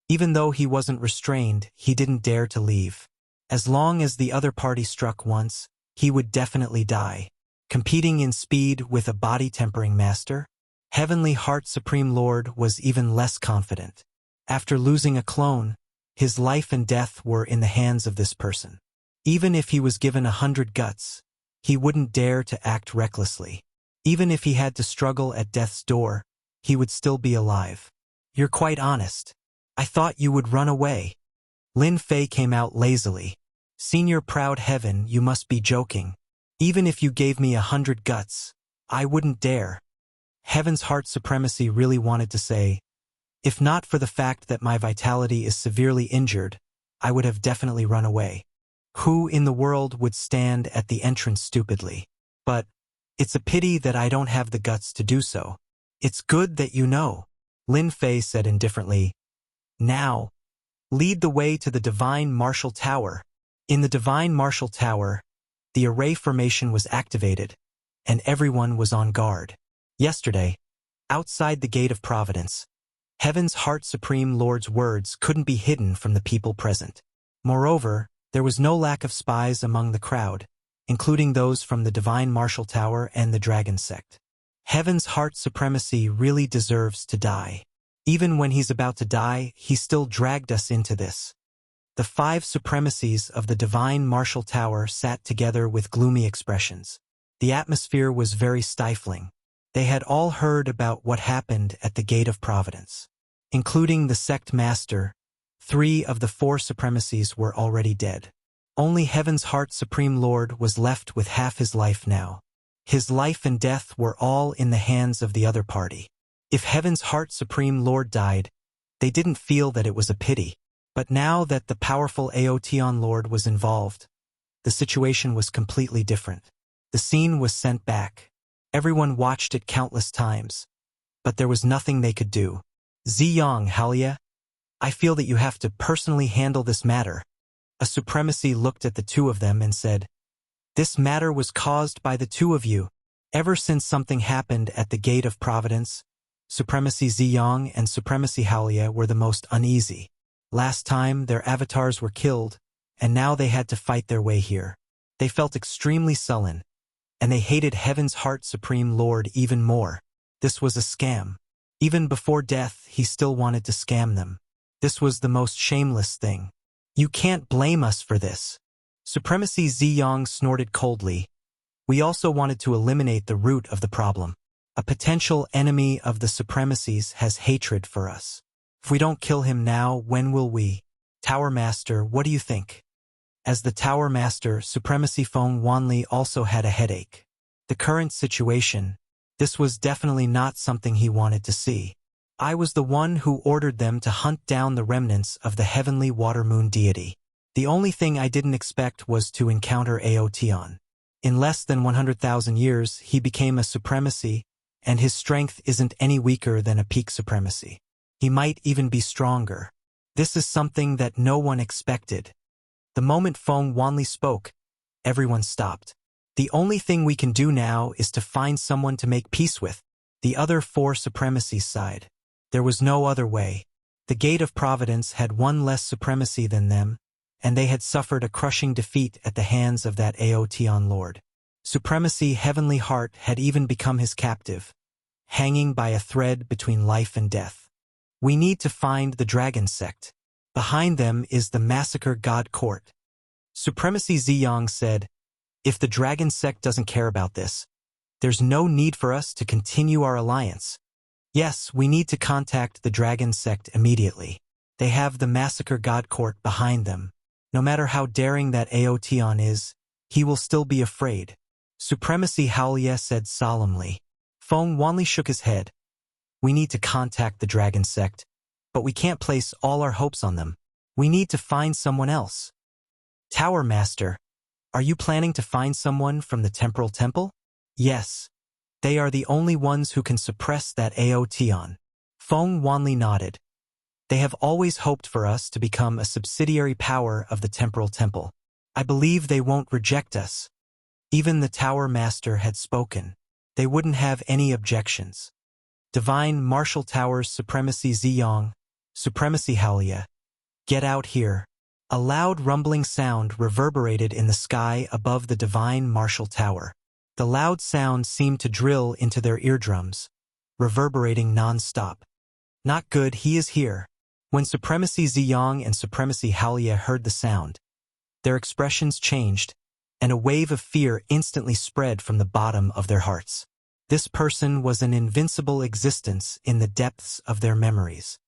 Speaker 1: Even though he wasn't restrained, he didn't dare to leave. As long as the other party struck once, he would definitely die. Competing in speed with a body-tempering master, Heavenly Heart Supreme Lord was even less confident. After losing a clone, his life and death were in the hands of this person. Even if he was given 100 guts, he wouldn't dare to act recklessly. Even if he had to struggle at death's door, he would still be alive. You're quite honest. I thought you would run away. Lin Fei came out lazily. Senior Proud Heaven, you must be joking. Even if you gave me 100 guts, I wouldn't dare. Heaven's Heart Supremacy really wanted to say, If not for the fact that my vitality is severely injured, I would have definitely run away. Who in the world would stand at the entrance stupidly? But it's a pity that I don't have the guts to do so. It's good that you know, Lin Fei said indifferently. Now, lead the way to the Divine Martial Tower. In the Divine Martial Tower, the array formation was activated, and everyone was on guard. Yesterday, outside the Gate of Providence, Heaven's Heart Supreme Lord's words couldn't be hidden from the people present. Moreover, there was no lack of spies among the crowd, including those from the Divine Martial Tower and the Dragon Sect. Heaven's Heart Supremacy really deserves to die. Even when he's about to die, he still dragged us into this. The 5 supremacies of the Divine Martial Tower sat together with gloomy expressions. The atmosphere was very stifling. They had all heard about what happened at the Gate of Providence. Including the sect master, 3 of the 4 supremacies were already dead. Only Heaven's Heart Supreme Lord was left with half his life now. His life and death were all in the hands of the other party. If Heaven's Heart Supreme Lord died, they didn't feel that it was a pity. But now that the powerful Aotion Lord was involved, the situation was completely different. The scene was sent back. Everyone watched it countless times, but there was nothing they could do. Ziyang Halia, I feel that you have to personally handle this matter. A supremacy looked at the 2 of them and said, this matter was caused by the 2 of you. Ever since something happened at the Gate of Providence, Supremacy Ziyang and Supremacy Halia were the most uneasy. Last time, their avatars were killed, and now they had to fight their way here. They felt extremely sullen, and they hated Heaven's Heart Supreme Lord even more. This was a scam. Even before death, he still wanted to scam them. This was the most shameless thing. You can't blame us for this. Supremacy Ziyang snorted coldly. We also wanted to eliminate the root of the problem. A potential enemy of the supremacies has hatred for us. If we don't kill him now, when will we? Tower Master, what do you think? As the Tower Master, Supremacy Feng Wanli also had a headache. The current situation, this was definitely not something he wanted to see. I was the one who ordered them to hunt down the remnants of the heavenly water moon deity. The only thing I didn't expect was to encounter Aotion. In less than 100,000 years, he became a supremacy, and his strength isn't any weaker than a peak supremacy. He might even be stronger. This is something that no one expected. The moment Feng Wanli spoke, everyone stopped. The only thing we can do now is to find someone to make peace with. The other 4 supremacies sighed. There was no other way. The Gate of Providence had 1 less supremacy than them, and they had suffered a crushing defeat at the hands of that Aotion Lord. Supremacy Heavenly Heart had even become his captive, hanging by a thread between life and death. We need to find the Dragon Sect. Behind them is the Massacre God Court. Supremacy Ziyang said, if the Dragon Sect doesn't care about this, there's no need for us to continue our alliance. Yes, we need to contact the Dragon Sect immediately. They have the Massacre God Court behind them. No matter how daring that Aotion is, he will still be afraid. Supremacy Haolia said solemnly. Feng Wanli shook his head. We need to contact the Dragon Sect, but we can't place all our hopes on them. We need to find someone else. Tower Master, are you planning to find someone from the Temporal Temple? Yes. They are the only ones who can suppress that Aotion. Feng Wanli nodded. They have always hoped for us to become a subsidiary power of the Temporal Temple. I believe they won't reject us. Even the Tower Master had spoken. They wouldn't have any objections. Divine Martial Tower's Supremacy Ziyang, Supremacy Haolia. Get out here. A loud rumbling sound reverberated in the sky above the Divine Martial Tower. The loud sound seemed to drill into their eardrums, reverberating non-stop. Not good, he is here. When Supremacy Ziyang and Supremacy Haolia heard the sound, their expressions changed, and a wave of fear instantly spread from the bottom of their hearts. This person was an invincible existence in the depths of their memories.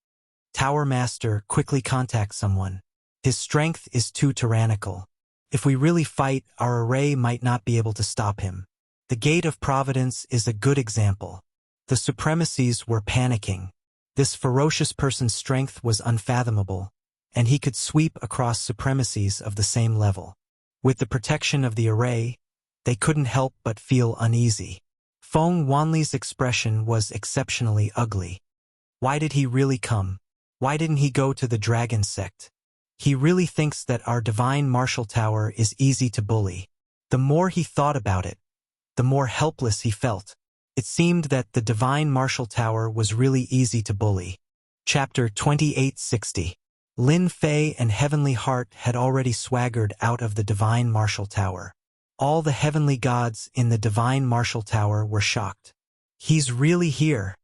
Speaker 1: Tower Master, quickly contact someone. His strength is too tyrannical. If we really fight, our array might not be able to stop him. The Gate of Providence is a good example. The supremacies were panicking. This ferocious person's strength was unfathomable, and he could sweep across supremacies of the same level. With the protection of the array, they couldn't help but feel uneasy. Feng Wanli's expression was exceptionally ugly. Why did he really come? Why didn't he go to the dragon sect? He really thinks that our divine martial tower is easy to bully. The more he thought about it, the more helpless he felt. It seemed that the divine martial tower was really easy to bully. Chapter 2860. Lin Fei and Heavenly Heart had already swaggered out of the divine martial tower. All the heavenly gods in the divine martial tower were shocked. He's really here.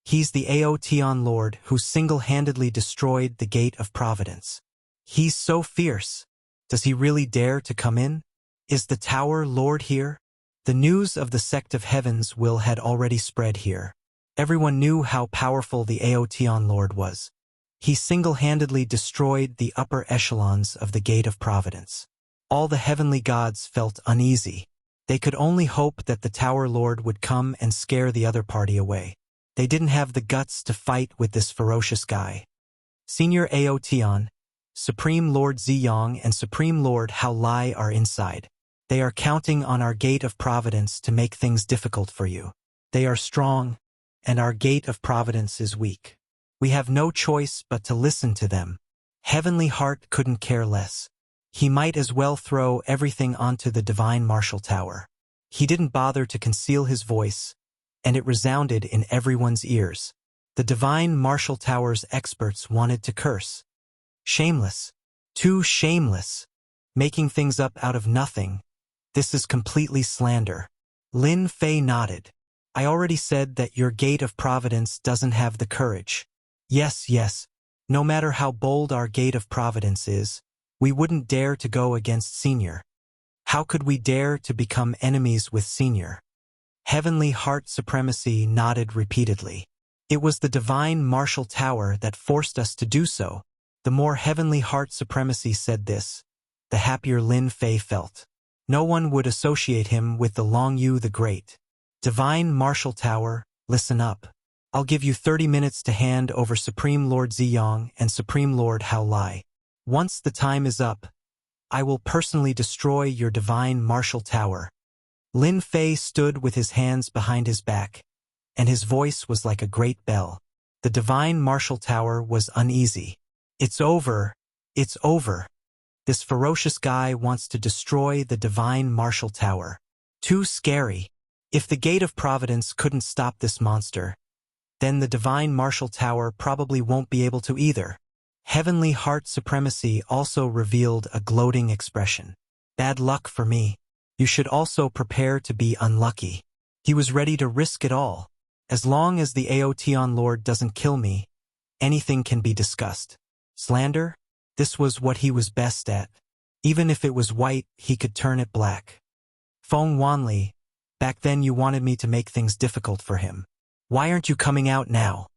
Speaker 1: He's the Aotian Lord who single-handedly destroyed the Gate of Providence. He's so fierce. Does he really dare to come in? Is the Tower Lord here? The news of the Sect of Heaven's will had already spread here. Everyone knew how powerful the Aotian Lord was. He single-handedly destroyed the upper echelons of the Gate of Providence. All the heavenly gods felt uneasy. They could only hope that the Tower Lord would come and scare the other party away. They didn't have the guts to fight with this ferocious guy. Senior Aotian, Supreme Lord Ziyang and Supreme Lord Hao Lai are inside. They are counting on our Gate of Providence to make things difficult for you. They are strong, and our Gate of Providence is weak. We have no choice but to listen to them. Heavenly Heart couldn't care less. He might as well throw everything onto the divine martial tower. He didn't bother to conceal his voice, and it resounded in everyone's ears. The divine martial tower's experts wanted to curse. Shameless. Too shameless. Making things up out of nothing. This is completely slander. Lin Fei nodded. I already said that your Gate of Providence doesn't have the courage. Yes. No matter how bold our Gate of Providence is, we wouldn't dare to go against Senior. How could we dare to become enemies with Senior? Heavenly Heart Supremacy nodded repeatedly. It was the divine martial tower that forced us to do so. The more Heavenly Heart Supremacy said this, the happier Lin Fei felt. No one would associate him with the Long Yu the Great. Divine martial tower, listen up. I'll give you 30 minutes to hand over Supreme Lord Ziyang and Supreme Lord Hao Lai. Once the time is up, I will personally destroy your divine martial tower. Lin Fei stood with his hands behind his back, and his voice was like a great bell. The divine martial tower was uneasy. It's over. It's over. This ferocious guy wants to destroy the divine martial tower. Too scary. If the Gate of Providence couldn't stop this monster, then the divine martial tower probably won't be able to either. Heavenly Heart Supremacy also revealed a gloating expression. Bad luck for me. You should also prepare to be unlucky. He was ready to risk it all. As long as the Aotian Lord doesn't kill me, anything can be discussed. Slander? This was what he was best at. Even if it was white, he could turn it black. Feng Wanli, back then you wanted me to make things difficult for him. Why aren't you coming out now?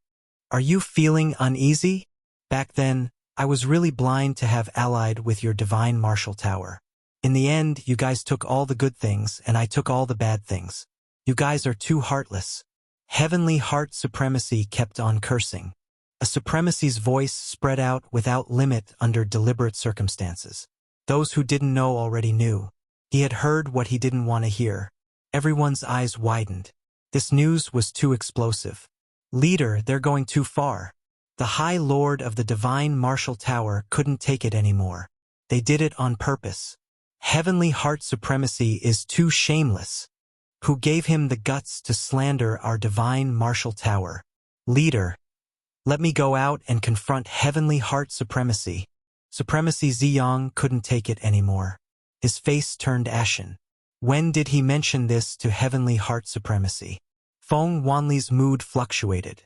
Speaker 1: Are you feeling uneasy? Back then, I was really blind to have allied with your divine martial tower. In the end, you guys took all the good things and I took all the bad things. You guys are too heartless. Heavenly Heart Supremacy kept on cursing. A supremacy's voice spread out without limit under deliberate circumstances. Those who didn't know already knew. He had heard what he didn't want to hear. Everyone's eyes widened. This news was too explosive. Leader, they're going too far. The High Lord of the Divine Martial Tower couldn't take it anymore. They did it on purpose. Heavenly Heart Supremacy is too shameless. Who gave him the guts to slander our divine martial tower? Leader, let me go out and confront Heavenly Heart Supremacy. Supremacy Ziyang couldn't take it anymore. His face turned ashen. When did he mention this to Heavenly Heart Supremacy? Feng Wanli's mood fluctuated.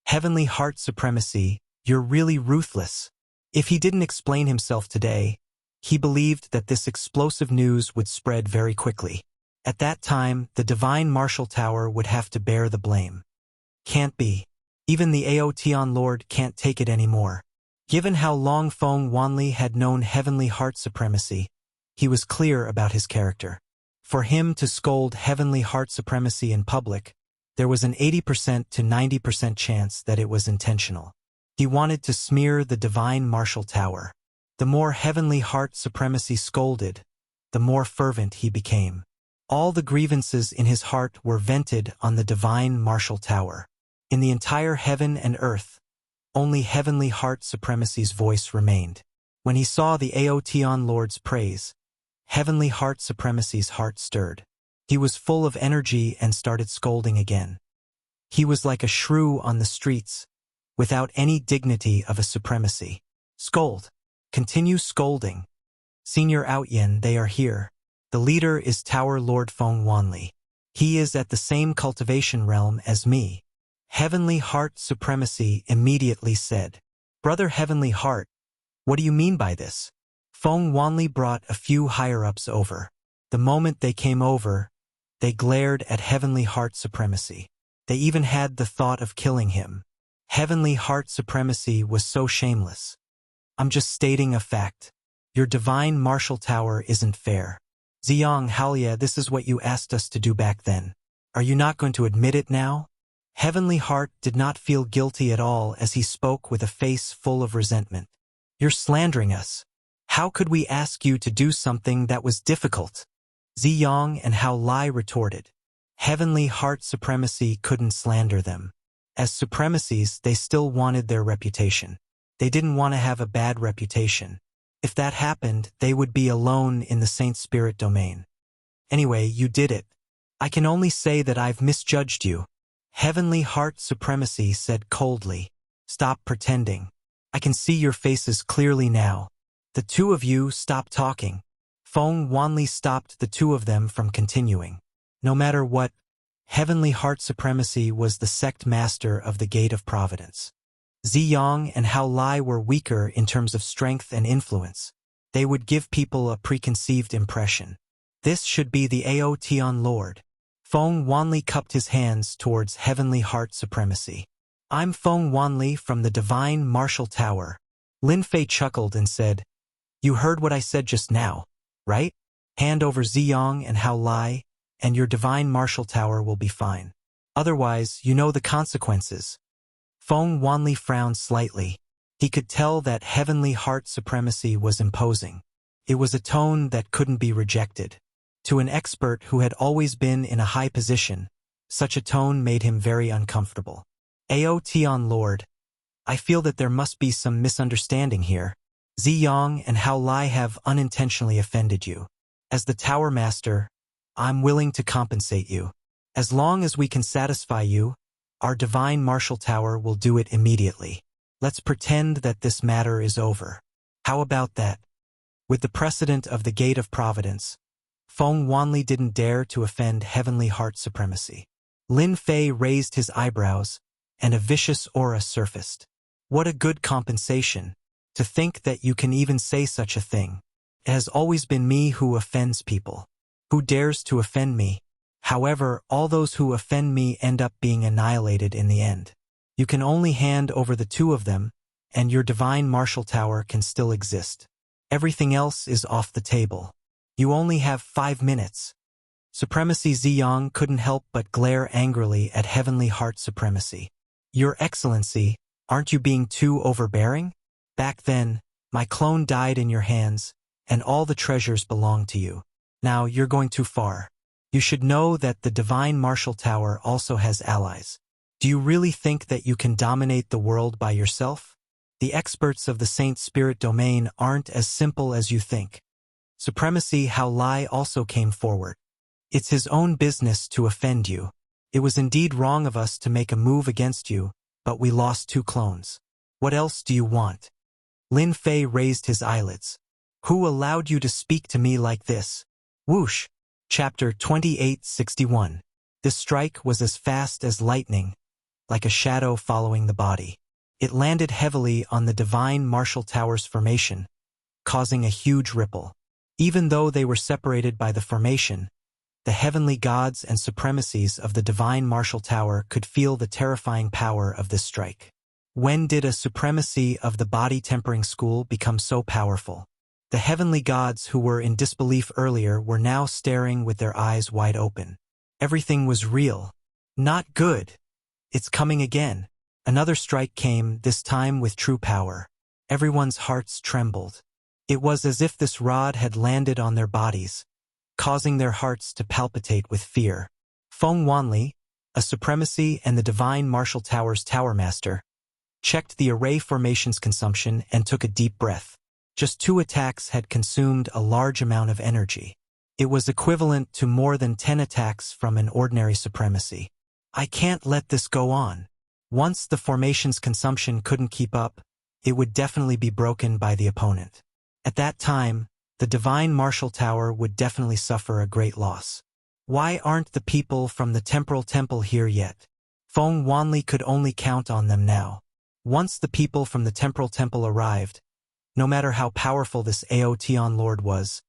Speaker 1: Heavenly Heart Supremacy, you're really ruthless. If he didn't explain himself today, he believed that this explosive news would spread very quickly. At that time, the divine martial tower would have to bear the blame. Can't be. Even the Aotian Lord can't take it anymore. Given how long Feng Wanli had known Heavenly Heart Supremacy, he was clear about his character. For him to scold Heavenly Heart Supremacy in public There was an 80% to 90% chance that it was intentional. He wanted to smear the divine martial tower. The more Heavenly Heart Supremacy scolded, the more fervent he became. All the grievances in his heart were vented on the divine martial tower. In the entire heaven and earth, only Heavenly Heart Supremacy's voice remained. When he saw the Aotion Lord's praise, Heavenly Heart Supremacy's heart stirred. He was full of energy and started scolding again. He was like a shrew on the streets, without any dignity of a supremacy. Scold. Continue scolding. Senior Outyen, they are here. The leader is Tower Lord Feng Wanli. He is at the same cultivation realm as me. Heavenly Heart Supremacy immediately said, Brother Heavenly Heart, what do you mean by this? Feng Wanli brought a few higher-ups over. The moment they came over, they glared at Heavenly Heart Supremacy. They even had the thought of killing him. Heavenly Heart Supremacy was so shameless. I'm just stating a fact. Your divine martial tower isn't fair. Ziyang Haolia, this is what you asked us to do back then. Are you not going to admit it now? Heavenly Heart did not feel guilty at all as he spoke with a face full of resentment. You're slandering us. How could we ask you to do something that was difficult? Ziyang and Hao Lai retorted. Heavenly Heart Supremacy couldn't slander them. As supremacies, they still wanted their reputation. They didn't want to have a bad reputation. If that happened, they would be alone in the Saint Spirit domain. Anyway, you did it. I can only say that I've misjudged you. Heavenly Heart Supremacy said coldly. Stop pretending. I can see your faces clearly now. The two of you stop talking. Feng Wanli stopped the two of them from continuing. No matter what, Heavenly Heart Supremacy was the sect master of the Gate of Providence. Ziyang and Hao Lai were weaker in terms of strength and influence. They would give people a preconceived impression. This should be the Aotion Lord. Feng Wanli cupped his hands towards Heavenly Heart Supremacy. I'm Feng Wanli from the Divine Martial Tower. Lin Fei chuckled and said, You heard what I said just now, right? Hand over Ziyang and Hao Lai, and your Divine Martial Tower will be fine. Otherwise, you know the consequences. Feng Wanli frowned slightly. He could tell that Heavenly Heart Supremacy was imposing. It was a tone that couldn't be rejected. To an expert who had always been in a high position, such a tone made him very uncomfortable. Aotion Lord, I feel that there must be some misunderstanding here. Ziyang and Hao Lai have unintentionally offended you. As the Tower Master, I'm willing to compensate you. As long as we can satisfy you, our Divine Martial Tower will do it immediately. Let's pretend that this matter is over. How about that? With the precedent of the Gate of Providence, Feng Wanli didn't dare to offend Heavenly Heart Supremacy. Lin Fei raised his eyebrows, and a vicious aura surfaced. What a good compensation. To think that you can even say such a thing. It has always been me who offends people. Who dares to offend me? However, all those who offend me end up being annihilated in the end. You can only hand over the two of them, and your Divine Martial Tower can still exist. Everything else is off the table. You only have 5 minutes. Supremacy Ziyang couldn't help but glare angrily at Heavenly Heart Supremacy. Your Excellency, aren't you being too overbearing? Back then, my clone died in your hands, and all the treasures belonged to you. Now you're going too far. You should know that the Divine Martial Tower also has allies. Do you really think that you can dominate the world by yourself? The experts of the Saint Spirit domain aren't as simple as you think. Supremacy Hao Lai also came forward. It's his own business to offend you. It was indeed wrong of us to make a move against you, but we lost 2 clones. What else do you want? Lin Fei raised his eyelids. Who allowed you to speak to me like this? Whoosh! Chapter 2861. This strike was as fast as lightning, like a shadow following the body. It landed heavily on the Divine Martial Tower's formation, causing a huge ripple. Even though they were separated by the formation, the heavenly gods and supremacies of the Divine Martial Tower could feel the terrifying power of this strike. When did a supremacy of the body tempering school become so powerful? The heavenly gods who were in disbelief earlier were now staring with their eyes wide open. Everything was real. Not good. It's coming again. Another strike came, this time with true power. Everyone's hearts trembled. It was as if this rod had landed on their bodies, causing their hearts to palpitate with fear. Feng Wanli, a supremacy and the divine martial tower's tower master, checked the array formation's consumption and took a deep breath. Just 2 attacks had consumed a large amount of energy. It was equivalent to more than 10 attacks from an ordinary supremacy. I can't let this go on. Once the formation's consumption couldn't keep up, it would definitely be broken by the opponent. At that time, the divine martial tower would definitely suffer a great loss. Why aren't the people from the temporal temple here yet? Feng Wanli could only count on them now. Once the people from the temporal temple arrived, no matter how powerful this Aotian Lord was,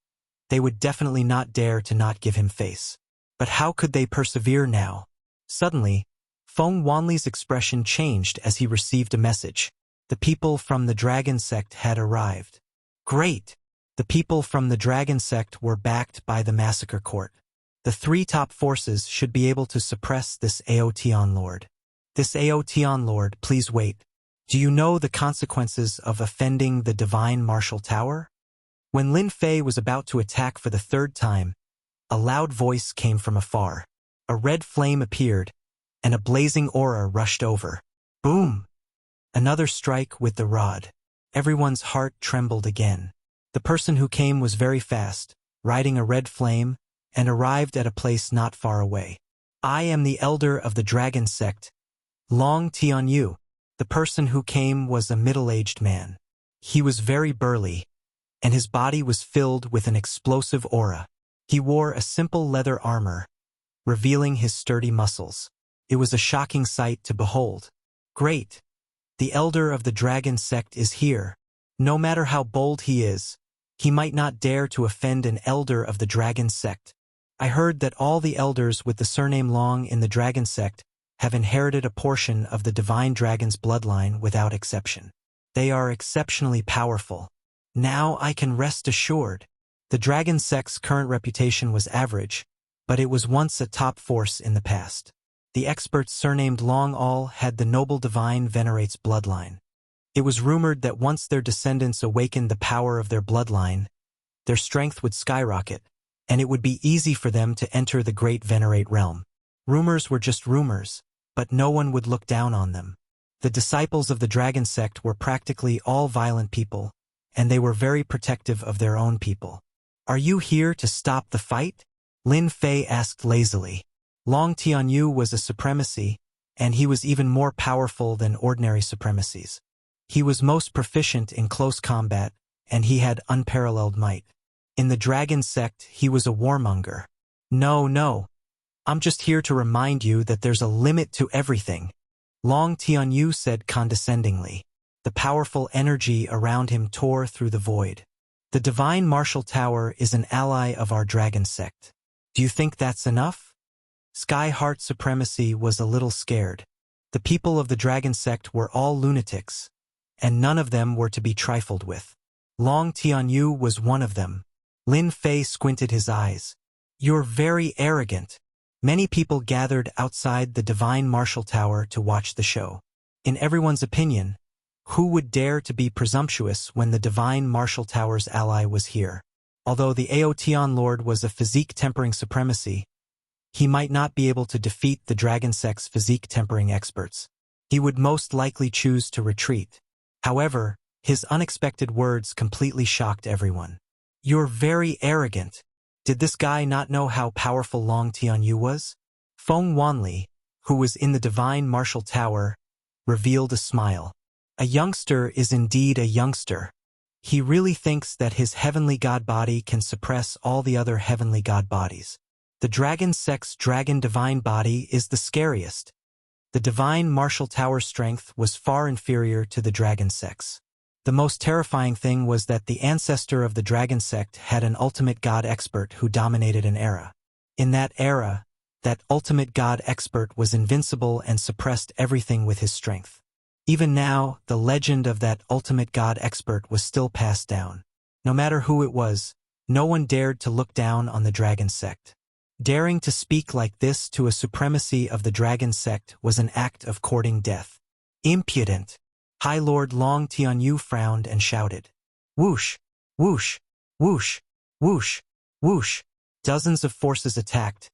Speaker 1: they would definitely not dare to not give him face. But how could they persevere now? Suddenly, Feng Wanli's expression changed as he received a message. The people from the dragon sect had arrived. Great! The people from the dragon sect were backed by the massacre court. The 3 top forces should be able to suppress this Aotian Lord. This Aotian Lord, please wait. Do you know the consequences of offending the divine martial tower? When Lin Fei was about to attack for the 3rd time, a loud voice came from afar. A red flame appeared, and a blazing aura rushed over. Boom! Another strike with the rod. Everyone's heart trembled again. The person who came was very fast, riding a red flame, and arrived at a place not far away. I am the elder of the dragon sect, Long Tianyu. The person who came was a middle-aged man. He was very burly, and his body was filled with an explosive aura. He wore a simple leather armor, revealing his sturdy muscles. It was a shocking sight to behold. Great! The elder of the dragon sect is here. No matter how bold he is, he might not dare to offend an elder of the dragon sect. I heard that all the elders with the surname Long in the dragon sect have inherited a portion of the divine dragon's bloodline without exception. They are exceptionally powerful. Now I can rest assured. The dragon sect's current reputation was average, but it was once a top force in the past. The experts surnamed Long all had the noble divine venerate's bloodline. It was rumored that once their descendants awakened the power of their bloodline, their strength would skyrocket, and it would be easy for them to enter the great venerate realm. Rumors were just rumors, but no one would look down on them. The disciples of the dragon sect were practically all violent people, and they were very protective of their own people. Are you here to stop the fight? Lin Fei asked lazily. Long Tianyu was a supremacy, and he was even more powerful than ordinary supremacies. He was most proficient in close combat, and he had unparalleled might. In the dragon sect, he was a warmonger. No. I'm just here to remind you that there's a limit to everything, Long Tianyu said condescendingly. The powerful energy around him tore through the void. The divine martial tower is an ally of our dragon sect. Do you think that's enough? Sky Heart Supremacy was a little scared. The people of the dragon sect were all lunatics, and none of them were to be trifled with. Long Tianyu was one of them. Lin Fei squinted his eyes. You're very arrogant. Many people gathered outside the divine martial tower to watch the show. In everyone's opinion, who would dare to be presumptuous when the divine martial tower's ally was here? Although the Aotian Lord was a physique-tempering supremacy, he might not be able to defeat the dragon sect's physique-tempering experts. He would most likely choose to retreat. However, his unexpected words completely shocked everyone. You're very arrogant. Did this guy not know how powerful Long Tianyu was? Feng Wanli, who was in the divine martial tower, revealed a smile. A youngster is indeed a youngster. He really thinks that his heavenly god body can suppress all the other heavenly god bodies. The dragon sect's dragon divine body is the scariest. The divine martial tower strength was far inferior to the dragon sect's. The most terrifying thing was that the ancestor of the dragon sect had an ultimate god expert who dominated an era. In that era, that ultimate god expert was invincible and suppressed everything with his strength. Even now, the legend of that ultimate god expert was still passed down. No matter who it was, no one dared to look down on the dragon sect. Daring to speak like this to a supremacy of the dragon sect was an act of courting death. Impudent! High Lord Long Tianyu frowned and shouted. Whoosh! Whoosh! Whoosh! Whoosh! Whoosh! Dozens of forces attacked,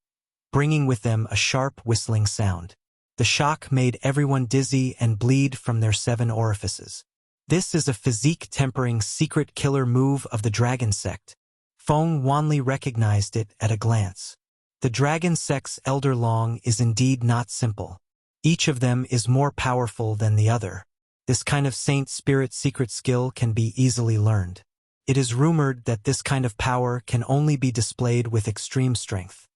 Speaker 1: bringing with them a sharp whistling sound. The shock made everyone dizzy and bleed from their 7 orifices. This is a physique-tempering secret killer move of the dragon sect. Feng Wanli recognized it at a glance. The dragon sect's elder Long is indeed not simple. Each of them is more powerful than the other. This kind of saint spirit secret skill can be easily learned. It is rumored that this kind of power can only be displayed with extreme strength.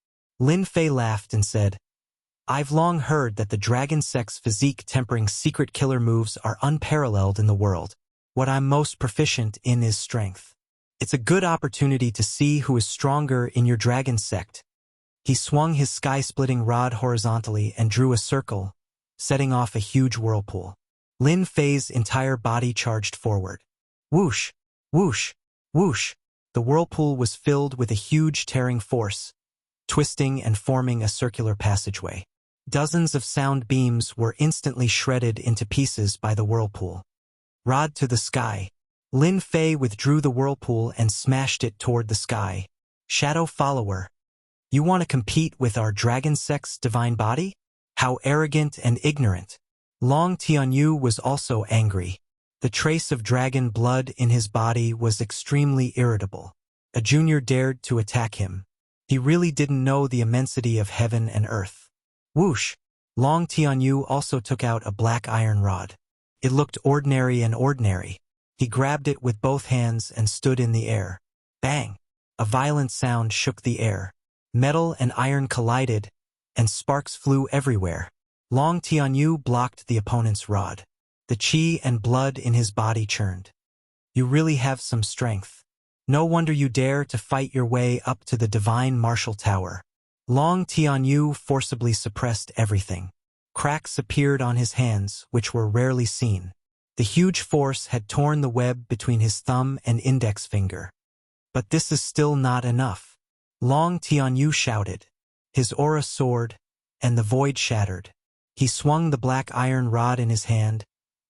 Speaker 1: Lin Fei laughed and said, I've long heard that the dragon sect's physique-tempering secret killer moves are unparalleled in the world. What I'm most proficient in is strength. It's a good opportunity to see who is stronger in your dragon sect. He swung his sky-splitting rod horizontally and drew a circle, setting off a huge whirlpool. Lin Fei's entire body charged forward. Whoosh! Whoosh! Whoosh! The whirlpool was filled with a huge tearing force, twisting and forming a circular passageway. Dozens of sound beams were instantly shredded into pieces by the whirlpool. Rod to the sky. Lin Fei withdrew the whirlpool and smashed it toward the sky. Shadow follower. You want to compete with our dragon sect's divine body? How arrogant and ignorant. Long Tianyu was also angry. The trace of dragon blood in his body was extremely irritable. A junior dared to attack him. He really didn't know the immensity of heaven and earth. Whoosh! Long Tianyu also took out a black iron rod. It looked ordinary and ordinary. He grabbed it with both hands and stood in the air. Bang! A violent sound shook the air. Metal and iron collided, and sparks flew everywhere. Long Tianyu blocked the opponent's rod. The qi and blood in his body churned. You really have some strength. No wonder you dare to fight your way up to the divine martial tower. Long Tianyu forcibly suppressed everything. Cracks appeared on his hands, which were rarely seen. The huge force had torn the web between his thumb and index finger. But this is still not enough. Long Tianyu shouted. His aura soared, and the void shattered. He swung the black iron rod in his hand,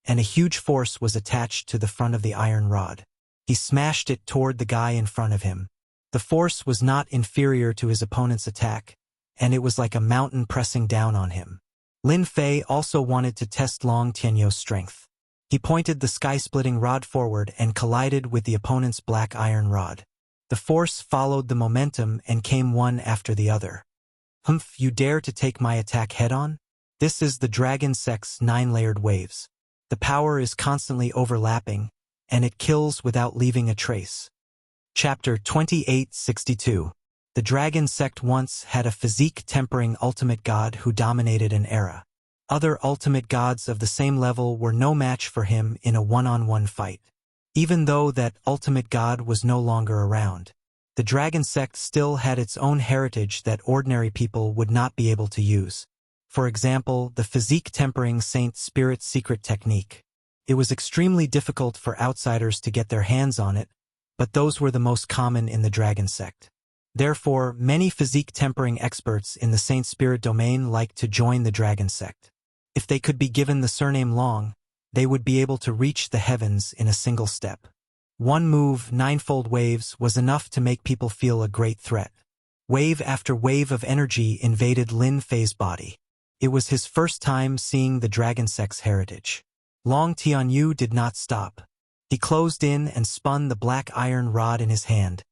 Speaker 1: and a huge force was attached to the front of the iron rod. He smashed it toward the guy in front of him. The force was not inferior to his opponent's attack, and it was like a mountain pressing down on him. Lin Fei also wanted to test Long Tianyu's strength. He pointed the sky-splitting rod forward and collided with the opponent's black iron rod. The force followed the momentum and came one after the other. Humph, you dare to take my attack head-on? This is the dragon sect's 9-layered waves. The power is constantly overlapping, and it kills without leaving a trace. Chapter 2862. The dragon sect once had a physique-tempering ultimate god who dominated an era. Other ultimate gods of the same level were no match for him in a one-on-one fight. Even though that ultimate god was no longer around, the dragon sect still had its own heritage that ordinary people would not be able to use. For example, the physique-tempering saint spirit secret technique. It was extremely difficult for outsiders to get their hands on it, but those were the most common in the dragon sect. Therefore, many physique-tempering experts in the saint spirit domain liked to join the dragon sect. If they could be given the surname Long, they would be able to reach the heavens in a single step. One move, ninefold waves, was enough to make people feel a great threat. Wave after wave of energy invaded Lin Fei's body. It was his first time seeing the dragon sect's heritage. Long Tianyu did not stop. He closed in and spun the black iron rod in his hand,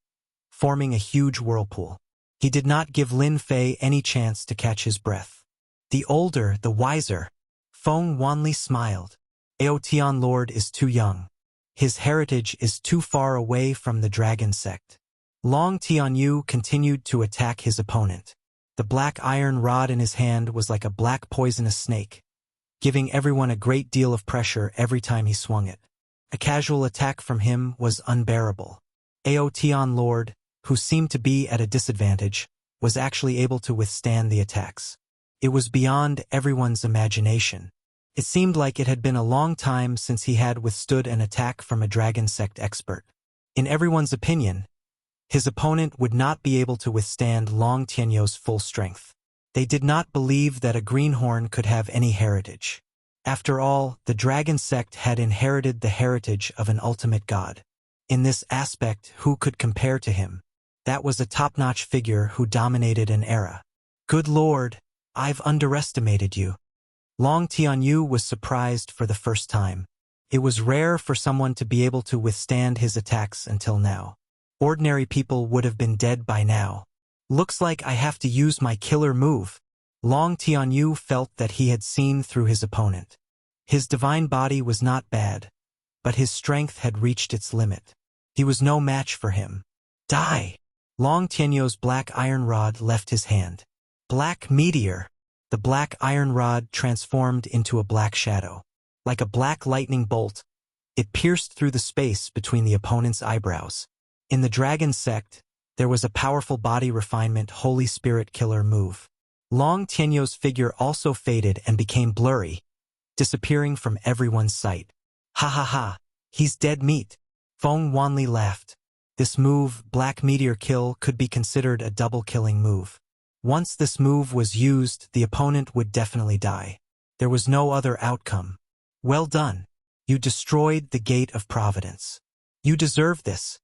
Speaker 1: forming a huge whirlpool. He did not give Lin Fei any chance to catch his breath. The older, the wiser. Feng Wanli smiled. Aotian Lord is too young. His heritage is too far away from the dragon sect. Long Tianyu continued to attack his opponent. The black iron rod in his hand was like a black poisonous snake, giving everyone a great deal of pressure every time he swung it. A casual attack from him was unbearable. Aotian Lord, who seemed to be at a disadvantage, was actually able to withstand the attacks. It was beyond everyone's imagination. It seemed like it had been a long time since he had withstood an attack from a dragon sect expert. In everyone's opinion, His opponent would not be able to withstand Long Tianyou's full strength. They did not believe that a greenhorn could have any heritage. After all, the dragon sect had inherited the heritage of an ultimate god. In this aspect, who could compare to him? That was a top-notch figure who dominated an era. Good lord, I've underestimated you. Long Tianyu was surprised for the first time. It was rare for someone to be able to withstand his attacks until now. Ordinary people would have been dead by now. Looks like I have to use my killer move. Long Tianyu felt that he had seen through his opponent. His divine body was not bad, but his strength had reached its limit. He was no match for him. Die! Long Tianyou's black iron rod left his hand. Black meteor. The black iron rod transformed into a black shadow. Like a black lightning bolt, it pierced through the space between the opponent's eyebrows. In the dragon sect, there was a powerful body refinement Holy Spirit killer move. Long Tianyou's figure also faded and became blurry, disappearing from everyone's sight. Ha ha ha, he's dead meat. Feng Wanli laughed. This move, Black Meteor Kill, could be considered a double-killing move. Once this move was used, the opponent would definitely die. There was no other outcome. Well done. You destroyed the Gate of Providence. You deserve this.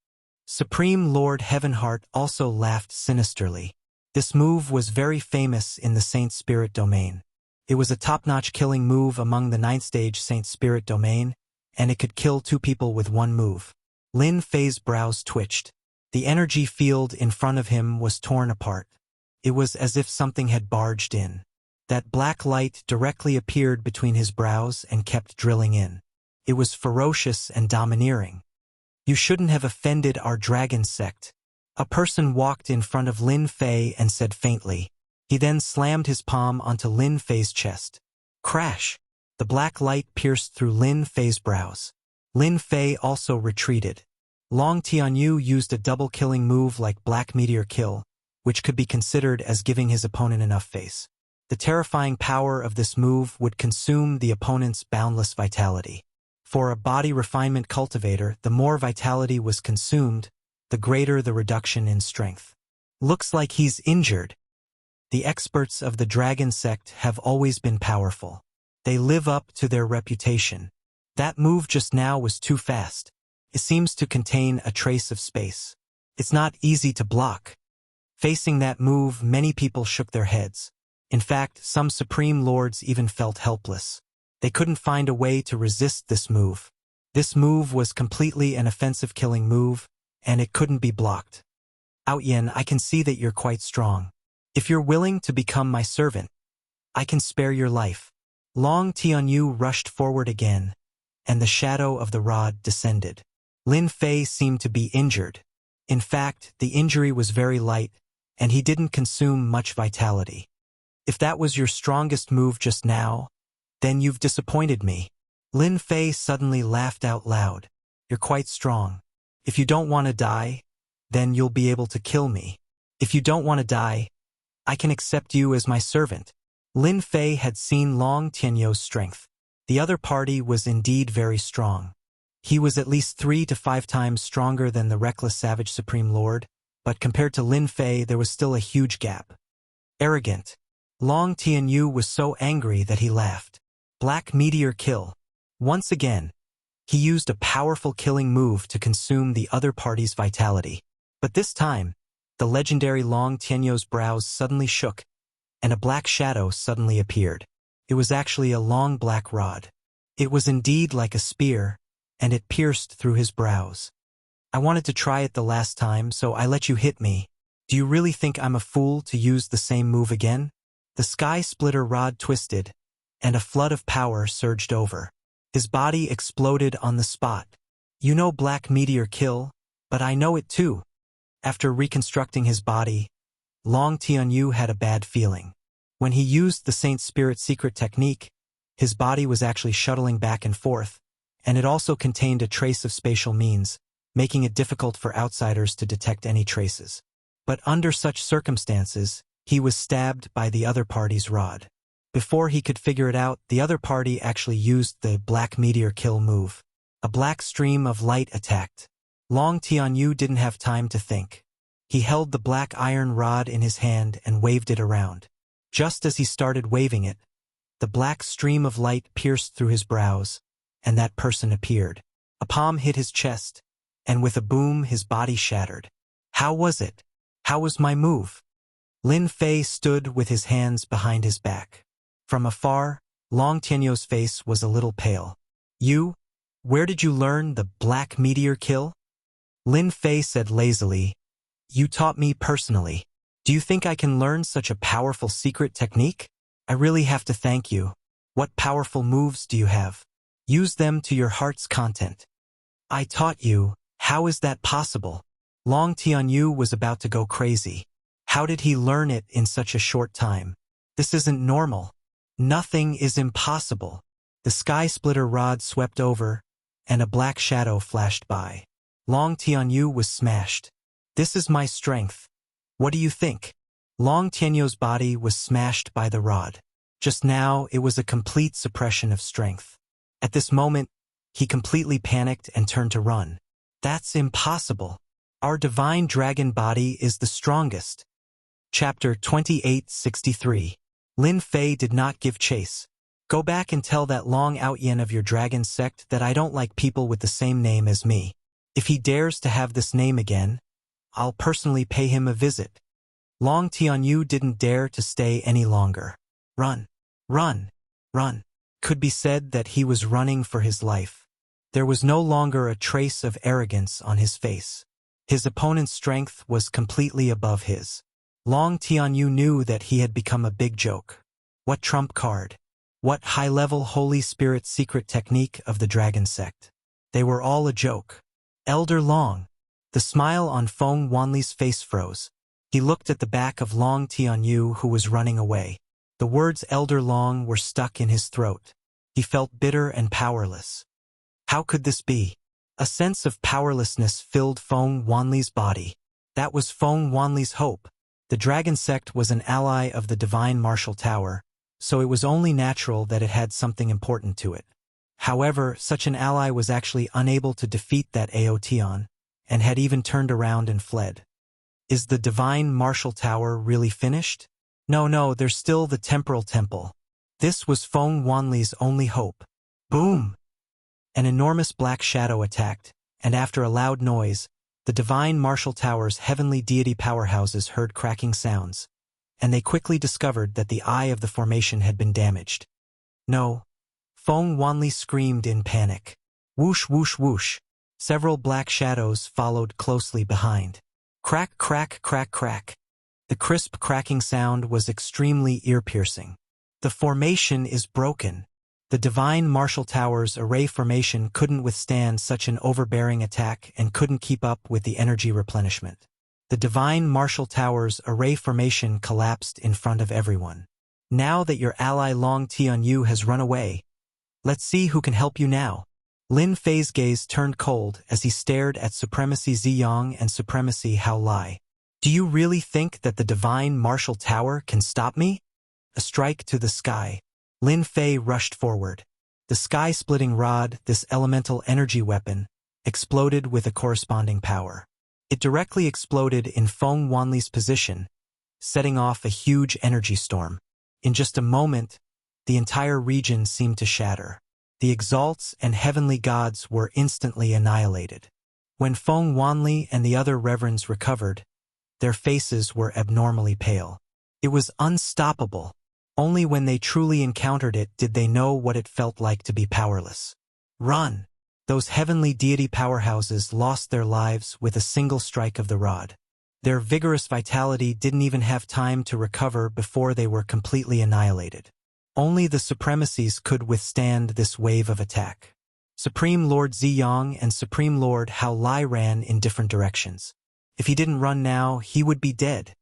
Speaker 1: Supreme Lord Heavenheart also laughed sinisterly. This move was very famous in the Saint Spirit domain. It was a top-notch killing move among the 9th stage Saint Spirit domain, and it could kill 2 people with one move. Lin Fei's brows twitched. The energy field in front of him was torn apart. It was as if something had barged in. That black light directly appeared between his brows and kept drilling in. It was ferocious and domineering. You shouldn't have offended our dragon sect. A person walked in front of Lin Fei and said faintly. He then slammed his palm onto Lin Fei's chest. Crash! The black light pierced through Lin Fei's brows. Lin Fei also retreated. Long Tianyu used a double-killing move like Black Meteor Kill, which could be considered as giving his opponent enough face. The terrifying power of this move would consume the opponent's boundless vitality. For a body refinement cultivator, the more vitality was consumed, the greater the reduction in strength. Looks like he's injured. The experts of the dragon sect have always been powerful. They live up to their reputation. That move just now was too fast. It seems to contain a trace of space. It's not easy to block. Facing that move, many people shook their heads. In fact, some supreme lords even felt helpless. They couldn't find a way to resist this move. This move was completely an offensive killing move, and it couldn't be blocked. Outyen, I can see that you're quite strong. If you're willing to become my servant, I can spare your life. Long Tianyu rushed forward again, and the shadow of the rod descended. Lin Fei seemed to be injured. In fact, the injury was very light, and he didn't consume much vitality. If that was your strongest move just now, then you've disappointed me. Lin Fei suddenly laughed out loud. You're quite strong. If you don't want to die, then you'll be able to kill me. If you don't want to die, I can accept you as my servant. Lin Fei had seen Long Tianyou's strength. The other party was indeed very strong. He was at least 3 to 5 times stronger than the reckless savage Supreme Lord, but compared to Lin Fei there was still a huge gap. Arrogant. Long Tianyu was so angry that he laughed. Black Meteor Kill. Once again, he used a powerful killing move to consume the other party's vitality. But this time, the legendary Long Tianyou's brows suddenly shook, and a black shadow suddenly appeared. It was actually a long black rod. It was indeed like a spear, and it pierced through his brows. I wanted to try it the last time, so I let you hit me. Do you really think I'm a fool to use the same move again? The sky splitter rod twisted, and a flood of power surged over. His body exploded on the spot. You know Black Meteor Kill, but I know it too. After reconstructing his body, Long Tianyu had a bad feeling. When he used the Saint Spirit secret technique, his body was actually shuttling back and forth, and it also contained a trace of spatial means, making it difficult for outsiders to detect any traces. But under such circumstances, he was stabbed by the other party's rod. Before he could figure it out, the other party actually used the Black Meteor Kill move. A black stream of light attacked. Long Tianyu didn't have time to think. He held the black iron rod in his hand and waved it around. Just as he started waving it, the black stream of light pierced through his brows, and that person appeared. A palm hit his chest, and with a boom his body shattered. How was it? How was my move? Lin Fei stood with his hands behind his back. From afar, Long Tianyou's face was a little pale. You? Where did you learn the black meteor kill? Lin Fei said lazily, You taught me personally. Do you think I can learn such a powerful secret technique? I really have to thank you. What powerful moves do you have? Use them to your heart's content. I taught you. How is that possible? Long Tianyou was about to go crazy. How did he learn it in such a short time? This isn't normal. Nothing is impossible. The sky splitter rod swept over, and a black shadow flashed by. Long Tianyou was smashed. This is my strength. What do you think? Long Tianyou's body was smashed by the rod. Just now, it was a complete suppression of strength. At this moment, he completely panicked and turned to run. That's impossible. Our divine dragon body is the strongest. Chapter 2863. Lin Fei did not give chase. Go back and tell that Long Outyen of your dragon sect that I don't like people with the same name as me. If he dares to have this name again, I'll personally pay him a visit. Long Tianyou didn't dare to stay any longer. Run, run, run. Could be said that he was running for his life. There was no longer a trace of arrogance on his face. His opponent's strength was completely above his. Long Tianyou knew that he had become a big joke. What trump card? What high-level Holy Spirit secret technique of the dragon sect? They were all a joke. Elder Long. The smile on Feng Wanli's face froze. He looked at the back of Long Tianyou, who was running away. The words Elder Long were stuck in his throat. He felt bitter and powerless. How could this be? A sense of powerlessness filled Feng Wanli's body. That was Feng Wanli's hope. The dragon sect was an ally of the divine martial tower, so it was only natural that it had something important to it. However, such an ally was actually unable to defeat that Aotion, and had even turned around and fled. Is the divine martial tower really finished? No, there's still the temporal temple. This was Feng Wanli's only hope. Boom! An enormous black shadow attacked, and after a loud noise, the divine martial tower's heavenly deity powerhouses heard cracking sounds, and they quickly discovered that the eye of the formation had been damaged. No! Feng Wanli screamed in panic. Whoosh, whoosh, whoosh. Several black shadows followed closely behind. Crack, crack, crack, crack. The crisp cracking sound was extremely ear-piercing. The formation is broken. The divine martial tower's array formation couldn't withstand such an overbearing attack and couldn't keep up with the energy replenishment. The divine martial tower's array formation collapsed in front of everyone. Now that your ally Long Tianyou has run away, let's see who can help you now. Lin Fei's gaze turned cold as he stared at Supremacy Ziyang and Supremacy Hao Lai. Do you really think that the divine martial tower can stop me? A strike to the sky. Lin Fei rushed forward. The sky-splitting rod, this elemental energy weapon, exploded with a corresponding power. It directly exploded in Feng Wanli's position, setting off a huge energy storm. In just a moment, the entire region seemed to shatter. The exalts and heavenly gods were instantly annihilated. When Feng Wanli and the other reverends recovered, their faces were abnormally pale. It was unstoppable. Only when they truly encountered it did they know what it felt like to be powerless. Run! Those heavenly deity powerhouses lost their lives with a single strike of the rod. Their vigorous vitality didn't even have time to recover before they were completely annihilated. Only the supremacies could withstand this wave of attack. Supreme Lord Ziyang and Supreme Lord Hao Lai ran in different directions. If he didn't run now, he would be dead.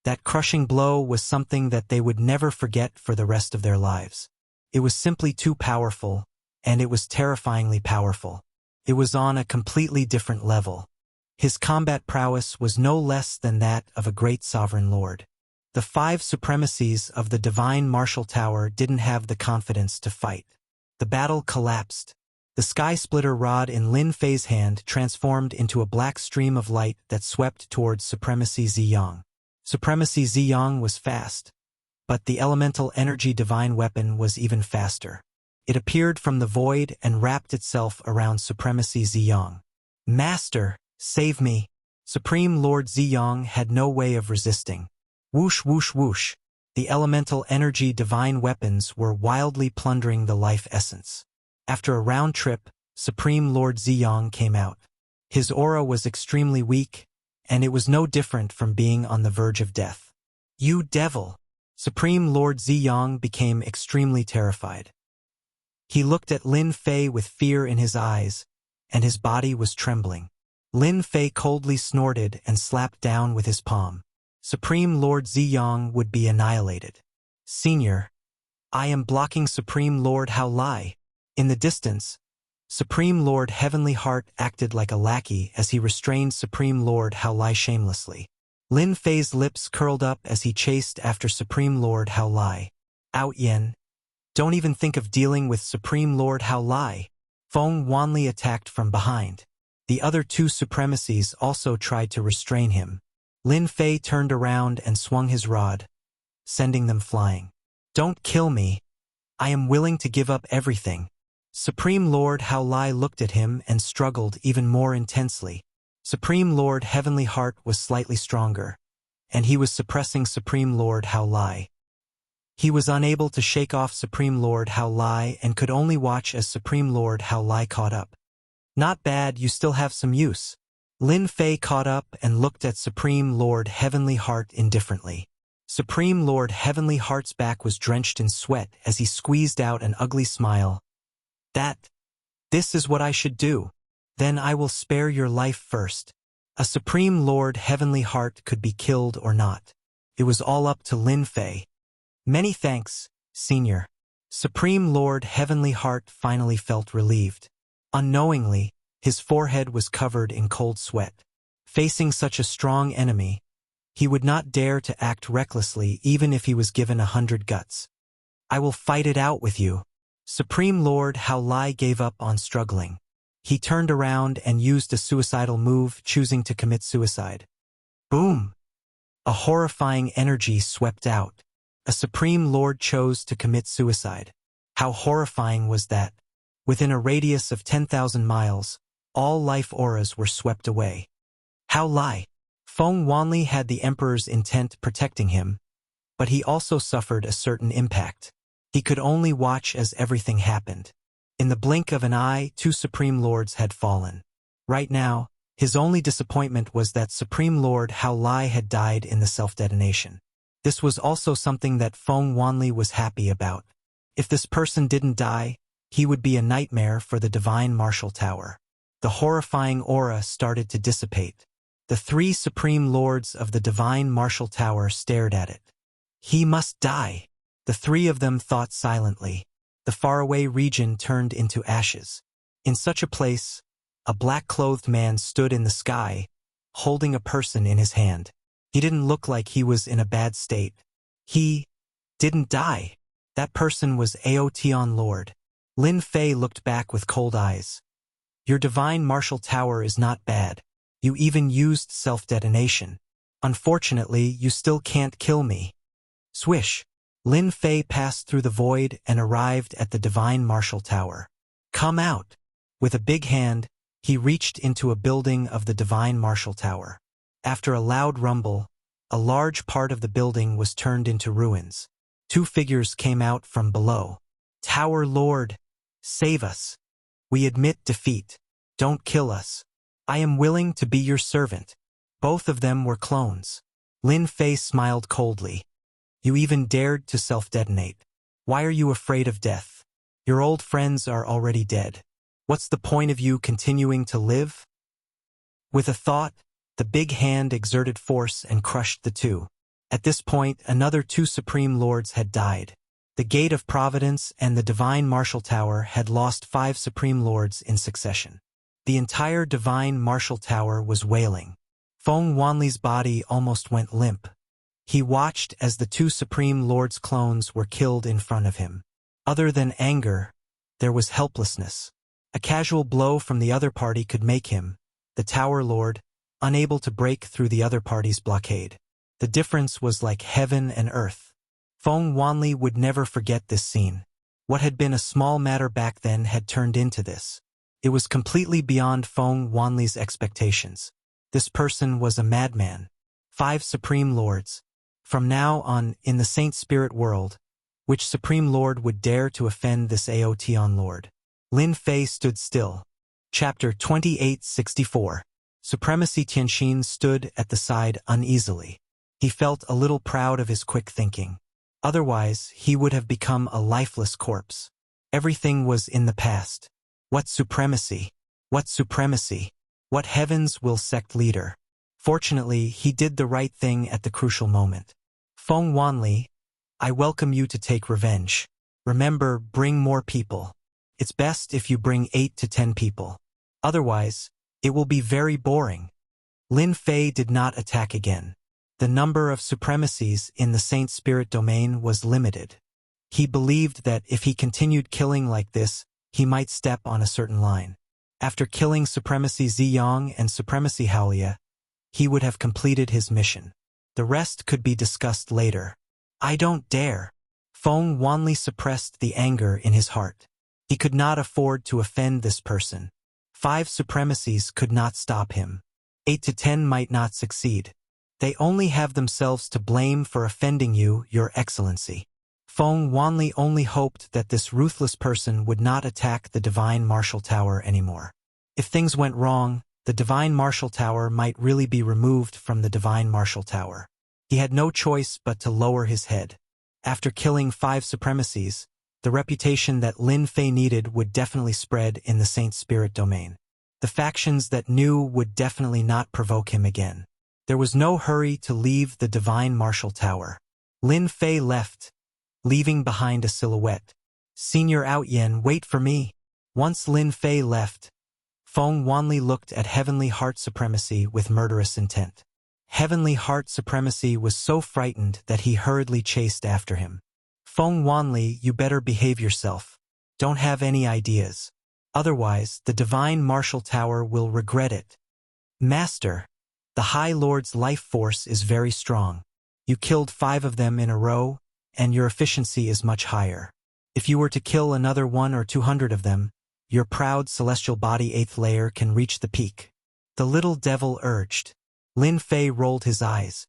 Speaker 1: That crushing blow was something that they would never forget for the rest of their lives. It was simply too powerful, and it was terrifyingly powerful. It was on a completely different level. His combat prowess was no less than that of a great sovereign lord. The 5 supremacies of the divine martial tower didn't have the confidence to fight. The battle collapsed. The sky splitter rod in Lin Fei's hand transformed into a black stream of light that swept towards Supremacy Ziyang. Supremacy Ziyang was fast, but the elemental energy divine weapon was even faster. It appeared from the void and wrapped itself around Supremacy Ziyang. Master, save me! Supreme Lord Ziyang had no way of resisting. Whoosh whoosh whoosh. The elemental energy divine weapons were wildly plundering the life essence. After a round trip, Supreme Lord Ziyang came out. His aura was extremely weak, and it was no different from being on the verge of death. You devil! Supreme Lord Ziyang became extremely terrified. He looked at Lin Fei with fear in his eyes, and his body was trembling. Lin Fei coldly snorted and slapped down with his palm. Supreme Lord Ziyang would be annihilated. Senior, I am blocking Supreme Lord Hao Lai. In the distance, Supreme Lord Heavenly Heart acted like a lackey as he restrained Supreme Lord Hao Lai shamelessly. Lin Fei's lips curled up as he chased after Supreme Lord Hao Lai. Out Yen. Don't even think of dealing with Supreme Lord Hao Lai. Feng Wanli attacked from behind. The other two supremacies also tried to restrain him. Lin Fei turned around and swung his rod, sending them flying. Don't kill me. I am willing to give up everything. Supreme Lord Hao Lai looked at him and struggled even more intensely. Supreme Lord Heavenly Heart was slightly stronger, and he was suppressing Supreme Lord Hao Lai. He was unable to shake off Supreme Lord Hao Lai and could only watch as Supreme Lord Hao Lai caught up. Not bad, you still have some use. Lin Fei caught up and looked at Supreme Lord Heavenly Heart indifferently. Supreme Lord Heavenly Heart's back was drenched in sweat as he squeezed out an ugly smile. This is what I should do. Then I will spare your life first. A Supreme Lord Heavenly Heart could be killed or not. It was all up to Lin Fei. Many thanks, Senior. Supreme Lord Heavenly Heart finally felt relieved. Unknowingly, his forehead was covered in cold sweat. Facing such a strong enemy, he would not dare to act recklessly even if he was given 100 guts. I will fight it out with you. Supreme Lord Hao Lai gave up on struggling. He turned around and used a suicidal move, choosing to commit suicide. Boom! A horrifying energy swept out. A Supreme Lord chose to commit suicide. How horrifying was that? Within a radius of 10,000 miles, all life auras were swept away. Hao Lai. Feng Wanli had the Emperor's intent protecting him, but he also suffered a certain impact. He could only watch as everything happened. In the blink of an eye, two Supreme Lords had fallen. Right now, his only disappointment was that Supreme Lord Hao Lai had died in the self-detonation. This was also something that Feng Wanli was happy about. If this person didn't die, he would be a nightmare for the Divine Martial Tower. The horrifying aura started to dissipate. The three Supreme Lords of the Divine Martial Tower stared at it. He must die. The three of them thought silently. The faraway region turned into ashes. In such a place, a black-clothed man stood in the sky, holding a person in his hand. He didn't look like he was in a bad state. He didn't die. That person was Aotian Lord. Lin Fei looked back with cold eyes. Your Divine Martial Tower is not bad. You even used self-detonation. Unfortunately, you still can't kill me. Swish! Lin Fei passed through the void and arrived at the Divine Martial Tower. Come out! With a big hand, he reached into a building of the Divine Martial Tower. After a loud rumble, a large part of the building was turned into ruins. Two figures came out from below. Tower Lord, save us. We admit defeat. Don't kill us. I am willing to be your servant. Both of them were clones. Lin Fei smiled coldly. You even dared to self-detonate. Why are you afraid of death? Your old friends are already dead. What's the point of you continuing to live? With a thought, the big hand exerted force and crushed the two. At this point, another two Supreme Lords had died. The Gate of Providence and the Divine Martial Tower had lost 5 Supreme Lords in succession. The entire Divine Martial Tower was wailing. Feng Wanli's body almost went limp. He watched as the 2 Supreme Lords' clones were killed in front of him. Other than anger, there was helplessness. A casual blow from the other party could make him, the Tower Lord, unable to break through the other party's blockade. The difference was like heaven and earth. Feng Wanli would never forget this scene. What had been a small matter back then had turned into this. It was completely beyond Feng Wanli's expectations. This person was a madman. 5 Supreme Lords. From now on, in the Saint Spirit world, which Supreme Lord would dare to offend this Aotian Lord? Lin Fei stood still. Chapter 2864. Supremacy. Tianxin stood at the side uneasily. He felt a little proud of his quick thinking. Otherwise, he would have become a lifeless corpse. Everything was in the past. What supremacy? What supremacy? What heavens will sect leader? Fortunately, he did the right thing at the crucial moment. Feng Wanli, I welcome you to take revenge. Remember, bring more people. It's best if you bring 8 to 10 people. Otherwise, it will be very boring. Lin Fei did not attack again. The number of supremacies in the Saint Spirit domain was limited. He believed that if he continued killing like this, he might step on a certain line. After killing Supremacy Ziyang and Supremacy Haolia, he would have completed his mission. The rest could be discussed later. I don't dare. Feng Wanli suppressed the anger in his heart. He could not afford to offend this person. 5 supremacies could not stop him. 8 to 10 might not succeed. They only have themselves to blame for offending you, Your Excellency. Feng Wanli only hoped that this ruthless person would not attack the Divine Martial Tower anymore. If things went wrong, the Divine Martial Tower might really be removed from the Divine Martial Tower. He had no choice but to lower his head. After killing 5 supremacies, the reputation that Lin Fei needed would definitely spread in the Saint Spirit domain. The factions that knew would definitely not provoke him again. There was no hurry to leave the Divine Martial Tower. Lin Fei left, leaving behind a silhouette. Senior Outyen, wait for me. Once Lin Fei left, Feng Wanli looked at Heavenly Heart Supremacy with murderous intent. Heavenly Heart Supremacy was so frightened that he hurriedly chased after him. Feng Wanli, you better behave yourself. Don't have any ideas. Otherwise, the Divine Martial Tower will regret it. Master, the High Lord's life force is very strong. You killed 5 of them in a row, and your efficiency is much higher. If you were to kill another 100 or 200 of them, your proud celestial body 8th layer can reach the peak. The little devil urged. Lin Fei rolled his eyes.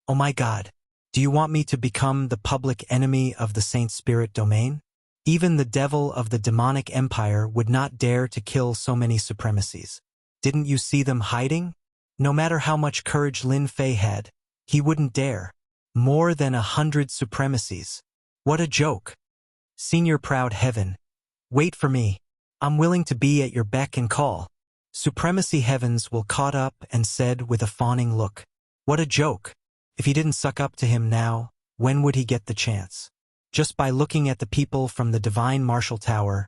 Speaker 1: Oh my God, do you want me to become the public enemy of the Saint Spirit domain? Even the devil of the demonic empire would not dare to kill so many supremacies. Didn't you see them hiding? No matter how much courage Lin Fei had, he wouldn't dare. More than 100 supremacies. What a joke. Senior Proud Heaven, wait for me. I'm willing to be at your beck and call. Supremacy Heavens will caught up and said with a fawning look. What a joke. If he didn't suck up to him now, when would he get the chance? Just by looking at the people from the Divine Martial Tower,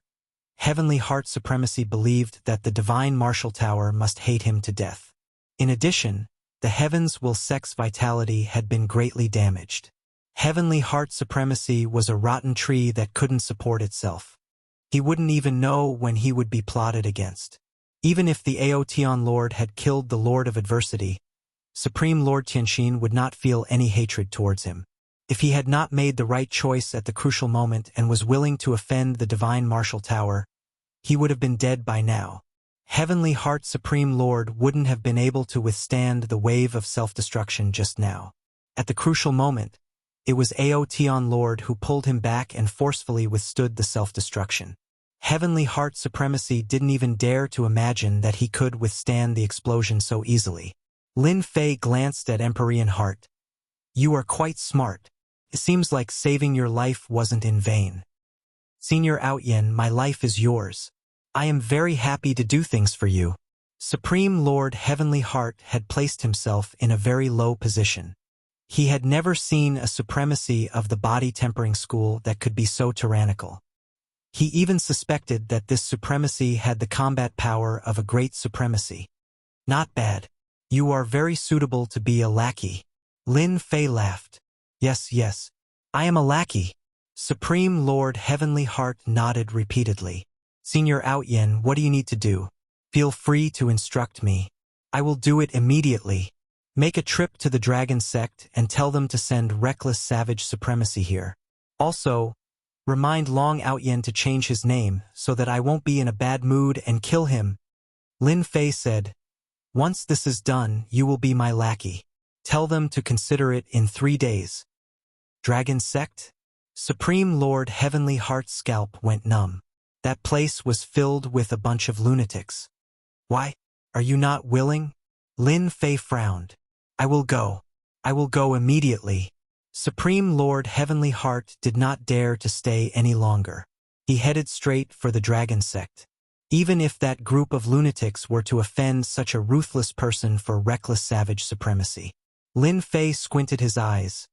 Speaker 1: Heavenly Heart Supremacy believed that the Divine Martial Tower must hate him to death. In addition, the Heavens Will Sect's vitality had been greatly damaged. Heavenly Heart Supremacy was a rotten tree that couldn't support itself. He wouldn't even know when he would be plotted against. Even if the Aotian Lord had killed the Lord of Adversity, Supreme Lord Tianxin would not feel any hatred towards him. If he had not made the right choice at the crucial moment and was willing to offend the Divine Martial Tower, he would have been dead by now. Heavenly Heart Supreme Lord wouldn't have been able to withstand the wave of self-destruction just now. At the crucial moment, it was Aotian Lord who pulled him back and forcefully withstood the self-destruction. Heavenly Heart Supremacy didn't even dare to imagine that he could withstand the explosion so easily. Lin Fei glanced at Empyrean Heart. You are quite smart. It seems like saving your life wasn't in vain. Senior Outyen, my life is yours. I am very happy to do things for you. Supreme Lord Heavenly Heart had placed himself in a very low position. He had never seen a supremacy of the body tempering school that could be so tyrannical. He even suspected that this supremacy had the combat power of a great supremacy. Not bad. You are very suitable to be a lackey. Lin Fei laughed. Yes, I am a lackey. Supreme Lord Heavenly Heart nodded repeatedly. Senior Outyen, what do you need to do? Feel free to instruct me. I will do it immediately. Make a trip to the Dragon Sect and tell them to send reckless savage supremacy here. Also, remind Long Outyen to change his name so that I won't be in a bad mood and kill him. Lin Fei said, once this is done, you will be my lackey. Tell them to consider it in 3 days. Dragon Sect? Supreme Lord Heavenly Heart's scalp went numb. That place was filled with a bunch of lunatics. Why? Are you not willing? Lin Fei frowned. I will go. I will go immediately. Supreme Lord Heavenly Heart did not dare to stay any longer. He headed straight for the Dragon Sect. Even if that group of lunatics were to offend such a ruthless person for reckless savage supremacy. Lin Fei squinted his eyes.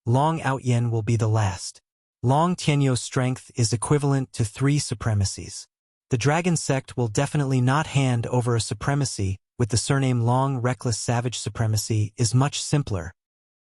Speaker 1: Long Outyen will be the last. Long Tianyo's strength is equivalent to 3 supremacies. The Dragon Sect will definitely not hand over a supremacy with the surname Long. Reckless savage supremacy is much simpler.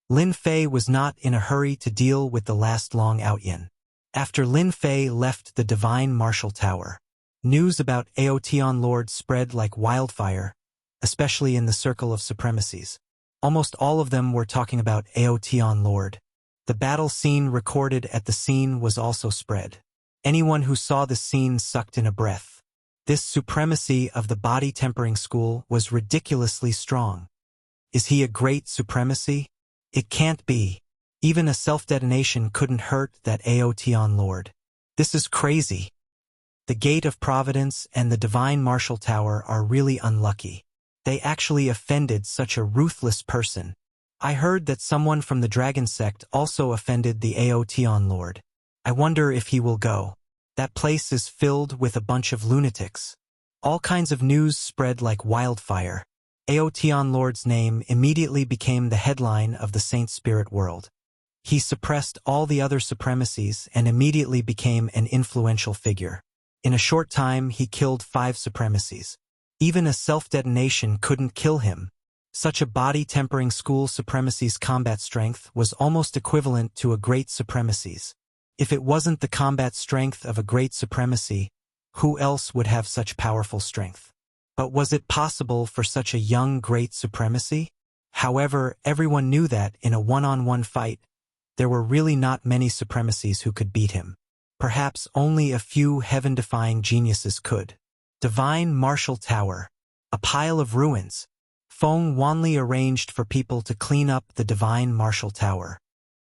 Speaker 1: Lin Fei was not in a hurry to deal with the last Long Outyen. After Lin Fei left the Divine Martial Tower, news about Aotion Lord spread like wildfire, especially in the circle of supremacies. Almost all of them were talking about Aotion Lord. The battle scene recorded at the scene was also spread. Anyone who saw the scene sucked in a breath. This supremacy of the body tempering school was ridiculously strong. Is he a great supremacy? It can't be. Even a self-detonation couldn't hurt that Aotion Lord. This is crazy. The Gate of Providence and the Divine Martial Tower are really unlucky. They actually offended such a ruthless person. I heard that someone from the Dragon Sect also offended the Aotion Lord. I wonder if he will go. That place is filled with a bunch of lunatics. All kinds of news spread like wildfire. Aotion Lord's name immediately became the headline of the Saint Spirit world. He suppressed all the other supremacies and immediately became an influential figure. In a short time, he killed 5 supremacies. Even a self-detonation couldn't kill him. Such a body-tempering school supremacy's combat strength was almost equivalent to a great supremacy's. If it wasn't the combat strength of a great supremacy, who else would have such powerful strength? But was it possible for such a young great supremacy? However, everyone knew that in a one-on-one fight, there were really not many supremacies who could beat him. Perhaps only a few heaven-defying geniuses could. Divine Martial Tower. A pile of ruins. Feng Wanli arranged for people to clean up the Divine Martial Tower.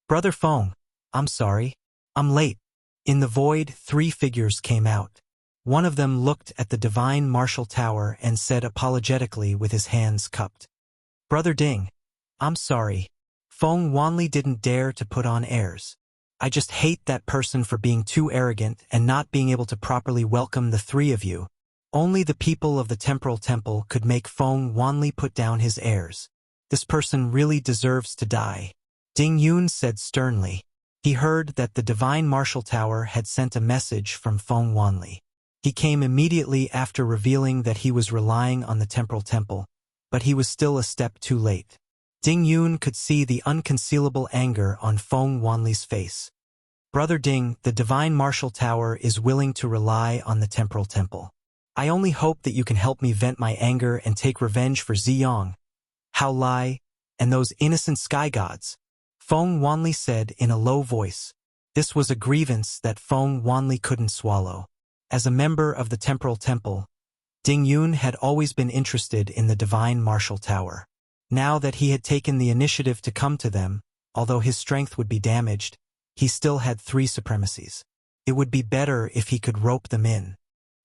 Speaker 1: Brother Feng, I'm sorry. I'm late. In the void, 3 figures came out. One of them looked at the Divine Martial Tower and said apologetically with his hands cupped. Brother Ding, I'm sorry. Feng Wanli didn't dare to put on airs. I just hate that person for being too arrogant and not being able to properly welcome the 3 of you. Only the people of the Temporal Temple could make Feng Wanli put down his airs. This person really deserves to die. Ding Yun said sternly. He heard that the Divine Martial Tower had sent a message from Feng Wanli. He came immediately after revealing that he was relying on the Temporal Temple, but he was still a step too late. Ding Yun could see the unconcealable anger on Feng Wanli's face. Brother Ding, the Divine Martial Tower is willing to rely on the Temporal Temple. I only hope that you can help me vent my anger and take revenge for Ziyang, Hao Lai, and those innocent sky gods. Feng Wanli said in a low voice. This was a grievance that Feng Wanli couldn't swallow. As a member of the Temporal Temple, Ding Yun had always been interested in the Divine Martial Tower. Now that he had taken the initiative to come to them, although his strength would be damaged, he still had 3 supremacies. It would be better if he could rope them in.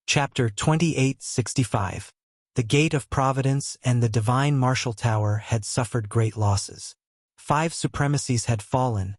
Speaker 1: Chapter 2865. The Gate of Providence and the Divine Martial Tower had suffered great losses. 5 supremacies had fallen,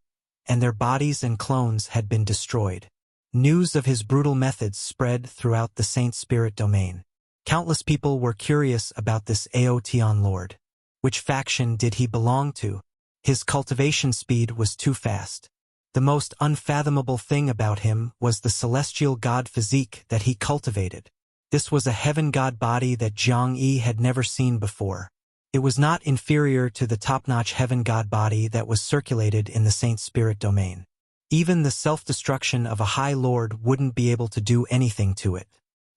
Speaker 1: and their bodies and clones had been destroyed. News of his brutal methods spread throughout the Saint Spirit domain. Countless people were curious about this Aotion Lord. Which faction did he belong to? His cultivation speed was too fast. The most unfathomable thing about him was the celestial god physique that he cultivated. This was a heaven god body that Zhang Yi had never seen before. It was not inferior to the top-notch heaven god body that was circulated in the Saint Spirit domain. Even the self-destruction of a High Lord wouldn't be able to do anything to it.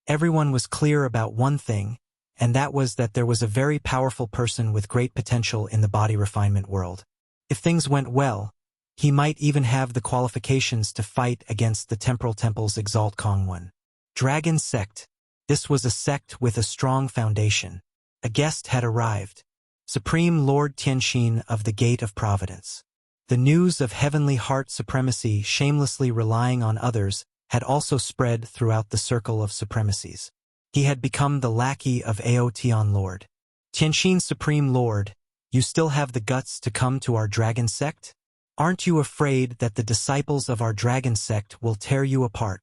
Speaker 1: Everyone was clear about one thing, and that was that there was a very powerful person with great potential in the body refinement world. If things went well, he might even have the qualifications to fight against the Temporal Temple's Exalt Kong one. Dragon Sect. This was a sect with a strong foundation. A guest had arrived. Supreme Lord Tianxin of the Gate of Providence. The news of heavenly heart supremacy shamelessly relying on others had also spread throughout the circle of supremacies. He had become the lackey of Aotian Lord. Tianxin Supreme Lord, you still have the guts to come to our dragon sect? Aren't you afraid that the disciples of our dragon sect will tear you apart?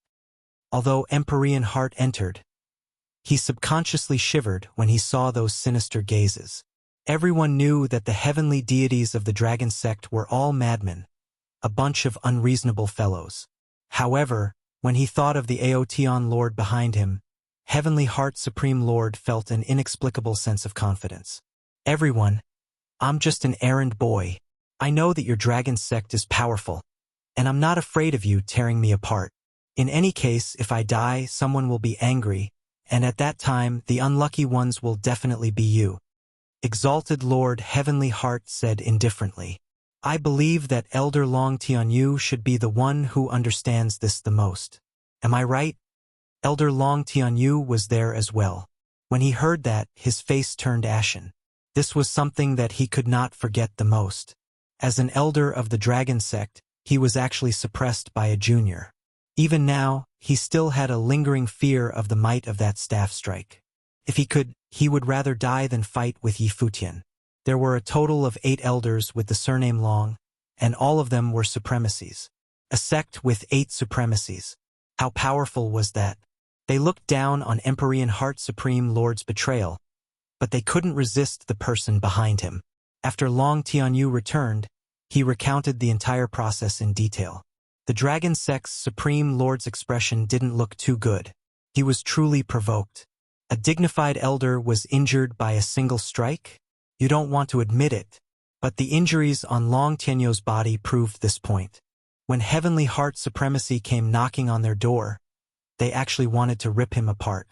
Speaker 1: Although Empyrean Heart entered, he subconsciously shivered when he saw those sinister gazes. Everyone knew that the heavenly deities of the dragon sect were all madmen, a bunch of unreasonable fellows. However, when he thought of the Aotian Lord behind him, Heavenly Heart Supreme Lord felt an inexplicable sense of confidence. Everyone, I'm just an errand boy. I know that your dragon sect is powerful, and I'm not afraid of you tearing me apart. In any case, if I die, someone will be angry, and at that time, the unlucky ones will definitely be you. Exalted Lord Heavenly Heart said indifferently. I believe that Elder Long Tianyu should be the one who understands this the most. Am I right? Elder Long Tianyu was there as well. When he heard that, his face turned ashen. This was something that he could not forget the most. As an elder of the dragon sect, he was actually suppressed by a junior. Even now, he still had a lingering fear of the might of that staff strike. If he could, he would rather die than fight with Yi Futian. There were a total of 8 elders with the surname Long, and all of them were supremacies. A sect with 8 supremacies. How powerful was that? They looked down on Empyrean Heart Supreme Lord's betrayal, but they couldn't resist the person behind him. After Long Tianyu returned, he recounted the entire process in detail. The dragon sect's Supreme Lord's expression didn't look too good. He was truly provoked. A dignified elder was injured by a single strike? You don't want to admit it, but the injuries on Long Tianyu's body proved this point. When Heavenly Heart Supremacy came knocking on their door, they actually wanted to rip him apart.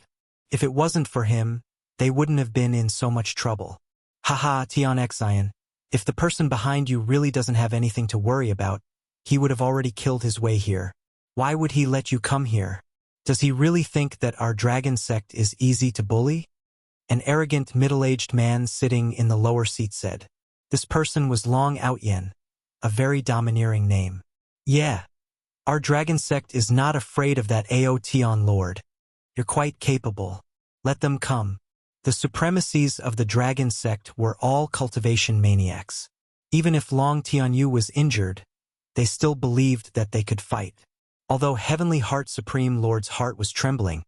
Speaker 1: If it wasn't for him, they wouldn't have been in so much trouble. Haha, Tian Xian, if the person behind you really doesn't have anything to worry about, he would have already killed his way here. Why would he let you come here? Does he really think that our dragon sect is easy to bully? An arrogant middle-aged man sitting in the lower seat said. This person was Long Outyen, a very domineering name. Yeah. Our dragon sect is not afraid of that Aotian Lord. You're quite capable. Let them come. The supremacies of the dragon sect were all cultivation maniacs. Even if Long Tianyu was injured, they still believed that they could fight. Although Heavenly Heart Supreme Lord's heart was trembling,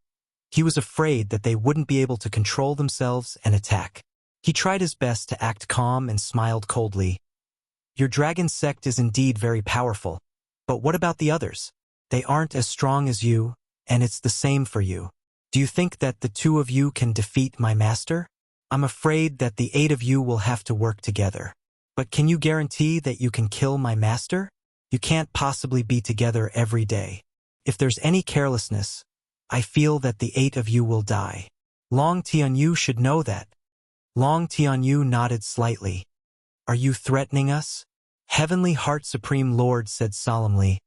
Speaker 1: he was afraid that they wouldn't be able to control themselves and attack. He tried his best to act calm and smiled coldly. Your dragon sect is indeed very powerful, but what about the others? They aren't as strong as you, and it's the same for you. Do you think that the 2 of you can defeat my master? I'm afraid that the 8 of you will have to work together. But can you guarantee that you can kill my master? You can't possibly be together every day. If there's any carelessness, I feel that the 8 of you will die. Long Tianyu should know that. Long Tianyu nodded slightly. Are you threatening us? Heavenly Heart Supreme Lord said solemnly.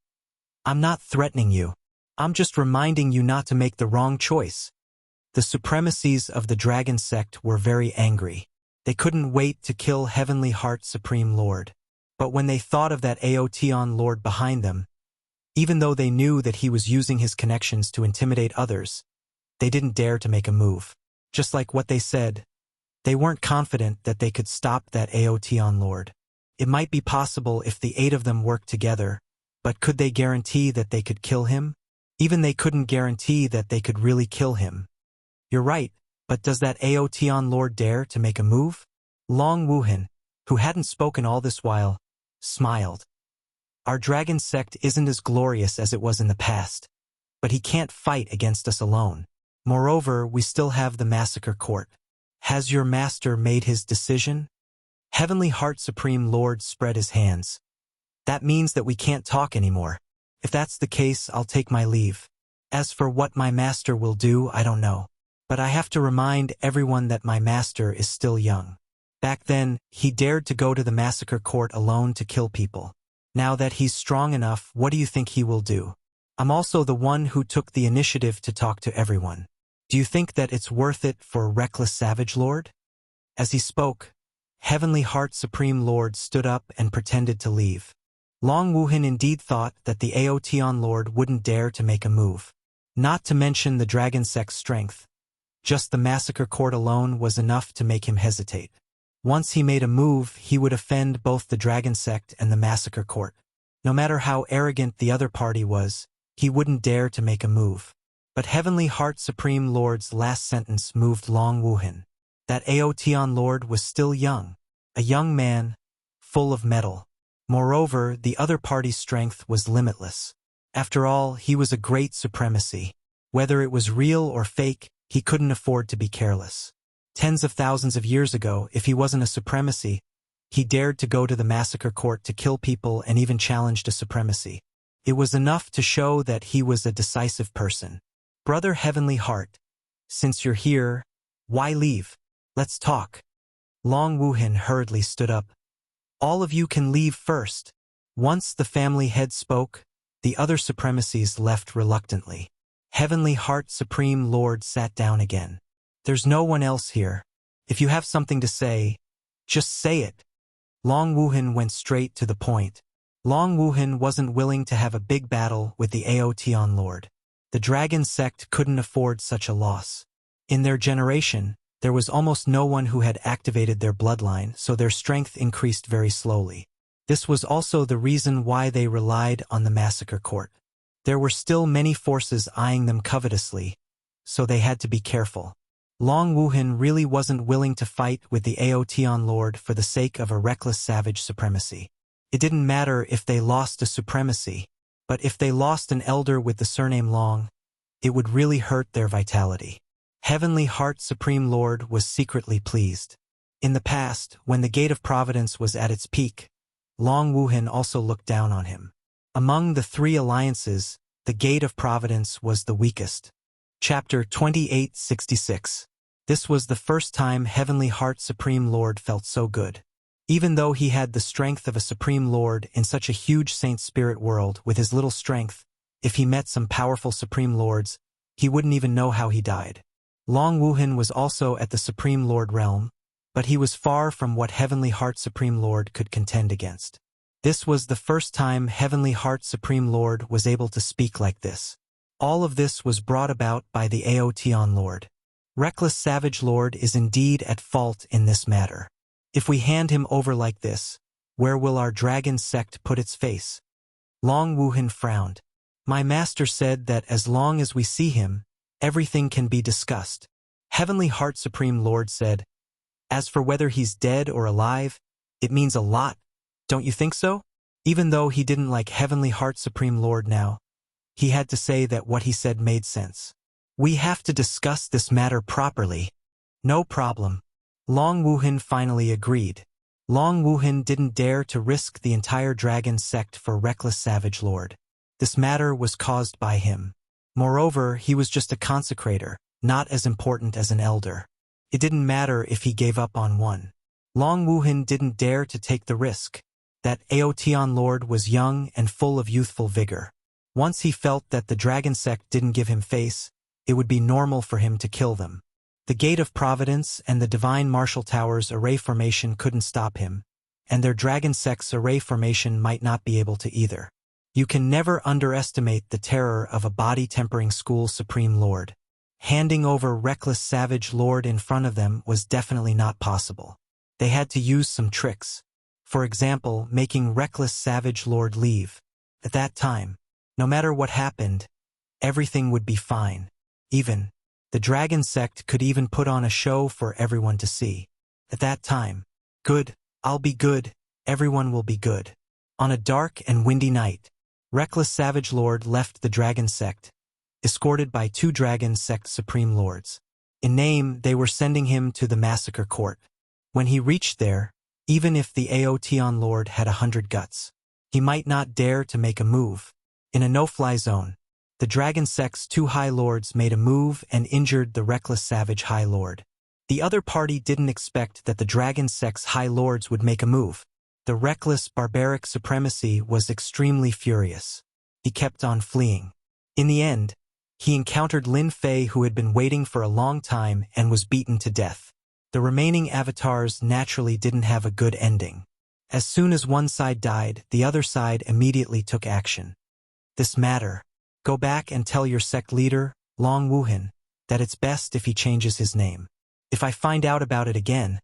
Speaker 1: I'm not threatening you. I'm just reminding you not to make the wrong choice. The supremacies of the dragon sect were very angry. They couldn't wait to kill Heavenly Heart Supreme Lord. But when they thought of that Aotian Lord behind them, even though they knew that he was using his connections to intimidate others, they didn't dare to make a move. Just like what they said, they weren't confident that they could stop that Aotian Lord. It might be possible if the 8 of them worked together, but could they guarantee that they could kill him? Even they couldn't guarantee that they could really kill him. You're right, but does that Aotian Lord dare to make a move? Long Wuhan, who hadn't spoken all this while, smiled. Our dragon sect isn't as glorious as it was in the past, but he can't fight against us alone. Moreover, we still have the massacre court. Has your master made his decision? Heavenly Heart Supreme Lord spread his hands. That means that we can't talk anymore. If that's the case, I'll take my leave. As for what my master will do, I don't know. But I have to remind everyone that my master is still young. Back then, he dared to go to the massacre court alone to kill people. Now that he's strong enough, what do you think he will do? I'm also the one who took the initiative to talk to everyone. Do you think that it's worth it for a reckless savage lord? As he spoke, Heavenly Heart Supreme Lord stood up and pretended to leave. Long Wuhan indeed thought that the Aotian Lord wouldn't dare to make a move. Not to mention the dragon sect's strength. Just the massacre court alone was enough to make him hesitate. Once he made a move, he would offend both the dragon sect and the massacre court. No matter how arrogant the other party was, he wouldn't dare to make a move. But Heavenly Heart Supreme Lord's last sentence moved Long Wuhan. That Aotian Lord was still young, a young man, full of mettle. Moreover, the other party's strength was limitless. After all, he was a great supremacy. Whether it was real or fake, he couldn't afford to be careless. Tens of thousands of years ago, if he wasn't a supremacy, he dared to go to the massacre court to kill people and even challenged a supremacy. It was enough to show that he was a decisive person. Brother Heavenly Heart, since you're here, why leave? Let's talk. Long Wuhan hurriedly stood up. All of you can leave first. Once the family head spoke, the other supremacies left reluctantly. Heavenly Heart Supreme Lord sat down again. There's no one else here. If you have something to say, just say it. Long Wuhan went straight to the point. Long Wuhan wasn't willing to have a big battle with the Aotian Lord. The dragon sect couldn't afford such a loss. In their generation, there was almost no one who had activated their bloodline, so their strength increased very slowly. This was also the reason why they relied on the massacre court. There were still many forces eyeing them covetously, so they had to be careful. Long Wuhan really wasn't willing to fight with the Aotian Lord for the sake of a reckless savage supremacy. It didn't matter if they lost a supremacy, but if they lost an elder with the surname Long, it would really hurt their vitality. Heavenly Heart Supreme Lord was secretly pleased. In the past, when the Gate of Providence was at its peak, Long Wuhan also looked down on him. Among the three alliances, the Gate of Providence was the weakest. Chapter 2866. This was the first time Heavenly Heart Supreme Lord felt so good. Even though he had the strength of a Supreme Lord in such a huge Saint Spirit world with his little strength, if he met some powerful Supreme Lords, he wouldn't even know how he died. Long Wuhan was also at the Supreme Lord realm, but he was far from what Heavenly Heart Supreme Lord could contend against. This was the first time Heavenly Heart Supreme Lord was able to speak like this. All of this was brought about by the Aotian Lord. Reckless Savage Lord is indeed at fault in this matter. If we hand him over like this, where will our dragon sect put its face? Long Wuhan frowned. My master said that as long as we see him, everything can be discussed. Heavenly Heart Supreme Lord said, as for whether he's dead or alive, it means a lot. Don't you think so? Even though he didn't like Heavenly Heart Supreme Lord now, he had to say that what he said made sense. We have to discuss this matter properly. No problem. Long Wuhan finally agreed. Long Wuhan didn't dare to risk the entire dragon sect for Reckless Savage Lord. This matter was caused by him. Moreover, he was just a consecrator, not as important as an elder. It didn't matter if he gave up on one. Long Wuhan didn't dare to take the risk. That Aotian Lord was young and full of youthful vigor. Once he felt that the dragon sect didn't give him face, it would be normal for him to kill them. The Gate of Providence and the Divine Martial Tower's array formation couldn't stop him, and their dragon sect's array formation might not be able to either. You can never underestimate the terror of a body-tempering school Supreme Lord. Handing over Reckless Savage Lord in front of them was definitely not possible. They had to use some tricks. For example, making Reckless Savage Lord leave. At that time, no matter what happened, everything would be fine. Even, the dragon sect could even put on a show for everyone to see. At that time, good, I'll be good, everyone will be good. On a dark and windy night, Reckless Savage Lord left the dragon sect, escorted by two dragon sect Supreme Lords. In name, they were sending him to the massacre court. When he reached there, even if the Aotian Lord had 100 guts, he might not dare to make a move. In a no-fly zone, The Dragon Sect's two High Lords made a move and injured the reckless savage High Lord. The other party didn't expect that the Dragon Sect's High Lords would make a move. The reckless, barbaric supremacy was extremely furious. He kept on fleeing. In the end, he encountered Lin Fei, who had been waiting for a long time and was beaten to death. The remaining avatars naturally didn't have a good ending. As soon as one side died, the other side immediately took action. This matter. Go back and tell your sect leader, Long Wuhan, that it's best if he changes his name. If I find out about it again,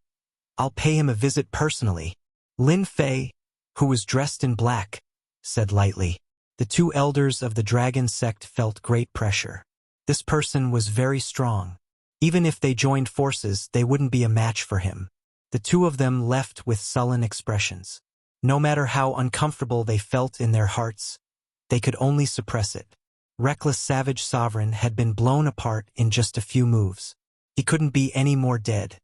Speaker 1: I'll pay him a visit personally. Lin Fei, who was dressed in black, said lightly. The two elders of the Dragon Sect felt great pressure. This person was very strong. Even if they joined forces, they wouldn't be a match for him. The two of them left with sullen expressions. No matter how uncomfortable they felt in their hearts, they could only suppress it. Reckless savage sovereign had been blown apart in just a few moves. He couldn't be any more dead.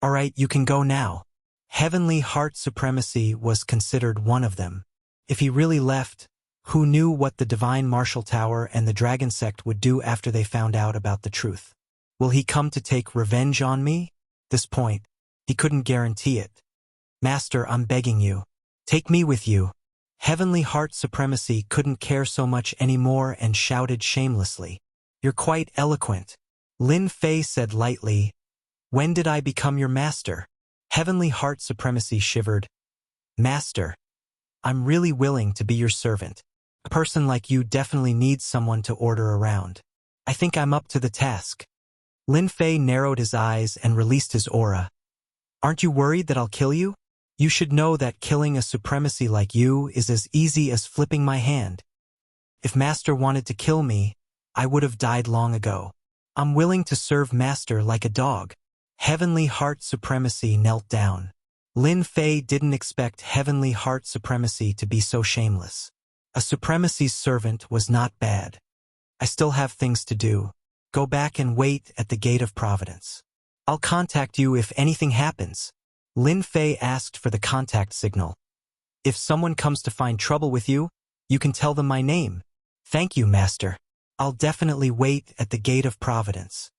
Speaker 1: All right, you can go now. Heavenly Heart Supremacy was considered one of them. If he really left, who knew what the Divine Martial Tower and the Dragon Sect would do after they found out about the truth? Will he come to take revenge on me? This point, he couldn't guarantee it. Master, I'm begging you. Take me with you. Heavenly Heart Supremacy couldn't care so much anymore and shouted shamelessly. You're quite eloquent. Lin Fei said lightly. When did I become your master? Heavenly Heart Supremacy shivered. Master, I'm really willing to be your servant. A person like you definitely needs someone to order around. I think I'm up to the task. Lin Fei narrowed his eyes and released his aura. Aren't you worried that I'll kill you? You should know that killing a supremacy like you is as easy as flipping my hand. If Master wanted to kill me, I would have died long ago. I'm willing to serve Master like a dog. Heavenly Heart Supremacy knelt down. Lin Fei didn't expect Heavenly Heart Supremacy to be so shameless. A supremacy's servant was not bad. I still have things to do. Go back and wait at the Gate of Providence. I'll contact you if anything happens. Lin Fei asked for the contact signal. If someone comes to find trouble with you, you can tell them my name. Thank you, Master. I'll definitely wait at the Gate of Providence.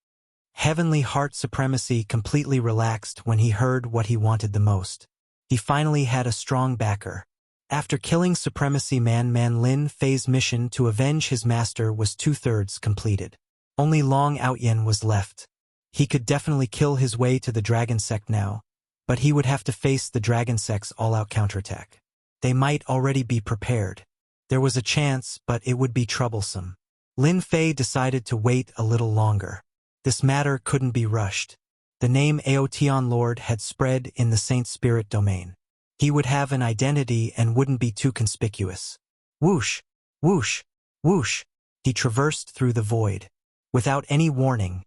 Speaker 1: Heavenly Heart Supremacy completely relaxed when he heard what he wanted the most. He finally had a strong backer. After killing Supremacy Man, Lin Fei's mission to avenge his master was 2/3 completed. Only Long Outyen was left. He could definitely kill his way to the Dragon Sect now, but he would have to face the Dragon Sect's all-out counterattack. They might already be prepared. There was a chance, but it would be troublesome. Lin Fei decided to wait a little longer. This matter couldn't be rushed. The name Aotian Lord had spread in the Saint Spirit domain. He would have an identity and wouldn't be too conspicuous. Whoosh, whoosh, whoosh. He traversed through the void. Without any warning,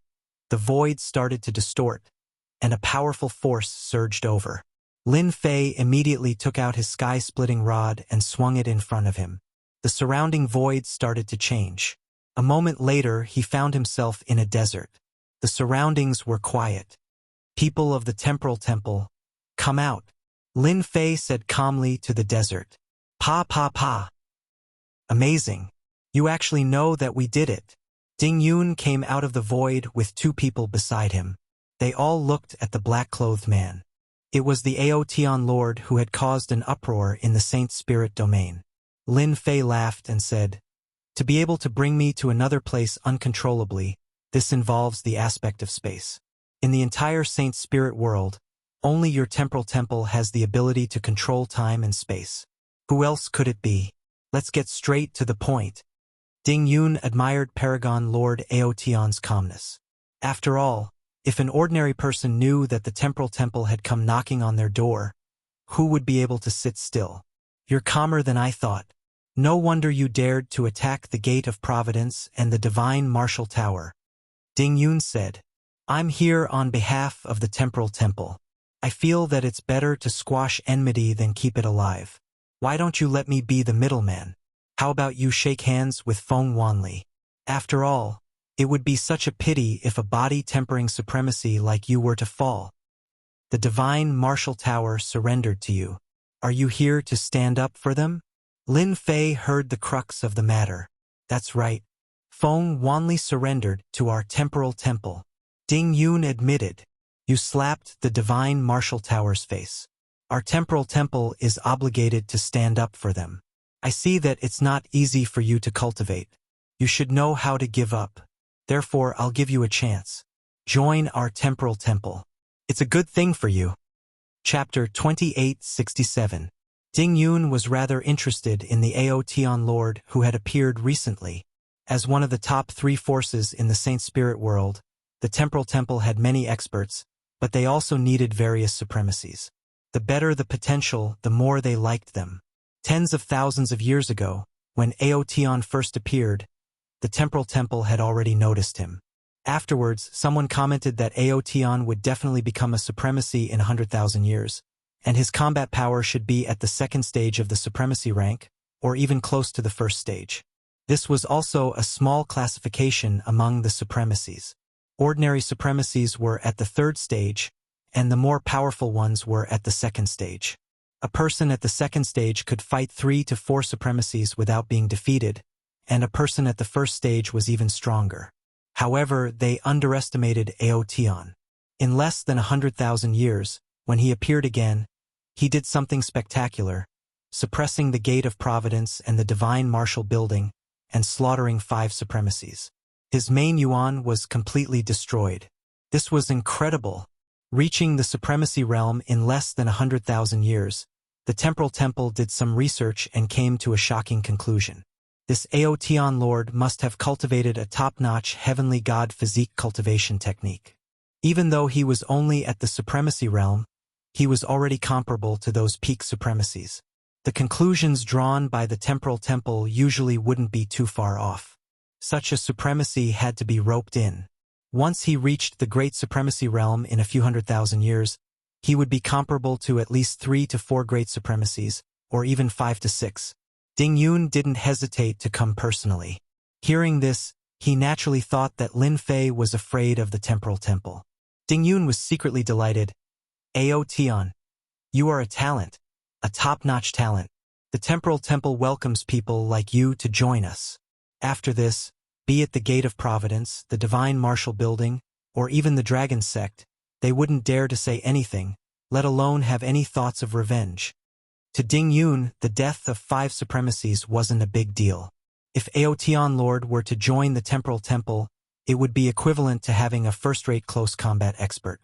Speaker 1: the void started to distort, and a powerful force surged over. Lin Fei immediately took out his sky-splitting rod and swung it in front of him. The surrounding void started to change. A moment later, he found himself in a desert. The surroundings were quiet. People of the Temporal Temple, come out. Lin Fei said calmly to the desert. Pa pa pa. Amazing. You actually know that we did it. Ding Yun came out of the void with two people beside him. They all looked at the black-clothed man. It was the Aotian Lord who had caused an uproar in the Saint Spirit domain. Lin Fei laughed and said, to be able to bring me to another place uncontrollably, this involves the aspect of space. In the entire Saint Spirit world, only your temporal temple has the ability to control time and space. Who else could it be? Let's get straight to the point. Ding Yun admired Paragon Lord Aotian's calmness. After all, if an ordinary person knew that the temporal temple had come knocking on their door, who would be able to sit still? You're calmer than I thought. No wonder you dared to attack the Gate of Providence and the Divine Martial Tower. Ding Yun said, I'm here on behalf of the temporal temple. I feel that it's better to squash enmity than keep it alive. Why don't you let me be the middleman? How about you shake hands with Feng Wanli? After all, it would be such a pity if a body-tempering supremacy like you were to fall. The Divine Martial Tower surrendered to you. Are you here to stand up for them? Lin Fei heard the crux of the matter. That's right. Feng wanly surrendered to our temporal temple. Ding Yun admitted. You slapped the divine martial tower's face. Our temporal temple is obligated to stand up for them. I see that it's not easy for you to cultivate. You should know how to give up. Therefore, I'll give you a chance. Join our temporal temple. It's a good thing for you. Chapter 2867. Ding Yun was rather interested in the Aotian Lord who had appeared recently. As one of the top 3 forces in the Saint Spirit world, the temporal temple had many experts, but they also needed various supremacies. The better the potential, the more they liked them. Tens of thousands of years ago, when Aotian first appeared, the temporal temple had already noticed him. Afterwards, someone commented that Aotian would definitely become a supremacy in 100,000 years, and his combat power should be at the 2nd stage of the supremacy rank, or even close to the 1st stage. This was also a small classification among the supremacies. Ordinary supremacies were at the 3rd stage, and the more powerful ones were at the 2nd stage. A person at the 2nd stage could fight 3 to 4 supremacies without being defeated, and a person at the 1st stage was even stronger. However, they underestimated Aotian. In less than 100,000 years, when he appeared again, he did something spectacular, suppressing the Gate of Providence and the Divine Martial Building, and slaughtering 5 supremacies. His main yuan was completely destroyed. This was incredible. Reaching the supremacy realm in less than 100,000 years, the temporal temple did some research and came to a shocking conclusion. This Aotian Lord must have cultivated a top-notch heavenly god physique cultivation technique. Even though he was only at the supremacy realm, he was already comparable to those peak supremacies. The conclusions drawn by the temporal temple usually wouldn't be too far off. Such a supremacy had to be roped in. Once he reached the great supremacy realm in a few 100,000 years, he would be comparable to at least 3 to 4 great supremacies, or even 5 to 6. Ding Yun didn't hesitate to come personally. Hearing this, he naturally thought that Lin Fei was afraid of the temporal temple. Ding Yun was secretly delighted. Aotian, you are a talent, a top-notch talent. The temporal temple welcomes people like you to join us. After this, be it the Gate of Providence, the Divine Martial Building, or even the Dragon Sect, they wouldn't dare to say anything, let alone have any thoughts of revenge. To Ding Yun, the death of 5 supremacies wasn't a big deal. If Aotian Lord were to join the temporal temple, it would be equivalent to having a first-rate close combat expert.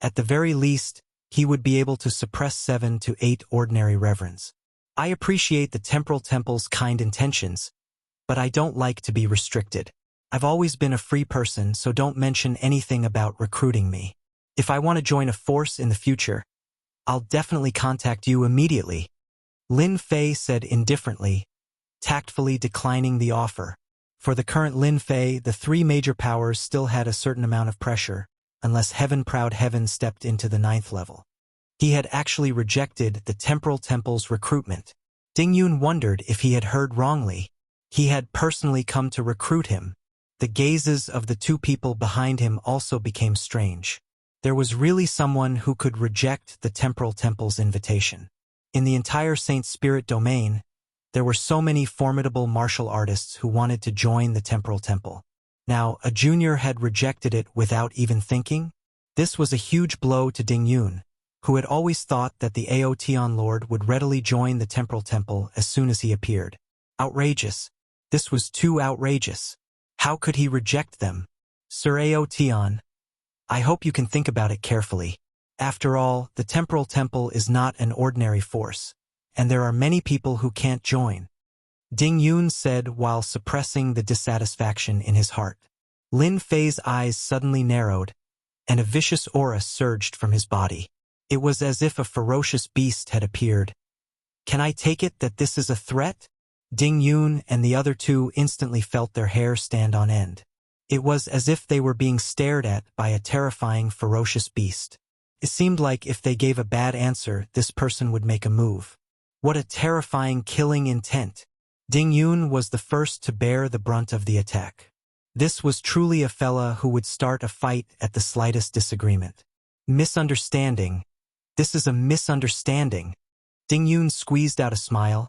Speaker 1: At the very least, he would be able to suppress 7 to 8 ordinary reverends. I appreciate the temporal temple's kind intentions, but I don't like to be restricted. I've always been a free person, so don't mention anything about recruiting me. If I want to join a force in the future, I'll definitely contact you immediately. Lin Fei said indifferently, tactfully declining the offer. For the current Lin Fei, the 3 major powers still had a certain amount of pressure, unless Heaven-proud Heaven stepped into the 9th level. He had actually rejected the temporal temple's recruitment. Ding Yun wondered if he had heard wrongly. He had personally come to recruit him. The gazes of the 2 people behind him also became strange. There was really someone who could reject the temporal temple's invitation. In the entire Saint Spirit domain, there were so many formidable martial artists who wanted to join the temporal temple. Now, a junior had rejected it without even thinking? This was a huge blow to Ding Yun, who had always thought that the Aotian Lord would readily join the temporal temple as soon as he appeared. Outrageous. This was too outrageous. How could he reject them? Sir Aotian, I hope you can think about it carefully. After all, the temporal temple is not an ordinary force, and there are many people who can't join. Ding Yun said while suppressing the dissatisfaction in his heart. Lin Fei's eyes suddenly narrowed, and a vicious aura surged from his body. It was as if a ferocious beast had appeared. Can I take it that this is a threat? Ding Yun and the other 2 instantly felt their hair stand on end. It was as if they were being stared at by a terrifying, ferocious beast. It seemed like if they gave a bad answer, this person would make a move. What a terrifying, killing intent. Ding Yun was the first to bear the brunt of the attack. This was truly a fella who would start a fight at the slightest disagreement. Misunderstanding. This is a misunderstanding. Ding Yun squeezed out a smile.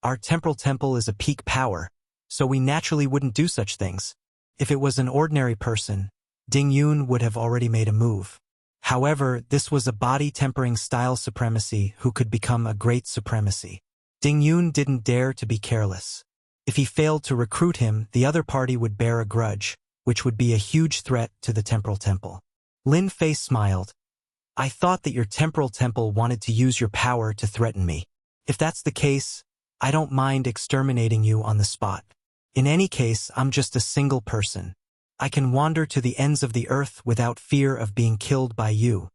Speaker 1: Our temporal temple is a peak power, so we naturally wouldn't do such things. If it was an ordinary person, Ding Yun would have already made a move. However, this was a body-tempering style supremacy who could become a great supremacy. Ding Yun didn't dare to be careless. If he failed to recruit him, the other party would bear a grudge, which would be a huge threat to the Temporal Temple. Lin Fei smiled. I thought that your Temporal Temple wanted to use your power to threaten me. If that's the case, I don't mind exterminating you on the spot. In any case, I'm just a single person. I can wander to the ends of the earth without fear of being killed by you.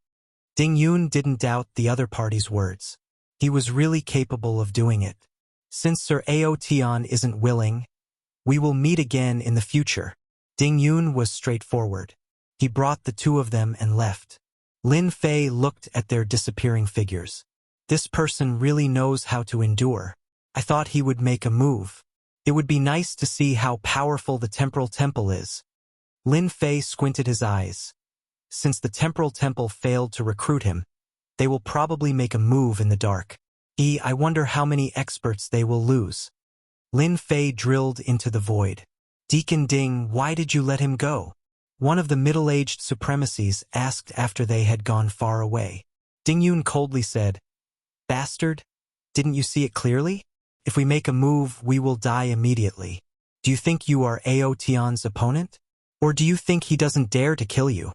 Speaker 1: Ding Yun didn't doubt the other party's words. He was really capable of doing it. Since Sir Aotian isn't willing, we will meet again in the future. Ding Yun was straightforward. He brought the two of them and left. Lin Fei looked at their disappearing figures. This person really knows how to endure. I thought he would make a move. It would be nice to see how powerful the Temporal Temple is. Lin Fei squinted his eyes. Since the Temporal Temple failed to recruit him, they will probably make a move in the dark. I wonder how many experts they will lose. Lin Fei drilled into the void. Deacon Ding, why did you let him go? One of the middle-aged supremacies asked after they had gone far away. Ding Yun coldly said, Bastard, didn't you see it clearly? If we make a move, we will die immediately. Do you think you are Aotian's opponent? Or do you think he doesn't dare to kill you?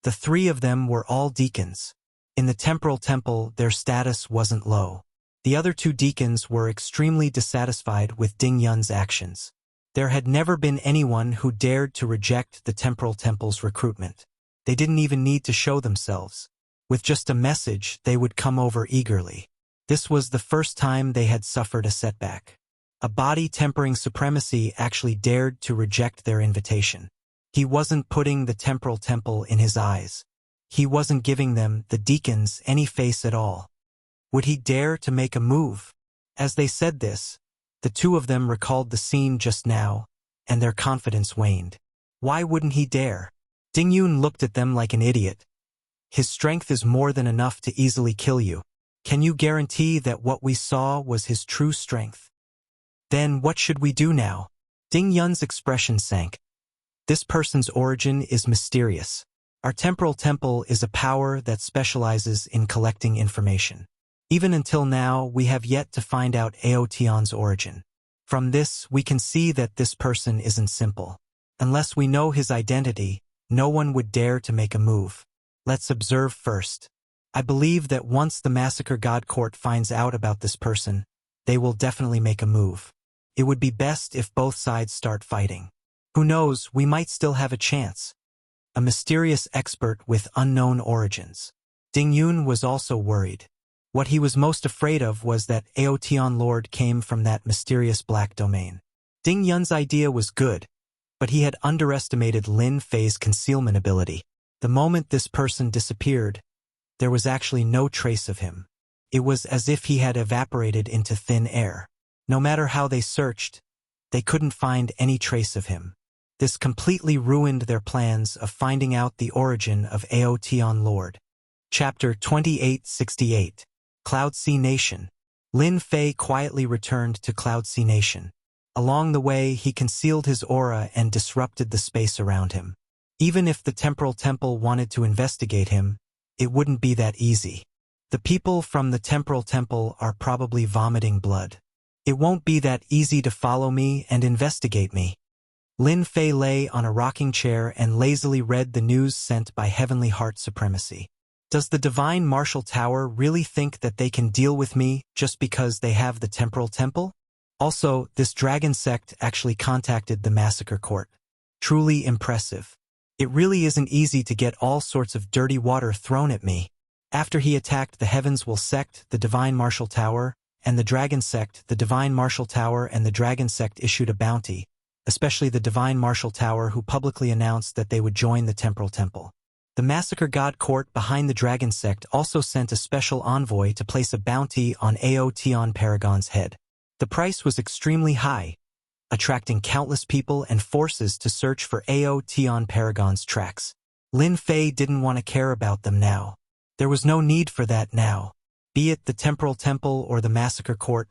Speaker 1: The three of them were all deacons. In the Temporal Temple, their status wasn't low. The other two deacons were extremely dissatisfied with Ding Yun's actions. There had never been anyone who dared to reject the Temporal Temple's recruitment. They didn't even need to show themselves. With just a message, they would come over eagerly. This was the first time they had suffered a setback. A body-tempering supremacy actually dared to reject their invitation. He wasn't putting the Temporal Temple in his eyes. He wasn't giving them, the deacons, any face at all. Would he dare to make a move? As they said this, the two of them recalled the scene just now, and their confidence waned. Why wouldn't he dare? Ding Yun looked at them like an idiot. His strength is more than enough to easily kill you. Can you guarantee that what we saw was his true strength? Then what should we do now? Ding Yun's expression sank. This person's origin is mysterious. Our Temporal Temple is a power that specializes in collecting information. Even until now, we have yet to find out Aotian's origin. From this, we can see that this person isn't simple. Unless we know his identity, no one would dare to make a move. Let's observe first. I believe that once the Massacre God Court finds out about this person, they will definitely make a move. It would be best if both sides start fighting. Who knows, we might still have a chance. A mysterious expert with unknown origins. Ding Yun was also worried. What he was most afraid of was that Aotian Lord came from that mysterious black domain. Ding Yun's idea was good, but he had underestimated Lin Fei's concealment ability. The moment this person disappeared, there was actually no trace of him. It was as if he had evaporated into thin air. No matter how they searched, they couldn't find any trace of him. This completely ruined their plans of finding out the origin of Aotian Lord. Chapter 2868. Cloud Sea Nation. Lin Fei quietly returned to Cloud Sea Nation. Along the way, he concealed his aura and disrupted the space around him. Even if the Temporal Temple wanted to investigate him, it wouldn't be that easy. The people from the Temporal Temple are probably vomiting blood. It won't be that easy to follow me and investigate me. Lin Fei lay on a rocking chair and lazily read the news sent by Heavenly Heart Supremacy. Does the Divine Martial Tower really think that they can deal with me just because they have the Temporal Temple? Also, this dragon sect actually contacted the Massacre Court. Truly impressive. It really isn't easy to get all sorts of dirty water thrown at me. After he attacked the Heavens Will sect, the Divine Martial Tower, and the Dragon sect, the Divine Martial Tower and the Dragon sect issued a bounty, especially the Divine Martial Tower, who publicly announced that they would join the Temporal Temple. The Massacre God Court behind the Dragon sect also sent a special envoy to place a bounty on Aotian Paragon's head. The price was extremely high, attracting countless people and forces to search for Aotian Paragon's tracks. Lin Fei didn't want to care about them now. There was no need for that now. Be it the Temporal Temple or the Massacre Court,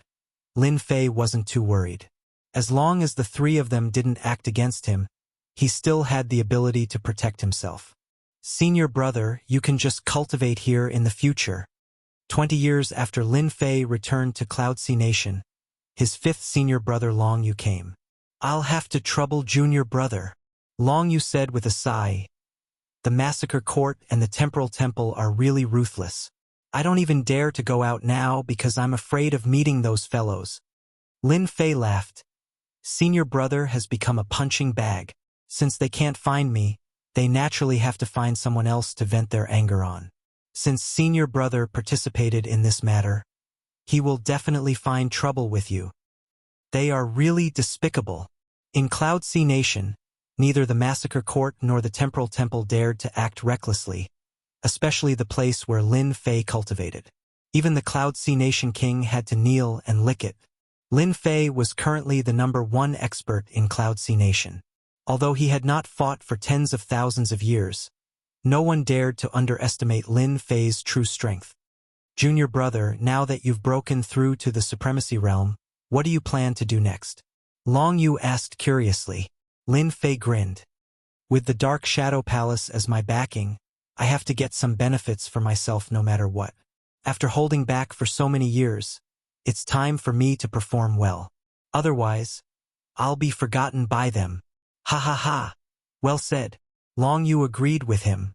Speaker 1: Lin Fei wasn't too worried. As long as the three of them didn't act against him, he still had the ability to protect himself. Senior brother, you can just cultivate here in the future. 20 years after Lin Fei returned to Cloud Sea Nation, his fifth senior brother Long Yu came. I'll have to trouble junior brother, Long Yu said with a sigh. The Massacre Court and the Temporal Temple are really ruthless. I don't even dare to go out now because I'm afraid of meeting those fellows. Lin Fei laughed. Senior brother has become a punching bag. Since they can't find me, they naturally have to find someone else to vent their anger on. Since senior brother participated in this matter, he will definitely find trouble with you. They are really despicable. In Cloud Sea Nation, neither the Massacre Court nor the Temporal Temple dared to act recklessly, especially the place where Lin Fei cultivated. Even the Cloud Sea Nation king had to kneel and lick it. Lin Fei was currently the #1 expert in Cloud Sea Nation. Although he had not fought for tens of thousands of years, no one dared to underestimate Lin Fei's true strength. Junior brother, now that you've broken through to the Supremacy Realm, what do you plan to do next? Long Yu asked curiously. Lin Fei grinned. With the Dark Shadow Palace as my backing, I have to get some benefits for myself no matter what. After holding back for so many years, it's time for me to perform well. Otherwise, I'll be forgotten by them. Ha ha ha. Well said. Long Yu agreed with him.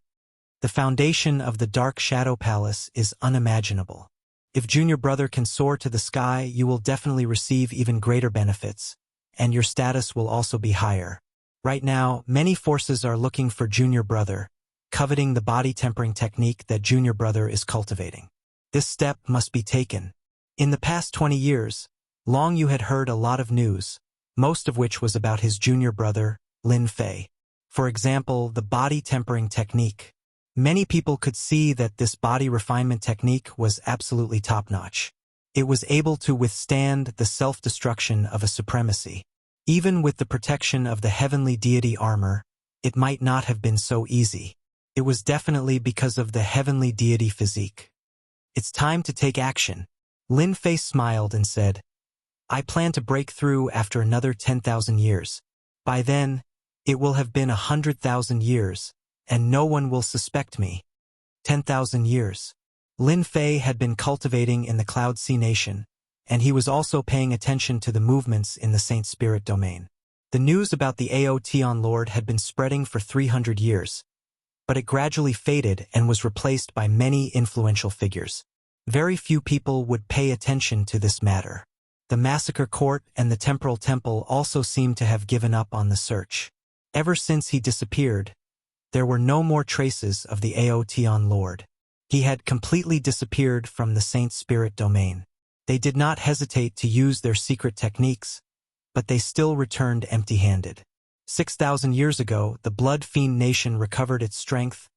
Speaker 1: The foundation of the Dark Shadow Palace is unimaginable. If junior brother can soar to the sky, you will definitely receive even greater benefits, and your status will also be higher. Right now, many forces are looking for junior brother, coveting the body tempering technique that junior brother is cultivating. This step must be taken. In the past 20 years, Long Yu had heard a lot of news, most of which was about his junior brother, Lin Fei. For example, the body tempering technique. Many people could see that this body refinement technique was absolutely top-notch. It was able to withstand the self-destruction of a supremacy. Even with the protection of the heavenly deity armor, it might not have been so easy. It was definitely because of the heavenly deity physique. It's time to take action. Lin Fei smiled and said, I plan to break through after another 10,000 years. By then, it will have been 100,000 years, and no one will suspect me. 10,000 years. Lin Fei had been cultivating in the Cloud Sea Nation, and he was also paying attention to the movements in the Saint Spirit domain. The news about the Aotion Lord had been spreading for 300 years, but it gradually faded and was replaced by many influential figures. Very few people would pay attention to this matter. The Massacre Court and the Temporal Temple also seemed to have given up on the search. Ever since he disappeared, there were no more traces of the Aotion Lord. He had completely disappeared from the Saint Spirit domain. They did not hesitate to use their secret techniques, but they still returned empty-handed. 6,000 years ago, the Blood Fiend Nation recovered its strength,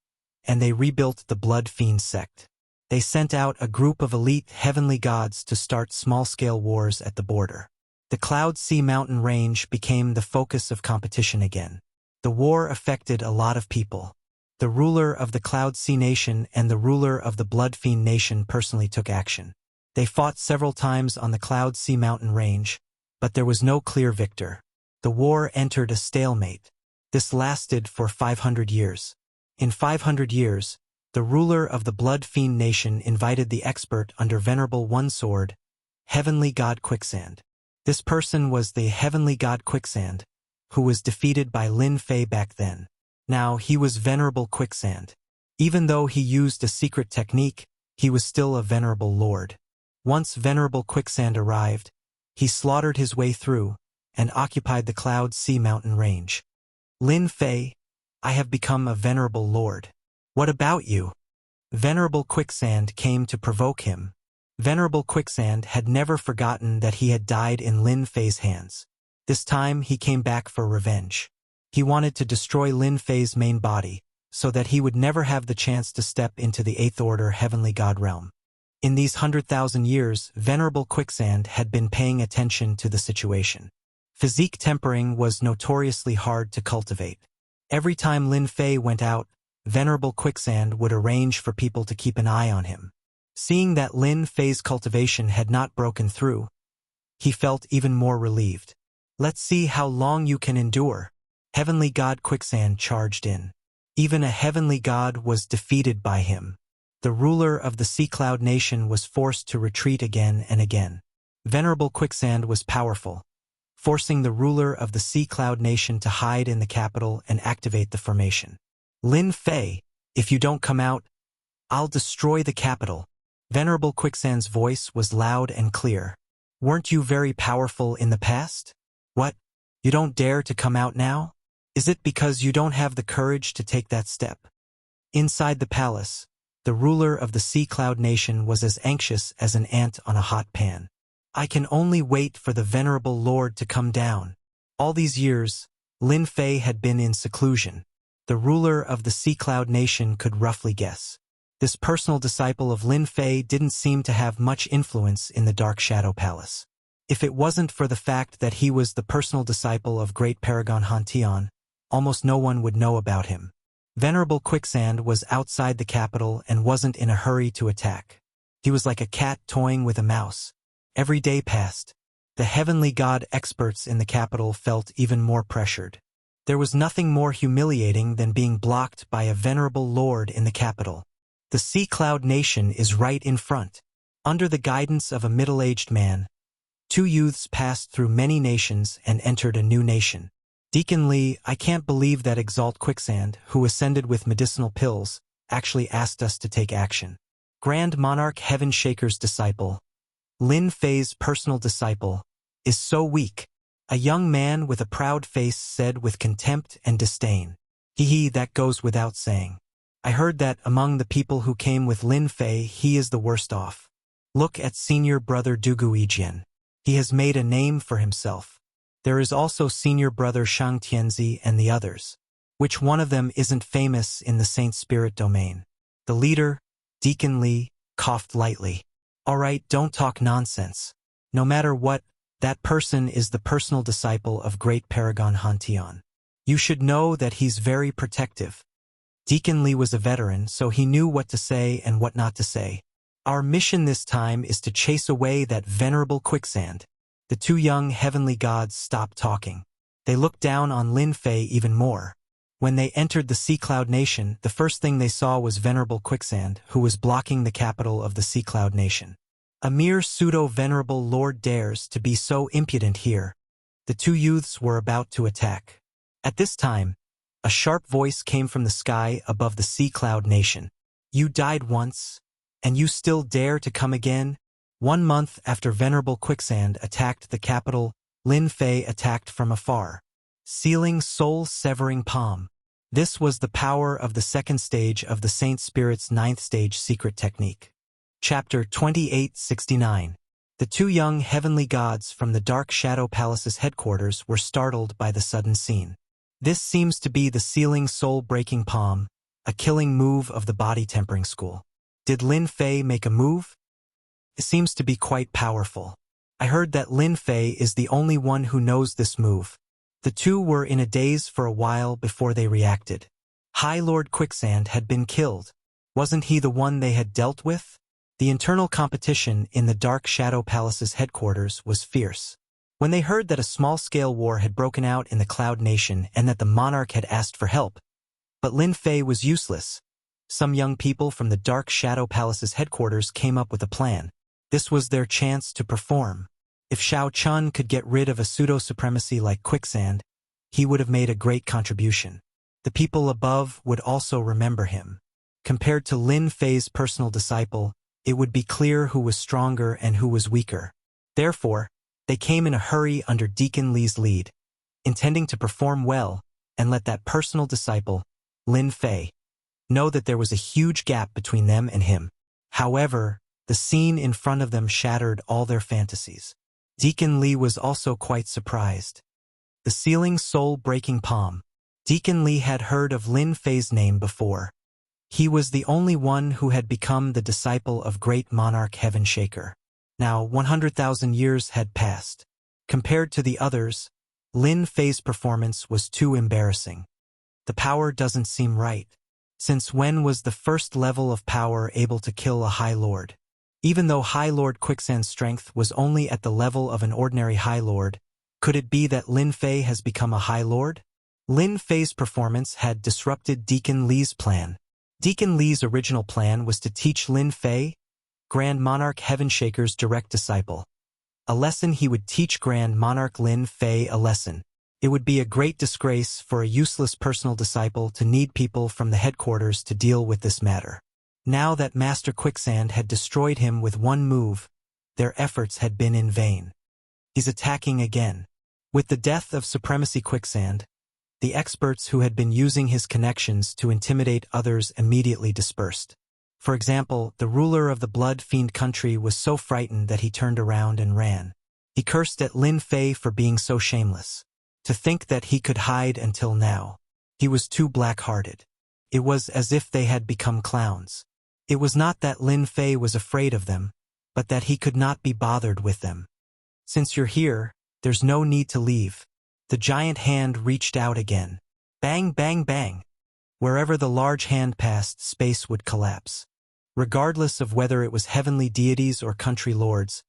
Speaker 1: and they rebuilt the Blood Fiend sect. They sent out a group of elite heavenly gods to start small-scale wars at the border. The Cloud Sea Mountain Range became the focus of competition again. The war affected a lot of people. The ruler of the Cloud Sea Nation and the ruler of the Blood Fiend Nation personally took action. They fought several times on the Cloud Sea Mountain Range, but there was no clear victor. The war entered a stalemate. This lasted for 500 years. In 500 years, the ruler of the Blood Fiend Nation invited the expert under Venerable One Sword, Heavenly God Quicksand. This person was the Heavenly God Quicksand, who was defeated by Lin Fei back then. Now he was Venerable Quicksand. Even though he used a secret technique, he was still a Venerable Lord. Once Venerable Quicksand arrived, he slaughtered his way through and occupied the Cloud Sea Mountain Range. Lin Fei, I have become a Venerable Lord. What about you? Venerable Quicksand came to provoke him. Venerable Quicksand had never forgotten that he had died in Lin Fei's hands. This time he came back for revenge. He wanted to destroy Lin Fei's main body, so that he would never have the chance to step into the Eighth Order Heavenly God realm. In these 100,000 years, Venerable Quicksand had been paying attention to the situation. Physique tempering was notoriously hard to cultivate. Every time Lin Fei went out, Venerable Quicksand would arrange for people to keep an eye on him. Seeing that Lin Fei's cultivation had not broken through, he felt even more relieved. Let's see how long you can endure. Heavenly God Quicksand charged in. Even a heavenly god was defeated by him. The ruler of the Sea Cloud Nation was forced to retreat again and again. Venerable Quicksand was powerful, forcing the ruler of the Sea Cloud Nation to hide in the capital and activate the formation. Lin Fei, if you don't come out, I'll destroy the capital. Venerable Quicksand's voice was loud and clear. Weren't you very powerful in the past? What? You don't dare to come out now? Is it because you don't have the courage to take that step? Inside the palace, the ruler of the Sea Cloud Nation was as anxious as an ant on a hot pan. I can only wait for the venerable lord to come down. All these years, Lin Fei had been in seclusion. The ruler of the Sea Cloud Nation could roughly guess. This personal disciple of Lin Fei didn't seem to have much influence in the Dark Shadow Palace. If it wasn't for the fact that he was the personal disciple of Great Paragon Hantian, almost no one would know about him. Venerable Quicksand was outside the capital and wasn't in a hurry to attack. He was like a cat toying with a mouse. Every day passed. The heavenly god experts in the capital felt even more pressured. There was nothing more humiliating than being blocked by a venerable lord in the capital. The Sea Cloud Nation is right in front. Under the guidance of a middle-aged man, two youths passed through many nations and entered a new nation. Deacon Lee, I can't believe that Exalt Quicksand, who ascended with medicinal pills, actually asked us to take action. Grand Monarch Heaven Shaker's disciple, Lin Fei's personal disciple, is so weak. A young man with a proud face said with contempt and disdain. Hee, that goes without saying. I heard that among the people who came with Lin Fei, he is the worst off. Look at senior brother Duguijian. He has made a name for himself. There is also senior brother Shang Tianzi and the others. Which one of them isn't famous in the Saint Spirit domain? The leader, Deacon Lee, coughed lightly. All right, don't talk nonsense. No matter what, that person is the personal disciple of Great Paragon Hantian. You should know that he's very protective. Deacon Lee was a veteran, so he knew what to say and what not to say. Our mission this time is to chase away that venerable Quicksand. The two young heavenly gods stopped talking. They looked down on Lin Fei even more. When they entered the Sea Cloud Nation, the first thing they saw was venerable Quicksand, who was blocking the capital of the Sea Cloud Nation. A mere pseudo-venerable lord dares to be so impudent here. The two youths were about to attack. At this time, a sharp voice came from the sky above the Sea Cloud Nation. You died once, and you still dare to come again? 1 month after Venerable Quicksand attacked the capital, Lin Fei attacked from afar. Sealing soul-severing palm. This was the power of the second stage of the Saint Spirit's 9th stage secret technique. Chapter 2869. The two young heavenly gods from the Dark Shadow Palace's headquarters were startled by the sudden scene. This seems to be the sealing soul-breaking palm, a killing move of the body tempering school. Did Lin Fei make a move? It seems to be quite powerful. I heard that Lin Fei is the only one who knows this move. The two were in a daze for a while before they reacted. High Lord Quicksand had been killed. Wasn't he the one they had dealt with? The internal competition in the Dark Shadow Palace's headquarters was fierce. When they heard that a small-scale war had broken out in the Cloud Nation and that the monarch had asked for help, but Lin Fei was useless, some young people from the Dark Shadow Palace's headquarters came up with a plan. This was their chance to perform. If Shao Chun could get rid of a pseudo-supremacy like Quicksand, he would have made a great contribution. The people above would also remember him. Compared to Lin Fei's personal disciple, it would be clear who was stronger and who was weaker. Therefore, they came in a hurry under Deacon Lee's lead, intending to perform well and let that personal disciple, Lin Fei, know that there was a huge gap between them and him. However, the scene in front of them shattered all their fantasies. Deacon Lee was also quite surprised. The sealing soul-breaking palm. Deacon Lee had heard of Lin Fei's name before. He was the only one who had become the disciple of Great Monarch Heaven Shaker. Now 100,000 years had passed. Compared to the others, Lin Fei's performance was too embarrassing. The power doesn't seem right. Since when was the first level of power able to kill a High Lord? Even though High Lord Quicksand's strength was only at the level of an ordinary High Lord, Could it be that Lin Fei has become a High Lord? Lin Fei's performance had disrupted Deacon Li's plan. Deacon Li's original plan was to teach Lin Fei, Grand Monarch Heavenshaker's direct disciple, a lesson. He would teach Grand Monarch Lin Fei a lesson. It would be a great disgrace for a useless personal disciple to need people from the headquarters to deal with this matter. Now that Master Quicksand had destroyed him with one move, their efforts had been in vain. He's attacking again. With the death of Supremacy Quicksand, the experts who had been using his connections to intimidate others immediately dispersed. For example, the ruler of the Blood Fiend country was so frightened that he turned around and ran. He cursed at Lin Fei for being so shameless. To think that he could hide until now. He was too black-hearted. It was as if they had become clowns. It was not that Lin Fei was afraid of them, but that he could not be bothered with them. Since you're here, there's no need to leave. The giant hand reached out again. Bang, bang, bang. Wherever the large hand passed, space would collapse. Regardless of whether it was heavenly deities or country lords,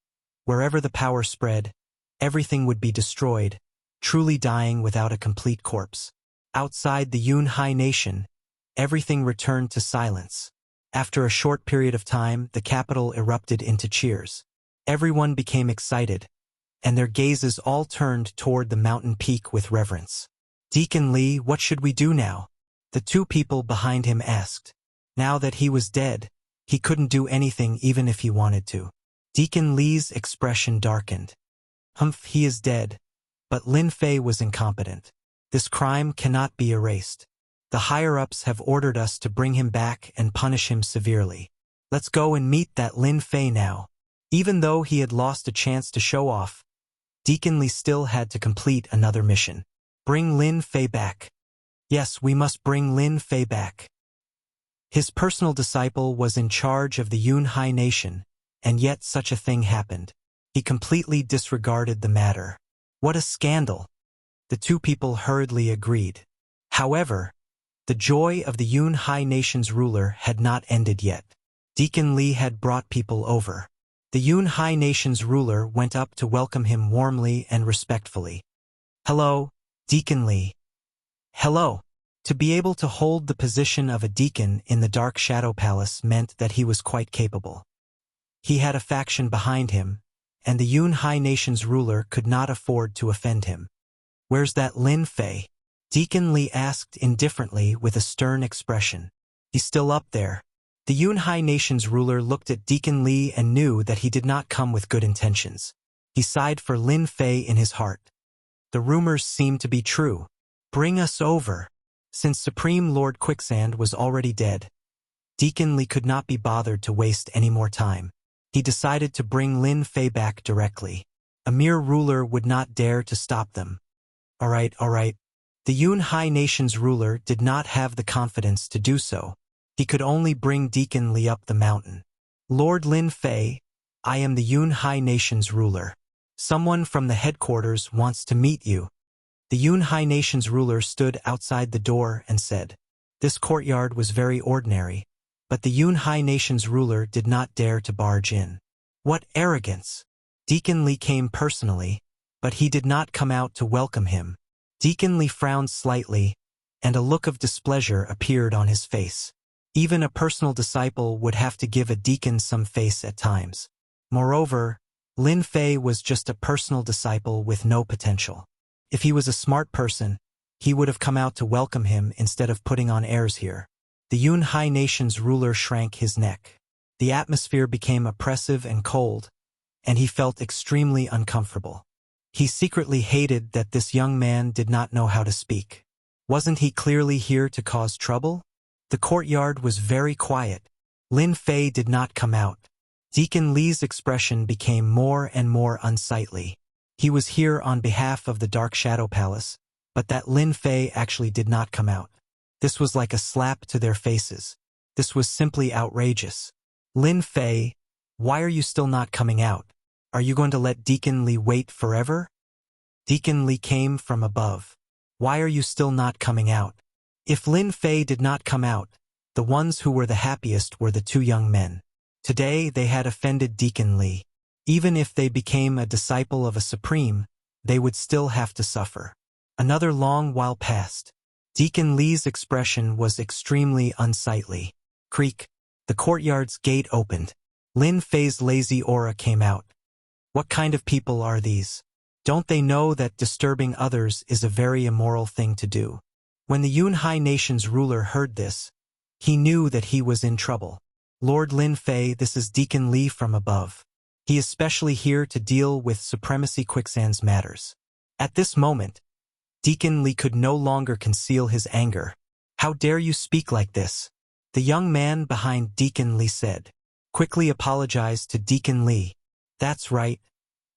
Speaker 1: wherever the power spread, everything would be destroyed, truly dying without a complete corpse. Outside the Yunhai nation, everything returned to silence. After a short period of time, the capital erupted into cheers. Everyone became excited, and their gazes all turned toward the mountain peak with reverence. Deacon Li, what should we do now? The two people behind him asked. Now that he was dead, he couldn't do anything even if he wanted to. Deacon Li's expression darkened. Humph, he is dead. But Lin Fei was incompetent. This crime cannot be erased. The higher-ups have ordered us to bring him back and punish him severely. Let's go and meet that Lin Fei now. Even though he had lost a chance to show off, Deacon Li still had to complete another mission. Bring Lin Fei back. Yes, we must bring Lin Fei back. His personal disciple was in charge of the Yunhai nation, and yet such a thing happened. He completely disregarded the matter. What a scandal! The two people hurriedly agreed. However, the joy of the Yunhai nation's ruler had not ended yet. Deacon Li had brought people over. The Yunhai nation's ruler went up to welcome him warmly and respectfully. Hello, Deacon Li. Hello. To be able to hold the position of a deacon in the Dark Shadow Palace meant that he was quite capable. He had a faction behind him, and the Yunhai nation's ruler could not afford to offend him. Where's that Lin Fei? Deacon Li asked indifferently with a stern expression. He's still up there. The Yunhai nation's ruler looked at Deacon Li and knew that he did not come with good intentions. He sighed for Lin Fei in his heart. The rumors seemed to be true. Bring us over. Since Supreme Lord Quicksand was already dead, Deacon Li could not be bothered to waste any more time. He decided to bring Lin Fei back directly. A mere ruler would not dare to stop them. All right. The Yunhai nation's ruler did not have the confidence to do so. He could only bring Deacon Li up the mountain. Lord Lin Fei, I am the Yunhai nation's ruler. Someone from the headquarters wants to meet you. The Yunhai nation's ruler stood outside the door and said. This courtyard was very ordinary, but the Yunhai nation's ruler did not dare to barge in. What arrogance! Deacon Li came personally, but he did not come out to welcome him. Deacon Li frowned slightly, and a look of displeasure appeared on his face. Even a personal disciple would have to give a deacon some face at times. Moreover, Lin Fei was just a personal disciple with no potential. If he was a smart person, he would have come out to welcome him instead of putting on airs here. The Yunhai nation's ruler shrank his neck. The atmosphere became oppressive and cold, and he felt extremely uncomfortable. He secretly hated that this young man did not know how to speak. Wasn't he clearly here to cause trouble? The courtyard was very quiet. Lin Fei did not come out. Deacon Li's expression became more and more unsightly. He was here on behalf of the Dark Shadow Palace, but that Lin Fei actually did not come out. This was like a slap to their faces. This was simply outrageous. Lin Fei, why are you still not coming out? Are you going to let Deacon Li wait forever? Deacon Li came from above. Why are you still not coming out? If Lin Fei did not come out, the ones who were the happiest were the two young men. Today they had offended Deacon Li. Even if they became a disciple of a supreme, they would still have to suffer. Another long while passed. Deacon Li's expression was extremely unsightly. Creak. The courtyard's gate opened. Lin Fei's lazy aura came out. What kind of people are these? Don't they know that disturbing others is a very immoral thing to do? When the Yunhai nation's ruler heard this, he knew that he was in trouble. Lord Lin Fei, this is Deacon Li from above. He is specially here to deal with Supremacy Quicksand's matters. At this moment, Deacon Li could no longer conceal his anger. How dare you speak like this? The young man behind Deacon Li said. Quickly apologized to Deacon Li. That's right.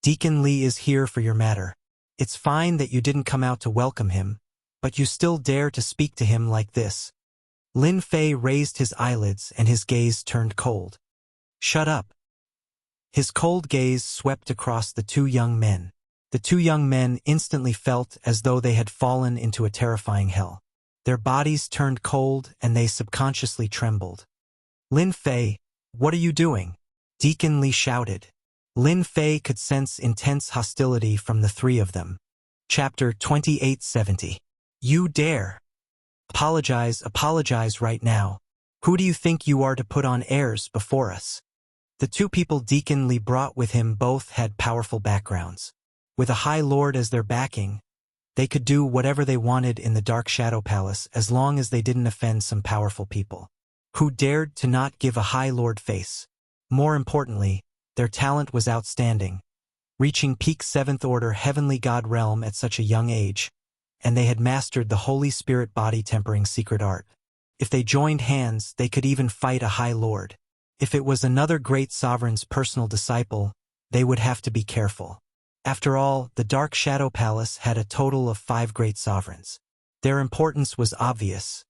Speaker 1: Deacon Li is here for your matter. It's fine that you didn't come out to welcome him, but you still dare to speak to him like this. Lin Fei raised his eyelids and his gaze turned cold. Shut up. His cold gaze swept across the two young men. The two young men instantly felt as though they had fallen into a terrifying hell. Their bodies turned cold and they subconsciously trembled. Lin Fei, what are you doing? Deacon Li shouted. Lin Fei could sense intense hostility from the three of them. Chapter 2870. You dare. Apologize right now. Who do you think you are to put on airs before us? The two people Deacon Li brought with him both had powerful backgrounds. With a High Lord as their backing, they could do whatever they wanted in the Dark Shadow Palace as long as they didn't offend some powerful people. Who dared to not give a High Lord face? More importantly, their talent was outstanding, reaching peak 7th Order Heavenly God realm at such a young age, and they had mastered the Holy Spirit body tempering secret art. If they joined hands, they could even fight a High Lord. If it was another great sovereign's personal disciple, they would have to be careful. After all, the Dark Shadow Palace had a total of 5 great sovereigns. Their importance was obvious,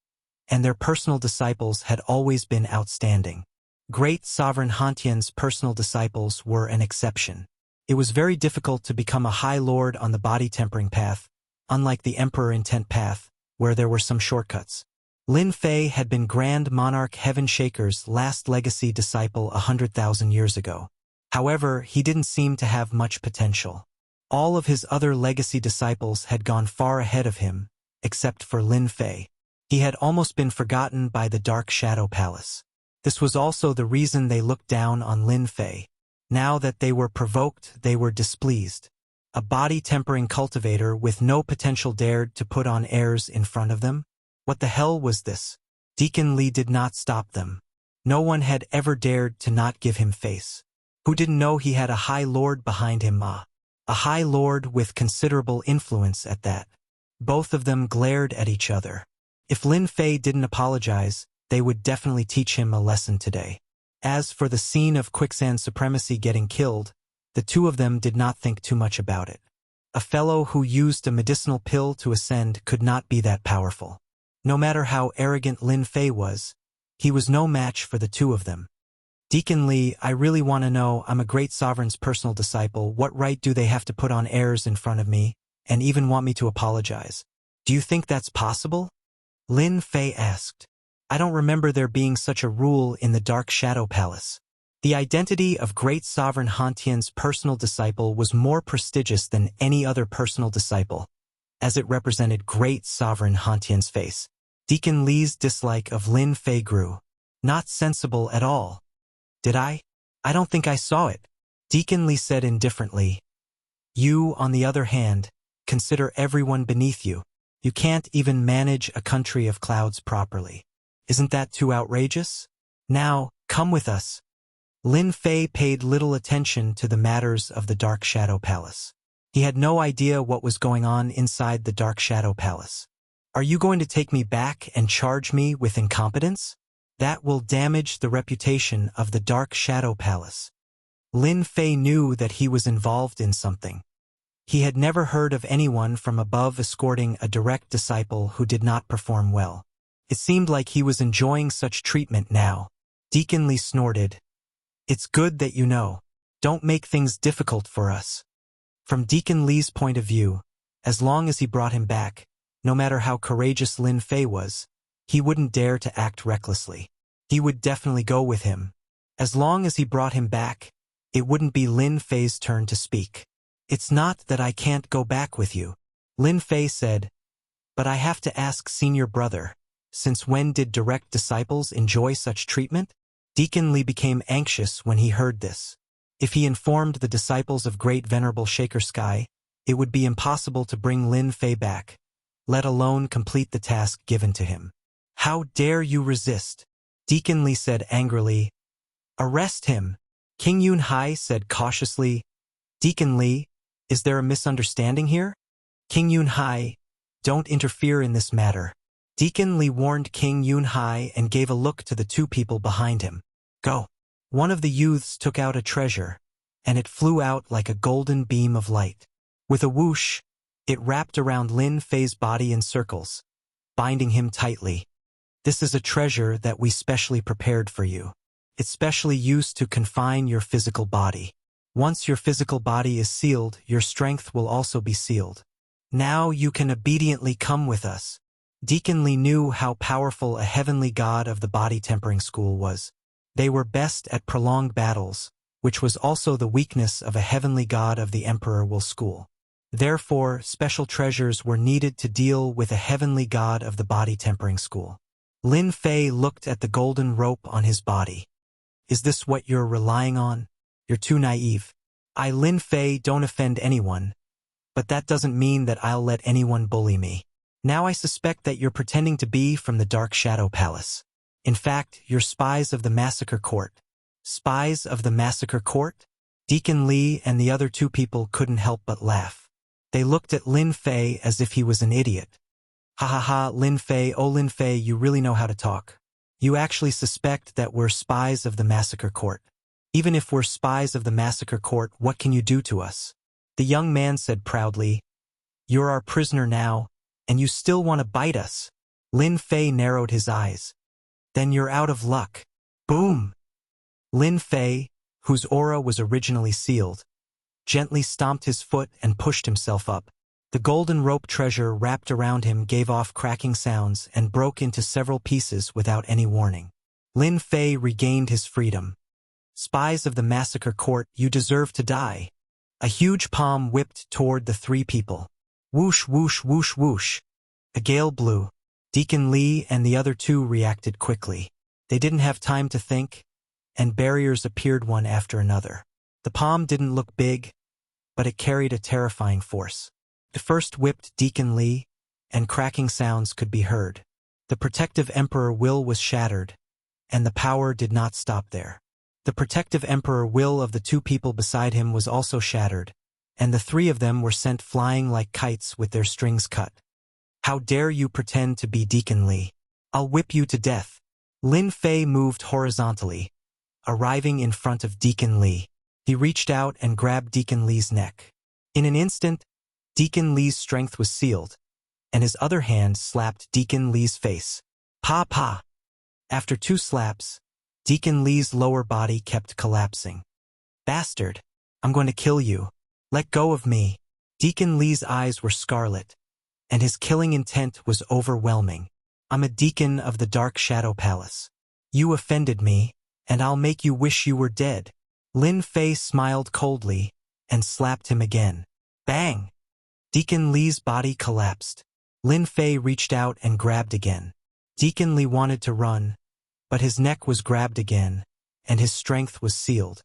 Speaker 1: and their personal disciples had always been outstanding. Great Sovereign Hantian's personal disciples were an exception. It was very difficult to become a High Lord on the body tempering path, unlike the Emperor Intent path, where there were some shortcuts. Lin Fei had been Grand Monarch Heaven Shaker's last legacy disciple 100,000 years ago. However, he didn't seem to have much potential. All of his other legacy disciples had gone far ahead of him, except for Lin Fei. He had almost been forgotten by the Dark Shadow Palace. This was also the reason they looked down on Lin Fei. Now that they were provoked, they were displeased. A body-tempering cultivator with no potential dared to put on airs in front of them? What the hell was this? Deacon Li did not stop them. No one had ever dared to not give him face. Who didn't know he had a High Lord behind him? A High Lord with considerable influence at that. Both of them glared at each other. If Lin Fei didn't apologize, they would definitely teach him a lesson today. As for the scene of Quicksand Supremacy getting killed, the two of them did not think too much about it. A fellow who used a medicinal pill to ascend could not be that powerful. No matter how arrogant Lin Fei was, he was no match for the two of them. Deacon Li, I really want to know, I'm a great sovereign's personal disciple. What right do they have to put on airs in front of me, and even want me to apologize? Do you think that's possible? Lin Fei asked. I don't remember there being such a rule in the Dark Shadow Palace. The identity of Great Sovereign Hantian's personal disciple was more prestigious than any other personal disciple, as it represented Great Sovereign Hantian's face. Deacon Li's dislike of Lin Fei grew. Not sensible at all. Did I? I don't think I saw it. Deacon Li said indifferently. You, on the other hand, consider everyone beneath you. You can't even manage a country of clouds properly. Isn't that too outrageous? Now, come with us. Lin Fei paid little attention to the matters of the Dark Shadow Palace. He had no idea what was going on inside the Dark Shadow Palace. Are you going to take me back and charge me with incompetence? That will damage the reputation of the Dark Shadow Palace. Lin Fei knew that he was involved in something. He had never heard of anyone from above escorting a direct disciple who did not perform well. It seemed like he was enjoying such treatment now. Deacon Li snorted. It's good that you know. Don't make things difficult for us. From Deacon Li's point of view, as long as he brought him back, no matter how courageous Lin Fei was, he wouldn't dare to act recklessly. He would definitely go with him. As long as he brought him back, it wouldn't be Lin Fei's turn to speak. It's not that I can't go back with you, Lin Fei said, but I have to ask senior brother, since when did direct disciples enjoy such treatment? Deacon Li became anxious when he heard this. If he informed the disciples of Great Venerable Shaker Sky, it would be impossible to bring Lin Fei back, let alone complete the task given to him. How dare you resist? Deacon Li said angrily. Arrest him. King Yun Hai said cautiously. Deacon Li, is there a misunderstanding here? King Yun Hai, don't interfere in this matter. Deacon Li warned King Yun Hai and gave a look to the two people behind him. Go. One of the youths took out a treasure, and it flew out like a golden beam of light. With a whoosh, it wrapped around Lin Fei's body in circles, binding him tightly. This is a treasure that we specially prepared for you. It's specially used to confine your physical body. Once your physical body is sealed, your strength will also be sealed. Now you can obediently come with us. Deacon Li knew how powerful a heavenly god of the body tempering school was. They were best at prolonged battles, which was also the weakness of a heavenly god of the Emperor Will school. Therefore, special treasures were needed to deal with a heavenly god of the body tempering school. Lin Fei looked at the golden rope on his body. Is this what you're relying on? You're too naive. I, Lin Fei, don't offend anyone, but that doesn't mean that I'll let anyone bully me. Now I suspect that you're pretending to be from the Dark Shadow Palace. In fact, you're spies of the Massacre Court. Spies of the Massacre Court? Deacon Li and the other two people couldn't help but laugh. They looked at Lin Fei as if he was an idiot. Ha ha ha, Lin Fei, oh Lin Fei, you really know how to talk. You actually suspect that we're spies of the Massacre Court. Even if we're spies of the Massacre Court, what can you do to us? The young man said proudly. You're our prisoner now, and you still want to bite us. Lin Fei narrowed his eyes. Then you're out of luck. Boom! Lin Fei, whose aura was originally sealed, gently stomped his foot and pushed himself up. The golden rope treasure wrapped around him gave off cracking sounds and broke into several pieces without any warning. Lin Fei regained his freedom. Spies of the Massacre Court, you deserve to die. A huge palm whipped toward the three people. Whoosh, whoosh, whoosh, whoosh. A gale blew. Deacon Li and the other two reacted quickly. They didn't have time to think, and barriers appeared one after another. The palm didn't look big, but it carried a terrifying force. It first whipped Deacon Li, and cracking sounds could be heard. The protective Emperor will was shattered, and the power did not stop there. The protective Emperor will of the two people beside him was also shattered, and the three of them were sent flying like kites with their strings cut. How dare you pretend to be Deacon Li? I'll whip you to death. Lin Fei moved horizontally, arriving in front of Deacon Li. He reached out and grabbed Deacon Li's neck. In an instant, Deacon Li's strength was sealed, and his other hand slapped Deacon Li's face. Pa pa! After 2 slaps, Deacon Li's lower body kept collapsing. Bastard! I'm going to kill you. Let go of me. Deacon Li's eyes were scarlet, and his killing intent was overwhelming. I'm a deacon of the Dark Shadow Palace. You offended me, and I'll make you wish you were dead. Lin Fei smiled coldly and slapped him again. Bang! Deacon Li's body collapsed. Lin Fei reached out and grabbed again. Deacon Li wanted to run, but his neck was grabbed again, and his strength was sealed.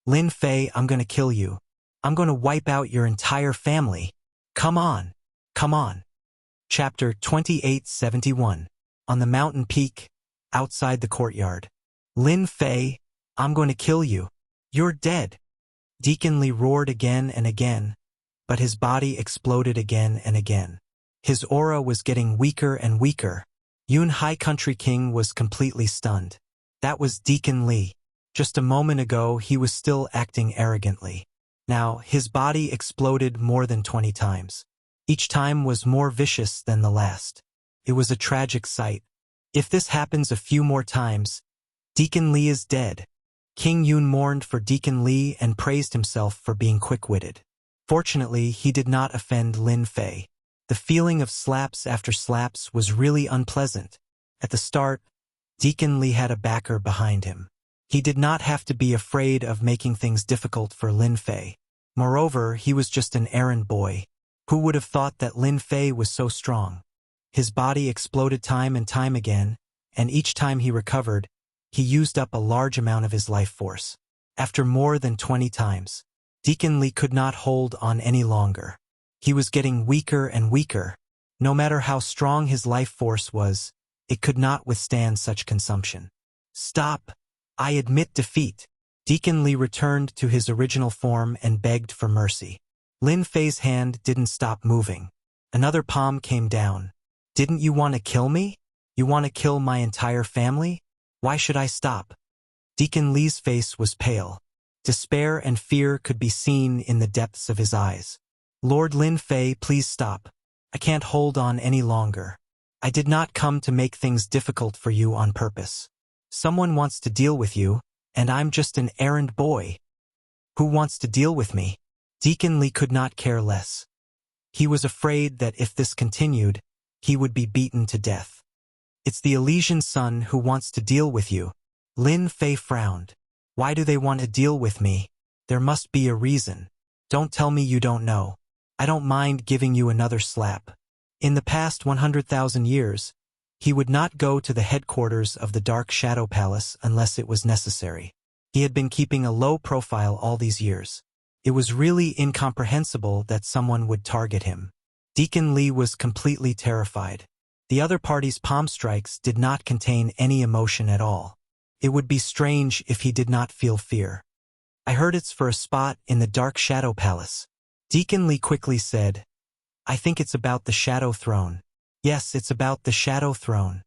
Speaker 1: Lin Fei, I'm going to kill you. I'm going to wipe out your entire family. Come on. Come on. Chapter 2871. On the mountain peak, outside the courtyard. Lin Fei, I'm going to kill you. You're dead. Deacon Li roared again and again, but his body exploded again and again. His aura was getting weaker and weaker. Yun Hai Country King was completely stunned. That was Deacon Li. Just a moment ago, he was still acting arrogantly. Now, his body exploded more than 20 times. Each time was more vicious than the last. It was a tragic sight. If this happens a few more times, Deacon Li is dead. King Yun mourned for Deacon Li and praised himself for being quick-witted. Fortunately, he did not offend Lin Fei. The feeling of slaps after slaps was really unpleasant. At the start, Deacon Li had a backer behind him. He did not have to be afraid of making things difficult for Lin Fei. Moreover, he was just an errand boy. Who would have thought that Lin Fei was so strong? His body exploded time and time again, and each time he recovered, he used up a large amount of his life force. After more than 20 times, Deacon Li could not hold on any longer. He was getting weaker and weaker. No matter how strong his life force was, it could not withstand such consumption. Stop! I admit defeat. Deacon Li returned to his original form and begged for mercy. Lin Fei's hand didn't stop moving. Another palm came down. Didn't you want to kill me? You want to kill my entire family? Why should I stop? Deacon Li's face was pale. Despair and fear could be seen in the depths of his eyes. Lord Lin Fei, please stop. I can't hold on any longer. I did not come to make things difficult for you on purpose. Someone wants to deal with you, and I'm just an errand boy. Who wants to deal with me? Deacon Li could not care less. He was afraid that if this continued, he would be beaten to death. It's the Elysian son who wants to deal with you. Lin Fei frowned. Why do they want to deal with me? There must be a reason. Don't tell me you don't know. I don't mind giving you another slap. In the past 100,000 years, he would not go to the headquarters of the Dark Shadow Palace unless it was necessary. He had been keeping a low profile all these years. It was really incomprehensible that someone would target him. Deacon Li was completely terrified. The other party's palm strikes did not contain any emotion at all. It would be strange if he did not feel fear. I heard it's for a spot in the Dark Shadow Palace. Deacon Li quickly said, I think it's about the Shadow Throne. Yes, it's about the Shadow Throne.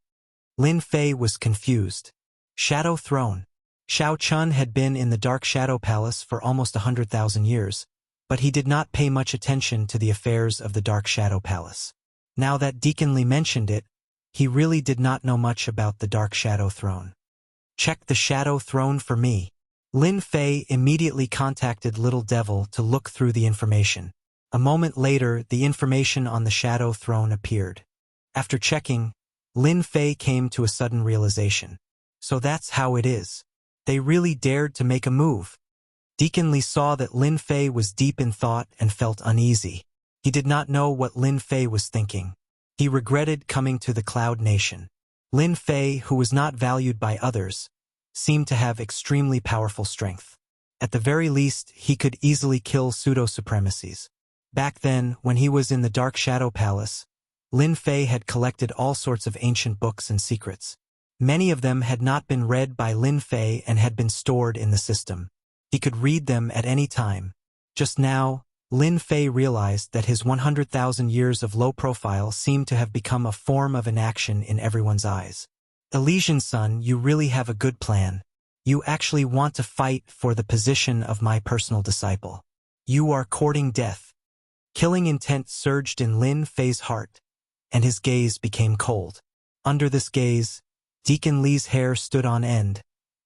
Speaker 1: Lin Fei was confused. Shadow Throne. Xiao Chun had been in the Dark Shadow Palace for almost 100,000 years, but he did not pay much attention to the affairs of the Dark Shadow Palace. Now that Deacon Li mentioned it, he really did not know much about the Dark Shadow Throne. Check the Shadow Throne for me. Lin Fei immediately contacted Little Devil to look through the information. A moment later, the information on the Shadow Throne appeared. After checking, Lin Fei came to a sudden realization. So that's how it is. They really dared to make a move. Deacon Li saw that Lin Fei was deep in thought and felt uneasy. He did not know what Lin Fei was thinking. He regretted coming to the Cloud Nation. Lin Fei, who was not valued by others, seemed to have extremely powerful strength. At the very least, he could easily kill pseudo-supremacies. Back then, when he was in the Dark Shadow Palace, Lin Fei had collected all sorts of ancient books and secrets. Many of them had not been read by Lin Fei and had been stored in the system. He could read them at any time. Just now, Lin Fei realized that his 100,000 years of low profile seemed to have become a form of inaction in everyone's eyes. Elysian son, you really have a good plan. You actually want to fight for the position of my personal disciple. You are courting death. Killing intent surged in Lin Fei's heart, and his gaze became cold. Under this gaze, Deacon Li's hair stood on end,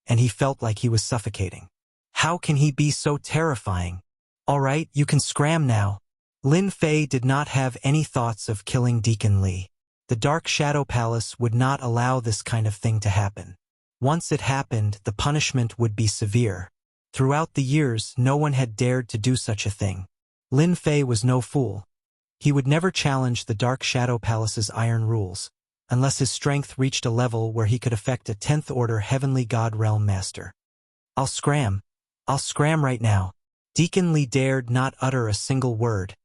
Speaker 1: and he felt like he was suffocating. How can he be so terrifying? All right, you can scram now. Lin Fei did not have any thoughts of killing Deacon Li. The Dark Shadow Palace would not allow this kind of thing to happen. Once it happened, the punishment would be severe. Throughout the years, no one had dared to do such a thing. Lin Fei was no fool. He would never challenge the Dark Shadow Palace's iron rules, unless his strength reached a level where he could affect a 10th Order Heavenly God Realm Master. I'll scram right now. Deacon Li dared not utter a single word,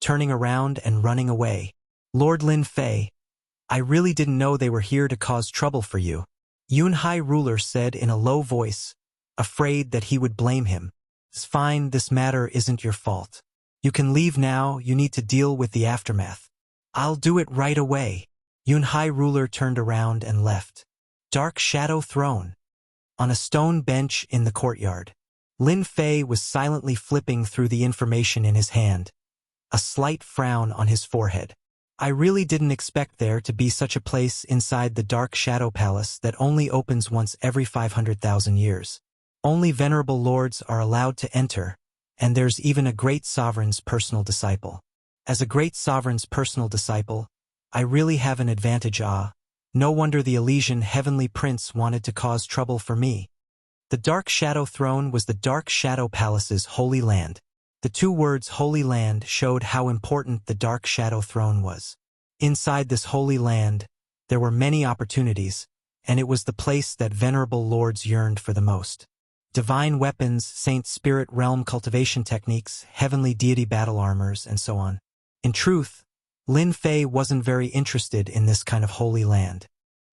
Speaker 1: turning around and running away. Lord Lin Fei, I really didn't know they were here to cause trouble for you, Yunhai ruler said in a low voice, afraid that he would blame him. It's fine, this matter isn't your fault. You can leave now, you need to deal with the aftermath. I'll do it right away. Yunhai ruler turned around and left. Dark Shadow Throne. On a stone bench in the courtyard, Lin Fei was silently flipping through the information in his hand, a slight frown on his forehead. I really didn't expect there to be such a place inside the Dark Shadow Palace that only opens once every 500,000 years. Only venerable lords are allowed to enter, and there's even a great sovereign's personal disciple. As a great sovereign's personal disciple, I really have an advantage. No wonder the Elysian Heavenly Prince wanted to cause trouble for me. The Dark Shadow Throne was the Dark Shadow Palace's holy land. The two words Holy Land showed how important the Dark Shadow Throne was. Inside this Holy Land, there were many opportunities, and it was the place that venerable lords yearned for the most. Divine weapons, Saint Spirit Realm cultivation techniques, heavenly deity battle armors, and so on. In truth, Lin Fei wasn't very interested in this kind of Holy Land.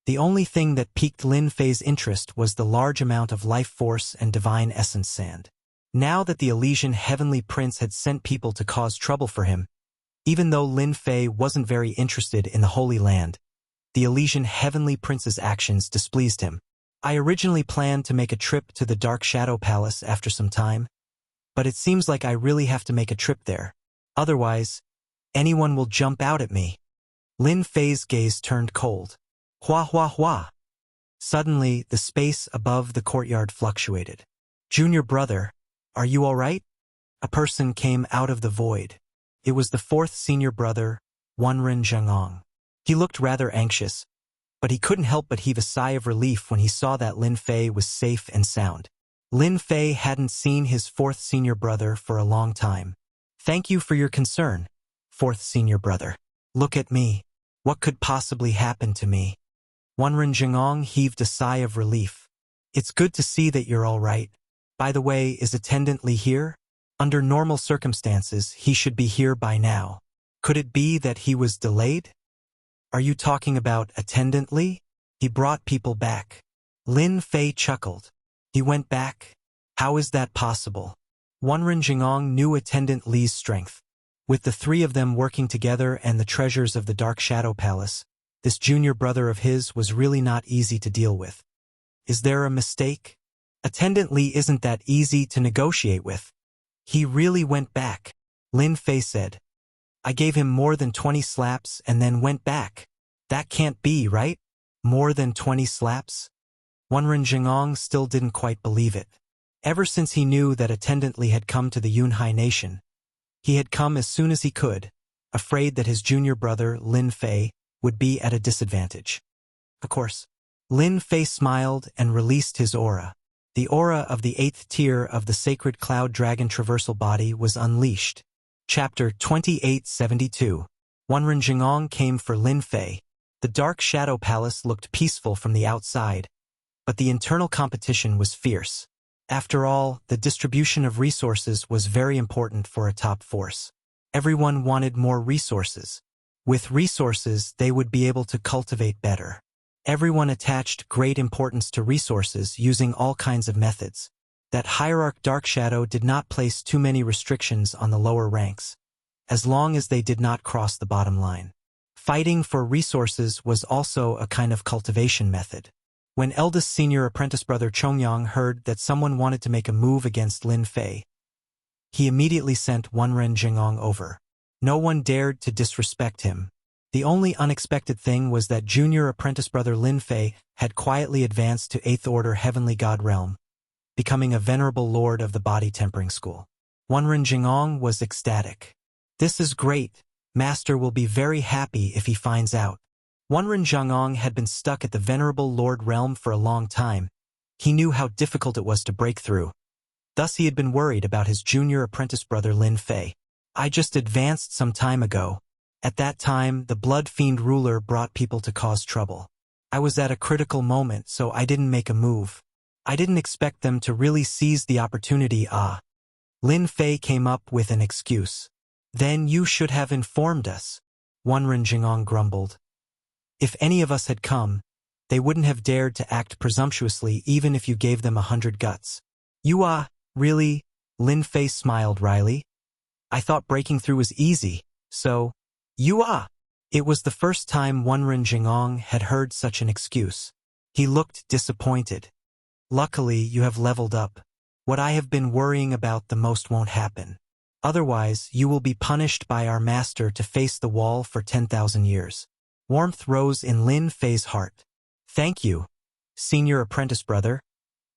Speaker 1: The only thing that piqued Lin Fei's interest was the large amount of life force and divine essence sand. Now that the Elysian Heavenly Prince had sent people to cause trouble for him, even though Lin Fei wasn't very interested in the Holy Land, the Elysian Heavenly Prince's actions displeased him. I originally planned to make a trip to the Dark Shadow Palace after some time, but it seems like I really have to make a trip there. Otherwise, anyone will jump out at me. Lin Fei's gaze turned cold. Hua hua hua. Suddenly, the space above the courtyard fluctuated. Junior brother, are you all right? A person came out of the void. It was the fourth senior brother, Wenren Zhengong. He looked rather anxious, but he couldn't help but heave a sigh of relief when he saw that Lin Fei was safe and sound. Lin Fei hadn't seen his fourth senior brother for a long time. Thank you for your concern, fourth senior brother. Look at me. What could possibly happen to me? Wenren Zhengong heaved a sigh of relief. It's good to see that you're all right. By the way, is Attendant Li here? Under normal circumstances, he should be here by now. Could it be that he was delayed? Are you talking about Attendant Li? He brought people back. Lin Fei chuckled. He went back? How is that possible? Wenren Zhengong knew Attendant Li's strength. With the three of them working together and the treasures of the Dark Shadow Palace, this junior brother of his was really not easy to deal with. Is there a mistake? Attendant Li isn't that easy to negotiate with. He really went back, Lin Fei said. I gave him more than 20 slaps and then went back. That can't be, right? More than 20 slaps? Wenren Zhengong still didn't quite believe it. Ever since he knew that Attendant Li had come to the Yunhai Nation, he had come as soon as he could, afraid that his junior brother, Lin Fei, would be at a disadvantage. Of course, Lin Fei smiled and released his aura. The aura of the 8th tier of the Sacred Cloud Dragon Traversal Body was unleashed. Chapter 2872. Wenren Zhengong came for Lin Fei. The Dark Shadow Palace looked peaceful from the outside, but the internal competition was fierce. After all, the distribution of resources was very important for a top force. Everyone wanted more resources. With resources, they would be able to cultivate better. Everyone attached great importance to resources using all kinds of methods. That Hierarch Dark Shadow did not place too many restrictions on the lower ranks, as long as they did not cross the bottom line. Fighting for resources was also a kind of cultivation method. When eldest senior apprentice brother Chongyang heard that someone wanted to make a move against Lin Fei, he immediately sent Wenren Zhengong over. No one dared to disrespect him. The only unexpected thing was that junior apprentice brother Lin Fei had quietly advanced to 8th Order Heavenly God Realm, becoming a venerable lord of the Body Tempering School. Wenren Zhengong was ecstatic. This is great. Master will be very happy if he finds out. Wenren Zhengong had been stuck at the venerable lord realm for a long time. He knew how difficult it was to break through. Thus he had been worried about his junior apprentice brother Lin Fei. I just advanced some time ago. At that time, the Blood Fiend ruler brought people to cause trouble. I was at a critical moment, so I didn't make a move. I didn't expect them to really seize the opportunity. Lin Fei came up with an excuse. Then you should have informed us, Wenren Zhengong grumbled. If any of us had come, they wouldn't have dared to act presumptuously even if you gave them 100 guts. You really? Lin Fei smiled wryly. I thought breaking through was easy, so... It was the first time Wenren Zhengong had heard such an excuse. He looked disappointed. Luckily, you have leveled up. What I have been worrying about the most won't happen. Otherwise, you will be punished by our master to face the wall for 10,000 years. Warmth rose in Lin Fei's heart. Thank you, senior apprentice brother.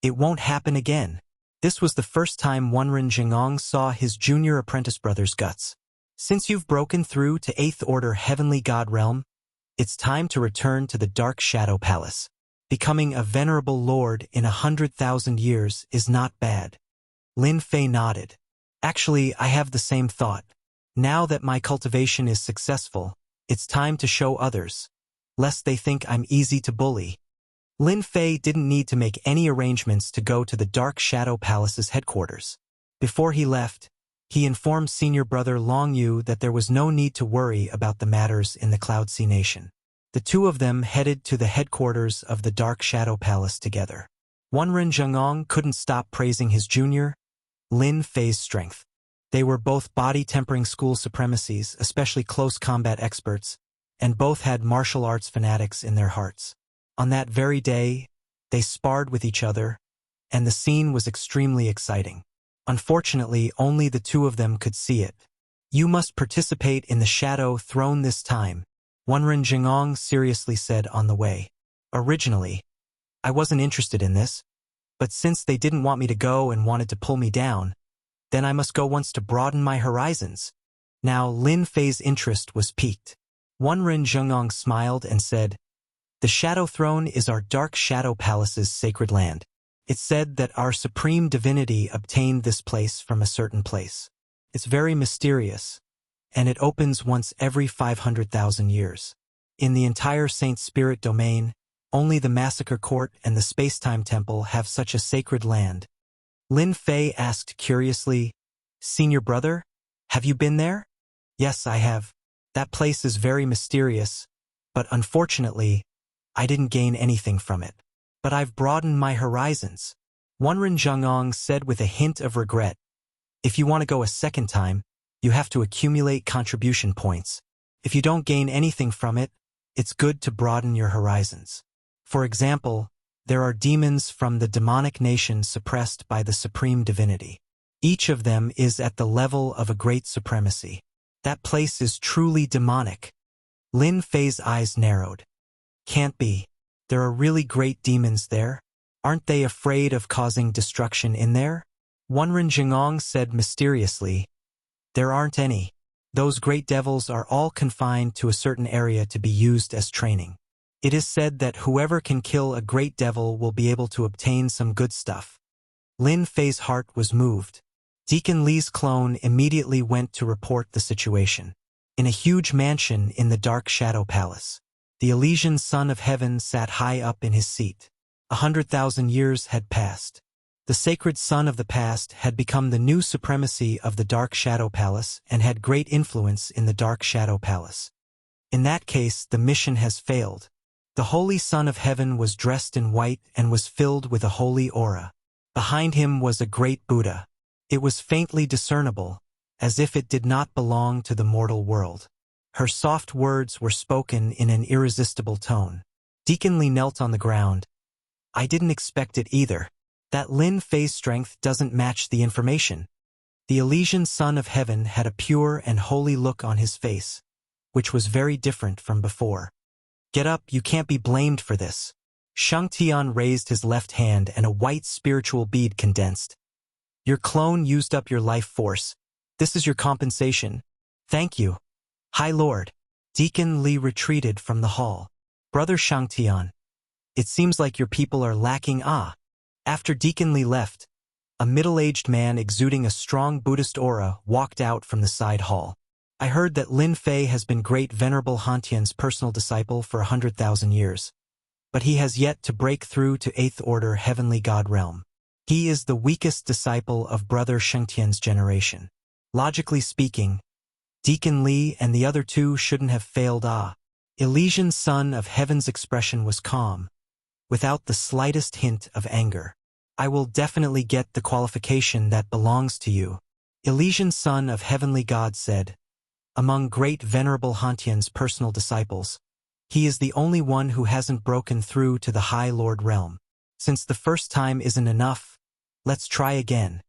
Speaker 1: It won't happen again. This was the first time Wenren Zhengong saw his junior apprentice brother's guts. Since you've broken through to 8th Order Heavenly God Realm, it's time to return to the Dark Shadow Palace. Becoming a venerable lord in 100,000 years is not bad. Lin Fei nodded. Actually, I have the same thought. Now that my cultivation is successful, it's time to show others, lest they think I'm easy to bully. Lin Fei didn't need to make any arrangements to go to the Dark Shadow Palace's headquarters. Before he left, he informed senior brother Long Yu that there was no need to worry about the matters in the Cloud Sea Nation. The two of them headed to the headquarters of the Dark Shadow Palace together. Wenren Zhengong couldn't stop praising his junior, Lin Fei's strength. They were both body-tempering school supremacies, especially close combat experts, and both had martial arts fanatics in their hearts. On that very day, they sparred with each other, and the scene was extremely exciting. Unfortunately, only the two of them could see it. You must participate in the Shadow Throne this time, Wenren Zhengong seriously said on the way. Originally, I wasn't interested in this, but since they didn't want me to go and wanted to pull me down, then I must go once to broaden my horizons. Now Lin Fei's interest was piqued. Wenren Zhengong smiled and said, "The Shadow Throne is our Dark Shadow Palace's sacred land. It's said that our supreme divinity obtained this place from a certain place. It's very mysterious, and it opens once every 500,000 years. In the entire Saint Spirit domain, only the Massacre Court and the Space-Time Temple have such a sacred land." Lin Fei asked curiously, "Senior brother, have you been there?" "Yes, I have. That place is very mysterious, but unfortunately, I didn't gain anything from it. But I've broadened my horizons," Wenren Zhengong said with a hint of regret. "If you want to go a second time, you have to accumulate contribution points. If you don't gain anything from it, it's good to broaden your horizons. For example, there are demons from the demonic nation suppressed by the supreme divinity. Each of them is at the level of a great supremacy. That place is truly demonic." Lin Fei's eyes narrowed. "Can't be. There are really great demons there. Aren't they afraid of causing destruction in there?" Wenren Zhengong said mysteriously, "There aren't any. Those great devils are all confined to a certain area to be used as training. It is said that whoever can kill a great devil will be able to obtain some good stuff." Lin Fei's heart was moved. Deacon Li's clone immediately went to report the situation. In a huge mansion in the Dark Shadow Palace, the Elysian Son of Heaven sat high up in his seat. 100,000 years had passed. The sacred son of the past had become the new supremacy of the Dark Shadow Palace and had great influence in the Dark Shadow Palace. In that case, the mission has failed. The Holy Son of Heaven was dressed in white and was filled with a holy aura. Behind him was a great Buddha. It was faintly discernible, as if it did not belong to the mortal world. Her soft words were spoken in an irresistible tone. Deacon Li knelt on the ground. "I didn't expect it either. That Lin Fei's strength doesn't match the information." The Elysian Son of Heaven had a pure and holy look on his face, which was very different from before. "Get up, you can't be blamed for this." Shang Tian raised his left hand and a white spiritual bead condensed. "Your clone used up your life force. This is your compensation. Thank you, High Lord." Deacon Li retreated from the hall. "Brother Shang Tian, it seems like your people are lacking ah." After Deacon Li left, a middle-aged man exuding a strong Buddhist aura walked out from the side hall. "I heard that Lin Fei has been great Venerable Hantian's personal disciple for 100,000 years, but he has yet to break through to 8th Order Heavenly God realm. He is the weakest disciple of Brother Shengtian's generation. Logically speaking, Deacon Li and the other two shouldn't have failed ah." Elysian Son of Heaven's expression was calm, without the slightest hint of anger. "I will definitely get the qualification that belongs to you," Elysian Son of Heavenly God said. "Among great Venerable Hantian's personal disciples, he is the only one who hasn't broken through to the High Lord realm. Since the first time isn't enough, let's try again."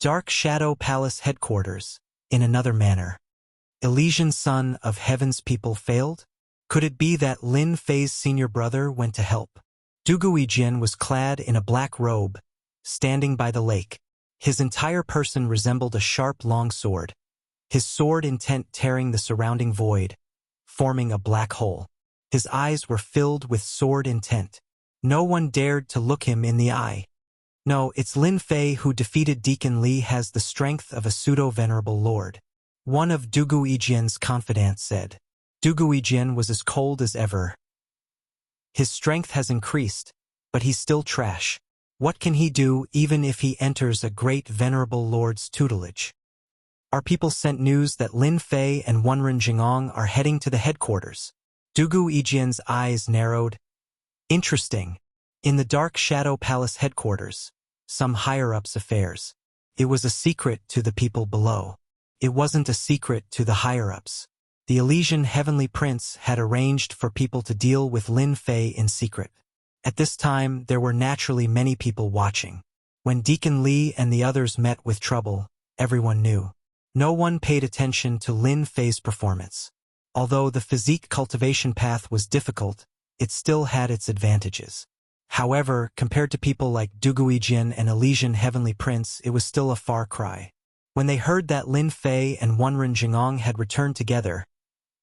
Speaker 1: Dark Shadow Palace headquarters, in another manner. Elysian Son of Heaven's people failed? Could it be that Lin Fei's senior brother went to help? Dugui Jin was clad in a black robe, standing by the lake. His entire person resembled a sharp long sword, his sword intent tearing the surrounding void, forming a black hole. His eyes were filled with sword intent. No one dared to look him in the eye. No, it's Lin Fei who defeated Deacon Li has the strength of a pseudo-venerable lord. One of Du Guijian's confidants said. Du Guijian was as cold as ever. His strength has increased, but he's still trash. What can he do even if he enters a great venerable lord's tutelage? Our people sent news that Lin Fei and Wenren Jingong are heading to the headquarters. Du Guijian's eyes narrowed. Interesting. In the Dark Shadow Palace headquarters, some higher-ups affairs. It was a secret to the people below. It wasn't a secret to the higher-ups. The Elysian Heavenly Prince had arranged for people to deal with Lin Fei in secret. At this time, there were naturally many people watching. When Deacon Li and the others met with trouble, everyone knew. No one paid attention to Lin Fei's performance. Although the physique cultivation path was difficult, it still had its advantages. However, compared to people like Du Guijian and Elysian Heavenly Prince, it was still a far cry. When they heard that Lin Fei and Wenren Jingong had returned together,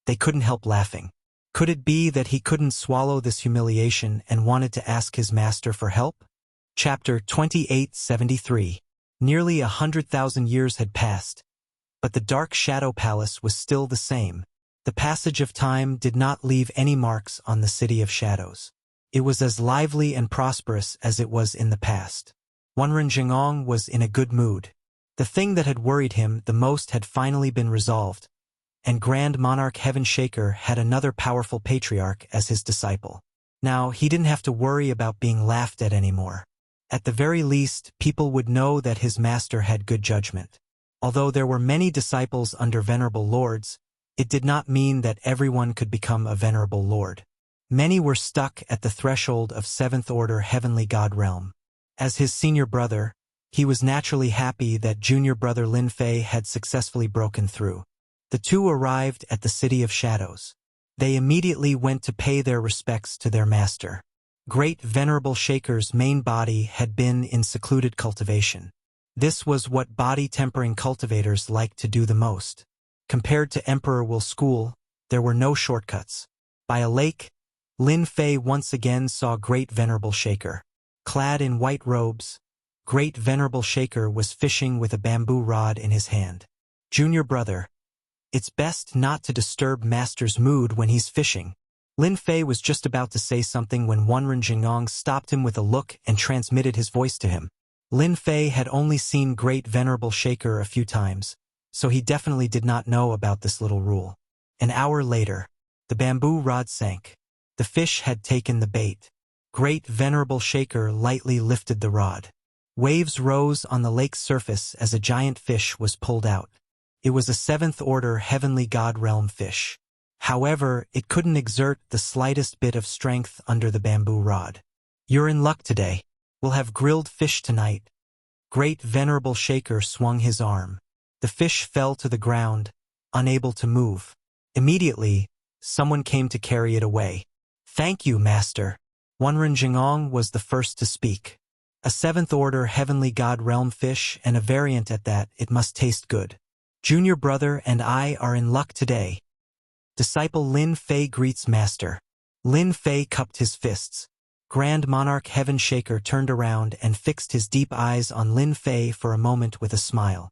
Speaker 1: they couldn't help laughing. Could it be that he couldn't swallow this humiliation and wanted to ask his master for help? Chapter 2873. Nearly 100,000 years had passed, but the Dark Shadow Palace was still the same. The passage of time did not leave any marks on the City of Shadows. It was as lively and prosperous as it was in the past. Wenren Jingong was in a good mood. The thing that had worried him the most had finally been resolved, and Grand Monarch Heaven Shaker had another powerful patriarch as his disciple. Now, he didn't have to worry about being laughed at anymore. At the very least, people would know that his master had good judgment. Although there were many disciples under venerable lords, it did not mean that everyone could become a venerable lord. Many were stuck at the threshold of 7th Order Heavenly God realm. As his senior brother, he was naturally happy that junior brother Lin Fei had successfully broken through. The two arrived at the City of Shadows. They immediately went to pay their respects to their master. Great Venerable Shaker's main body had been in secluded cultivation. This was what body-tempering cultivators liked to do the most. Compared to Emperor Wu's school, there were no shortcuts. By a lake, Lin Fei once again saw Great Venerable Shaker. Clad in white robes, Great Venerable Shaker was fishing with a bamboo rod in his hand. Junior brother, it's best not to disturb Master's mood when he's fishing. Lin Fei was just about to say something when Wenren Jingong stopped him with a look and transmitted his voice to him. Lin Fei had only seen Great Venerable Shaker a few times, so he definitely did not know about this little rule. An hour later, the bamboo rod sank. The fish had taken the bait. Great Venerable Shaker lightly lifted the rod. Waves rose on the lake's surface as a giant fish was pulled out. It was a 7th Order Heavenly God realm fish. However, it couldn't exert the slightest bit of strength under the bamboo rod. You're in luck today. We'll have grilled fish tonight. Great Venerable Shaker swung his arm. The fish fell to the ground, unable to move. Immediately, someone came to carry it away. Thank you, Master. Wenren Jingong was the first to speak. A 7th Order Heavenly God realm fish, and a variant at that, it must taste good. Junior brother and I are in luck today. Disciple Lin Fei greets Master. Lin Fei cupped his fists. Grand Monarch Heaven Shaker turned around and fixed his deep eyes on Lin Fei for a moment with a smile.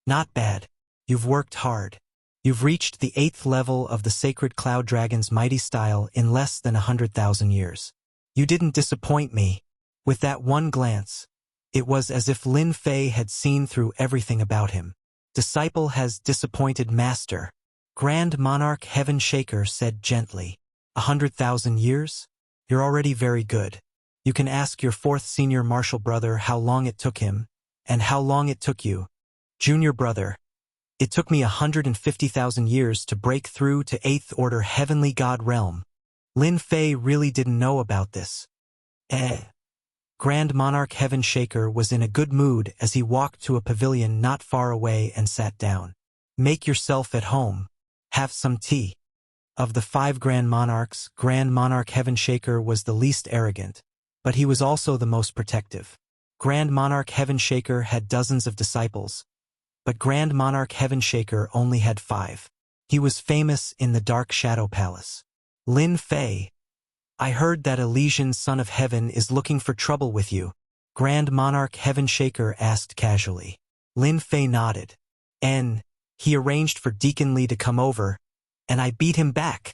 Speaker 1: Not bad. You've worked hard. You've reached the 8th level of the Sacred Cloud Dragon's mighty style in less than 100,000 years. You didn't disappoint me. With that one glance, it was as if Lin Fei had seen through everything about him. Disciple has disappointed Master. Grand Monarch Heaven Shaker said gently. 100,000 years? You're already very good. You can ask your 4th senior martial brother how long it took him, and how long it took you. Junior brother, it took me 150,000 years to break through to 8th Order Heavenly God realm. Lin Fei really didn't know about this. Grand Monarch Heaven Shaker was in a good mood as he walked to a pavilion not far away and sat down. Make yourself at home. Have some tea. Of the 5 Grand Monarchs, Grand Monarch Heaven Shaker was the least arrogant, but he was also the most protective. Grand Monarch Heaven Shaker had dozens of disciples, but Grand Monarch Heaven Shaker only had 5. He was famous in the Dark Shadow Palace. Lin Fei, I heard that Elysian Son of Heaven is looking for trouble with you. Grand Monarch Heaven Shaker asked casually. Lin Fei nodded. He arranged for Deacon Li to come over, and I beat him back.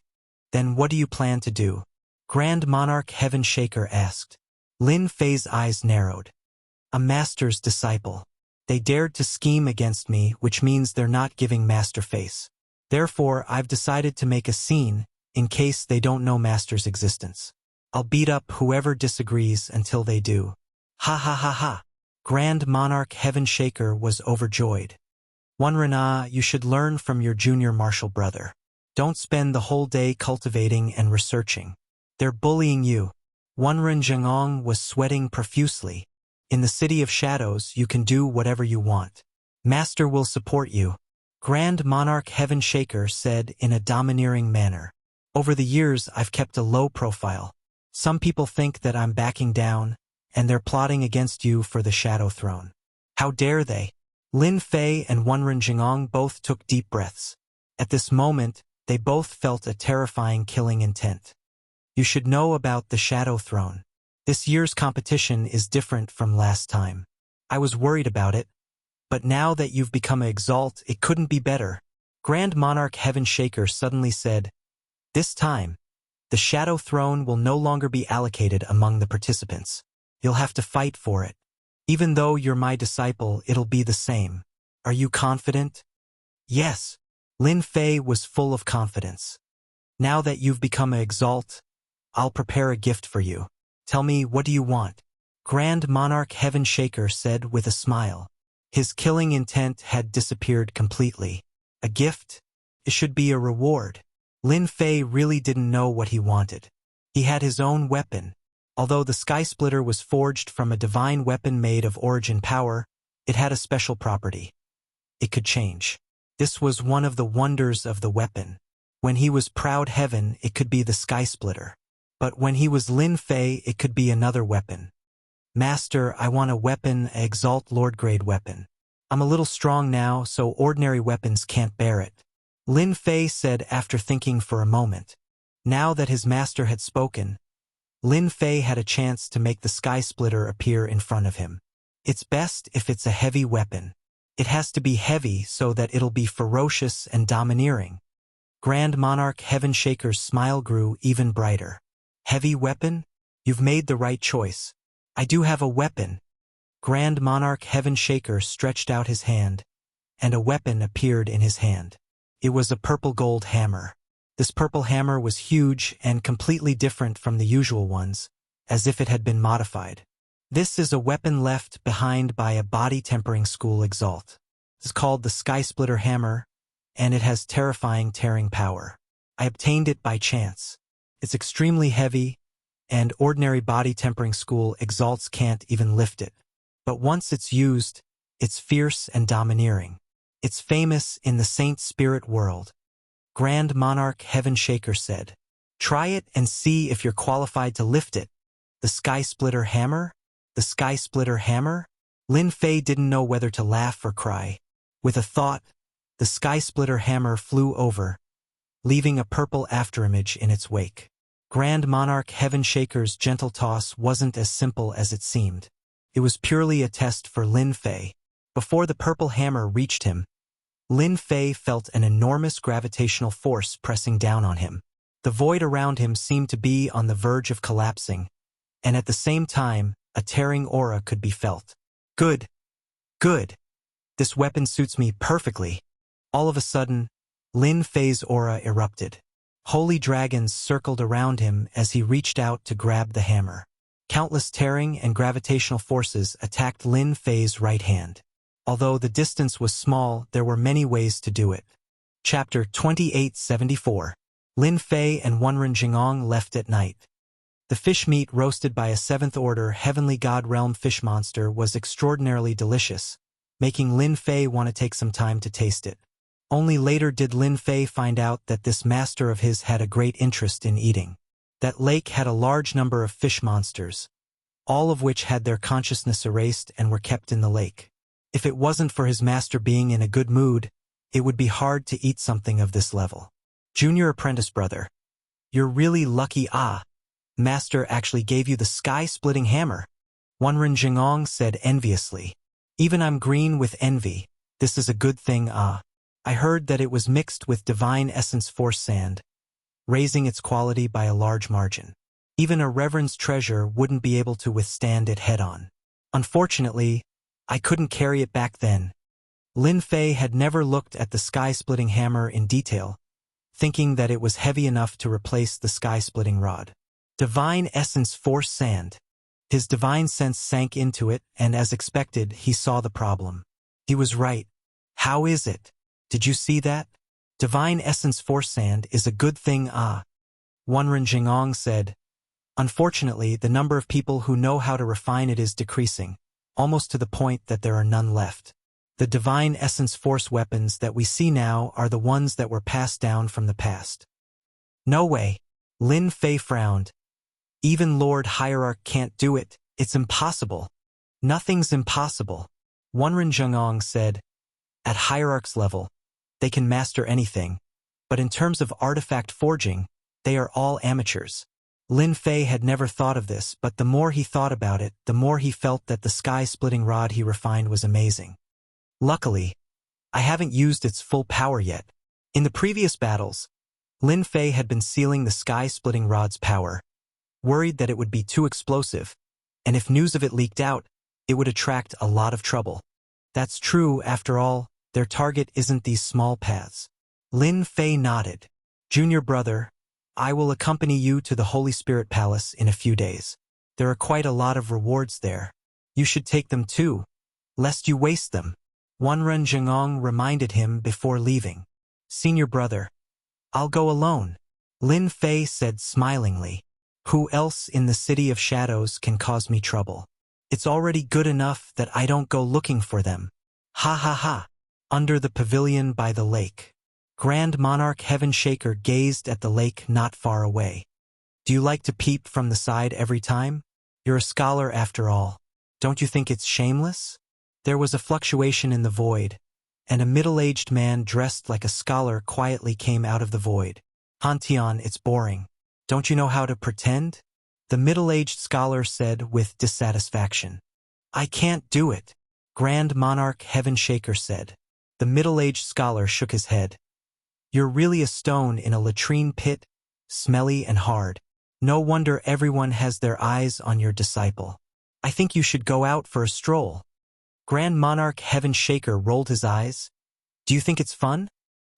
Speaker 1: Then what do you plan to do? Grand Monarch Heaven Shaker asked. Lin Fei's eyes narrowed. A master's disciple. They dared to scheme against me, which means they're not giving master face. Therefore, I've decided to make a scene, in case they don't know master's existence. I'll beat up whoever disagrees until they do. Ha ha ha ha. Grand Monarch Heaven Shaker was overjoyed. Wenren, you should learn from your junior martial brother. Don't spend the whole day cultivating and researching. They're bullying you. Wenren Zhengong was sweating profusely. In the City of Shadows, you can do whatever you want. Master will support you. Grand Monarch Heaven Shaker said in a domineering manner. Over the years, I've kept a low profile. Some people think that I'm backing down, and they're plotting against you for the Shadow Throne. How dare they? Lin Fei and Wenren Zhengong both took deep breaths. At this moment, they both felt a terrifying killing intent. You should know about the Shadow Throne. This year's competition is different from last time. I was worried about it, but now that you've become an Exalt, it couldn't be better. Grand Monarch Heaven Shaker suddenly said, This time, the Shadow Throne will no longer be allocated among the participants. You'll have to fight for it. Even though you're my disciple, it'll be the same. Are you confident? Yes. Lin Fei was full of confidence. Now that you've become an Exalt, I'll prepare a gift for you. Tell me, what do you want? Grand Monarch Heaven Shaker said with a smile. His killing intent had disappeared completely. A gift? It should be a reward. Lin Fei really didn't know what he wanted. He had his own weapon. Although the Sky Splitter was forged from a divine weapon made of origin power, it had a special property. It could change. This was one of the wonders of the weapon. When he was Proud Heaven, it could be the Sky Splitter. But when he was Lin Fei, it could be another weapon. Master, I want a weapon, an Exalt Lord grade weapon. I'm a little strong now, so ordinary weapons can't bear it. Lin Fei said after thinking for a moment. Now that his master had spoken, Lin Fei had a chance to make the Sky Splitter appear in front of him. It's best if it's a heavy weapon. It has to be heavy so that it'll be ferocious and domineering. Grand Monarch Heaven Shaker's smile grew even brighter. Heavy weapon? You've made the right choice. I do have a weapon. Grand Monarch Heaven Shaker stretched out his hand, and a weapon appeared in his hand. It was a purple gold hammer. This purple hammer was huge and completely different from the usual ones, as if it had been modified. This is a weapon left behind by a body tempering school Exalt. It's called the Sky Splitter Hammer, and it has terrifying tearing power. I obtained it by chance. It's extremely heavy, and ordinary body tempering school Exalts can't even lift it. But once it's used, it's fierce and domineering. It's famous in the Saint Spirit world. Grand Monarch Heaven Shaker said. Try it and see if you're qualified to lift it. The Sky Splitter Hammer? The Sky Splitter Hammer? Lin Fei didn't know whether to laugh or cry. With a thought, the Sky Splitter Hammer flew over, leaving a purple afterimage in its wake. Grand Monarch Heaven Shaker's gentle toss wasn't as simple as it seemed. It was purely a test for Lin Fei. Before the purple hammer reached him, Lin Fei felt an enormous gravitational force pressing down on him. The void around him seemed to be on the verge of collapsing, and at the same time, a tearing aura could be felt. Good. Good. This weapon suits me perfectly. All of a sudden, Lin Fei's aura erupted. Holy dragons circled around him as he reached out to grab the hammer. Countless tearing and gravitational forces attacked Lin Fei's right hand. Although the distance was small, there were many ways to do it. Chapter 2874. Lin Fei and Wenren Zhengong left at night. The fish meat roasted by a 7th Order Heavenly God Realm fish monster was extraordinarily delicious, making Lin Fei want to take some time to taste it. Only later did Lin Fei find out that this master of his had a great interest in eating. That lake had a large number of fish monsters, all of which had their consciousness erased and were kept in the lake. If it wasn't for his master being in a good mood, it would be hard to eat something of this level. Junior apprentice brother. You're really lucky. Master actually gave you the sky-splitting hammer. Wanren Jingong said enviously. Even I'm green with envy. This is a good thing, ah. I heard that it was mixed with divine essence force sand, raising its quality by a large margin. Even a reverend's treasure wouldn't be able to withstand it head-on. Unfortunately, I couldn't carry it back then. Lin Fei had never looked at the sky-splitting hammer in detail, thinking that it was heavy enough to replace the sky-splitting rod. Divine essence force sand. His divine sense sank into it, and as expected, he saw the problem. He was right. How is it? Did you see that? Divine essence force sand is a good thing, ah. Wanren Jingong said. Unfortunately, the number of people who know how to refine it is decreasing, almost to the point that there are none left. The divine essence force weapons that we see now are the ones that were passed down from the past. No way. Lin Fei frowned. Even Lord Hierarch can't do it. It's impossible. Nothing's impossible. Wanren Jingong said. At Hierarch's level, they can master anything, but in terms of artifact forging, they are all amateurs. Lin Fei had never thought of this, but the more he thought about it, the more he felt that the sky-splitting rod he refined was amazing. Luckily, I haven't used its full power yet. In the previous battles, Lin Fei had been sealing the sky-splitting rod's power, worried that it would be too explosive, and if news of it leaked out, it would attract a lot of trouble. That's true, after all, their target isn't these small paths. Lin Fei nodded. Junior brother, I will accompany you to the Holy Spirit Palace in a few days. There are quite a lot of rewards there. You should take them too, lest you waste them. Wanren Jingong reminded him before leaving. Senior brother, I'll go alone. Lin Fei said smilingly. Who else in the City of Shadows can cause me trouble? It's already good enough that I don't go looking for them. Ha ha ha. Under the pavilion by the lake, Grand Monarch Heaven Shaker gazed at the lake not far away. Do you like to peep from the side every time? You're a scholar after all. Don't you think it's shameless? There was a fluctuation in the void, and a middle-aged man dressed like a scholar quietly came out of the void. Hantian, it's boring. Don't you know how to pretend? The middle-aged scholar said with dissatisfaction. I can't do it, Grand Monarch Heaven Shaker said. The middle-aged scholar shook his head. You're really a stone in a latrine pit, smelly and hard. No wonder everyone has their eyes on your disciple. I think you should go out for a stroll. Grand Monarch Heaven Shaker rolled his eyes. Do you think it's fun?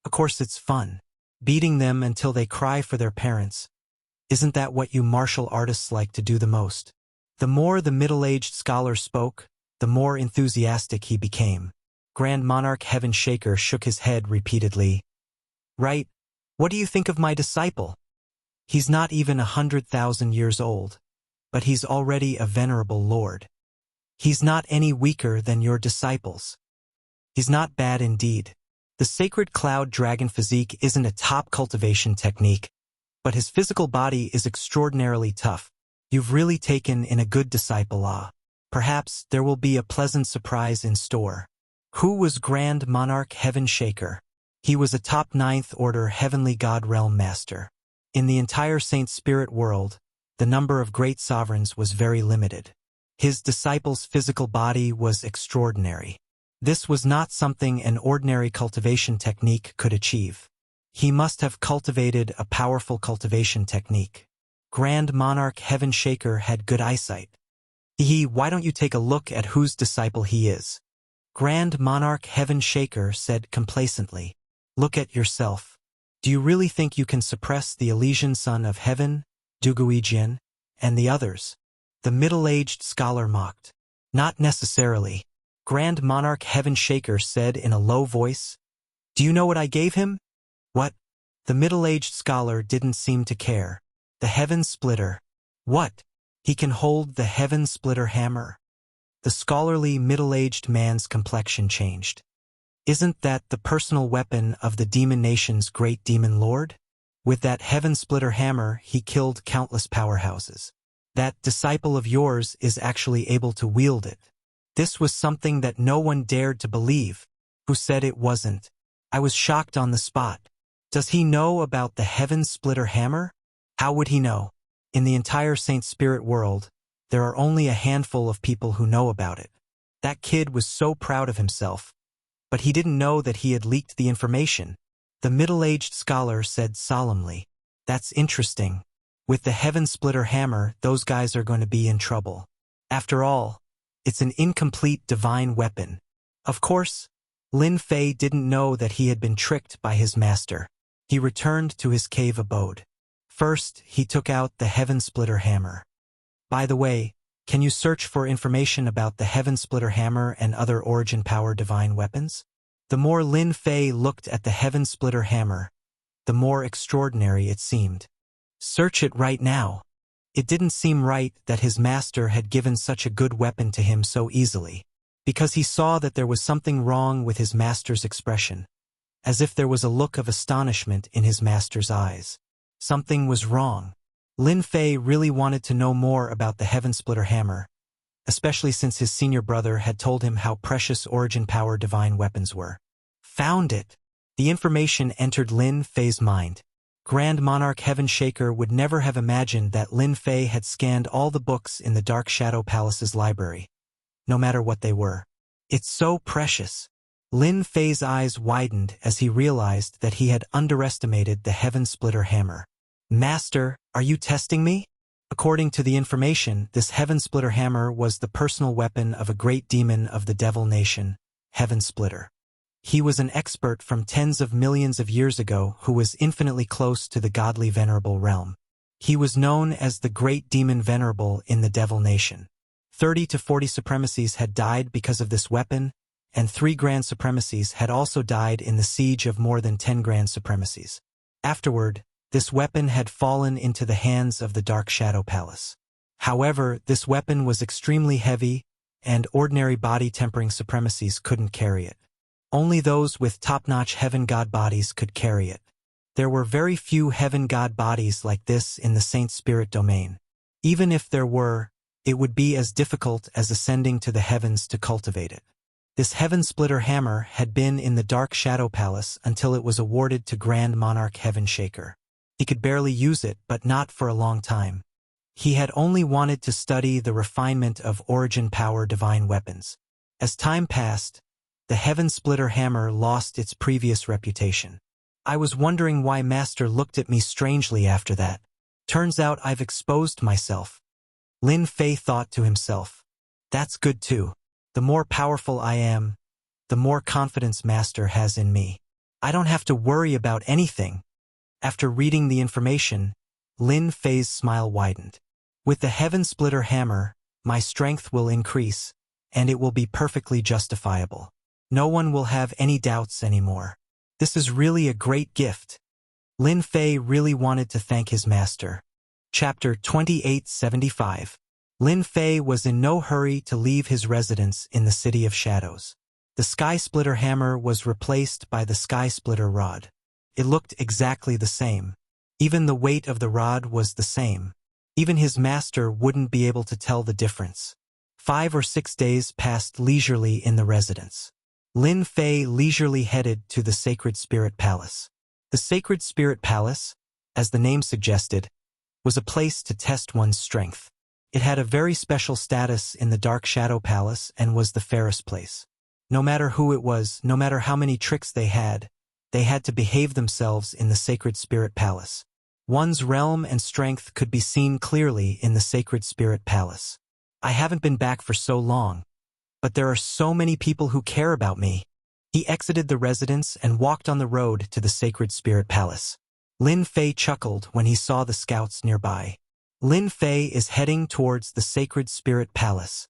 Speaker 1: Of course it's fun. Beating them until they cry for their parents. Isn't that what you martial artists like to do the most? The more the middle-aged scholar spoke, the more enthusiastic he became. Grand Monarch Heaven Shaker shook his head repeatedly. Right, what do you think of my disciple? He's not even 100,000 years old, but he's already a venerable lord. He's not any weaker than your disciples. He's not bad indeed. The sacred cloud dragon physique isn't a top cultivation technique, but his physical body is extraordinarily tough. You've really taken in a good disciple, ah. Perhaps there will be a pleasant surprise in store. Who was Grand Monarch Heaven Shaker? He was a top 9th Order Heavenly God Realm Master. In the entire Saint Spirit world, the number of great sovereigns was very limited. His disciple's physical body was extraordinary. This was not something an ordinary cultivation technique could achieve. He must have cultivated a powerful cultivation technique. Grand Monarch Heaven Shaker had good eyesight. Why don't you take a look at whose disciple he is? Grand Monarch Heaven Shaker said complacently. Look at yourself. Do you really think you can suppress the Elysian Son of Heaven, Duguijian, and the others? The middle-aged scholar mocked. Not necessarily. Grand Monarch Heaven Shaker said in a low voice. Do you know what I gave him? What? The middle-aged scholar didn't seem to care. The Heaven Splitter. What? He can hold the Heaven Splitter hammer. The scholarly middle-aged man's complexion changed. Isn't that the personal weapon of the demon nation's great demon lord? With that Heaven Splitter hammer, he killed countless powerhouses. That disciple of yours is actually able to wield it. This was something that no one dared to believe. Who said it wasn't? I was shocked on the spot. Does he know about the Heaven Splitter hammer? How would he know? In the entire Saint Spirit world, There are only a handful of people who know about it. That kid was so proud of himself, but he didn't know that he had leaked the information. The middle-aged scholar said solemnly, "That's interesting. With the Heaven Splitter hammer, those guys are going to be in trouble. After all, it's an incomplete divine weapon." Of course, Lin Fei didn't know that he had been tricked by his master. He returned to his cave abode. First, he took out the Heaven Splitter hammer. By the way, can you search for information about the Heaven Splitter hammer and other origin power divine weapons? The more Lin Fei looked at the Heaven Splitter hammer, the more extraordinary it seemed. Search it right now. It didn't seem right that his master had given such a good weapon to him so easily, because he saw that there was something wrong with his master's expression, as if there was a look of astonishment in his master's eyes. Something was wrong. Lin Fei really wanted to know more about the Heaven Splitter hammer, especially since his senior brother had told him how precious origin power divine weapons were. Found it! The information entered Lin Fei's mind. Grand Monarch Heaven Shaker would never have imagined that Lin Fei had scanned all the books in the Dark Shadow Palace's library, no matter what they were. It's so precious. Lin Fei's eyes widened as he realized that he had underestimated the Heaven Splitter hammer. "Master, are you testing me?" According to the information, this Heaven Splitter hammer was the personal weapon of a great demon of the Devil Nation, Heaven Splitter. He was an expert from tens of millions of years ago who was infinitely close to the godly Venerable realm. He was known as the Great Demon Venerable in the Devil Nation. 30 to 40 supremacies had died because of this weapon, and 3 grand supremacies had also died in the siege of more than 10 grand supremacies. Afterward, this weapon had fallen into the hands of the Dark Shadow Palace. However, this weapon was extremely heavy, and ordinary body-tempering supremacies couldn't carry it. Only those with top-notch heaven god bodies could carry it. There were very few heaven god bodies like this in the Saint Spirit domain. Even if there were, it would be as difficult as ascending to the heavens to cultivate it. This Heaven Splitter hammer had been in the Dark Shadow Palace until it was awarded to Grand Monarch Heaven Shaker. He could barely use it, but not for a long time. He had only wanted to study the refinement of origin power divine weapons. As time passed, the Heaven Splitter hammer lost its previous reputation. I was wondering why Master looked at me strangely after that. Turns out I've exposed myself. Lin Fei thought to himself. That's good too. The more powerful I am, the more confidence Master has in me. I don't have to worry about anything. After reading the information, Lin Fei's smile widened. With the Heaven Splitter hammer, my strength will increase, and it will be perfectly justifiable. No one will have any doubts anymore. This is really a great gift. Lin Fei really wanted to thank his master. Chapter 2875. Lin Fei was in no hurry to leave his residence in the City of Shadows. The Sky Splitter hammer was replaced by the Sky Splitter rod. It looked exactly the same. Even the weight of the rod was the same. Even his master wouldn't be able to tell the difference. 5 or 6 days passed leisurely in the residence. Lin Fei leisurely headed to the Sacred Spirit Palace. The Sacred Spirit Palace, as the name suggested, was a place to test one's strength. It had a very special status in the Dark Shadow Palace and was the fairest place. No matter who it was, no matter how many tricks they had to behave themselves in the Sacred Spirit Palace. One's realm and strength could be seen clearly in the Sacred Spirit Palace. I haven't been back for so long, but there are so many people who care about me. He exited the residence and walked on the road to the Sacred Spirit Palace. Lin Fei chuckled when he saw the scouts nearby. Lin Fei is heading towards the Sacred Spirit Palace.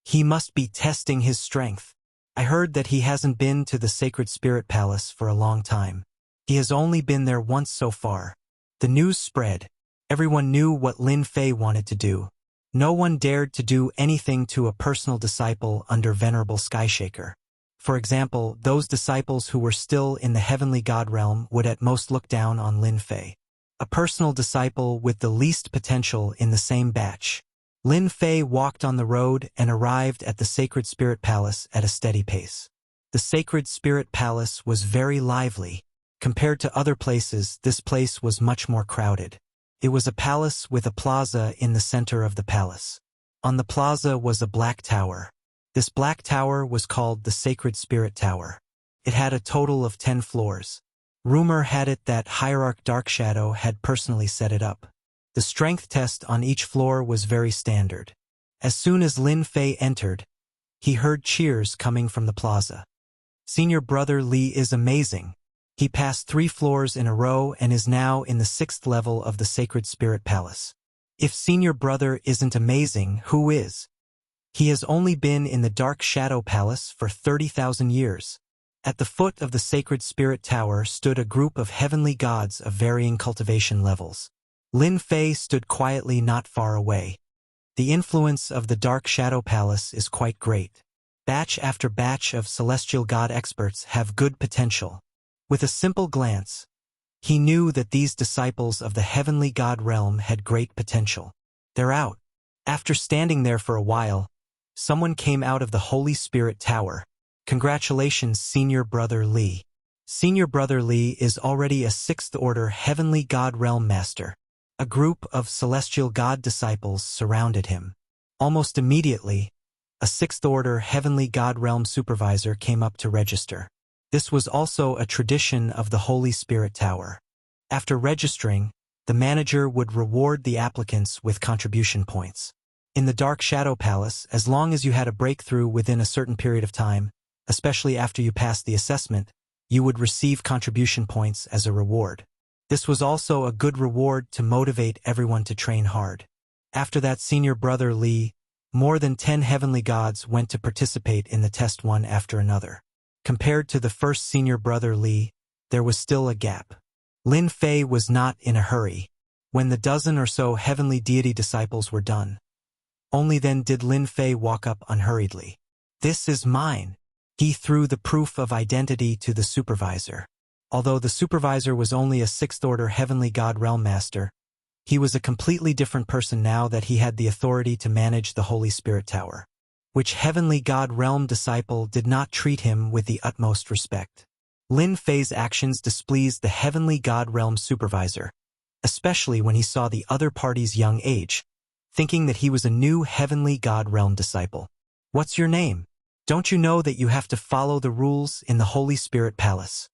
Speaker 1: He must be testing his strength. I heard that he hasn't been to the Sacred Spirit Palace for a long time. He has only been there once so far. The news spread. Everyone knew what Lin Fei wanted to do. No one dared to do anything to a personal disciple under Venerable Skyshaker. For example, those disciples who were still in the heavenly god realm would at most look down on Lin Fei. A personal disciple with the least potential in the same batch. Lin Fei walked on the road and arrived at the Sacred Spirit Palace at a steady pace. The Sacred Spirit Palace was very lively. Compared to other places, this place was much more crowded. It was a palace with a plaza in the center of the palace. On the plaza was a black tower. This black tower was called the Sacred Spirit Tower. It had a total of 10 floors. Rumor had it that Hierarch Darkshadow had personally set it up. The strength test on each floor was very standard. As soon as Lin Fei entered, he heard cheers coming from the plaza. Senior Brother Li is amazing. He passed 3 floors in a row and is now in the 6th level of the Sacred Spirit Palace. If Senior Brother isn't amazing, who is? He has only been in the Dark Shadow Palace for 30,000 years. At the foot of the Sacred Spirit Tower stood a group of heavenly gods of varying cultivation levels. Lin Fei stood quietly not far away. The influence of the Dark Shadow Palace is quite great. Batch after batch of celestial god experts have good potential. With a simple glance, he knew that these disciples of the heavenly god realm had great potential. They're out. After standing there for a while, someone came out of the Holy Spirit Tower. Congratulations, Senior Brother Li. Senior Brother Li is already a 6th order heavenly god realm master. A group of celestial god disciples surrounded him. Almost immediately, a 6th order heavenly god realm supervisor came up to register. This was also a tradition of the Holy Spirit Tower. After registering, the manager would reward the applicants with contribution points. In the Dark Shadow Palace, as long as you had a breakthrough within a certain period of time, especially after you passed the assessment, you would receive contribution points as a reward. This was also a good reward to motivate everyone to train hard. After that, Senior Brother Li, more than 10 heavenly gods went to participate in the test one after another. Compared to the first Senior Brother Li, there was still a gap. Lin Fei was not in a hurry. When the dozen or so heavenly deity disciples were done, only then did Lin Fei walk up unhurriedly. This is mine. He threw the proof of identity to the supervisor. Although the supervisor was only a 6th order heavenly god realm master, he was a completely different person now that he had the authority to manage the Holy Spirit Tower. Which heavenly god realm disciple did not treat him with the utmost respect? Lin Fei's actions displeased the heavenly god realm supervisor, especially when he saw the other party's young age, thinking that he was a new heavenly god realm disciple. What's your name? Don't you know that you have to follow the rules in the Holy Spirit Palace?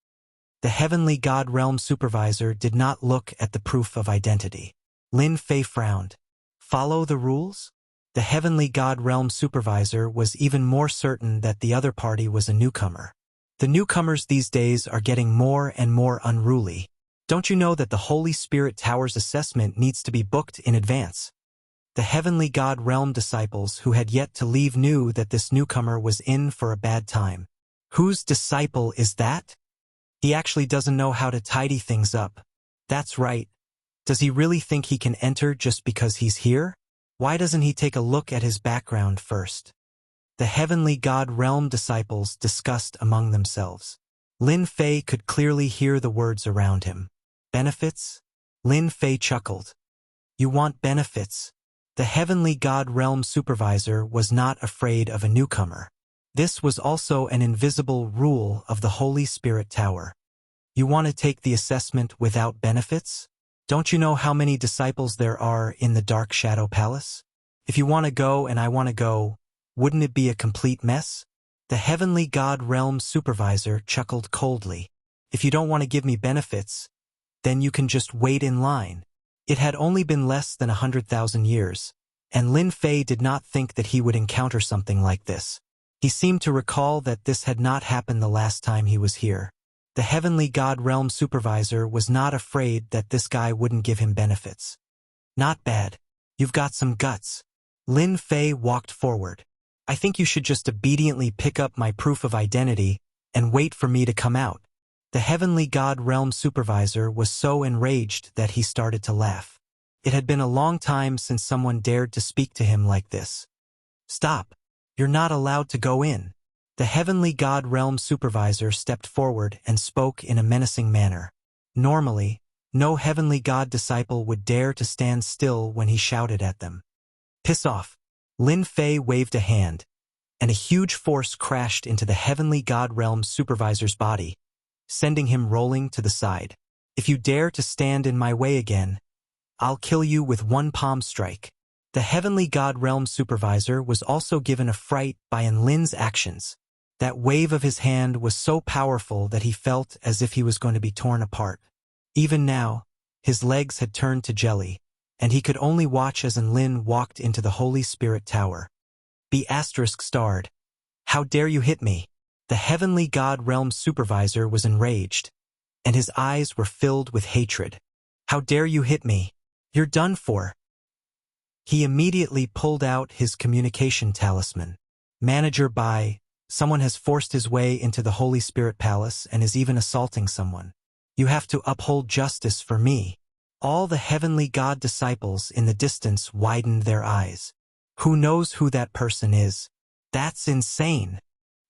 Speaker 1: The heavenly god realm supervisor did not look at the proof of identity. Lin Fei frowned. Follow the rules? The heavenly god realm supervisor was even more certain that the other party was a newcomer. The newcomers these days are getting more and more unruly. Don't you know that the Holy Spirit Tower's assessment needs to be booked in advance? The heavenly god realm disciples who had yet to leave knew that this newcomer was in for a bad time. Whose disciple is that? He actually doesn't know how to tidy things up. That's right. Does he really think he can enter just because he's here? Why doesn't he take a look at his background first? The heavenly god realm disciples discussed among themselves. Lin Fei could clearly hear the words around him. Benefits? Lin Fei chuckled. You want benefits? The heavenly god realm supervisor was not afraid of a newcomer. This was also an invisible rule of the Holy Spirit Tower. You want to take the assessment without benefits? Don't you know how many disciples there are in the Dark Shadow Palace? If you want to go and I want to go, wouldn't it be a complete mess? The heavenly god realm supervisor chuckled coldly. If you don't want to give me benefits, then you can just wait in line. It had only been less than 100,000 years, and Lin Fei did not think that he would encounter something like this. He seemed to recall that this had not happened the last time he was here. The heavenly god realm supervisor was not afraid that this guy wouldn't give him benefits. Not bad. You've got some guts. Lin Fei walked forward. I think you should just obediently pick up my proof of identity and wait for me to come out. The heavenly god realm supervisor was so enraged that he started to laugh. It had been a long time since someone dared to speak to him like this. Stop. You're not allowed to go in. The heavenly god realm supervisor stepped forward and spoke in a menacing manner. Normally, no heavenly god disciple would dare to stand still when he shouted at them. Piss off. Lin Fei waved a hand, and a huge force crashed into the heavenly god realm supervisor's body, sending him rolling to the side. If you dare to stand in my way again, I'll kill you with one palm strike. The Heavenly God Realm Supervisor was also given a fright by Lin's actions. That wave of his hand was so powerful that he felt as if he was going to be torn apart. Even now, his legs had turned to jelly, and he could only watch as Lin walked into the Holy Spirit Tower. Be ****. How dare you hit me? The Heavenly God Realm Supervisor was enraged, and his eyes were filled with hatred. How dare you hit me? You're done for. He immediately pulled out his communication talisman. Manager by, someone has forced his way into the Holy Spirit Palace and is even assaulting someone. You have to uphold justice for me. All the Heavenly God disciples in the distance widened their eyes. Who knows who that person is? That's insane.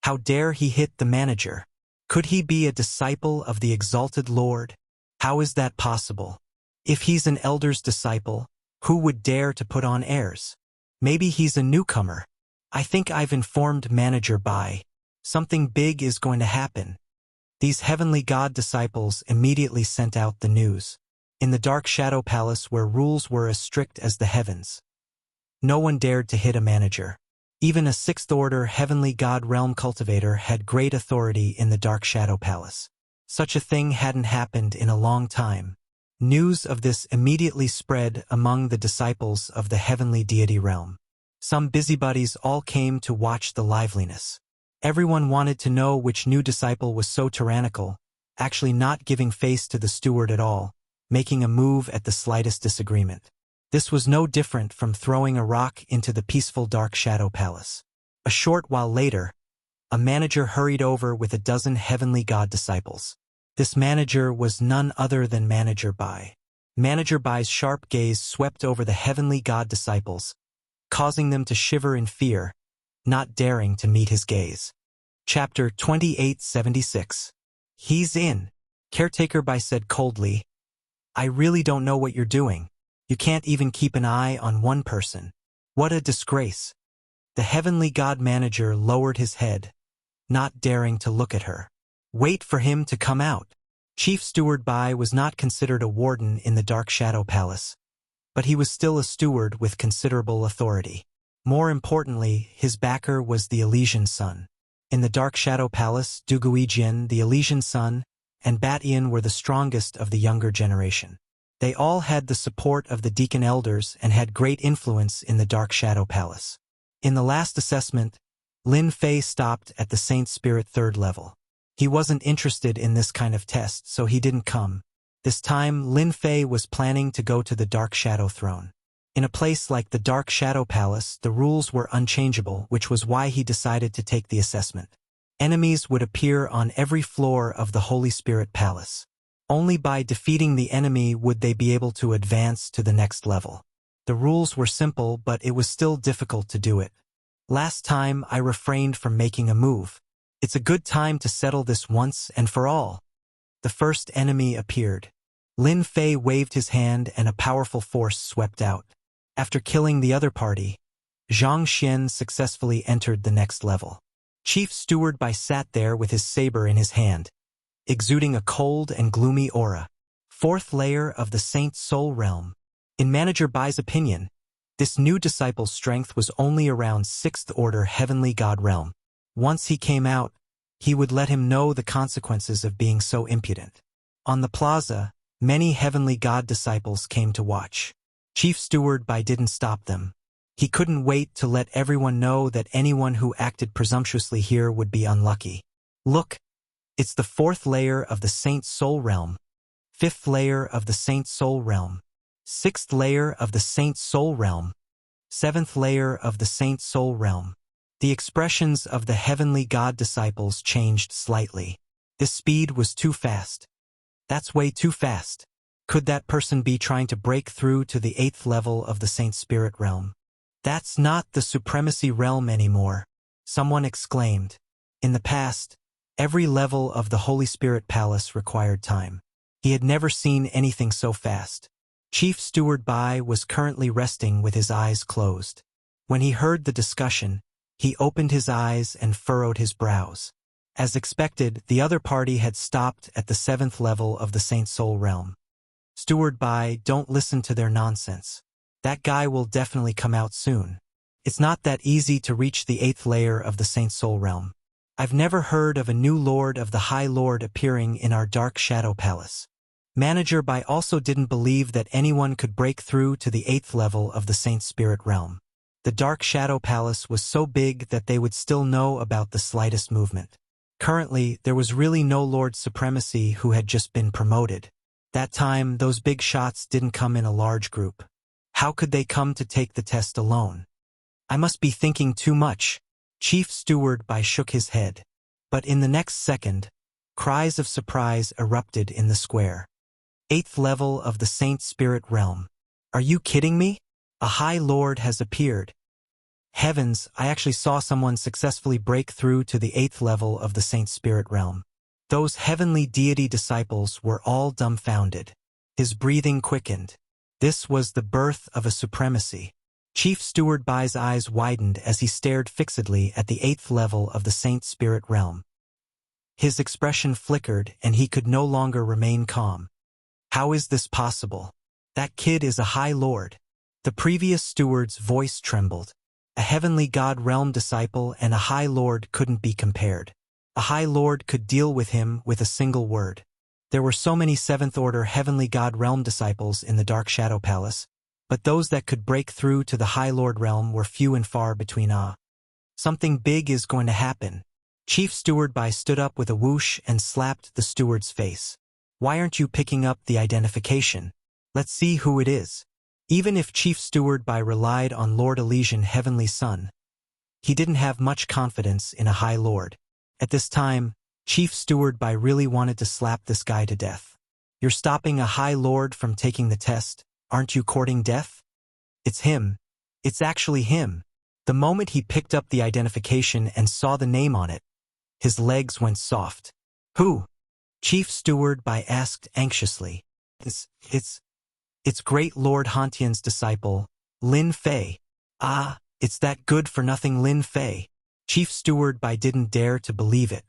Speaker 1: How dare he hit the manager? Could he be a disciple of the exalted Lord? How is that possible? If he's an elder's disciple, who would dare to put on airs? Maybe he's a newcomer. I think I've informed Manager by. Something big is going to happen. These Heavenly God disciples immediately sent out the news. In the Dark Shadow Palace where rules were as strict as the heavens, no one dared to hit a manager. Even a sixth-order Heavenly God Realm cultivator had great authority in the Dark Shadow Palace. Such a thing hadn't happened in a long time. News of this immediately spread among the disciples of the Heavenly Deity Realm. Some busybodies all came to watch the liveliness. Everyone wanted to know which new disciple was so tyrannical, actually not giving face to the steward at all, making a move at the slightest disagreement. This was no different from throwing a rock into the peaceful Dark Shadow Palace. A short while later, a manager hurried over with a dozen Heavenly God disciples. This manager was none other than Manager Bai. Manager Bai's sharp gaze swept over the Heavenly God disciples, causing them to shiver in fear, not daring to meet his gaze. Chapter 2876. He's in. Caretaker Bai said coldly, I really don't know what you're doing. You can't even keep an eye on one person. What a disgrace. The Heavenly God Manager lowered his head, not daring to look at her. Wait for him to come out. Chief Steward Bai was not considered a warden in the Dark Shadow Palace, but he was still a steward with considerable authority. More importantly, his backer was the Elysian Sun. In the Dark Shadow Palace, Duguijian, the Elysian Sun, and Batian were the strongest of the younger generation. They all had the support of the Deacon Elders and had great influence in the Dark Shadow Palace. In the last assessment, Lin Fei stopped at the Saint Spirit 3rd level. He wasn't interested in this kind of test, so he didn't come. This time, Lin Fei was planning to go to the Dark Shadow Throne. In a place like the Dark Shadow Palace, the rules were unchangeable, which was why he decided to take the assessment. Enemies would appear on every floor of the Holy Spirit Palace. Only by defeating the enemy would they be able to advance to the next level. The rules were simple, but it was still difficult to do it. Last time, I refrained from making a move. It's a good time to settle this once and for all. The first enemy appeared. Lin Fei waved his hand and a powerful force swept out. After killing the other party, Zhang Xian successfully entered the next level. Chief Steward Bai sat there with his saber in his hand, exuding a cold and gloomy aura. 4th layer of the Saint Soul Realm. In Manager Bai's opinion, this new disciple's strength was only around 6th order Heavenly God Realm. Once he came out, he would let him know the consequences of being so impudent. On the plaza, many Heavenly God disciples came to watch. Chief Steward Bai didn't stop them. He couldn't wait to let everyone know that anyone who acted presumptuously here would be unlucky. Look, it's the 4th layer of the Saint Soul Realm, 5th layer of the Saint Soul Realm, 6th layer of the Saint Soul Realm, 7th layer of the Saint Soul Realm. The expressions of the Heavenly God disciples changed slightly. This speed was too fast. That's way too fast. Could that person be trying to break through to the 8th level of the Saint Spirit Realm? That's not the Supremacy Realm anymore, someone exclaimed. In the past, every level of the Holy Spirit Palace required time. He had never seen anything so fast. Chief Steward Bai was currently resting with his eyes closed. When he heard the discussion, he opened his eyes and furrowed his brows. As expected, the other party had stopped at the 7th level of the Saint Soul Realm. Steward Bai, don't listen to their nonsense. That guy will definitely come out soon. It's not that easy to reach the 8th layer of the Saint Soul Realm. I've never heard of a new Lord of the High Lord appearing in our Dark Shadow Palace. Manager Bai also didn't believe that anyone could break through to the 8th level of the Saint Spirit Realm. The Dark Shadow Palace was so big that they would still know about the slightest movement. Currently, there was really no Lord Supremacy who had just been promoted. That time, those big shots didn't come in a large group. How could they come to take the test alone? I must be thinking too much. Chief Steward Bai shook his head. But in the next second, cries of surprise erupted in the square. 8th level of the Saint Spirit Realm. Are you kidding me? A High Lord has appeared. Heavens, I actually saw someone successfully break through to the 8th level of the Saint Spirit Realm. Those heavenly deity disciples were all dumbfounded. His breathing quickened. This was the birth of a supremacy. Chief Steward Bai's eyes widened as he stared fixedly at the 8th level of the Saint Spirit Realm. His expression flickered and he could no longer remain calm. How is this possible? That kid is a High Lord. The previous steward's voice trembled. A heavenly God realm disciple and a High Lord couldn't be compared. A High Lord could deal with him with a single word. There were so many 7th Order heavenly God realm disciples in the Dark Shadow Palace, but those that could break through to the High Lord realm were few and far between. Something big is going to happen. Chief Steward Bai stood up with a whoosh and slapped the steward's face. Why aren't you picking up the identification? Let's see who it is. Even if Chief Steward Bai relied on Lord Elysian Heavenly Son, he didn't have much confidence in a High Lord. At this time, Chief Steward Bai really wanted to slap this guy to death. You're stopping a High Lord from taking the test, aren't you courting death? It's him. It's actually him. The moment he picked up the identification and saw the name on it, his legs went soft. Who? Chief Steward Bai asked anxiously. It's Great Lord Hantian's disciple, Lin Fei. Ah, it's that good-for-nothing Lin Fei. Chief Steward Bai didn't dare to believe it.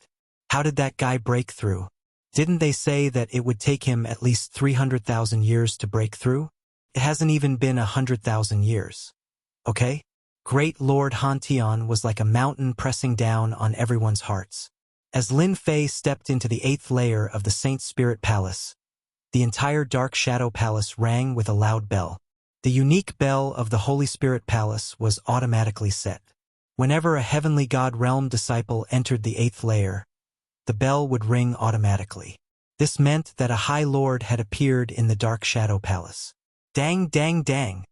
Speaker 1: How did that guy break through? Didn't they say that it would take him at least 300,000 years to break through? It hasn't even been 100,000 years. Okay? Great Lord Hantian was like a mountain pressing down on everyone's hearts. As Lin Fei stepped into the 8th layer of the Saint Spirit Palace, the entire Dark Shadow Palace rang with a loud bell. The unique bell of the Holy Spirit Palace was automatically set. Whenever a heavenly God realm disciple entered the 8th layer, the bell would ring automatically. This meant that a High Lord had appeared in the Dark Shadow Palace. Dang, dang, dang.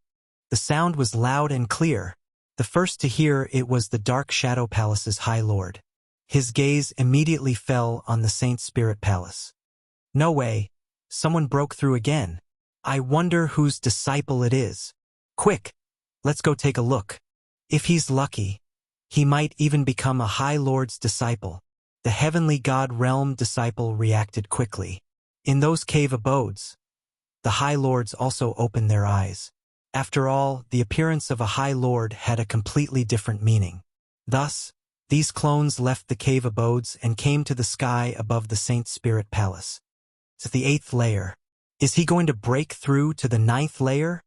Speaker 1: The sound was loud and clear. The first to hear it was the Dark Shadow Palace's High Lord. His gaze immediately fell on the Saint Spirit Palace. No way. Someone broke through again. I wonder whose disciple it is. Quick, let's go take a look. If he's lucky, he might even become a High Lord's disciple. The heavenly God realm disciple reacted quickly. In those cave abodes, the High Lords also opened their eyes. After all, the appearance of a High Lord had a completely different meaning. Thus, these clones left the cave abodes and came to the sky above the Saint Spirit Palace. To the 8th layer. Is he going to break through to the 9th layer?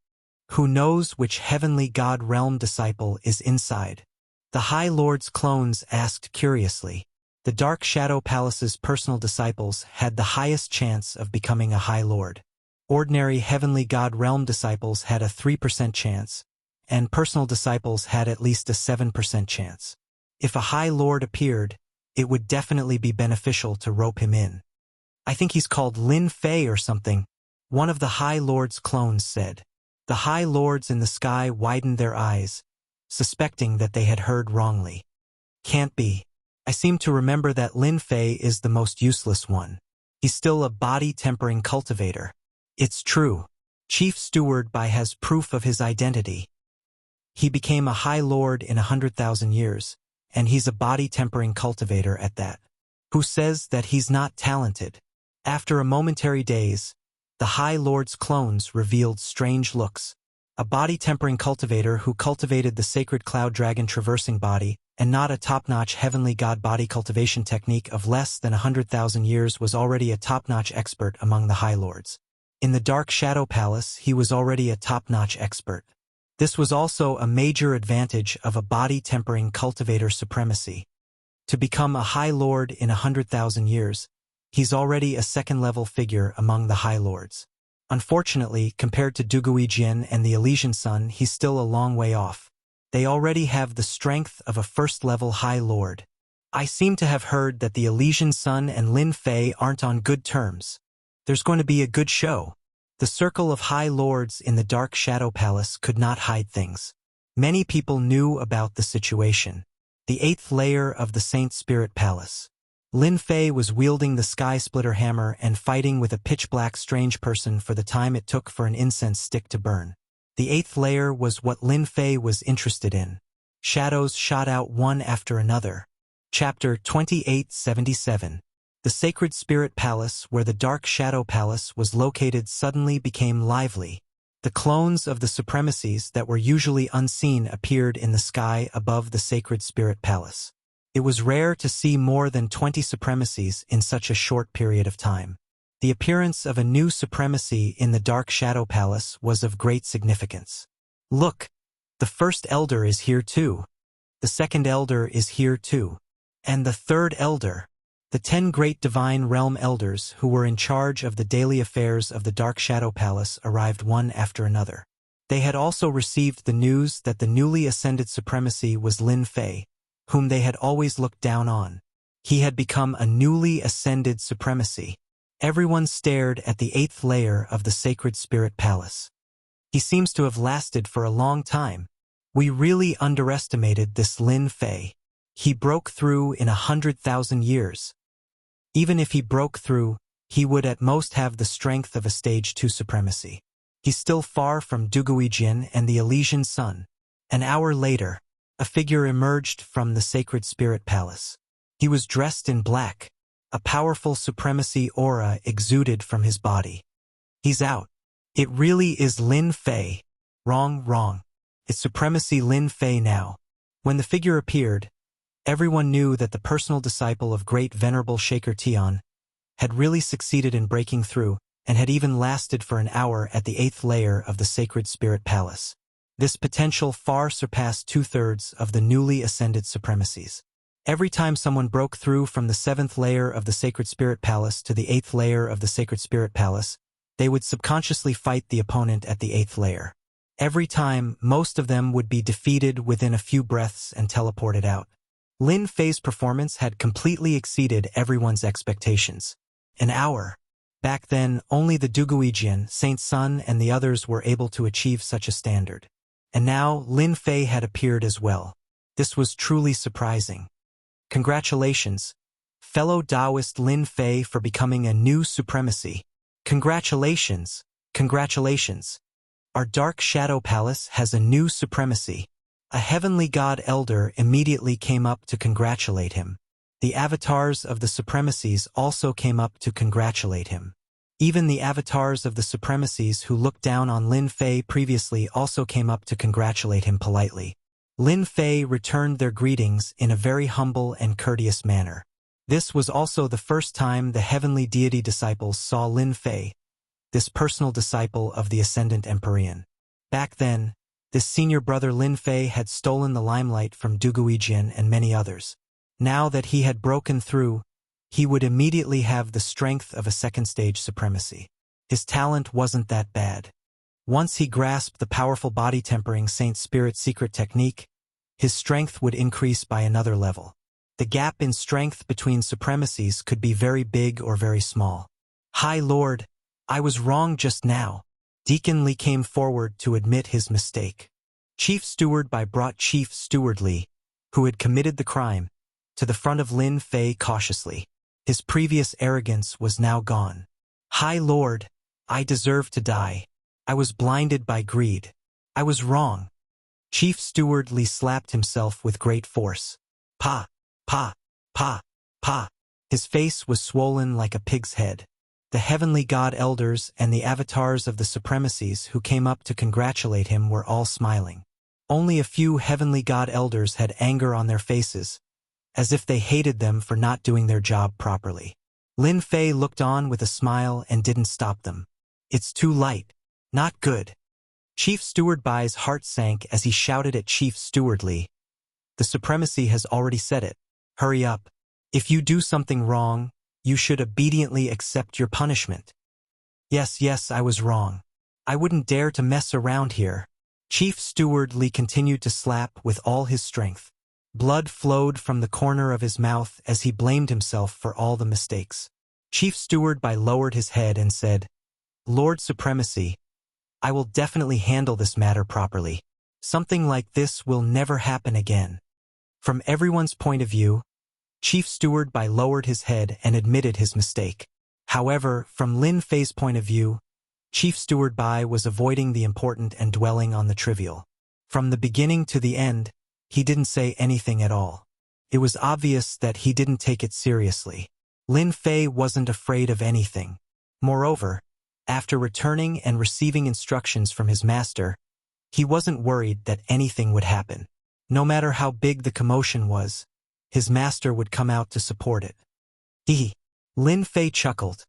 Speaker 1: Who knows which heavenly God realm disciple is inside? The High Lord's clones asked curiously. The Dark Shadow Palace's personal disciples had the highest chance of becoming a High Lord. Ordinary heavenly God realm disciples had a 3% chance, and personal disciples had at least a 7% chance. If a High Lord appeared, it would definitely be beneficial to rope him in. I think he's called Lin Fei or something, one of the High Lord's clones said. The High Lords in the sky widened their eyes, suspecting that they had heard wrongly. Can't be. I seem to remember that Lin Fei is the most useless one. He's still a body-tempering cultivator. It's true. Chief Steward Bai has proof of his identity. He became a High Lord in 100,000 years, and he's a body-tempering cultivator at that. Who says that he's not talented? After a momentary daze, the High Lord's clones revealed strange looks. A body-tempering cultivator who cultivated the sacred cloud dragon traversing body, and not a top-notch heavenly god body cultivation technique of less than 100,000 years was already a top-notch expert among the High Lords. In the Dark Shadow Palace, he was already a top-notch expert. This was also a major advantage of a body-tempering cultivator supremacy. To become a High Lord in 100,000 years, he's already a second-level figure among the High Lords. Unfortunately, compared to Duguijian and the Elysian Sun, he's still a long way off. They already have the strength of a first-level High Lord. I seem to have heard that the Elysian Sun and Lin Fei aren't on good terms. There's going to be a good show. The circle of High Lords in the Dark Shadow Palace could not hide things. Many people knew about the situation. The 8th layer of the Saint Spirit Palace. Lin Fei was wielding the Sky Splitter hammer and fighting with a pitch-black strange person for the time it took for an incense stick to burn. The 8th layer was what Lin Fei was interested in. Shadows shot out one after another. Chapter 2877. The Sacred Spirit Palace, where the Dark Shadow Palace was located, suddenly became lively. The clones of the supremacies that were usually unseen appeared in the sky above the Sacred Spirit Palace. It was rare to see more than 20 supremacies in such a short period of time. The appearance of a new supremacy in the Dark Shadow Palace was of great significance. Look! The first elder is here too. The second elder is here too. And the third elder. The 10 great divine realm elders who were in charge of the daily affairs of the Dark Shadow Palace arrived one after another. They had also received the news that the newly ascended supremacy was Lin Fei, whom they had always looked down on. He had become a newly ascended supremacy. Everyone stared at the 8th layer of the Sacred Spirit Palace. He seems to have lasted for a long time. We really underestimated this Lin Fei. He broke through in 100,000 years. Even if he broke through, he would at most have the strength of a Stage 2 supremacy. He's still far from Duguijian and the Elysian Sun. An hour later, a figure emerged from the Sacred Spirit Palace. He was dressed in black. A powerful supremacy aura exuded from his body. He's out. It really is Lin Fei. Wrong. It's supremacy Lin Fei now. When the figure appeared, everyone knew that the personal disciple of great venerable Shaker Tian had really succeeded in breaking through and had even lasted for an hour at the 8th layer of the Sacred Spirit Palace. This potential far surpassed 2/3 of the newly ascended supremacies. Every time someone broke through from the 7th layer of the Sacred Spirit Palace to the 8th layer of the Sacred Spirit Palace, they would subconsciously fight the opponent at the 8th layer. Every time, most of them would be defeated within a few breaths and teleported out. Lin Fei's performance had completely exceeded everyone's expectations. An hour. Back then, only the Duguijian, Saint Sun, and the others were able to achieve such a standard. And now, Lin Fei had appeared as well. This was truly surprising. Congratulations, fellow Taoist Lin Fei, for becoming a new supremacy. Congratulations. Our Dark Shadow Palace has a new supremacy. A heavenly god elder immediately came up to congratulate him. The avatars of the supremacies also came up to congratulate him. Even the avatars of the supremacies who looked down on Lin Fei previously also came up to congratulate him politely. Lin Fei returned their greetings in a very humble and courteous manner. This was also the first time the heavenly deity disciples saw Lin Fei, this personal disciple of the Ascendant Empyrean. Back then, this senior brother Lin Fei had stolen the limelight from Duguijian and many others. Now that he had broken through, he would immediately have the strength of a second-stage supremacy. His talent wasn't that bad. Once he grasped the powerful body-tempering Saint Spirit secret technique, his strength would increase by another level. The gap in strength between supremacies could be very big or very small. High Lord, I was wrong just now. Deacon Li came forward to admit his mistake. Chief Steward Bai brought Chief Steward Li, who had committed the crime, to the front of Lin Fei cautiously. His previous arrogance was now gone. High Lord, I deserve to die. I was blinded by greed. I was wrong. Chief Steward Li slapped himself with great force. Pa, pa, pa, pa. His face was swollen like a pig's head. The heavenly god elders and the avatars of the supremacies who came up to congratulate him were all smiling. Only a few heavenly god elders had anger on their faces, as if they hated them for not doing their job properly. Lin Fei looked on with a smile and didn't stop them. It's too light. Not good. Chief Steward Bai's heart sank as he shouted at Chief Steward Li. The supremacy has already said it. Hurry up. If you do something wrong, you should obediently accept your punishment. Yes, I was wrong. I wouldn't dare to mess around here. Chief Steward Li continued to slap with all his strength. Blood flowed from the corner of his mouth as he blamed himself for all the mistakes. Chief Steward Bai lowered his head and said, Lord Supremacy, I will definitely handle this matter properly. Something like this will never happen again. From everyone's point of view, Chief Steward Bai lowered his head and admitted his mistake. However, from Lin Fei's point of view, Chief Steward Bai was avoiding the important and dwelling on the trivial. From the beginning to the end, he didn't say anything at all. It was obvious that he didn't take it seriously. Lin Fei wasn't afraid of anything. Moreover, after returning and receiving instructions from his master, he wasn't worried that anything would happen. No matter how big the commotion was, his master would come out to support it. Lin Fei chuckled.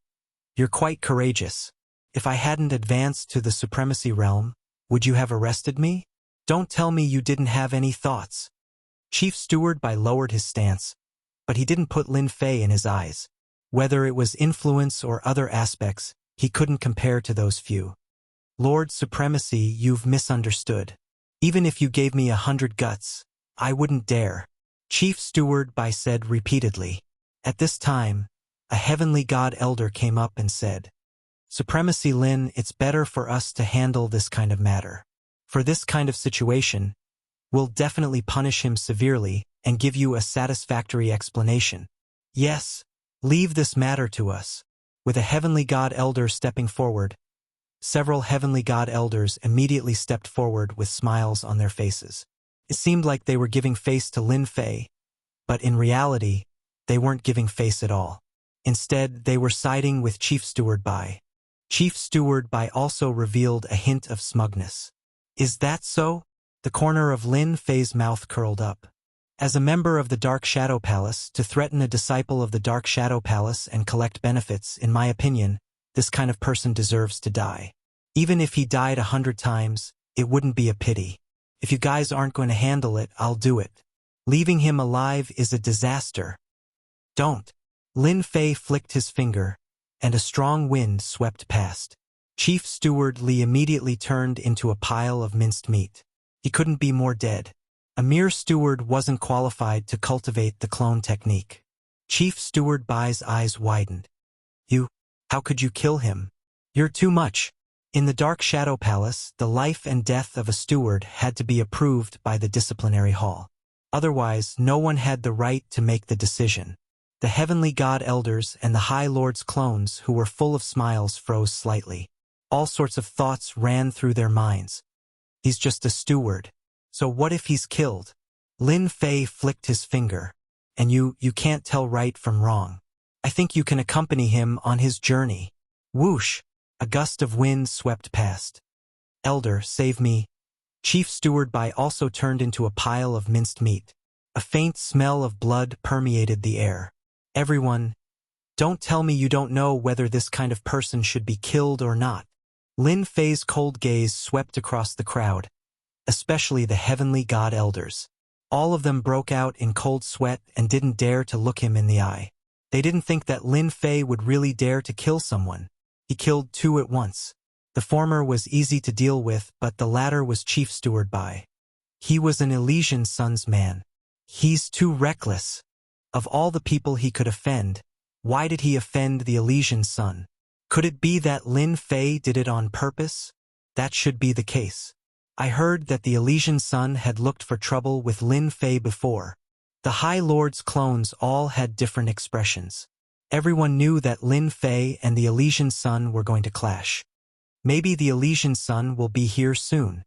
Speaker 1: You're quite courageous. If I hadn't advanced to the supremacy realm, would you have arrested me? Don't tell me you didn't have any thoughts. Chief Steward Bai lowered his stance, but he didn't put Lin Fei in his eyes. Whether it was influence or other aspects, he couldn't compare to those few. Lord Supremacy, you've misunderstood. Even if you gave me 100 guts, I wouldn't dare. Chief Steward Bai said repeatedly. At this time, a heavenly god elder came up and said, Supremacy Lin, it's better for us to handle this kind of matter. For this kind of situation, we'll definitely punish him severely and give you a satisfactory explanation. Yes, leave this matter to us. With a heavenly god elder stepping forward, several heavenly god elders immediately stepped forward with smiles on their faces. It seemed like they were giving face to Lin Fei, but in reality, they weren't giving face at all. Instead, they were siding with Chief Steward Bai. Chief Steward Bai also revealed a hint of smugness. Is that so? The corner of Lin Fei's mouth curled up. As a member of the Dark Shadow Palace, to threaten a disciple of the Dark Shadow Palace and collect benefits, in my opinion, this kind of person deserves to die. Even if he died 100 times, it wouldn't be a pity. If you guys aren't going to handle it, I'll do it. Leaving him alive is a disaster. Don't. Lin Fei flicked his finger, and a strong wind swept past. Chief Steward Li immediately turned into a pile of minced meat. He couldn't be more dead. A mere steward wasn't qualified to cultivate the clone technique. Chief Steward Bai's eyes widened. How could you kill him? You're too much. In the Dark Shadow Palace, the life and death of a steward had to be approved by the disciplinary hall. Otherwise, no one had the right to make the decision. The heavenly god elders and the High Lord's clones, who were full of smiles, froze slightly. All sorts of thoughts ran through their minds. He's just a steward. So what if he's killed? Lin Fei flicked his finger. And you can't tell right from wrong. I think you can accompany him on his journey. Whoosh! A gust of wind swept past. Elder, save me. Chief Steward Bai also turned into a pile of minced meat. A faint smell of blood permeated the air. Everyone, don't tell me you don't know whether this kind of person should be killed or not. Lin Fei's cold gaze swept across the crowd, especially the heavenly god elders. All of them broke out in cold sweat and didn't dare to look him in the eye. They didn't think that Lin Fei would really dare to kill someone. He killed two at once. The former was easy to deal with, but the latter was Chief Steward Bai. He was an Elysian Sun's man. He's too reckless. Of all the people he could offend, why did he offend the Elysian Sun? Could it be that Lin Fei did it on purpose? That should be the case. I heard that the Elysian Sun had looked for trouble with Lin Fei before. The High Lord's clones all had different expressions. Everyone knew that Lin Fei and the Elysian Sun were going to clash. Maybe the Elysian Sun will be here soon.